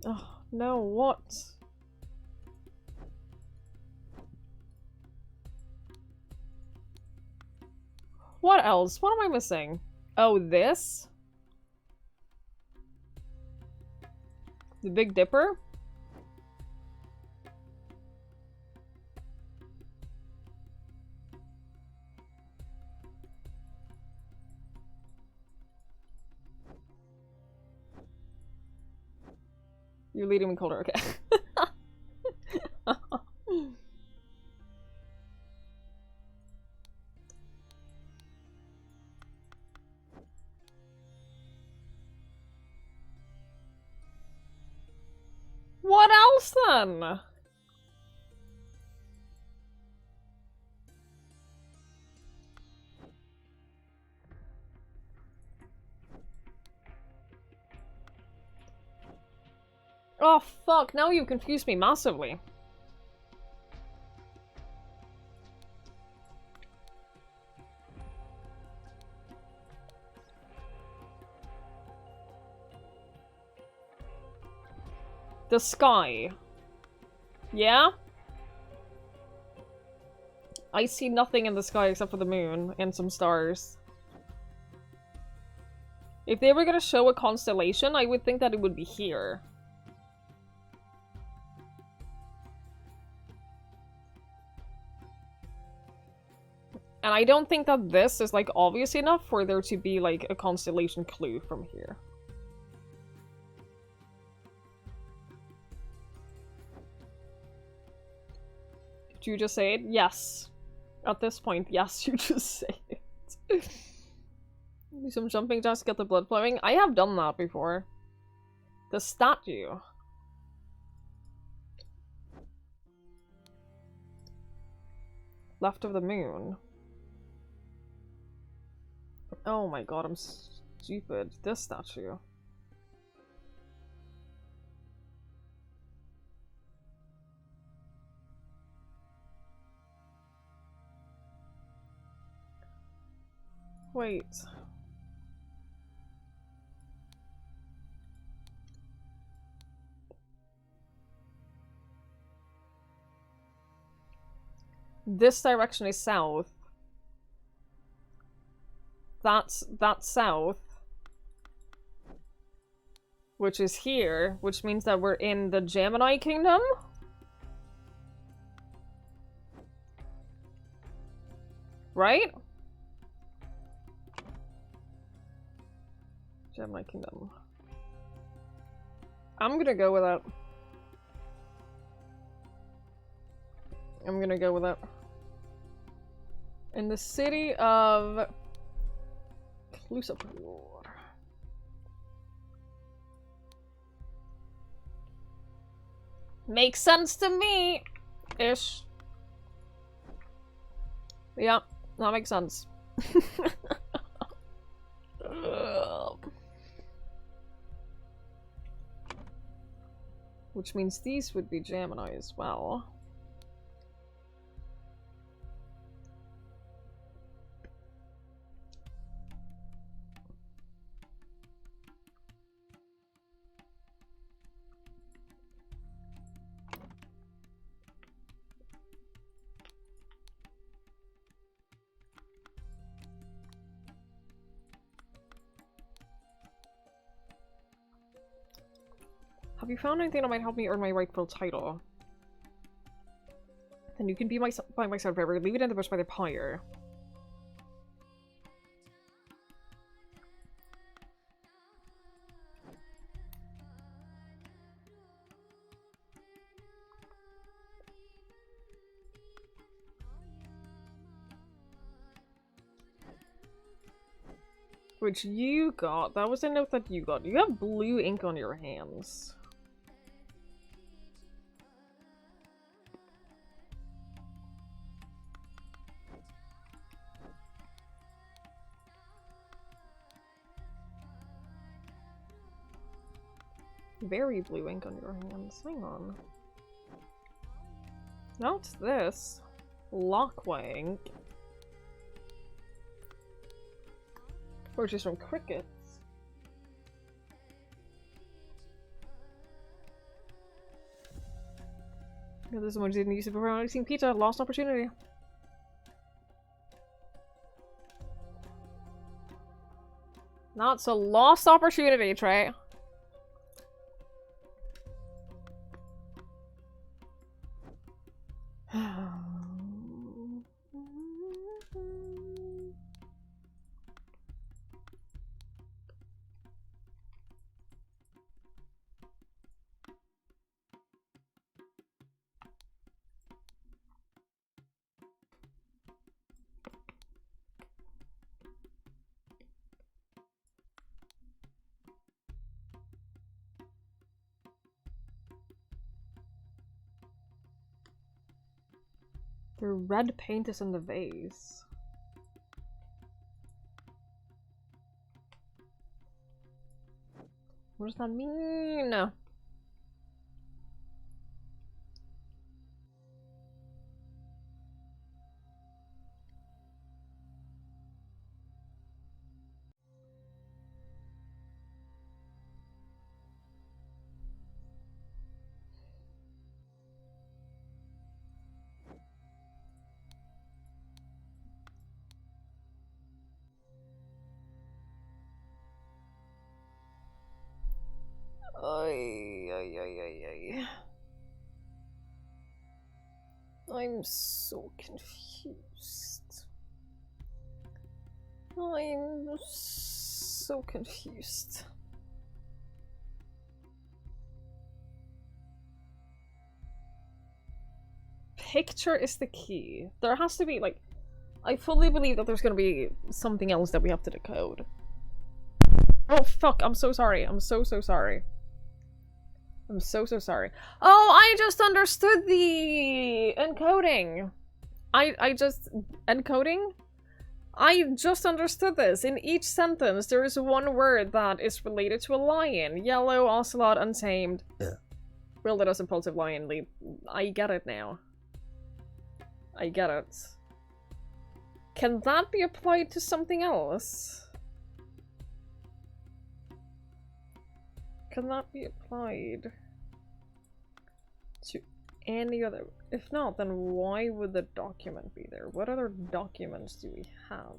Oh, no, what? What else? What am I missing? Oh, this? The Big Dipper? You're leading me colder, okay. What else then? Oh fuck, now you've confused me massively. The sky. Yeah? I see nothing in the sky except for the moon and some stars. If they were gonna show a constellation, I would think that it would be here. And I don't think that this is, like, obvious enough for there to be, like, a constellation clue from here. Did you just say it? Yes. At this point, yes, you just say it. Do some jumping jacks to get the blood flowing. I have done that before. The statue. Left of the moon. Oh my god, I'm stupid. This statue. Wait. This direction is south. That's south. Which is here, which means that we're in the Gemini Kingdom? Right? Gemini Kingdom. I'm gonna go with that. I'm gonna go with that. In the city of Clusapur. Makes sense to me! Ish. Yeah, that makes sense. Which means these would be Gemini as well. Have you found anything that might help me earn my rightful title? Then you can be by my side forever. Leave it in the bush by the pyre. Which you got. That was a note that you got. You have blue ink on your hands. Very blue ink on your hands. Hang on. Not this. Lockway ink. Purchased from Crickets. Yeah, this one didn't use it before. I've seen Peter. Lost opportunity. That's a lost opportunity, Trey. The red paint is in the vase. What does that mean? I'm so confused. I'm so confused. Picture is the key. There has to be, like... I fully believe that there's gonna be something else that we have to decode. Oh, fuck. I'm so sorry. I'm so sorry. I'm so sorry. Oh, I just understood the encoding. I just... Encoding? I just understood this. In each sentence, there is one word that is related to a lion. Yellow, ocelot, untamed. Yeah. Wielded as impulsive lion lead. I get it now. I get it. Can that be applied to something else? Can that be applied to any other? If not, then why would the document be there? What other documents do we have?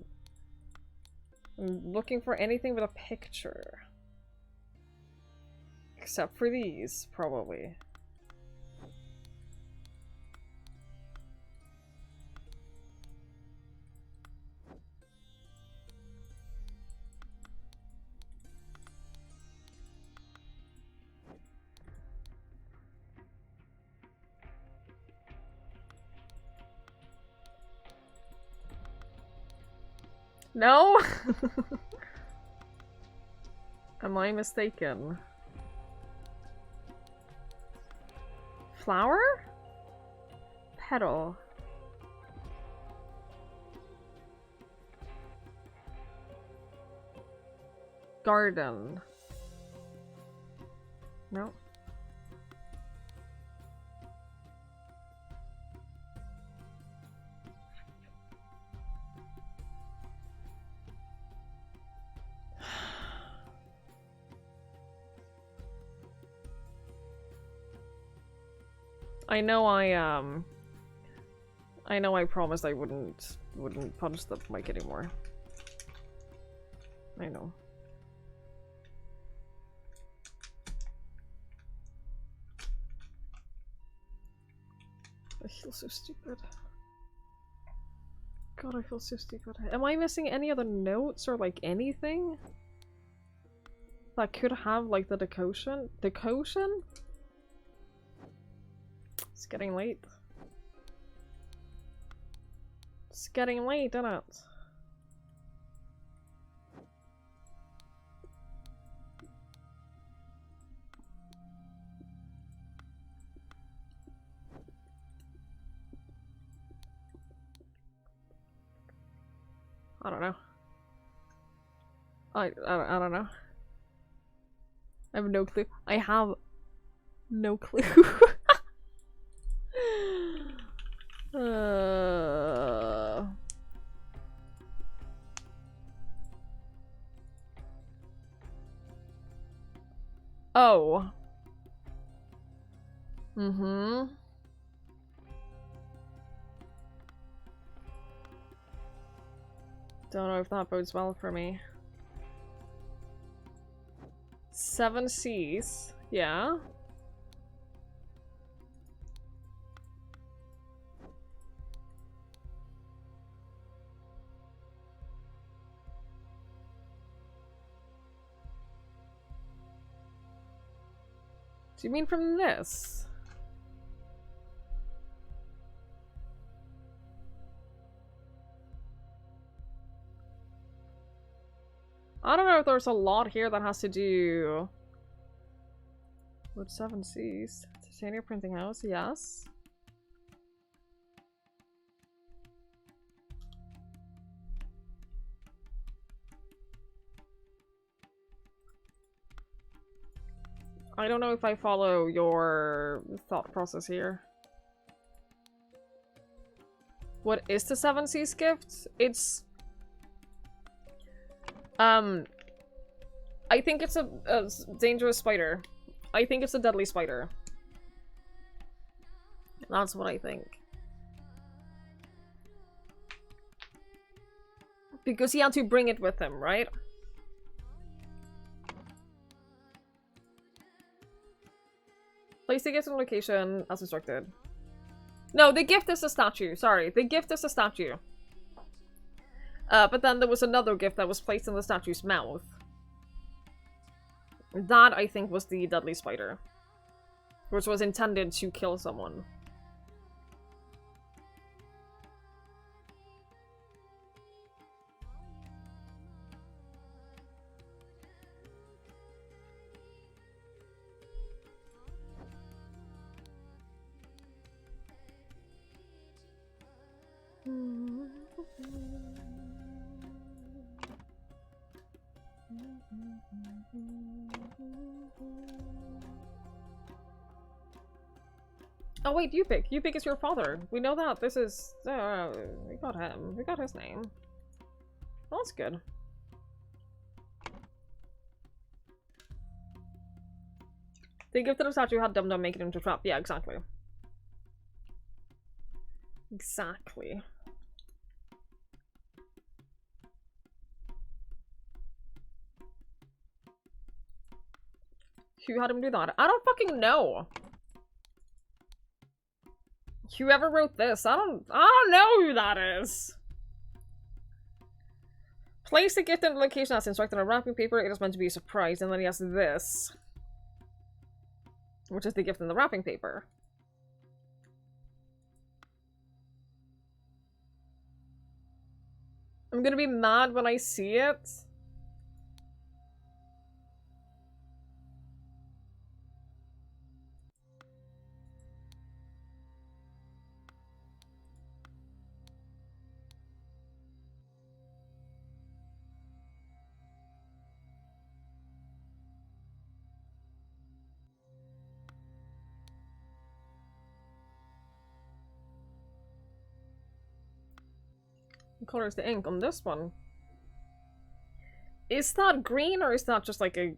I'm looking for anything with a picture. Except for these, probably. No? Am I mistaken? Flower? Petal. Garden. No. I know I promised I wouldn't punch the mic anymore. I know. I feel so stupid. God, I feel so stupid. Am I missing any other notes or like anything that could have like the decotion? Decotion? It's getting late. It's getting late, isn't it? I don't know. I don't know. I have no clue. I have no clue. Oh. Mm-hmm. Don't know if that bodes well for me. 7 C's. Yeah. Do you mean from this? I don't know if there's a lot here that has to do with 7 C's. Titania Printing House, yes. I don't know if I follow your thought process here. What is the 7 C's gift? It's... I think it's a dangerous spider. I think it's a deadly spider. That's what I think. Because he had to bring it with him, right? Place the gift on location as instructed. No, the gift is a statue. Sorry, the gift is a statue. But then there was another gift that was placed in the statue's mouth. That, I think, was the deadly spider. Which was intended to kill someone. Oh wait, Yupik. Yupik is your father. We know that. This is... we got him. We got his name. Well, that's good. The gift of the statue had Dum Dum make it into a trap. Yeah, exactly. Exactly. Who had him do that? I don't fucking know. Whoever wrote this, I don't know who that is. Place the gift in the location as instructed on wrapping paper. It is meant to be a surprise, and then he has this, which is the gift in the wrapping paper. I'm gonna be mad when I see it. What color is the ink on this one? Is that green or is that just like a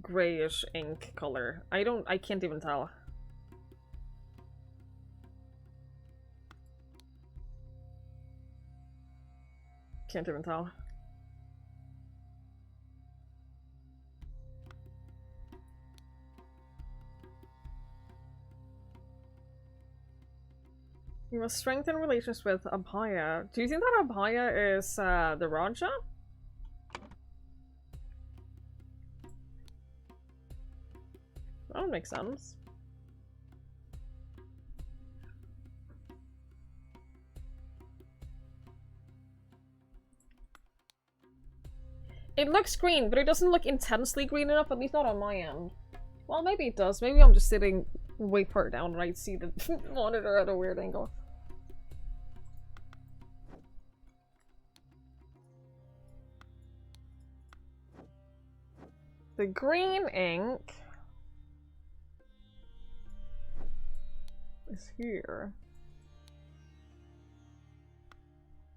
grayish ink color? I can't even tell. Can't even tell. You must strengthen relations with Abhaya. Do you think that Abhaya is the Raja? That would make sense. It looks green, but it doesn't look intensely green enough, at least not on my end. Well, maybe it does. Maybe I'm just sitting way far down and I see the monitor at a weird angle. The green ink is here,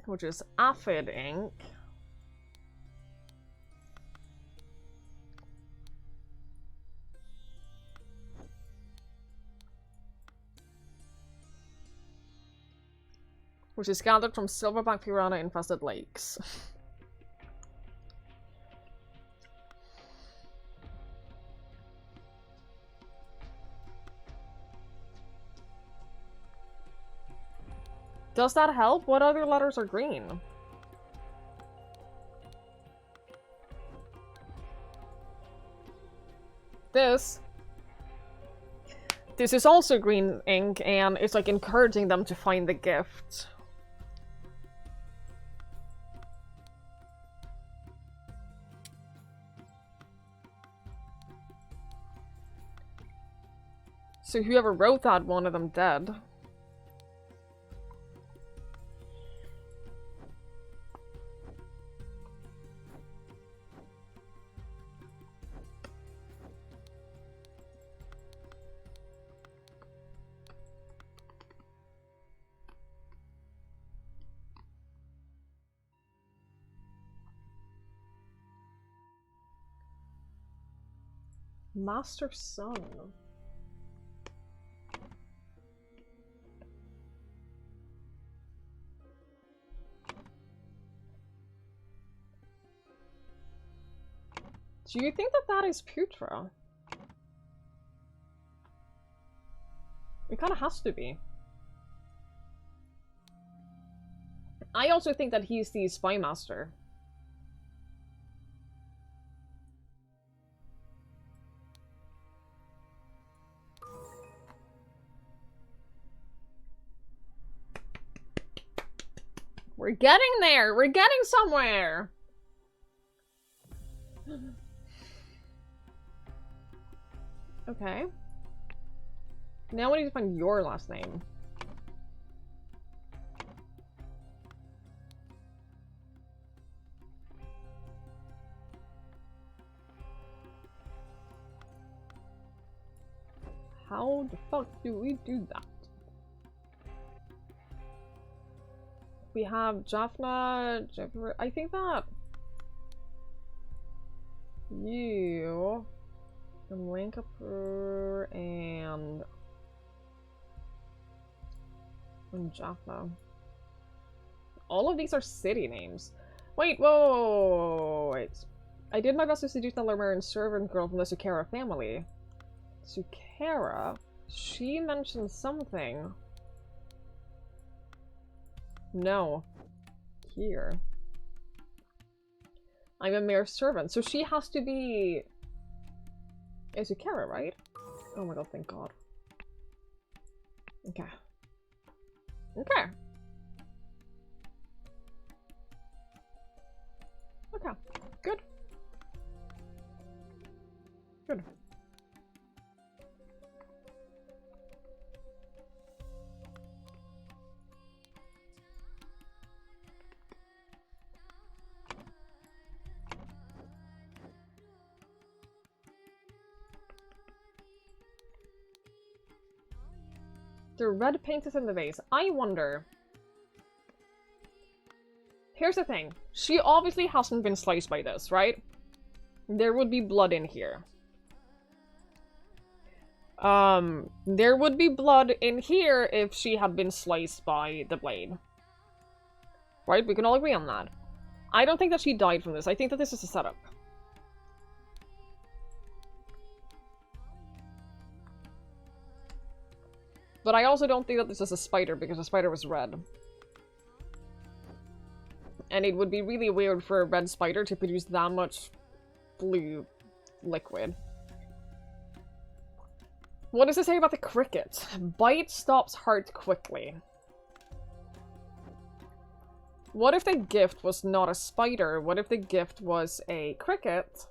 which is aphid ink. Which is gathered from silverback piranha infested lakes. Does that help? What other letters are green? This is also green ink, and it's like encouraging them to find the gift. So whoever wrote that wanted them dead. Master Son. Do you think that that is Putra? It kind of has to be. I also think that he's the spy master. We're getting there! We're getting somewhere! Okay. Now we need to find your last name. How the fuck do we do that? We have Jaffna, Jeffrey. I think that you and Lankapoor and Jaffna. All of these are city names. Wait, whoa, wait. I did my best to seduce the Lermarin servant girl from the Sukera family. Sukera? She mentioned something. No. Here. I'm a mere servant, so she has to be Sukera, right? Oh my god, thank god. Okay. Okay. Okay. Good. Good. The red paint is in the vase. I wonder. Here's the thing. She obviously hasn't been sliced by this, right? There would be blood in here. There would be blood in here if she had been sliced by the blade. Right? We can all agree on that. I don't think that she died from this. I think that this is a setup. But I also don't think that this is a spider, because the spider was red. And it would be really weird for a red spider to produce that much blue liquid. What does it say about the cricket? Bite stops heart quickly. What if the gift was not a spider? What if the gift was a cricket?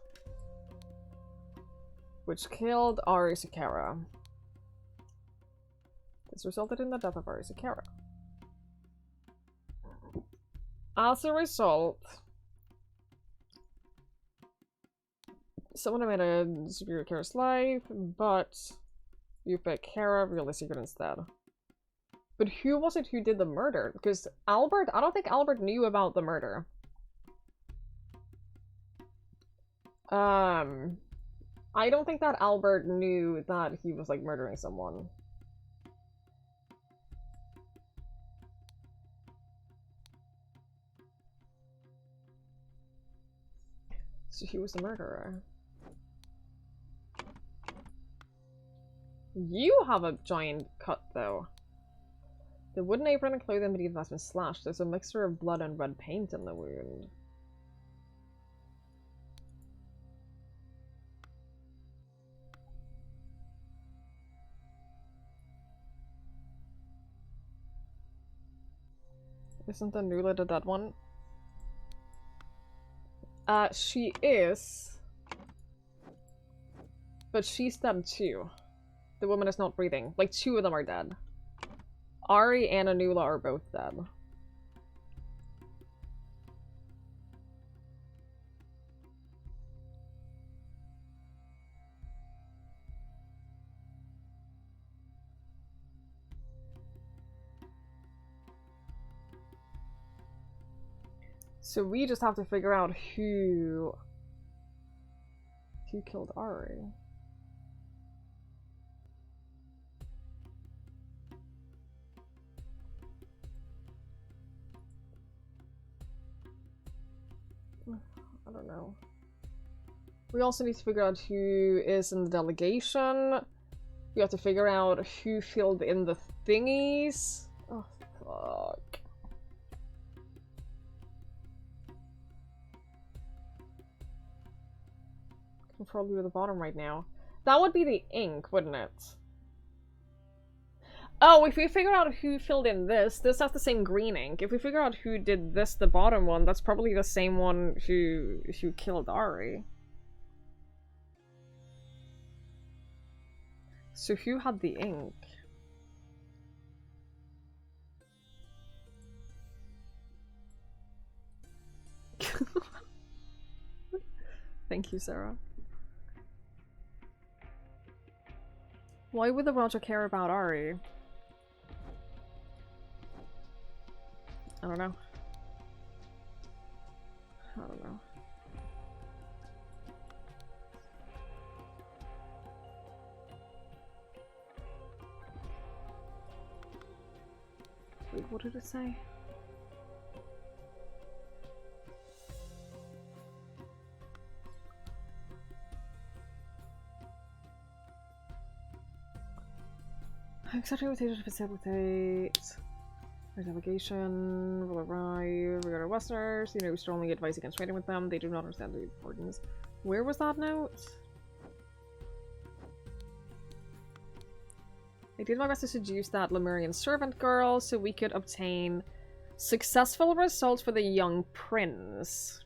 Which killed Ari Sukera. This resulted in the death of Ari Sukera. As a result, someone made a superior Kara's life, but you pick Kara, reveal the secret instead. But who was it who did the murder? Because Albert, I don't think Albert knew about the murder. I don't think that Albert knew that he was like murdering someone. So he was the murderer. You have a giant cut, though. The wooden apron and clothing beneath has been slashed. There's a mixture of blood and red paint in the wound. Isn't the Nula the dead one? She is. But she's dead too. The woman is not breathing. Like, two of them are dead. Ari and Anula are both dead. So we just have to figure out who killed Ari. I don't know. We also need to figure out who is in the delegation. We have to figure out who filled in the thingies. Oh, fuck. probably at the bottom right now. That would be the ink, wouldn't it? Oh, if we figure out who filled in this has the same green ink. If we figure out who did this, the bottom one, that's probably the same one who killed Ari. So who had the ink? Thank you, Sarah. Why would the Roger care about Ari? I don't know. I don't know. Wait, what did it say? I'm accepting invitation to facilitate our delegation will arrive regarding Westerners. You know, we strongly advise against trading with them. They do not understand the importance. Where was that note? I did my best to seduce that Lemurian servant girl so we could obtain successful results for the young prince.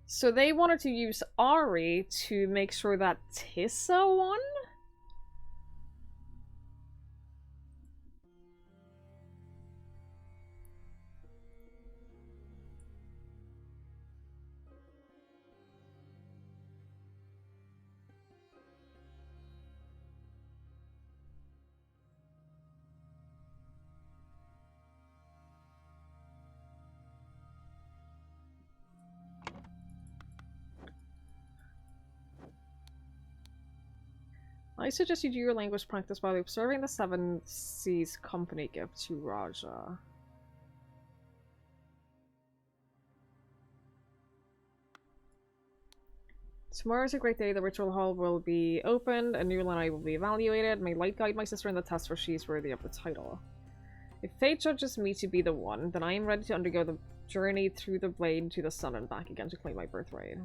So they wanted to use Ari to make sure that Tissa won? I suggest you do your language practice while observing the Seven Seas company gift to Raja. Tomorrow is a great day. The ritual hall will be opened. A new line will be evaluated. May light guide my sister in the test, for she is worthy of the title. If fate judges me to be the one, then I am ready to undergo the journey through the blade to the sun and back again to claim my birthright.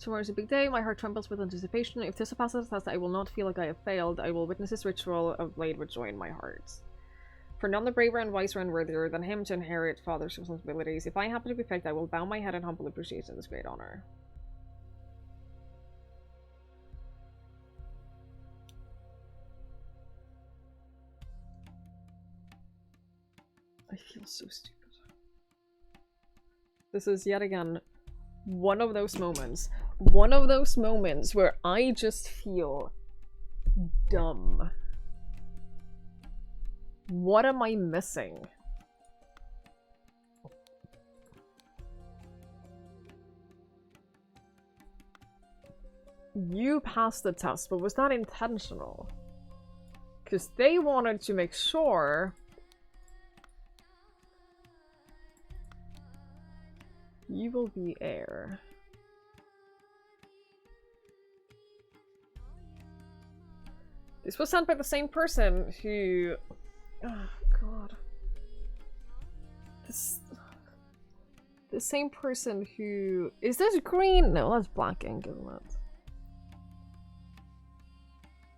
Tomorrow is a big day. My heart trembles with anticipation. If this passes the test, I will not feel like I have failed. I will witness this ritual of blade with joy in my heart. For none the braver and wiser and worthier than him to inherit father's responsibilities. If I happen to be picked, I will bow my head in humble appreciation of this great honor. I feel so stupid. This is yet again one of those moments where I just feel dumb. What am I missing? You passed the test, but was that intentional? Because they wanted to make sure you will be heir. This was sent by the same person who... Oh, God. The same person who... Is this green? No, that's black ink, isn't it?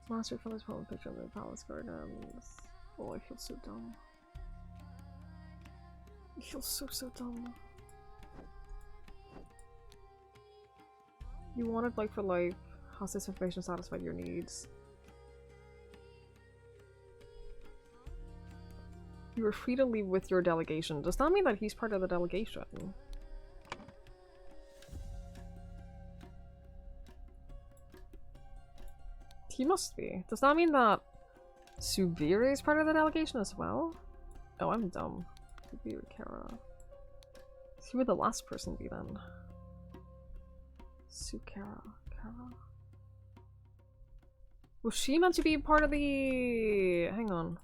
Master from his home picture of the palace gardens. Oh, I feel so dumb. I feel so dumb. You wanted life for life. Has this information satisfied your needs? You were free to leave with your delegation. Does that mean that he's part of the delegation? He must be. Does that mean that Subir is part of the delegation as well? Oh, I'm dumb. Subir, Kara. Who would the last person be then? Sukara. Kara. Was she meant to be part of the... Hang on.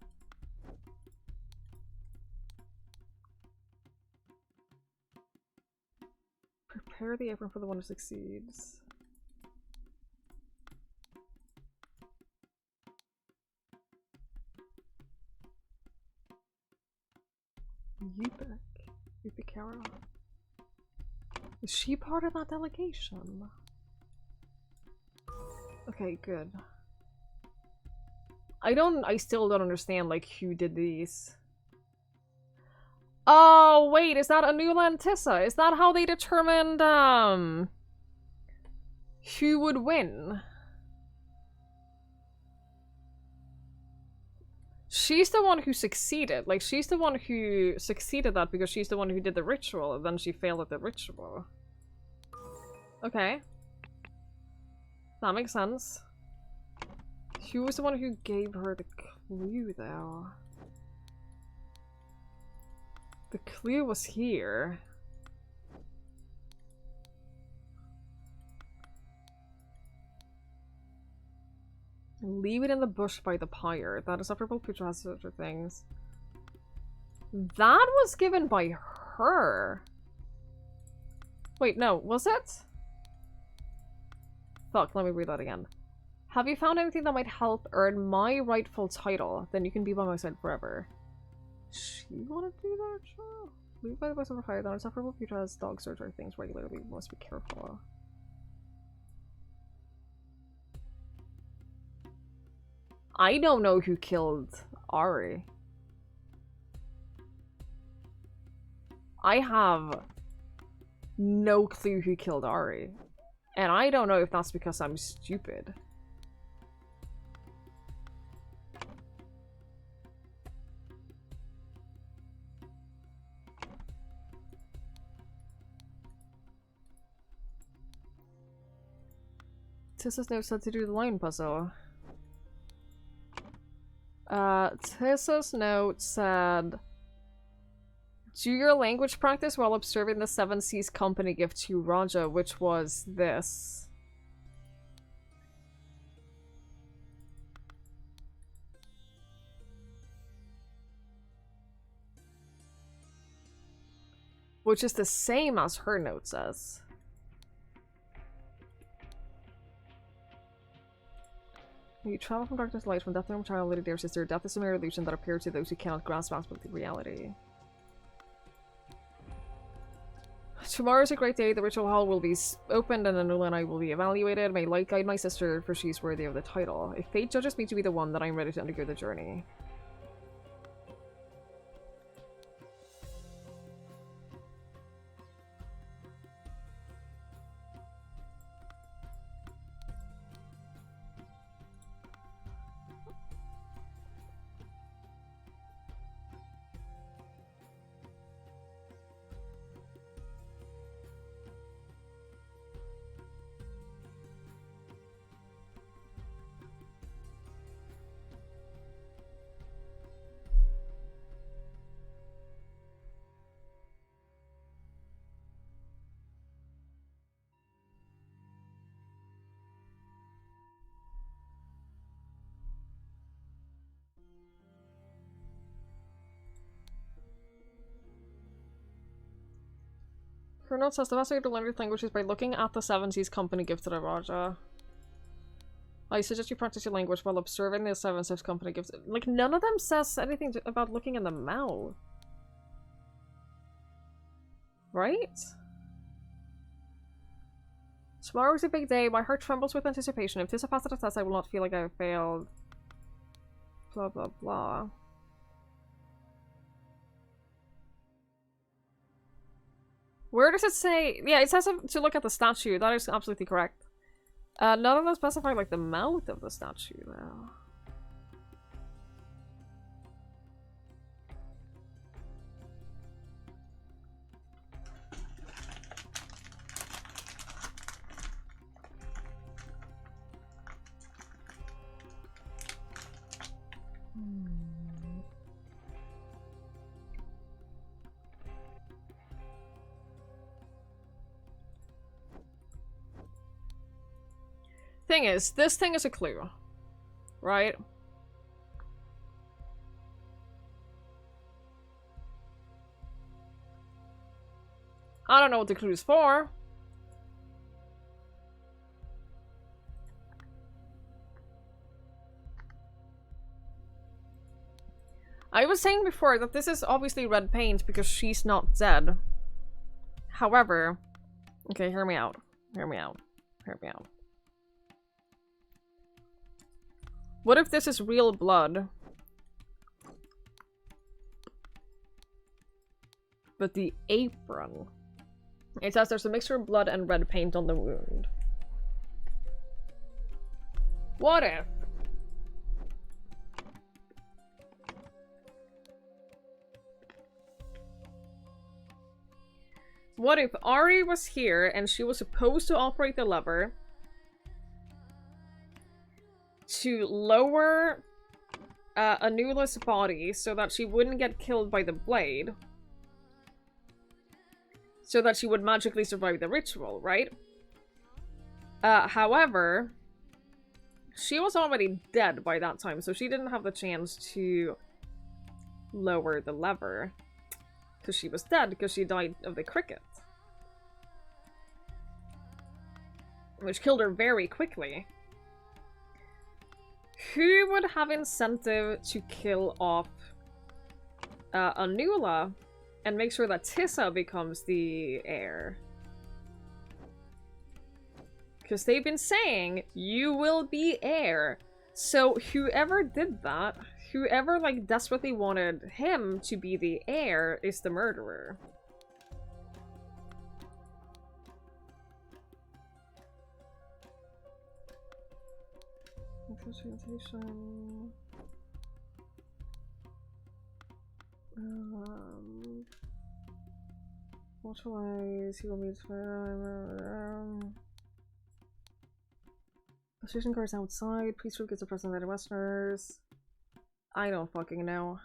Prepare the apron for the one who succeeds. Yupik. Yupikara. Is she part of that delegation? Okay, good. I still don't understand, like, who did these. Oh, wait, is that Anula and Tissa? Is that how they determined, who would win? She's the one who succeeded. Like, she's the one who succeeded that because she's the one who did the ritual, and then she failed at the ritual. Okay. That makes sense. Who was the one who gave her the clue, though? The clue was here. Leave it in the bush by the pyre. That is separable Putra has other things. That was given by her. Wait, no, was it? Fuck, let me read that again. Have you found anything that might help earn my rightful title? Then you can be by my side forever. She wanna do that? Sure. Leave by the bush of the fire. That is separable Putra has dog surgery things regularly. We must be careful. I don't know who killed Ari. I have no clue who killed Ari. And I don't know if that's because I'm stupid. Tissa's note said to do the line puzzle. Tissa's note said, do your language practice while observing the Seven Seas company gift to Raja, which was this. Which is the same as her note says. You travel from darkness to light, from death to child, lady dear sister. Death is a mere illusion that appears to those who cannot grasp absolute reality. Tomorrow is a great day. The ritual hall will be opened and Anula and I will be evaluated. May light guide my sister, for she is worthy of the title. If fate judges me to be the one, then I am ready to undergo the journey. Her note says the best way to learn this language is by looking at the Seven Seas company gift to the Raja. I suggest you practice your language while observing the Seven Seas company gift. Like, none of them says anything about looking in the mouth. Right? Tomorrow is a big day. My heart trembles with anticipation. If Tissa passes the test, I will not feel like I have failed. Blah, blah, blah. Where does it say? Yeah, it says to look at the statue. That is absolutely correct. None of them specify, like, the mouth of the statue, though. Thing is, this thing is a clue, right? I don't know what the clue is for, I was saying before that this is obviously red paint because she's not dead. However... Okay, hear me out. Hear me out. Hear me out. What if this is real blood? But the apron... It says there's a mixture of blood and red paint on the wound. What if? What if Ari was here and she was supposed to operate the lever to lower Anula's body so that she wouldn't get killed by the blade, so that she would magically survive the ritual, right? However, she was already dead by that time, so she didn't have the chance to lower the lever. Because she was dead, because she died of the cricket. Which killed her very quickly. Who would have incentive to kill off Anula and make sure that Tissa becomes the heir? Because they've been saying, you will be heir. So whoever did that, whoever like desperately wanted him to be the heir is the murderer. Presentation. Watchwise, he will meet Association guards outside. Priest group gets a present by the Westerners. I don't fucking know.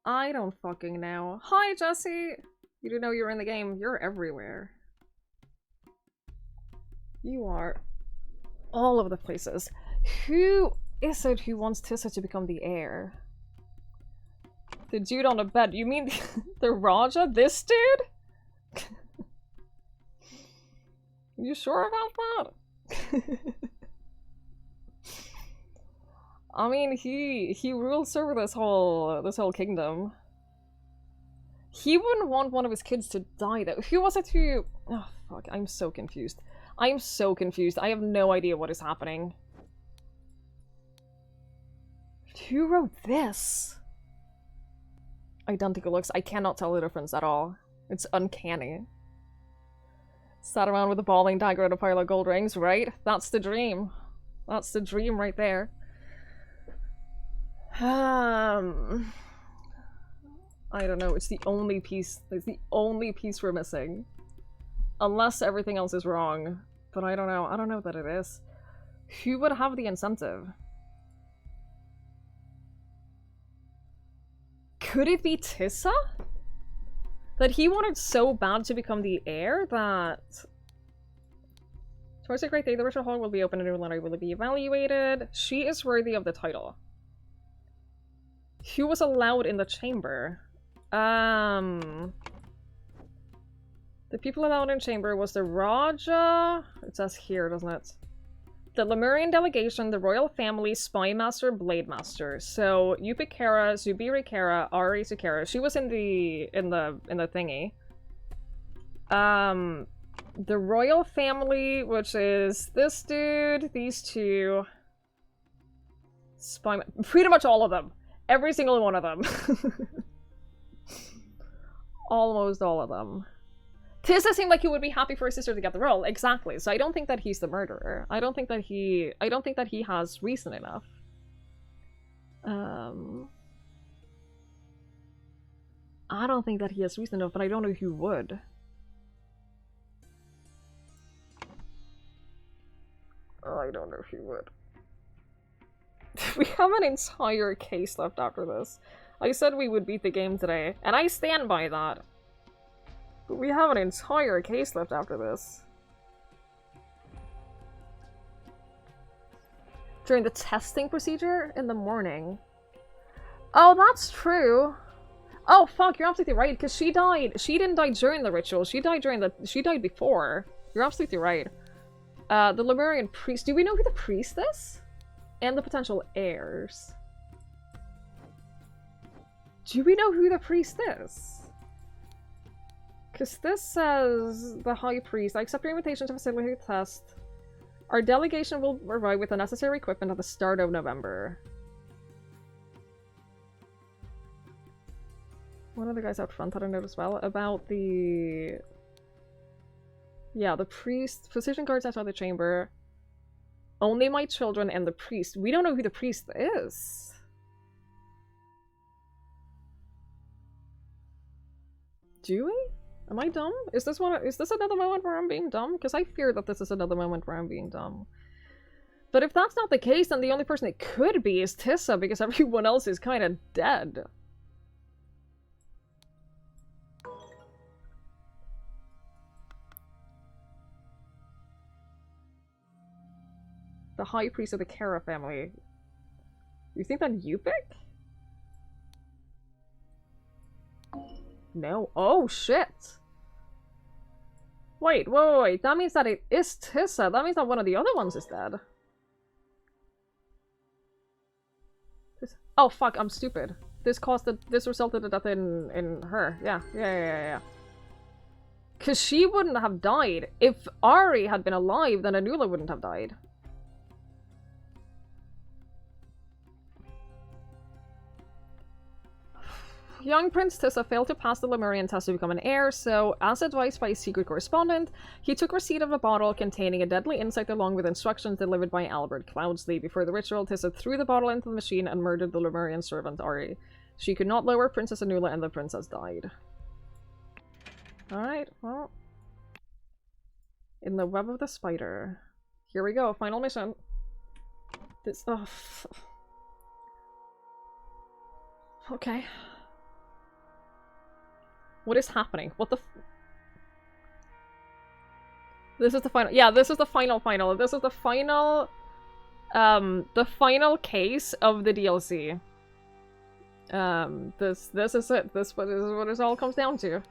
I don't fucking know. Hi, Jesse! You didn't know you were in the game. You're everywhere. You are all over the places. Who is it who wants Tissa to become the heir? The dude on the bed. You mean the Raja? This dude? You sure about that? I mean, he rules over this whole kingdom. He wouldn't want one of his kids to die though. Who was it who... Oh fuck, I'm so confused. I'm so confused. I have no idea what is happening. Who wrote this? Identical looks. I cannot tell the difference at all. It's uncanny. Sat around with a bowling dagger and a pile of gold rings, right? That's the dream. That's the dream right there. I don't know. It's the only piece. It's the only piece we're missing. Unless everything else is wrong. But I don't know. I don't know that it is. Who would have the incentive? Could it be Tissa? That he wanted so bad to become the heir that... Towards a great day, the ritual hall will be open and a new letter will be evaluated. She is worthy of the title. Who was allowed in the chamber? The people allowed in chamber was the Raja... It says here, doesn't it? The Lemurian delegation, the royal family, spy master, blade master. So Yupikara, Zubiri Kara, Ari Sukara. She was in the thingy. The royal family, which is this dude, these two. Spy, pretty much all of them. Every single one of them. Almost all of them. Tissa seemed like he would be happy for his sister to get the role. Exactly. So I don't think that he's the murderer. I don't think that he has reason enough. I don't think that he has reason enough, but I don't know who would. I don't know who would. We have an entire case left after this. I said we would beat the game today, and I stand by that. But we have an entire case left after this. During the testing procedure in the morning. Oh, that's true. Oh, fuck, you're absolutely right, because she died. She didn't die during the ritual. She died before. You're absolutely right. The Lemurian priest. Do we know who the priest is? And the potential heirs. Do we know who the priest is? Because this says the high priest. I accept your invitation to facilitate the test. Our delegation will arrive with the necessary equipment at the start of November. One of the guys out front had a note as well about the... Yeah, the priest. Physician guards outside the chamber. Only my children and the priest. We don't know who the priest is. Do we? Am I dumb? Is this another moment where I'm being dumb? Because I fear that this is another moment where I'm being dumb. But if that's not the case, then the only person it could be is Tissa, because everyone else is kind of dead. The high priest of the Kara family. You think that you pick? No. Oh, shit! Wait, wait. That means that it is Tissa. That means that one of the other ones is dead. Oh, fuck, I'm stupid. This resulted in death in her. Yeah. Because she wouldn't have died. If Ari had been alive, then Anula wouldn't have died. Young Prince Tissa failed to pass the Lemurian test to become an heir, so, as advised by a secret correspondent, he took receipt of a bottle containing a deadly insect along with instructions delivered by Albert Cloudsley. Before the ritual, Tissa threw the bottle into the machine and murdered the Lemurian servant Ari. She could not lower Princess Anula and the princess died. Alright, well... In the web of the spider. Here we go, final mission. This... Oh... Okay. What is happening? What the This is the final- yeah, this is the final. This is the final case of the DLC. This is it. This is what it all comes down to.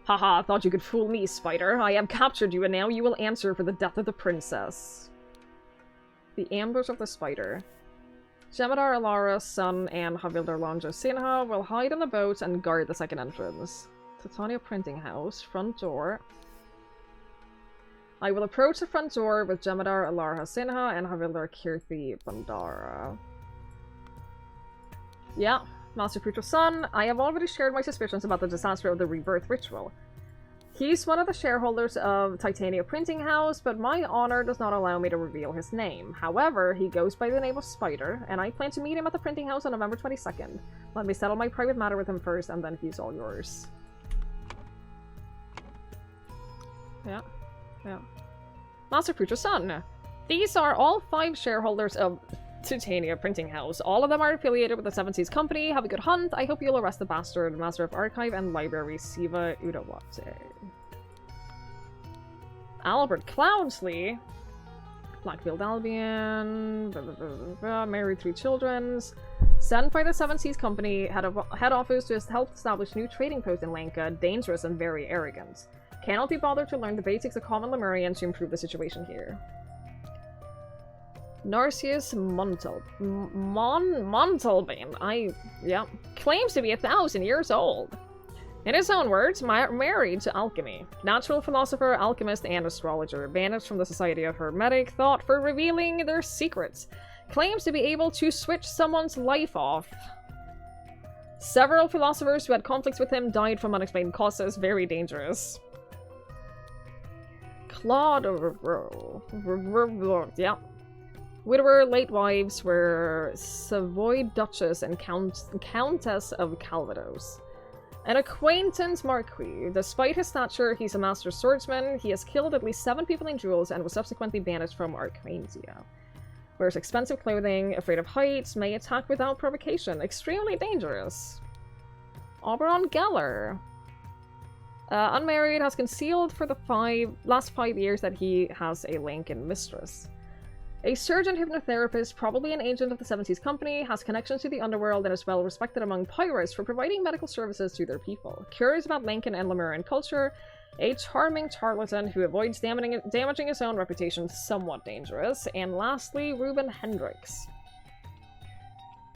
Haha, thought you could fool me, Spider. I have captured you and now you will answer for the death of the princess. The ambush of the spider. Jem'Hadar Alara's son and Havildar Lonjo Sinha will hide in the boat and guard the second entrance. Titania Printing House, front door. I will approach the front door with Jem'Hadar Alara Sinha and Havildar Kirthi Bandara. Yeah, Master Putra's son. I have already shared my suspicions about the disaster of the rebirth ritual. He's one of the shareholders of Titania Printing House, but my honor does not allow me to reveal his name. However, he goes by the name of Spider, and I plan to meet him at the printing house on November 22nd. Let me settle my private matter with him first, and then he's all yours. Yeah. Master Putra's son. These are all 5 shareholders of Titania Printing House. All of them are affiliated with the Seven Seas Company. Have a good hunt. I hope you'll arrest the bastard, Master of Archive and Library, Siva Udawate. Albert Cloudsley. Blackfield Albion. Married 3 children. Sent by the Seven Seas Company, head office to help establish new trading post in Lanka. Dangerous and very arrogant. Cannot be bothered to learn the basics of common Lemurian to improve the situation here. Narcius Montalbane, claims to be 1,000 years old. In his own words, married to alchemy. Natural philosopher, alchemist, and astrologer. Banished from the Society of Hermetic Thought for revealing their secrets. Claims to be able to switch someone's life off. Several philosophers who had conflicts with him died from unexplained causes. Very dangerous. Claude... yeah. Widower, late wives were Savoy Duchess and Countess of Calvados. An acquaintance Marquis. Despite his stature, he's a master swordsman. He has killed at least 7 people in duels and was subsequently banished from Arquansia. Wears expensive clothing, afraid of heights, may attack without provocation. Extremely dangerous. Oberon Geller. Unmarried, has concealed for the last 5 years that he has a Lankan mistress. A surgeon hypnotherapist, probably an agent of the Seven Seas Company, has connections to the underworld and is well respected among pirates for providing medical services to their people. Curious about Lankan and Lemurian culture, a charming charlatan who avoids damaging his own reputation, somewhat dangerous. And lastly, Reuben Hendricks.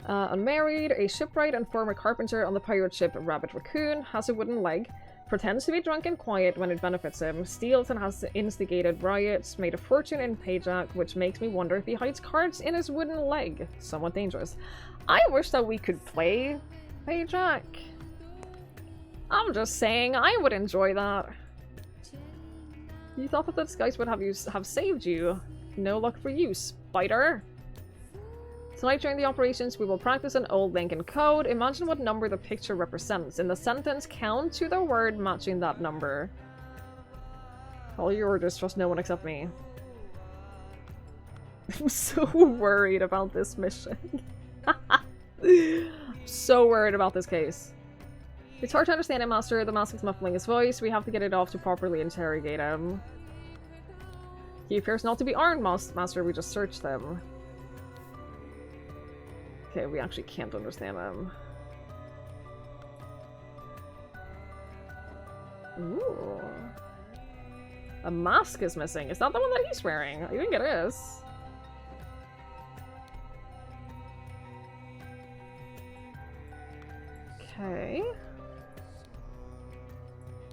Unmarried, a shipwright and former carpenter on the pirate ship Rabbit Raccoon, has a wooden leg, pretends to be drunk and quiet when it benefits him, steals and has instigated riots, made a fortune in Payjack, which makes me wonder if he hides cards in his wooden leg. Somewhat dangerous. I wish that we could play Payjack. I'm just saying, I would enjoy that. You thought that the disguise would have saved you. No luck for you, spider. Tonight during the operations, we will practice an old Lincoln code. Imagine what number the picture represents. In the sentence, count to the word matching that number. All your orders, trust no one except me. I'm so worried about this mission. So worried about this case. It's hard to understand him, Master. The mask is muffling his voice. We have to get it off to properly interrogate him. He appears not to be armed, Master. We just searched him. Okay, we actually can't understand him. Ooh. A mask is missing. Is that the one that he's wearing? I think it is. Okay.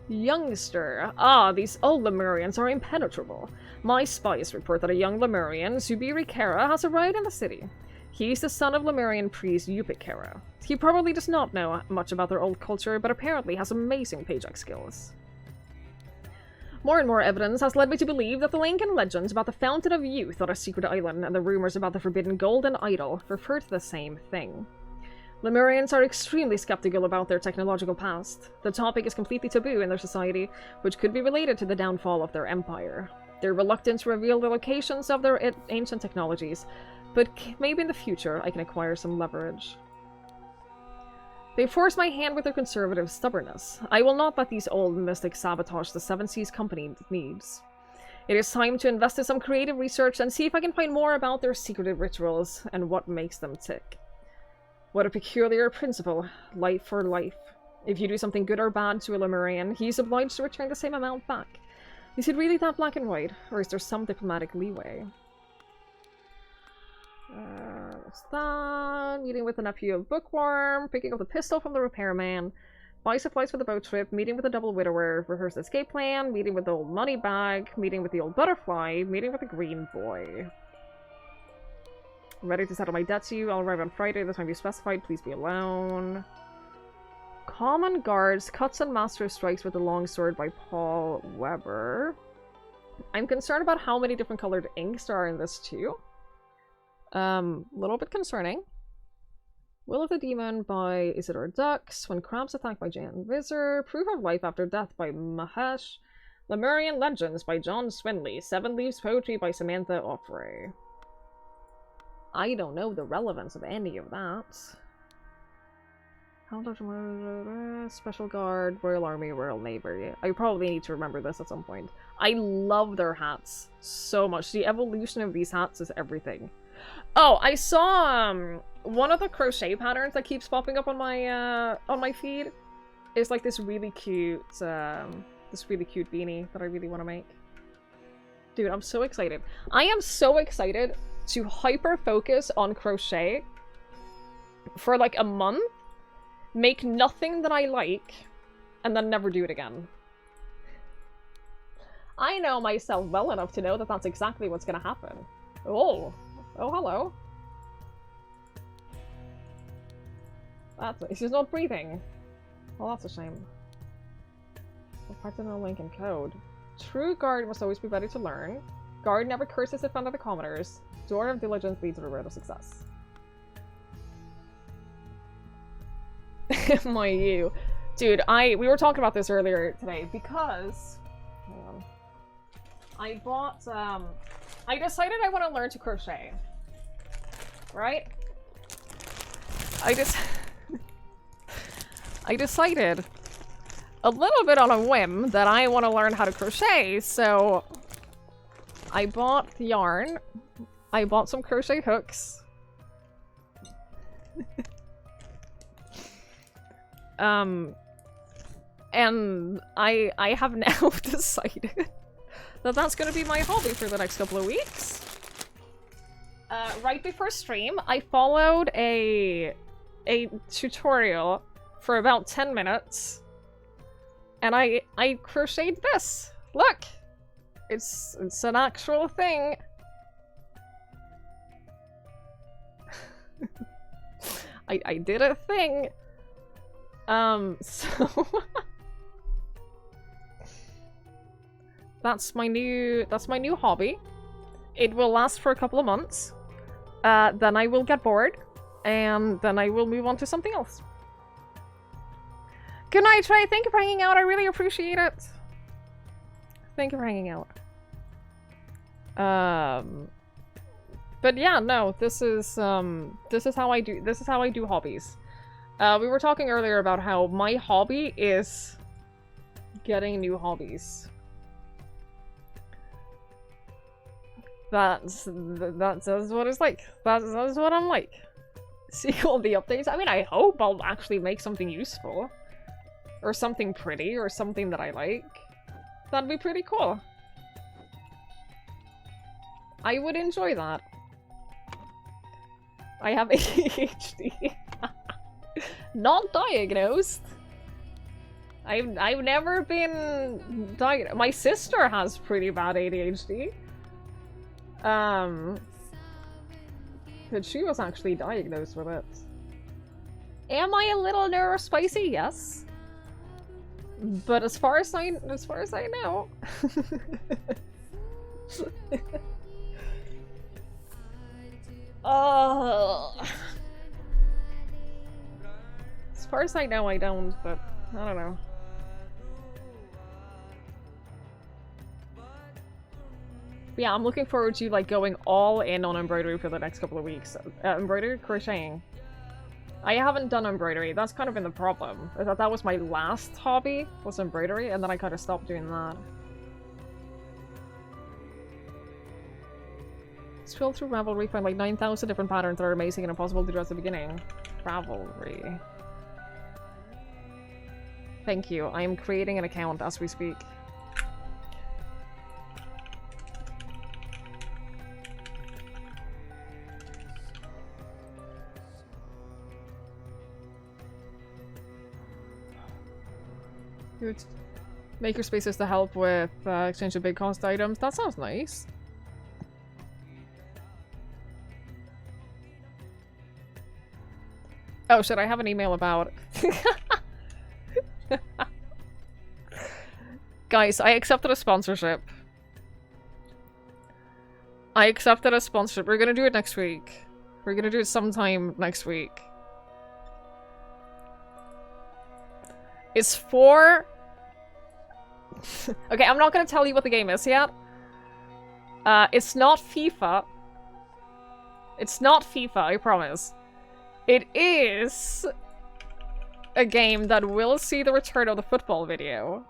Youngster. Ah, these old Lemurians are impenetrable. My spies report that a young Lemurian, Zubiri Kara, has arrived in the city. He's the son of Lemurian priest Yupik Kara. He probably does not know much about their old culture, but apparently has amazing Payjack skills. More and more evidence has led me to believe that the Lincoln legends about the Fountain of Youth on a secret island and the rumors about the forbidden golden idol refer to the same thing. Lemurians are extremely skeptical about their technological past. The topic is completely taboo in their society, which could be related to the downfall of their empire. They're reluctant to reveal the locations of their ancient technologies, but maybe in the future I can acquire some leverage. They force my hand with their conservative stubbornness. I will not let these old mystics sabotage the Seven Seas Company needs. It is time to invest in some creative research and see if I can find more about their secretive rituals and what makes them tick. What a peculiar principle. Life for life. If you do something good or bad to a Lemurian, he's obliged to return the same amount back. Is it really that black and white, or is there some diplomatic leeway? What's that? Meeting with the nephew of Bookworm, picking up the pistol from the repairman, buy supplies for the boat trip, meeting with the double widower, rehearse the escape plan, meeting with the old money bag, meeting with the old butterfly, meeting with the green boy. I'm ready to settle my debt to you. I'll arrive on Friday, the time you specified. Please be alone. Common Guards, Cuts and Master Strikes with the Longsword by Paul Weber. I'm concerned about how many different colored inks there are in this too. Little bit concerning. Will of the Demon by Isidore Dux. When Crabs Attack by Jan Visser. Proof of Life After Death by Mahesh. Lemurian Legends by John Swinley. Seven Leaves Poetry by Samantha Offray. I don't know the relevance of any of that. Special Guard, Royal Army, Royal Navy. I probably need to remember this at some point. I love their hats so much. The evolution of these hats is everything. Oh, I saw one of the crochet patterns that keeps popping up on my feed is like this really cute beanie that I really want to make. Dude, I'm so excited. I am so excited to hyper focus on crochet for like a month, make nothing that I like, and then never do it again. I know myself well enough to know that that's exactly what's gonna happen. Oh, hello. She's not breathing. Well, that's a shame. Part of the Lincoln Code. True guard must always be ready to learn. Guard never curses in front of the commoners. Door of diligence leads to the road of success. My you. Dude, we were talking about this earlier today because hang on. I bought I decided I want to learn to crochet. Right? I decided a little bit on a whim that I want to learn how to crochet, so I bought yarn. I bought some crochet hooks. And I have now decided that that's going to be my hobby for the next couple of weeks. right before stream, I followed a tutorial for about 10 minutes. And I crocheted this. Look! It's an actual thing. I did a thing. So that's my new hobby. It will last for a couple of months. Then I will get bored, and then I will move on to something else. Good night, Trey. Thank you for hanging out. I really appreciate it. Thank you for hanging out. But yeah, no, this is how I do hobbies. We were talking earlier about how my hobby is getting new hobbies. That's what it's like. That's what I'm like. See all the updates? I mean, I hope I'll actually make something useful. Or something pretty, or something that I like. That'd be pretty cool. I would enjoy that. I have ADHD. Not diagnosed. I've never been diagnosed. My sister has pretty bad ADHD. But she was actually diagnosed with it. Am I a little neurospicy? Yes. But as far as I know. As far as I know, I don't, but I don't know. But yeah, I'm looking forward to like going all in on embroidery for the next couple of weeks. Embroidery, crocheting. I haven't done embroidery. That's kind of been the problem. I thought that was my last hobby, was embroidery, and then I kind of stopped doing that. Scroll through Ravelry, find like 9,000 different patterns that are amazing and impossible to do at the beginning. Ravelry. Thank you. I am creating an account as we speak. Makerspaces to help with exchange of big cost items. That sounds nice. Oh shit, I have an email about... Guys, I accepted a sponsorship. I accepted a sponsorship. We're gonna do it next week. We're gonna do it sometime next week. It's for... Okay, I'm not gonna tell you what the game is yet. It's not FIFA. It's not FIFA, I promise. It is a game that will see the return of the football video.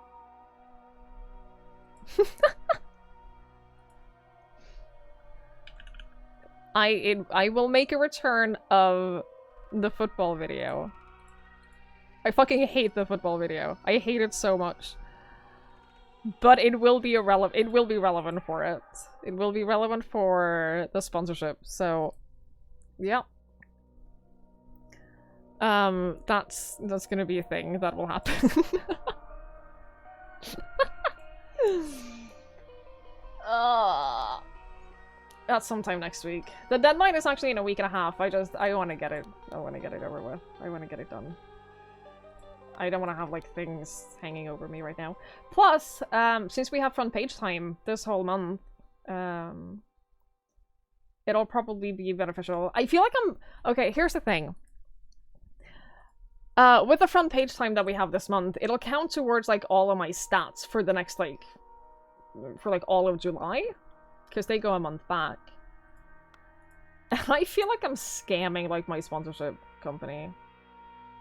I will make a return of the football video. I fucking hate the football video. I hate it so much. But it will be relevant for it. It will be relevant for the sponsorship. So yeah. That's gonna be a thing that will happen. That's sometime next week. The deadline is actually in a week and a half. I want to get it. I want to get it over with. I want to get it done. I don't want to have like things hanging over me right now. Plus, since we have front page time this whole month, it'll probably be beneficial. I feel like okay, here's the thing. With the front page time that we have this month, it'll count towards like all of my stats for the next for all of July, because they go a month back. And I feel like I'm scamming like my sponsorship company,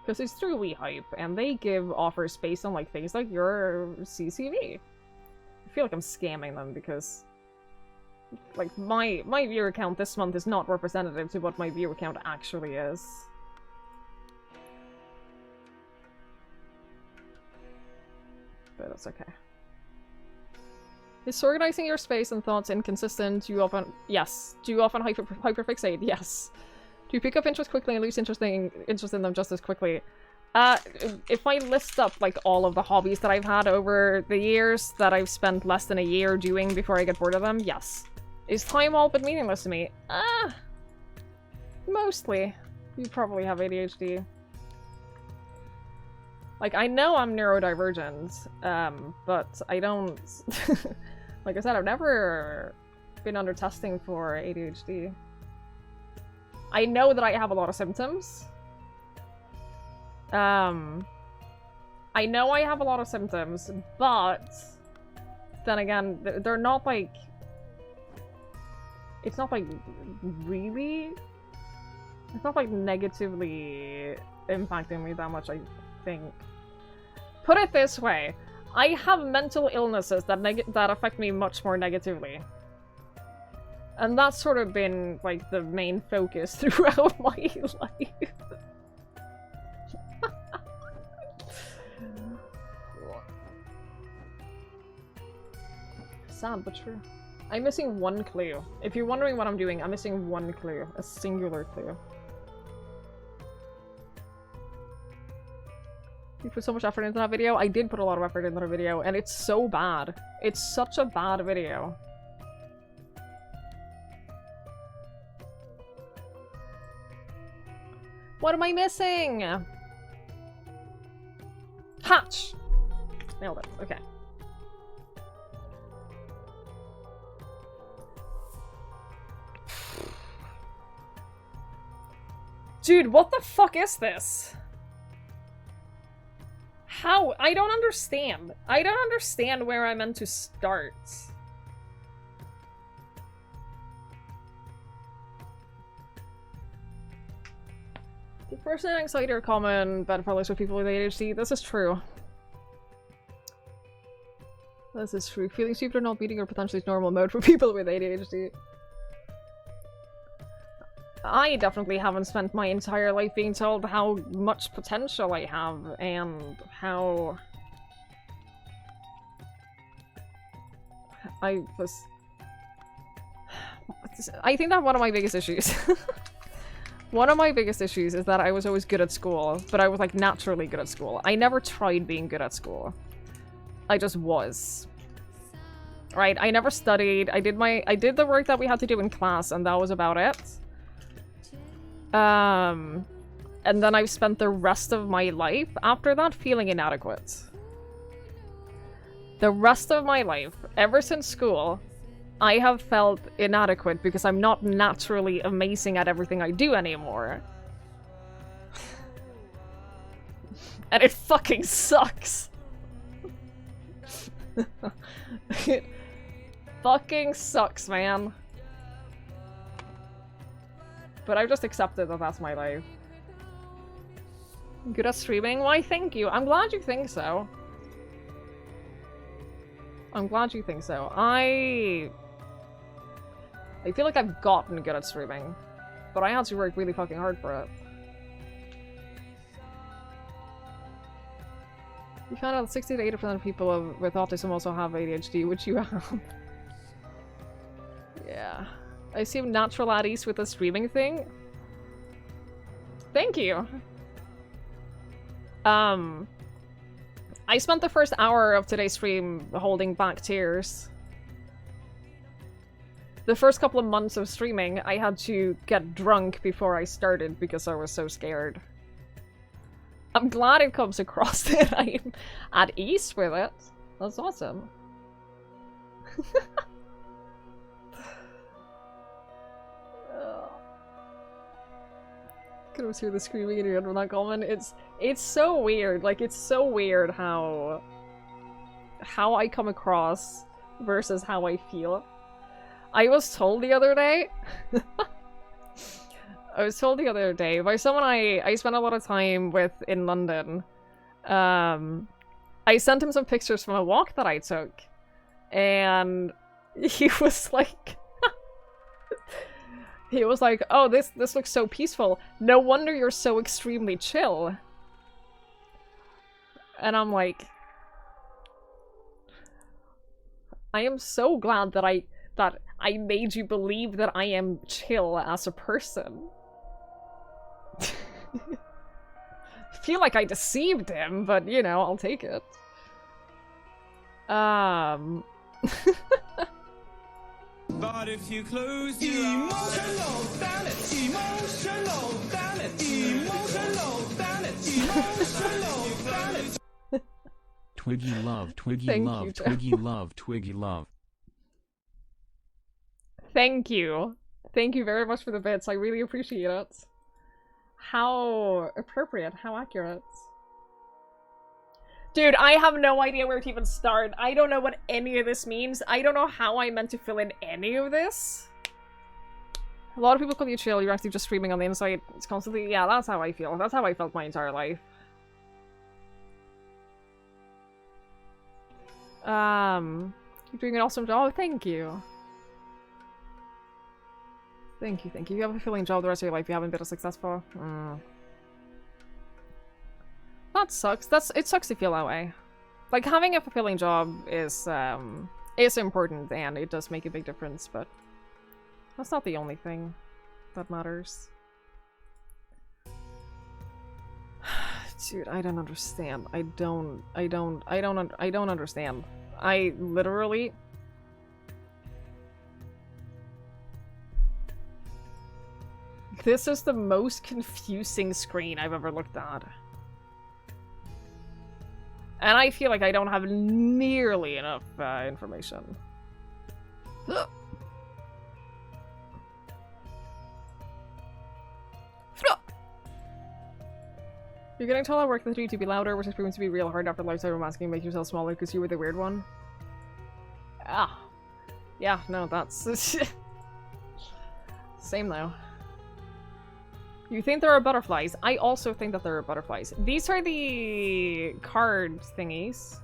because it's through WeHype and they give offers based on like things like your CCV. I feel like I'm scamming them because like my viewer count this month is not representative to what my viewer count actually is. But that's okay. Is organizing your space and thoughts inconsistent? Do you often... Yes. Do you often hyperfixate? Yes. Do you pick up interest quickly and lose interest in them just as quickly? If I list up, like, all of the hobbies that I've had over the years that I've spent less than a year doing before I get bored of them, yes. Is time all but meaningless to me? Mostly. You probably have ADHD. Like, I know I'm neurodivergent, but I don't... Like I said, I've never been under testing for ADHD. I know that I have a lot of symptoms. I know I have a lot of symptoms, but then again, they're not like... It's not like really... It's not like negatively impacting me that much, I think. Put it this way, I have mental illnesses that affect me much more negatively. And that's sort of been, like, the main focus throughout my life. Sad, but true. I'm missing one clue. If you're wondering what I'm doing, I'm missing one clue. A singular clue. You put so much effort into that video? I did put a lot of effort into that video, and it's so bad. It's such a bad video. What am I missing? Hatch! Nailed it. Okay. Dude, what the fuck is this? How? I don't understand. I don't understand where I'm meant to start. Depression and anxiety are common bedfellows with people with ADHD. This is true. This is true. Feeling stupid or not beating are potentially normal mode for people with ADHD. I definitely haven't spent my entire life being told how much potential I have and how... I think that one of my biggest issues... One of my biggest issues is that I was always good at school, but I was like naturally good at school. I never tried being good at school. I just was. Right? I never studied. I did the work that we had to do in class, and that was about it. And then I've spent the rest of my life after that feeling inadequate. The rest of my life, ever since school, I have felt inadequate because I'm not naturally amazing at everything I do anymore. And it fucking sucks. It fucking sucks, man. But I've just accepted that that's my life. Good at streaming? Why, thank you. I'm glad you think so. I'm glad you think so. I feel like I've gotten good at streaming, but I had to work really fucking hard for it. You found out that 60 to 80% of people with autism also have ADHD, which you have. Yeah. I seem natural at ease with the streaming thing. Thank you. I spent the first hour of today's stream holding back tears. The first couple of months of streaming, I had to get drunk before I started because I was so scared. I'm glad it comes across that I'm at ease with it. That's awesome. Could always hear the screaming in your head when that comment. It's so weird. Like, it's so weird how I come across versus how I feel. I was told the other day by someone I spent a lot of time with in London. I sent him some pictures from a walk that I took, and he was like he was like, oh, this looks so peaceful. No wonder you're so extremely chill. And I'm like, I am so glad that I made you believe that I am chill as a person. Feel like I deceived him, but you know, I'll take it. But if you close your emotional balance, emotional balance, emotional balance, emotional balance. Twiggy love, Twiggy Thank love, you, Joe. Twiggy love, Twiggy love. Thank you. Thank you very much for the bits. I really appreciate it. How appropriate, how accurate. Dude, I have no idea where to even start. I don't know what any of this means. I don't know how I'm meant to fill in any of this. A lot of people call you chill. You're actually just streaming on the inside. It's constantly... Yeah, that's how I feel. That's how I felt my entire life. You're doing an awesome job. Oh, thank you. Thank you, thank you. You have a fulfilling job the rest of your life. You haven't been as successful. That sucks. It sucks to feel that way. Like, having a fulfilling job is important, and it does make a big difference, but that's not the only thing that matters. Dude, I don't understand. I don't understand. I literally... This is the most confusing screen I've ever looked at. And I feel like I don't have nearly enough information. You're getting told at work that you need to be louder, which has proven to be real hard after lifetime of masking. Make yourself smaller because you were the weird one. Ah. Yeah, no, that's... Same though. You think there are butterflies? I also think that there are butterflies. These are the card thingies.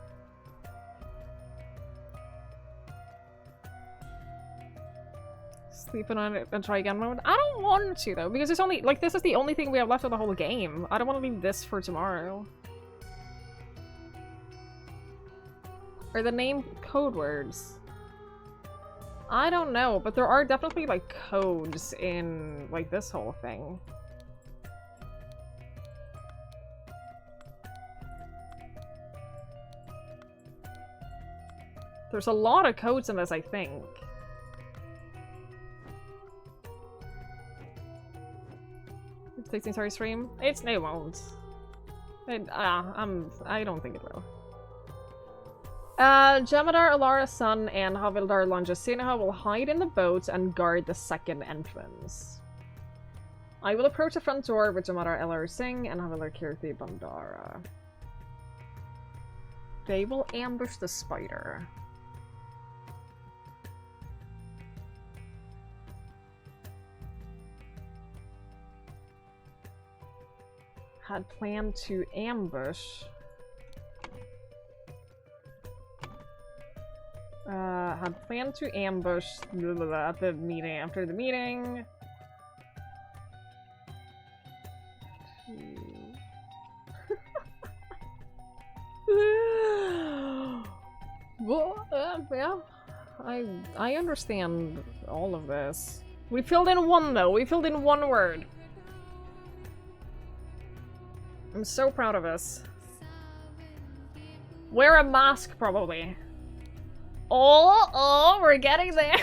Sleeping on it and try again mode? I don't want to though, because it's only like this is the only thing we have left of the whole game. I don't want to leave this for tomorrow. Are the name code words? I don't know, but there are definitely like codes in like this whole thing. There's a lot of codes in this, I think. It's 16 story stream? It won't. I don't think it will. Jemadar, Alara's son, and Havildar Lanjasinaha will hide in the boats and guard the second entrance. I will approach the front door with Jemadar Elar Singh and Havildar Kirti Bandara. They will ambush the spider. Had planned to ambush. Had planned to ambush at the meeting, after the meeting. Well, yeah. I understand all of this. We filled in one though. We filled in one word. I'm so proud of us. Wear a mask, probably. Oh, we're getting there.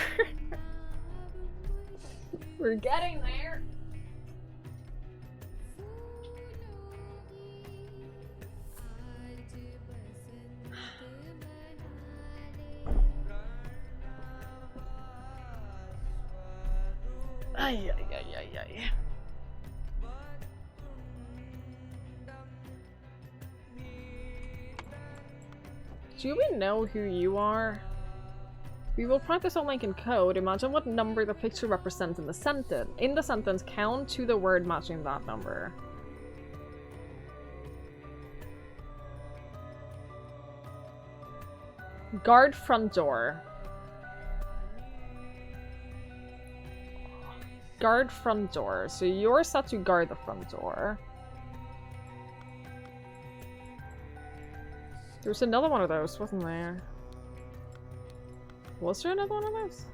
We're getting there. Ay, ay, ay, ay, ay. Do we know who you are? We will practice on link in code. Imagine what number the picture represents in the sentence. In the sentence, count to the word matching that number. Guard front door. Guard front door. So you're set to guard the front door. There's another one of those, wasn't there? Was there another one of those?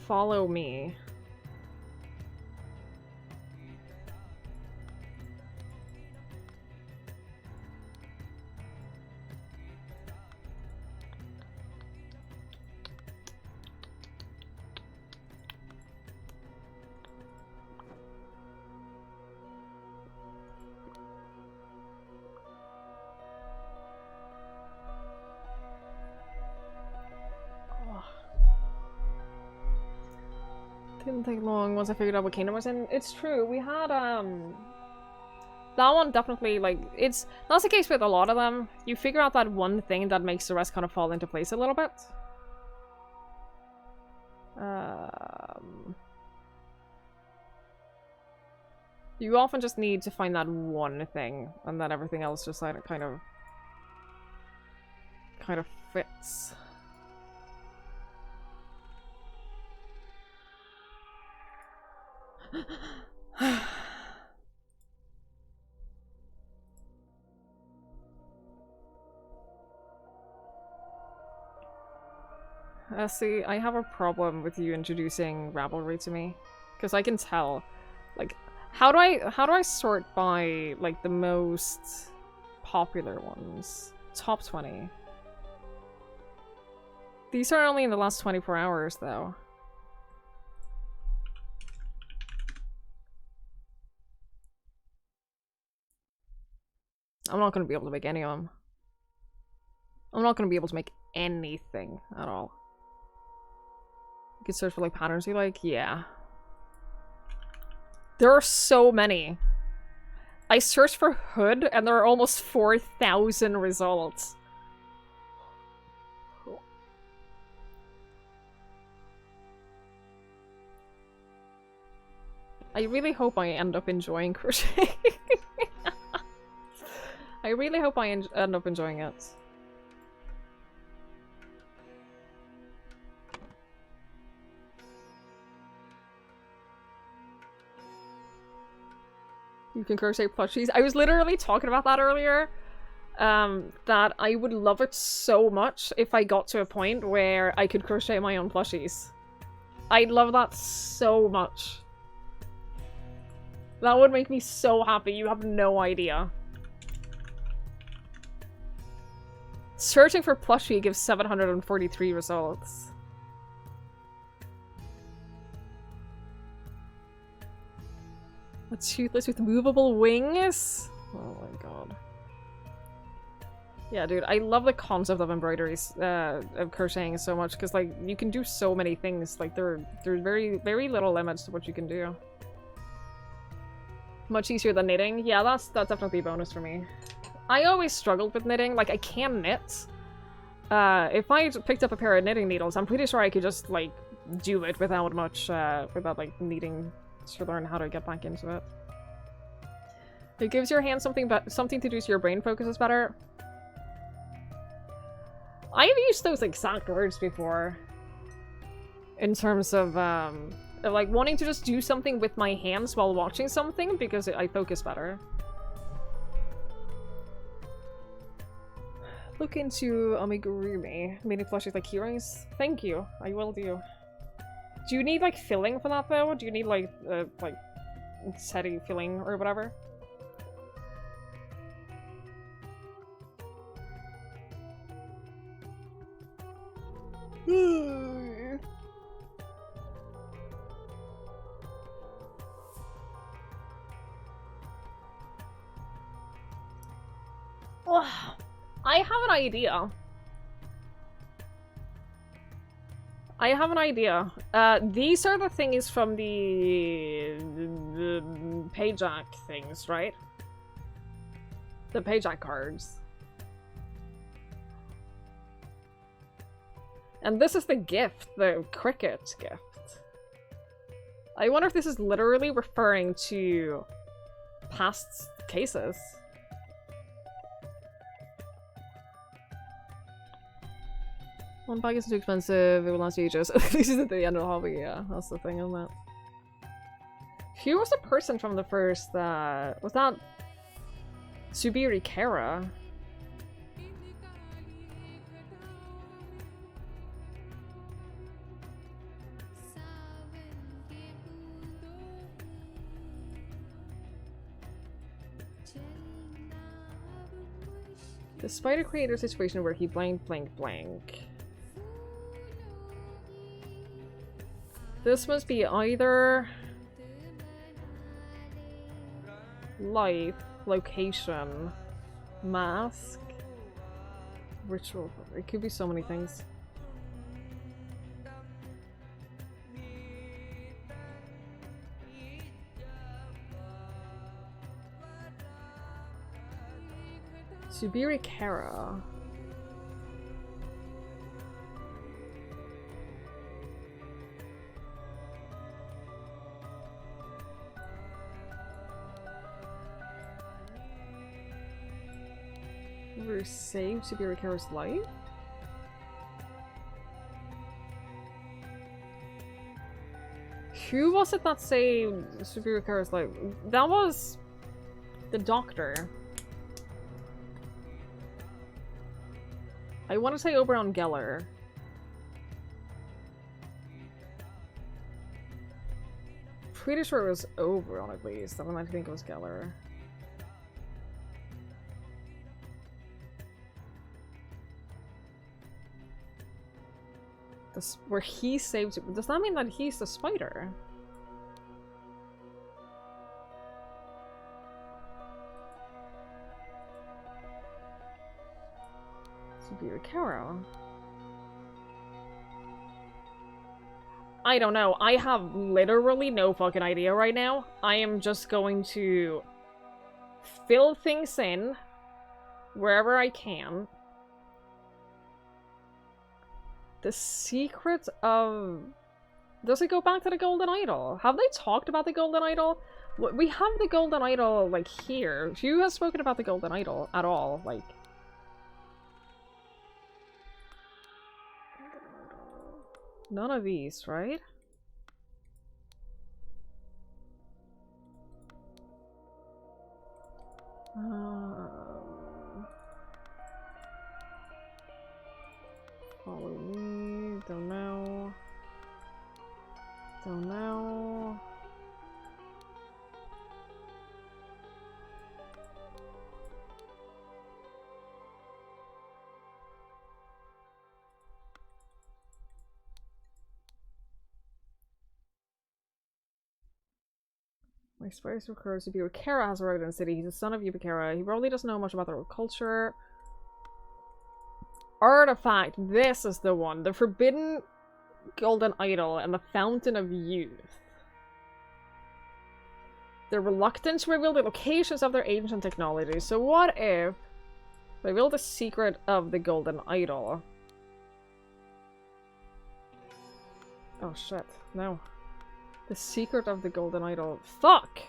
Follow me. Didn't take long once I figured out what kingdom I was in. It's true, we had, that one definitely, like, that's the case with a lot of them. You figure out that one thing that makes the rest kind of fall into place a little bit. You often just need to find that one thing, and then everything else just like kind of fits. See, I have a problem with you introducing Ravelry to me, because I can tell, like, how do I sort by like the most popular ones? Top 20. These are only in the last 24 hours, though. I'm not going to be able to make any of them. I'm not going to be able to make anything at all. You can search for like patterns you like? Yeah. There are so many. I searched for hood and there are almost 4,000 results. I really hope I end up enjoying crocheting. I really hope I end up enjoying it. You can crochet plushies. I was literally talking about that earlier. That I would love it so much if I got to a point where I could crochet my own plushies. I'd love that so much. That would make me so happy. You have no idea. Searching for plushie gives 743 results. A toothless with movable wings? Oh my god. Yeah, dude, I love the concept of embroideries, of crocheting so much, because, like, you can do so many things. Like, there's very, very little limits to what you can do. Much easier than knitting. Yeah, that's definitely a bonus for me. I always struggled with knitting. Like, I can knit. If I picked up a pair of knitting needles, I'm pretty sure I could just, like, do it without much, without, like, needing to learn how to get back into it. It gives your hand something to do so your brain focuses better. I've used those exact words before. In terms of, like, wanting to just do something with my hands while watching something because I focus better. Look into amigurumi. Mini plushies like earrings. Thank you. I will do. Do you need, like, filling for that, though? Do you need, like steady filling or whatever? I have an idea. These are the things from the Payjack things, right? The Payjack cards. And this is the gift, the cricket gift. I wonder if this is literally referring to past cases. One bag is too expensive, it will last you ages. This is at the end of the hobby, yeah. That's the thing, isn't it? Who was the person from the first, was that Subiri Kara? The spider created a situation where he blank, blank, blank. This must be either life, location, mask, ritual. It could be so many things. Subiri Kara. Who saved Subiri Kara's life? Who was it that saved Subiri Kara's life? That was the doctor. I want to say Oberon Geller. Pretty sure it was Oberon at least. I might think it was Geller. This, where he saved it. Does that mean that he's the spider? Subiri Kara. I don't know. I have literally no fucking idea right now. I am just going to fill things in wherever I can. The secret of... Does it go back to the Golden Idol? Have they talked about the Golden Idol? We have the Golden Idol, like, here. Who has spoken about the Golden Idol at all? Like... None of these, right? Follow me. Don't know. Don't know. My spice recurs to Yubikara has arrived in the city. He's the son of Yubikara. He probably doesn't know much about their culture. Artifact. This is the one. The Forbidden Golden Idol and the Fountain of Youth. They're reluctant to reveal the locations of their ancient technology. So what if they reveal the secret of the Golden Idol? Oh shit. No. The secret of the Golden Idol. Fuck!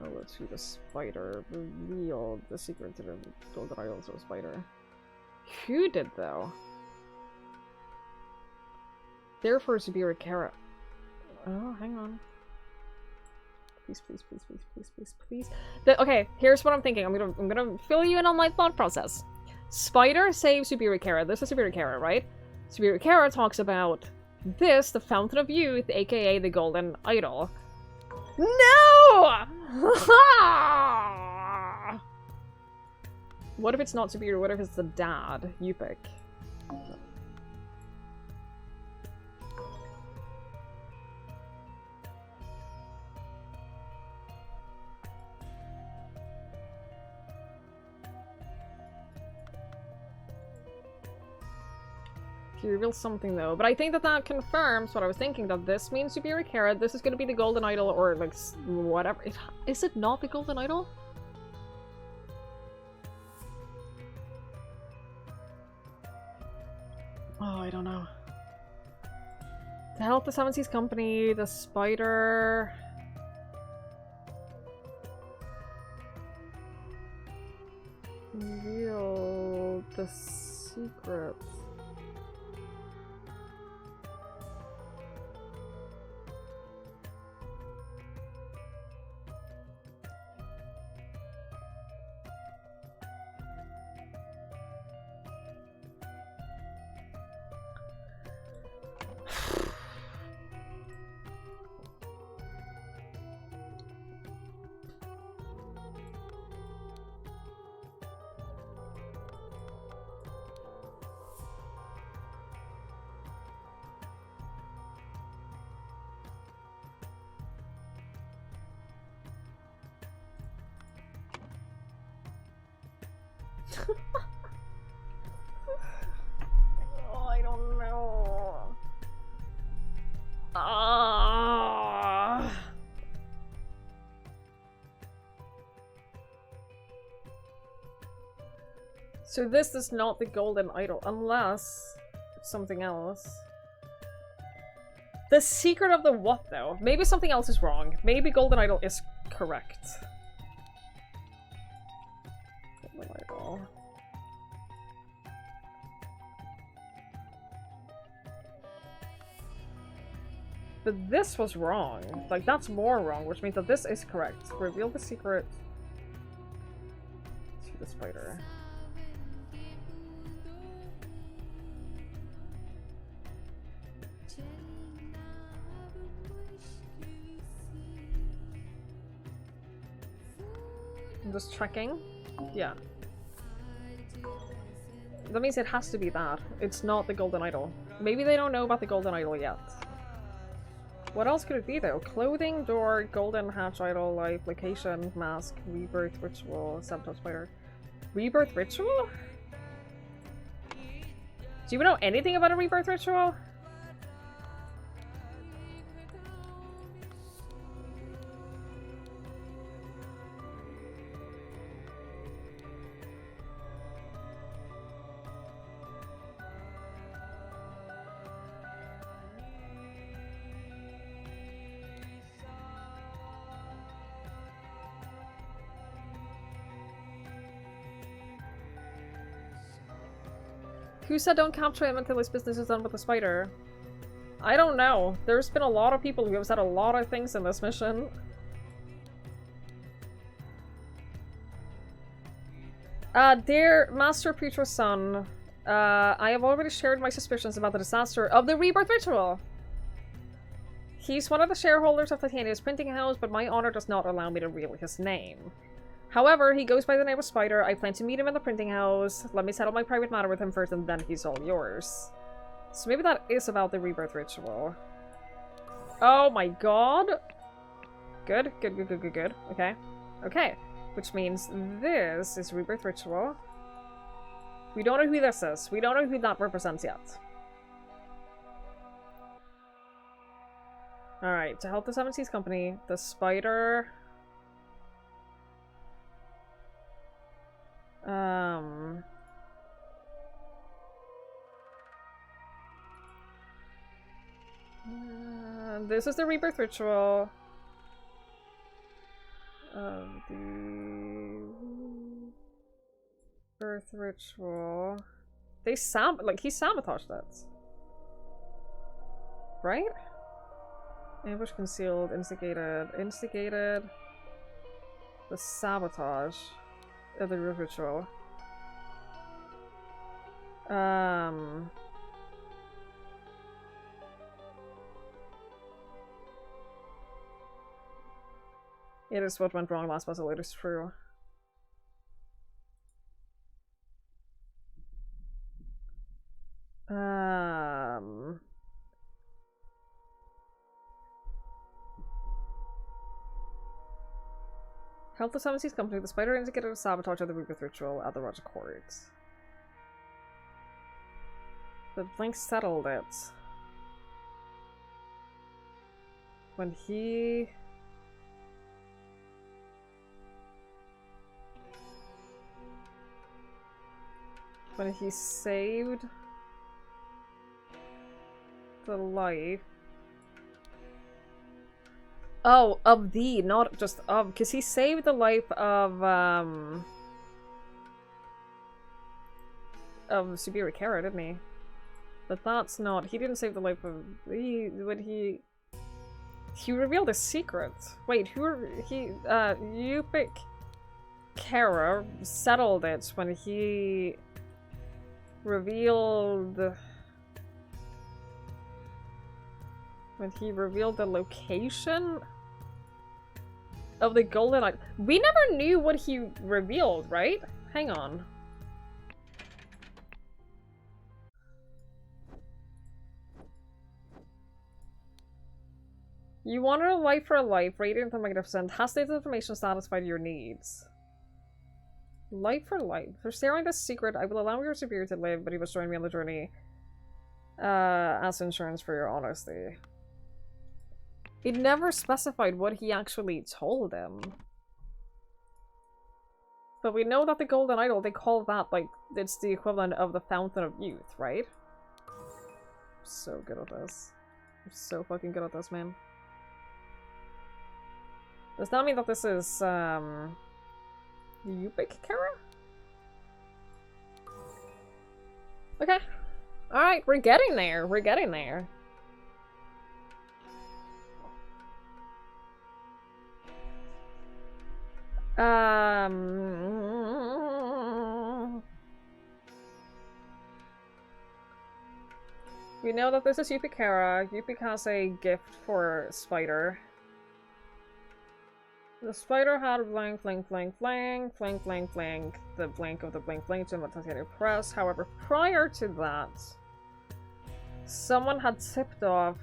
Oh, let's see the spider. Reveal the secret to the Golden Idol to a spider. Who did, though? Therefore, Subiri Kara. Oh, hang on. Please, please, please, please, please, please, please. Okay, here's what I'm thinking. I'm gonna fill you in on my thought process. Spider saves Subiri Kara. This is Subiri Kara, right? Subiri Kara talks about this, the Fountain of Youth, aka the Golden Idol. No! What if it's not Subiri? What if it's the dad? You pick. He reveals something though, but I think that confirms what I was thinking, that this means Subiri Kara, this is going to be the Golden Idol or like whatever. Is it not the Golden Idol? Oh, I don't know. To help the Seven Seas Company, the spider... Reveal the secret. Oh, I don't know. Ah. So this is not the golden idol, unless it's something else. The secret of the what, though? Maybe something else is wrong. Maybe golden idol is correct. Golden idol. But this was wrong. Like, that's more wrong, which means that this is correct. Reveal the secret to the spider. I'm just checking. Yeah. That means it has to be that. It's not the golden idol. Maybe they don't know about the golden idol yet. What else could it be though? Clothing, door, golden hatch idol, life, location, mask, rebirth ritual, sabotage spider. Rebirth ritual? Do you know anything about a rebirth ritual? Who said don't capture him until his business is done with the spider? I don't know. There's been a lot of people who have said a lot of things in this mission. Dear Master Petra's son, I have already shared my suspicions about the disaster of the rebirth ritual. He's one of the shareholders of Titania's printing house, but my honor does not allow me to reveal his name. However, he goes by the name of Spider. I plan to meet him in the printing house. Let me settle my private matter with him first, and then he's all yours. So maybe that is about the rebirth ritual. Oh my god! Good, good, good, good, good, good. Okay. Okay. Which means this is rebirth ritual. We don't know who this is. We don't know who that represents yet. Alright, to help the Seven Seas Company, the spider... this is the rebirth ritual of the birth ritual. They he sabotaged it. Right? Ambush, concealed, instigated the sabotage of the ritual. It is what went wrong last puzzle, it is true. Help the Seven Seas Company. The spider indicated a sabotage of the rebirth ritual at the Roger Court. But Blink settled it. When he... saved the life. Oh, of the, not just of, because he saved the life of Superior Kara, didn't he? But that's not, he didn't save the life of, he revealed a secret. Wait, Yupik Kara settled it when he revealed the location of the golden idol. We never knew what he revealed, right? Hang on. You wanted a life for a life, radiant and magnificent. Has the information satisfied your needs? Light for light. For sharing this secret, I will allow your superior to live, but he must join me on the journey. As insurance for your honesty. It never specified what he actually told him. But we know that the Golden Idol, they call that, like, it's the equivalent of the Fountain of Youth, right? I'm so good at this. I'm so fucking good at this, man. Does that mean that this is, Yupik Kara? Okay. Alright, we're getting there. We're getting there. We know that this is Yupik Kara. Yupik has a gift for Spider. The spider had blank, blank, blank, blank, blank, blank, blank, the blank of the blank, blank to the Titanic Press. However, prior to that, someone had tipped off.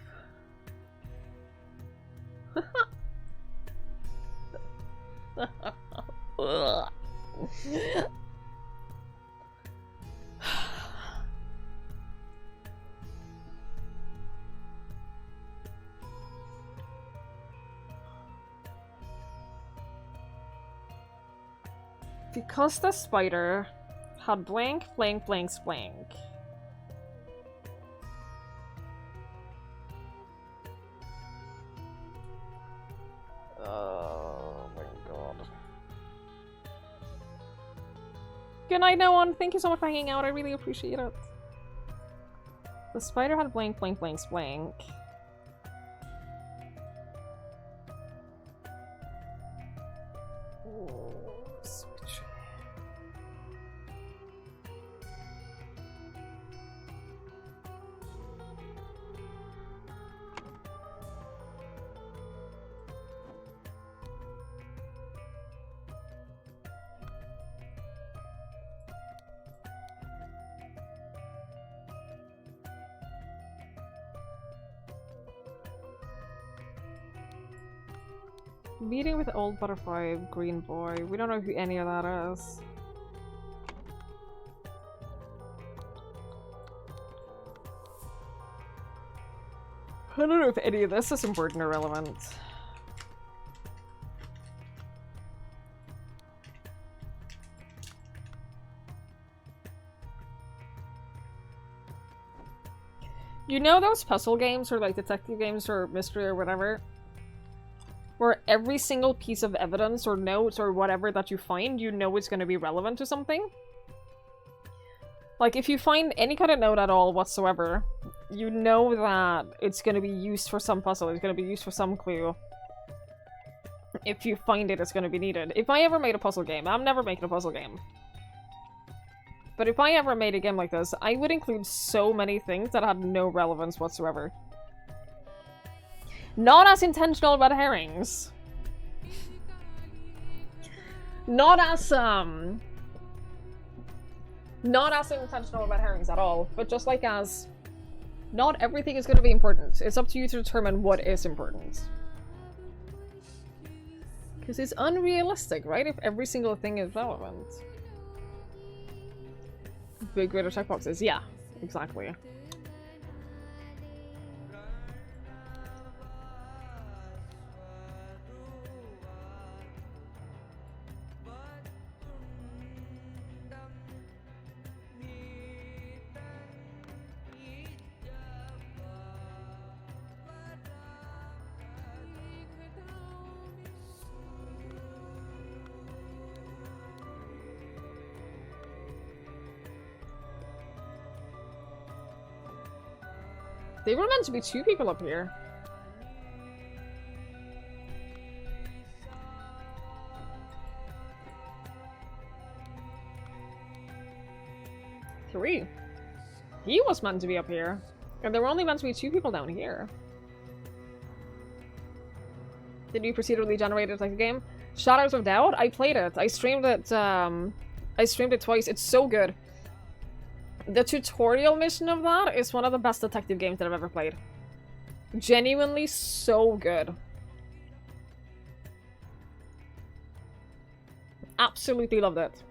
Because the spider had blank, blank, blank, blank. Oh my god. Good night, no one. Thank you so much for hanging out. I really appreciate it. The spider had blank, blank, blank, blank. Meeting with old butterfly, green boy. We don't know who any of that is. I don't know if any of this is important or relevant. You know those puzzle games or like detective games or mystery or whatever? Where every single piece of evidence or notes or whatever that you find, you know it's going to be relevant to something. Like, if you find any kind of note at all whatsoever, you know that it's going to be used for some puzzle, it's going to be used for some clue. If you find it, it's going to be needed. If I ever made a puzzle game, I'm never making a puzzle game. But if I ever made a game like this, I would include so many things that had no relevance whatsoever. Not as intentional red herrings. Not as intentional red herrings at all, but just like as not everything is going to be important. It's up to you to determine what is important. Because it's unrealistic, right? If every single thing is relevant. Big greater checkboxes, yeah, exactly. They were meant to be 2 people up here. Three. He was meant to be up here. And there were only meant to be 2 people down here. The new procedurally generated like the game. Shadows of Doubt? I played it. I streamed it twice. It's so good. The tutorial mission of that is one of the best detective games that I've ever played. Genuinely so good. Absolutely loved it.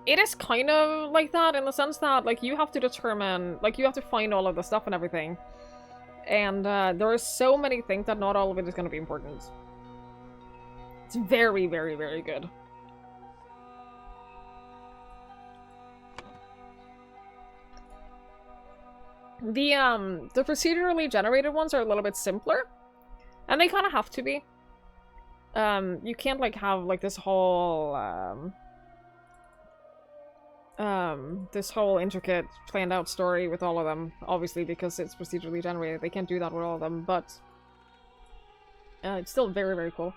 It is kind of like that in the sense that, like, you have to determine, like, you have to find all of the stuff and everything. And there are so many things that not all of it is going to be important. It's very, very, very good. The procedurally generated ones are a little bit simpler. And they kind of have to be. You can't, like, have, like, this whole intricate, planned out story with all of them, obviously, because it's procedurally generated. They can't do that with all of them, but it's still very, very cool.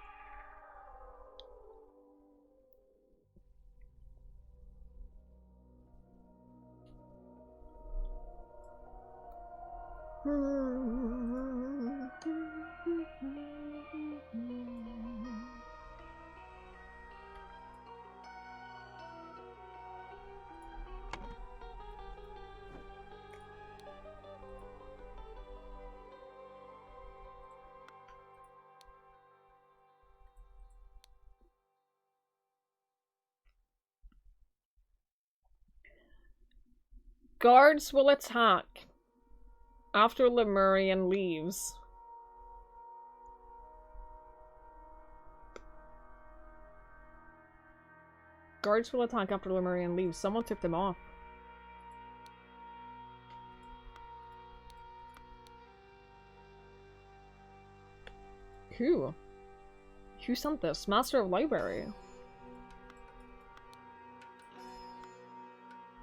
Guards will attack after Lemurian leaves. Guards will attack after Lemurian leaves. Someone tipped them off. Who? Who sent this? Master of Library.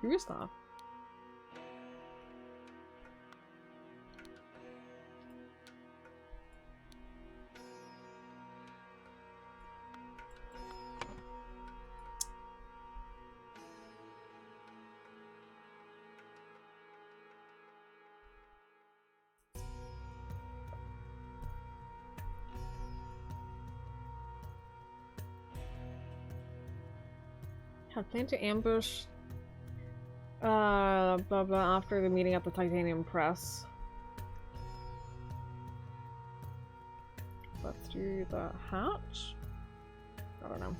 Who is that? Had planned to ambush blah blah after the meeting at the Titanium Press. But through the hatch? I don't know.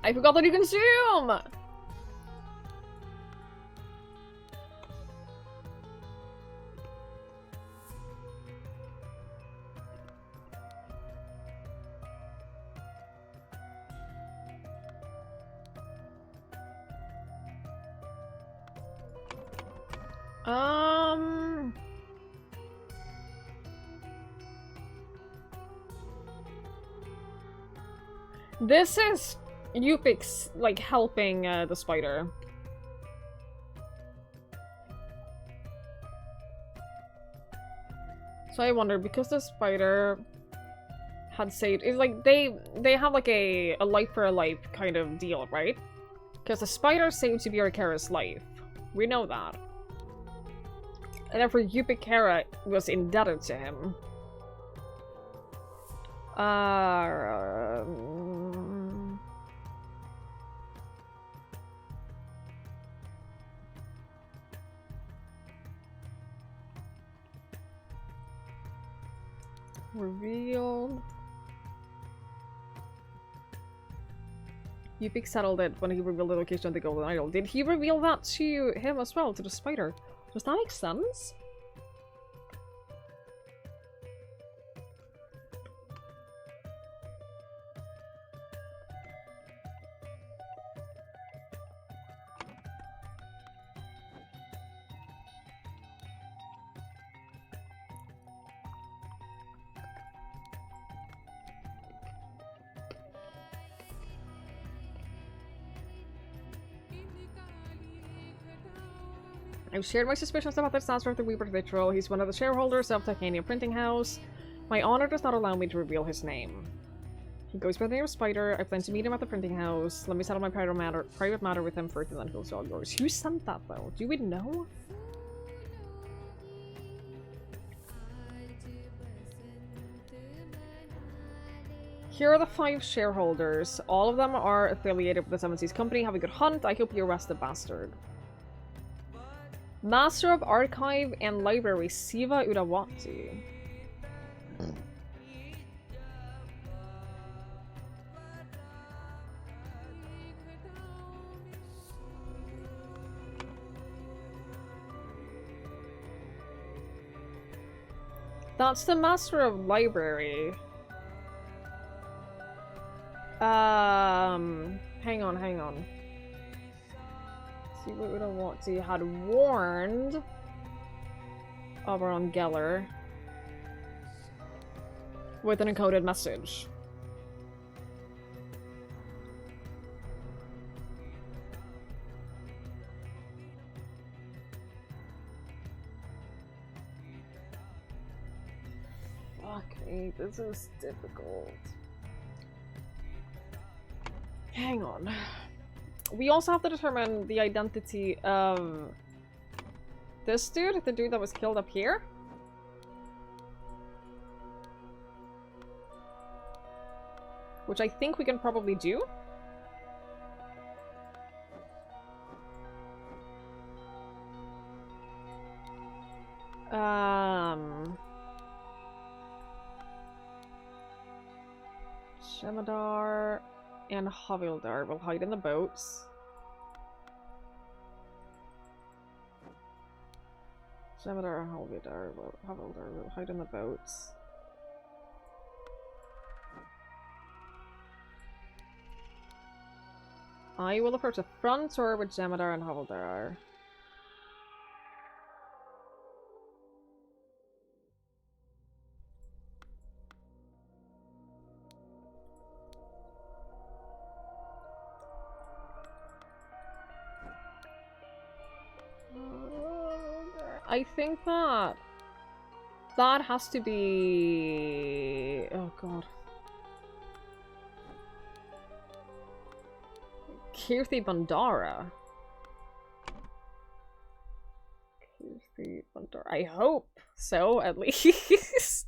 I forgot that you can zoom! This is Yupik's, like, helping the spider. So I wonder, because the spider had saved, it's like they have like a life for a life kind of deal, right? Because the spider saved Subirikara's life. We know that. And therefore Yupikara was indebted to him. Revealed. Yupik settled it when he revealed the location of the Golden Idol. Did he reveal that to him as well, to the spider? Does that make sense? I've shared my suspicions about the disaster of the Weaver Ritual. He's one of the shareholders of Titanium Printing House. My honor does not allow me to reveal his name. He goes by the name of Spider. I plan to meet him at the printing house. Let me settle my private matter with him first, and then he'll all yours. Who sent that, though? Do we know? Here are the 5 shareholders. All of them are affiliated with the Seven Seas Company. Have a good hunt. I hope you arrest the bastard. Master of Archive and Library, Siva Udawati. That's the Master of Library. Hang on. See what we don't want to. Had warned Oberon Geller with an encoded message. Fuck me, this is difficult. Hang on. We also have to determine the identity of this dude, the dude that was killed up here. Which I think we can probably do. Shemadar and Havildar will hide in the boats. Shemadar and Havildar will hide in the boats. I will approach the front door with Jemadar and Havildar. I think that has to be... Oh god. Kirthi Bandara. Kirthi Bandara. I hope so, at least.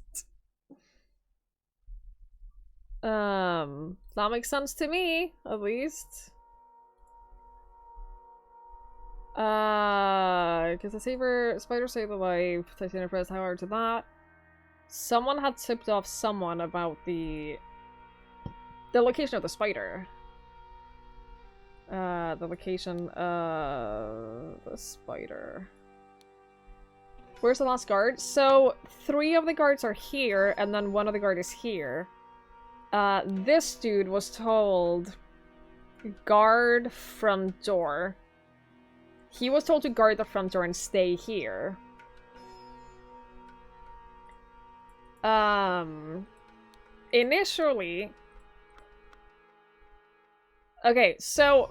That makes sense to me, at least. Because the spider saved the life. Titanium press power to that. Someone had tipped off someone about the location of the spider. The location of the spider. Where's the last guard? So 3 of the guards are here, and then 1 of the guard is here. This dude was told guard front door. He was told to guard the front door and stay here. Initially... Okay, so...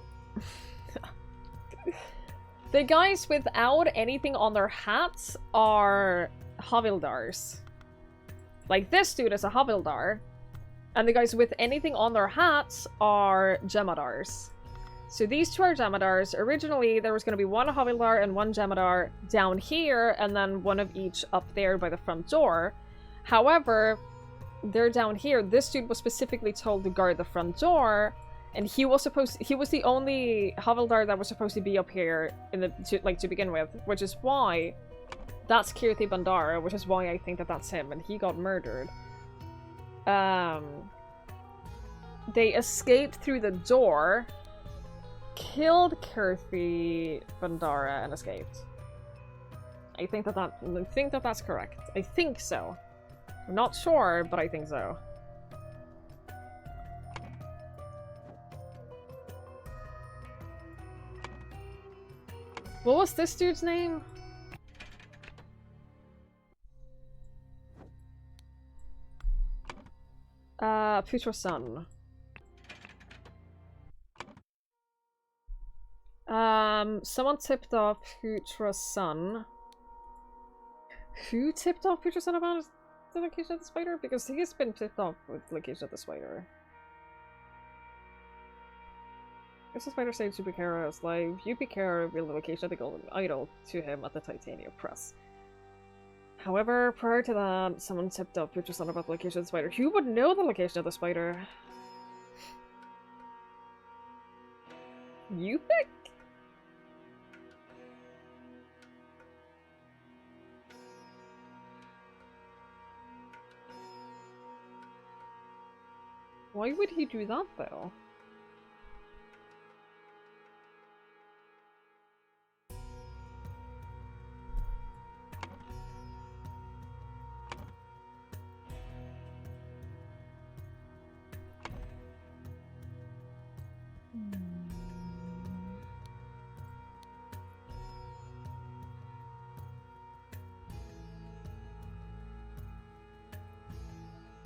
the guys without anything on their hats are Havildars. Like, this dude is a Havildar. And the guys with anything on their hats are Jemadars. So these 2 are Jemadars. Originally, there was going to be 1 Havildar and 1 Jemadar down here, and then 1 of each up there by the front door. However, they're down here. This dude was specifically told to guard the front door, and he was the only Havildar that was supposed to be up here to begin with, which is why that's Kirthi Bandara, which is why I think that that's him, and he got murdered. They escaped through the door, killed Kirthi Bandara, and escaped. I think that that's correct. I think so. I'm not sure, but I think so. What was this dude's name? Putra Sun. Someone tipped off Putra Sun. Who tipped off Putra Sun about the location of the spider? Because he's been tipped off with the location of the spider. If the spider saves Yupikara's life, Yupikara revealed the location of the golden idol to him at the Titania Press. However, prior to that, someone tipped up Putra's son about the location of the spider. Who would know the location of the spider? You pick? Why would he do that, though?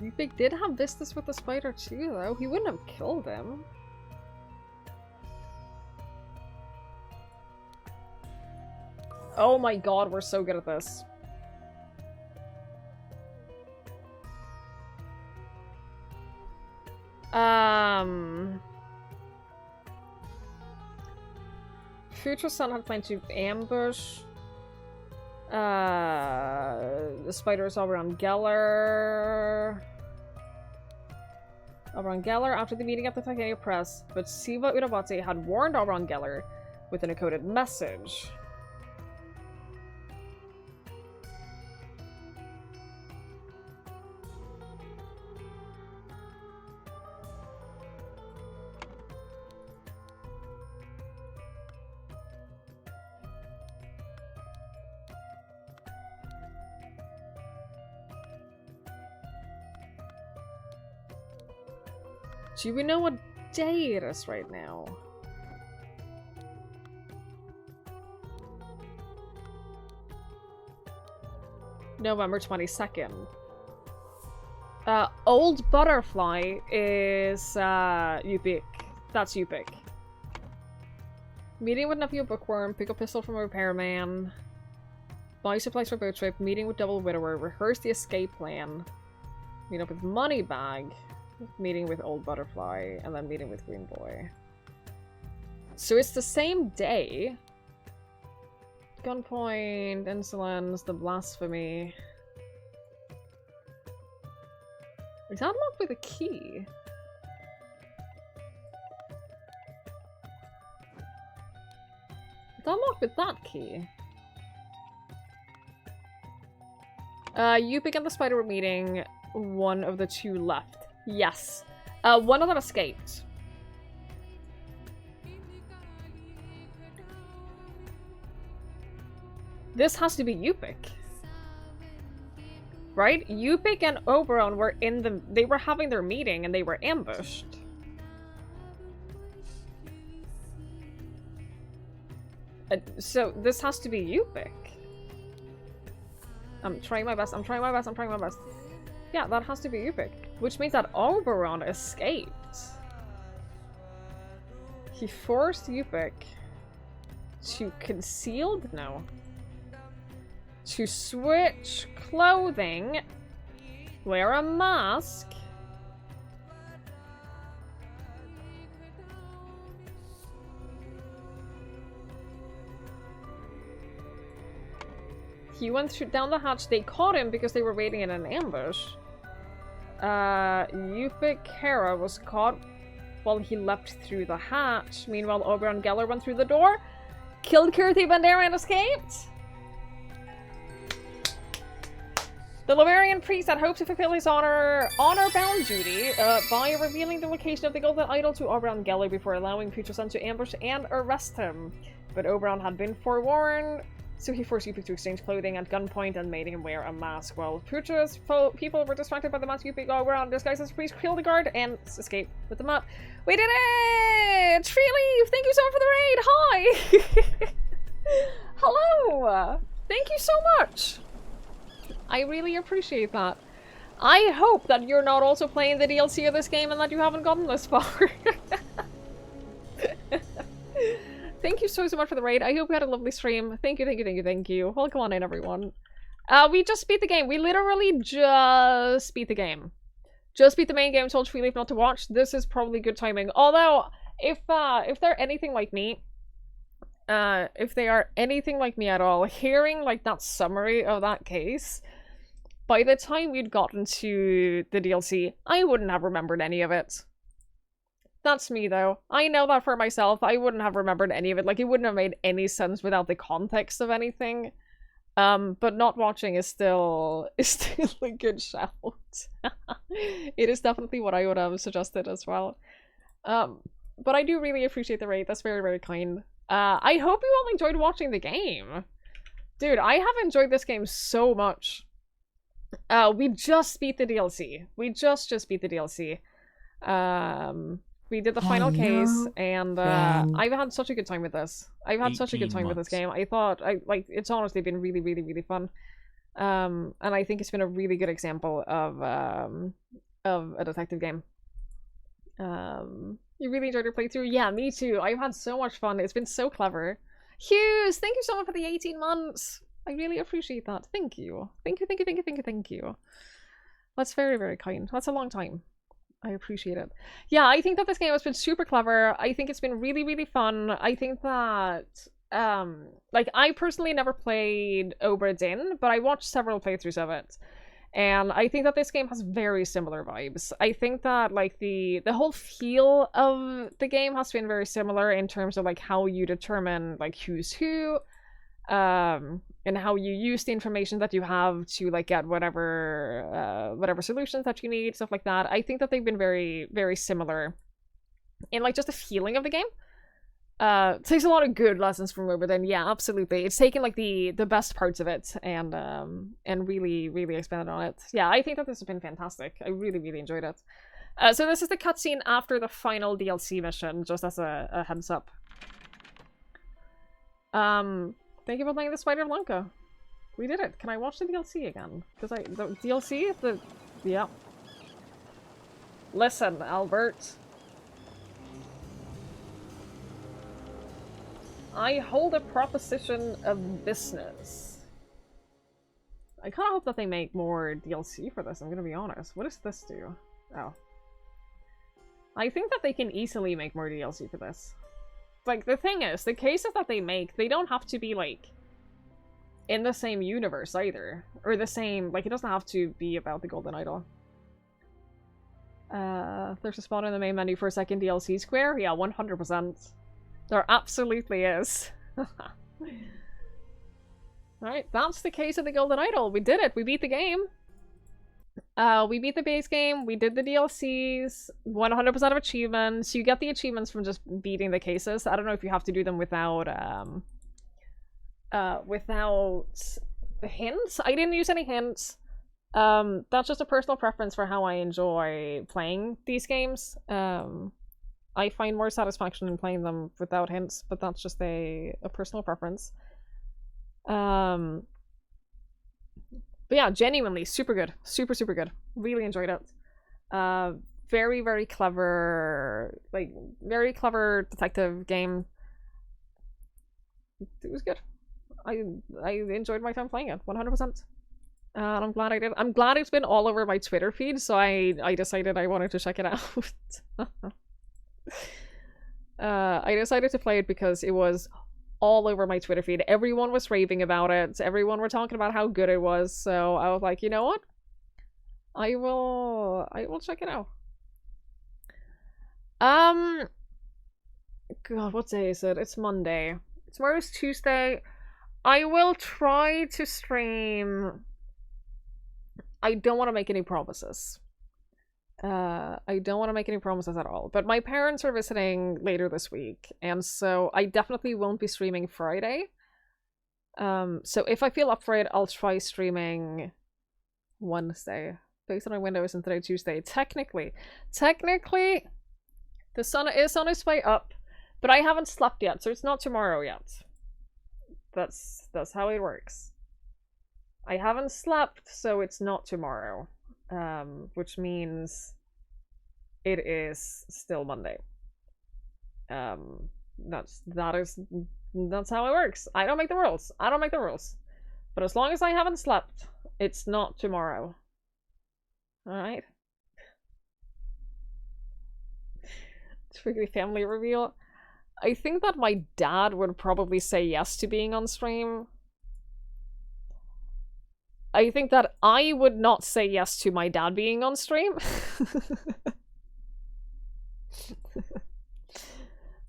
Yupik did have business with the spider too, though. He wouldn't have killed him. Oh my god, we're so good at this. Future's son had planned to ambush the spiders around Geller. Around Geller after the meeting at the Titania Press, but Siva Urabate had warned Aron Geller with an encoded message. Do we know what day it is right now? November 22nd. Old Butterfly is Yupik. That's Yupik. Meeting with Nephew Bookworm, pick a pistol from a repairman, buy supplies for boat trip, meeting with Double Widower, rehearse the escape plan, meet up with Moneybag, meeting with Old Butterfly, and then meeting with Green Boy. So it's the same day. Gunpoint, insolence, the blasphemy. Is that unlocked with a key? It's unlocked with that key. Yupik and the spider were meeting. One of the two left. Yes. One of them escaped. This has to be Yupik. Right? Yupik and Oberon were in the... They were having their meeting and they were ambushed. So this has to be Yupik. I'm trying my best. I'm trying my best. I'm trying my best. Yeah, that has to be Yupik. Which means that Oberon escaped. He forced Yupik to concealed? No. To switch clothing, wear a mask, he went down the hatch. They caught him because they were waiting in an ambush. Yupik Hera was caught while he leapt through the hatch. Meanwhile, Oberon Geller went through the door, killed Kirti Bandera and escaped. The Lemurian priest had hoped to fulfill his honor-bound duty by revealing the location of the golden idol to Oberon Geller before allowing Future Son to ambush and arrest him. But Oberon had been forewarned, so he forced Yupik to exchange clothing at gunpoint and made him wear a mask. While Future's people were distracted by the mask, Yupik Oberon disguised as a priest, killed the guard, and escaped with the map. We did it! Treeleaf, thank you so much for the raid! Hi! Hello! Thank you so much! I really appreciate that. I hope that you're not also playing the DLC of this game and that you haven't gotten this far. Thank you so much for the raid. I hope you had a lovely stream. Thank you, thank you, thank you, thank you. Welcome on in, everyone. We just beat the game. We literally just beat the game. Just beat the main game, told Treeleaf not to watch. This is probably good timing. Although, if they're anything like me, if they are anything like me at all, hearing like that summary of that case, by the time we'd gotten to the DLC, I wouldn't have remembered any of it. That's me though. I know that for myself. I wouldn't have remembered any of it. Like, it wouldn't have made any sense without the context of anything. But not watching is still a good shout. It is definitely what I would have suggested as well. But I do really appreciate the raid. That's very, very kind. I hope you all enjoyed watching the game. Dude, I have enjoyed this game so much. We just beat the DLC. We just beat the DLC. We did the final case, and I've had such a good time with this. I've had such a good time with this game. I thought, it's honestly been really, really, really fun. And I think it's been a really good example of a detective game. You really enjoyed your playthrough? Yeah, me too. I've had so much fun. It's been so clever. Hughes, thank you so much for the 18 months. I really appreciate that. Thank you. Thank you, thank you, thank you, thank you, thank you. That's very, very kind. That's a long time. I appreciate it. Yeah, I think that this game has been super clever. I think it's been really, really fun. I think that, like, I personally never played Obra Dinn, but I watched several playthroughs of it. And I think that this game has very similar vibes. I think that, like, the whole feel of the game has been very similar in terms of, like, how you determine, like, who's who, and how you use the information that you have to, like, get whatever solutions that you need, stuff like that. I think that they've been very, very similar in, like, just the feeling of the game. It takes a lot of good lessons from it, but then yeah, absolutely, it's taken like the best parts of it and really, really expanded on it. Yeah, I think that this has been fantastic. I really, really enjoyed it. So this is the cutscene after the final DLC mission, just as a heads up. Thank you for playing the Spider of Lanka. We did it. Can I watch the DLC again? Because the DLC? Yeah. Listen, Albert. I hold a proposition of business. I kind of hope that they make more DLC for this, I'm gonna be honest. What does this do? Oh. I think that they can easily make more DLC for this. Like, the thing is, the cases that they make, they don't have to be, like, in the same universe either. Or the same, like, it doesn't have to be about the Golden Idol. There's a spot in the main menu for a second DLC square? Yeah, 100%. There absolutely is. Alright, that's the case of the Golden Idol. We did it. We beat the game. We beat the base game. We did the DLCs. 100% of achievements. You get the achievements from just beating the cases. I don't know if you have to do them without hints. I didn't use any hints. That's just a personal preference for how I enjoy playing these games. I find more satisfaction in playing them without hints, but that's just a personal preference. But yeah, genuinely, super good. Super, super good. Really enjoyed it. Very, very clever, like, very clever detective game. It was good. I enjoyed my time playing it, 100%. And I'm glad I did. I'm glad it's been all over my Twitter feed, so I decided I wanted to check it out. I decided to play it because it was all over my Twitter feed. Everyone was raving about it. Everyone were talking about how good it was. So I was like, you know what? I will check it out. God, what day is it? It's Monday. Tomorrow's Tuesday. I will try to stream. I don't want to make any promises. I don't want to make any promises at all, but my parents are visiting later this week, and so I definitely won't be streaming Friday. So if I feel up for it, I'll try streaming Wednesday. Based on my windows and today Tuesday. Technically, the sun is on its way up, but I haven't slept yet, so it's not tomorrow yet. That's how it works. I haven't slept, so it's not tomorrow. Which means it is still Monday. That's how it works. I don't make the rules. But as long as I haven't slept, it's not tomorrow. Alright. Twiggie family reveal. I think that my dad would probably say yes to being on stream. I think that I would not say yes to my dad being on stream.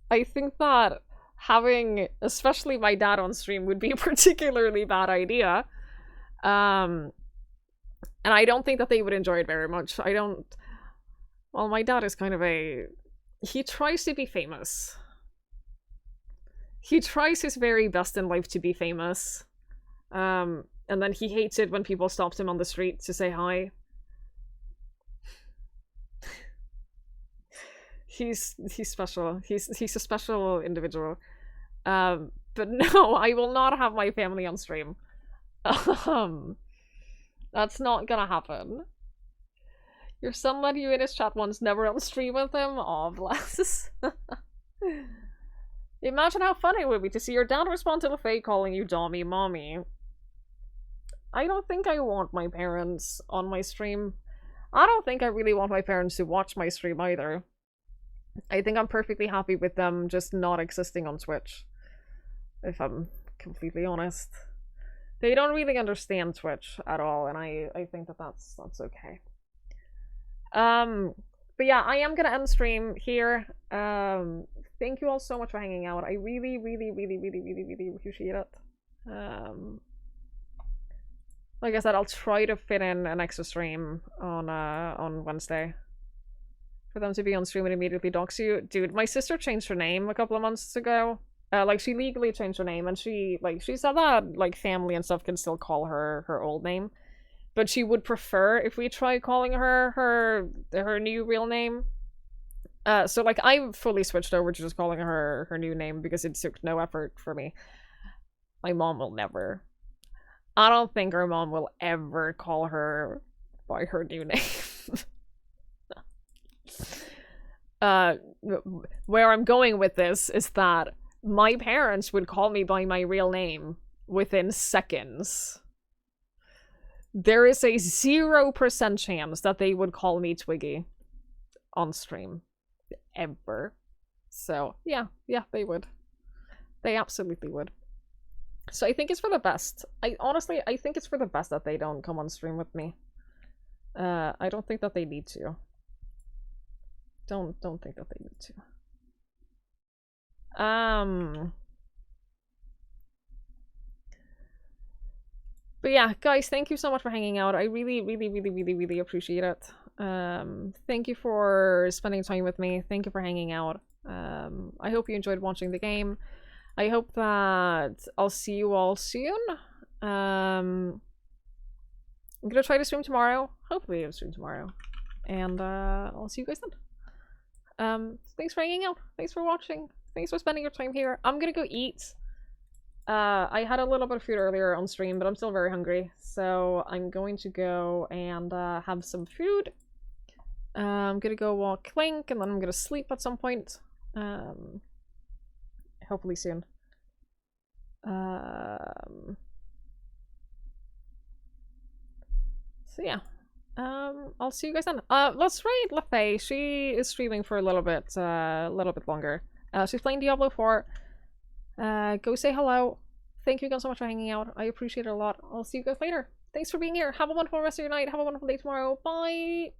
I think that having, especially my dad on stream, would be a particularly bad idea. And I don't think that they would enjoy it very much. Well, my dad is kind of he tries to be famous. He tries his very best in life to be famous. And then he hates it when people stopped him on the street to say hi. He's special. He's a special individual. But no, I will not have my family on stream. That's not gonna happen. Your son let you in his chat once, never on stream with him? Aw, bless. Imagine how fun it would be to see your dad respond to LaFay calling you Dommy Mommy. I don't think I want my parents on my stream. I don't think I really want my parents to watch my stream either. I think I'm perfectly happy with them just not existing on Twitch, if I'm completely honest. They don't really understand Twitch at all, and I think that that's okay. But yeah, I am gonna end stream here. Thank you all so much for hanging out. I really appreciate it. Like I said, I'll try to fit in an extra stream on Wednesday. For them to be on stream and immediately dox you. Dude, my sister changed her name a couple of months ago. Like, she legally changed her name, and she said that, like, family and stuff can still call her her old name. But she would prefer if we try calling her new real name. So, like, I fully switched over to just calling her her new name because it took no effort for me. My mom will never. I don't think her mom will ever call her by her new name. Where I'm going with this is that my parents would call me by my real name within seconds. There is a 0% chance that they would call me Twiggy on stream. Ever. So, yeah, they would. They absolutely would. So I think it's for the best. I think it's for the best that they don't come on stream with me. I don't think that they need to. Don't think that they need to. But yeah, guys, thank you so much for hanging out. I really appreciate it. Thank you for spending time with me. Thank you for hanging out. I hope you enjoyed watching the game. I hope that I'll see you all soon. I'm gonna try to stream tomorrow. Hopefully I'll stream tomorrow. And I'll see you guys then. Thanks for hanging out. Thanks for watching. Thanks for spending your time here. I'm gonna go eat. I had a little bit of food earlier on stream, but I'm still very hungry. So I'm going to go and have some food. I'm gonna go walk Clink, and then I'm gonna sleep at some point. Hopefully soon. So yeah. I'll see you guys then. Let's raid LaFay. She is streaming for a little bit longer. She's playing Diablo 4. Go say hello. Thank you guys so much for hanging out. I appreciate it a lot. I'll see you guys later. Thanks for being here. Have a wonderful rest of your night. Have a wonderful day tomorrow. Bye!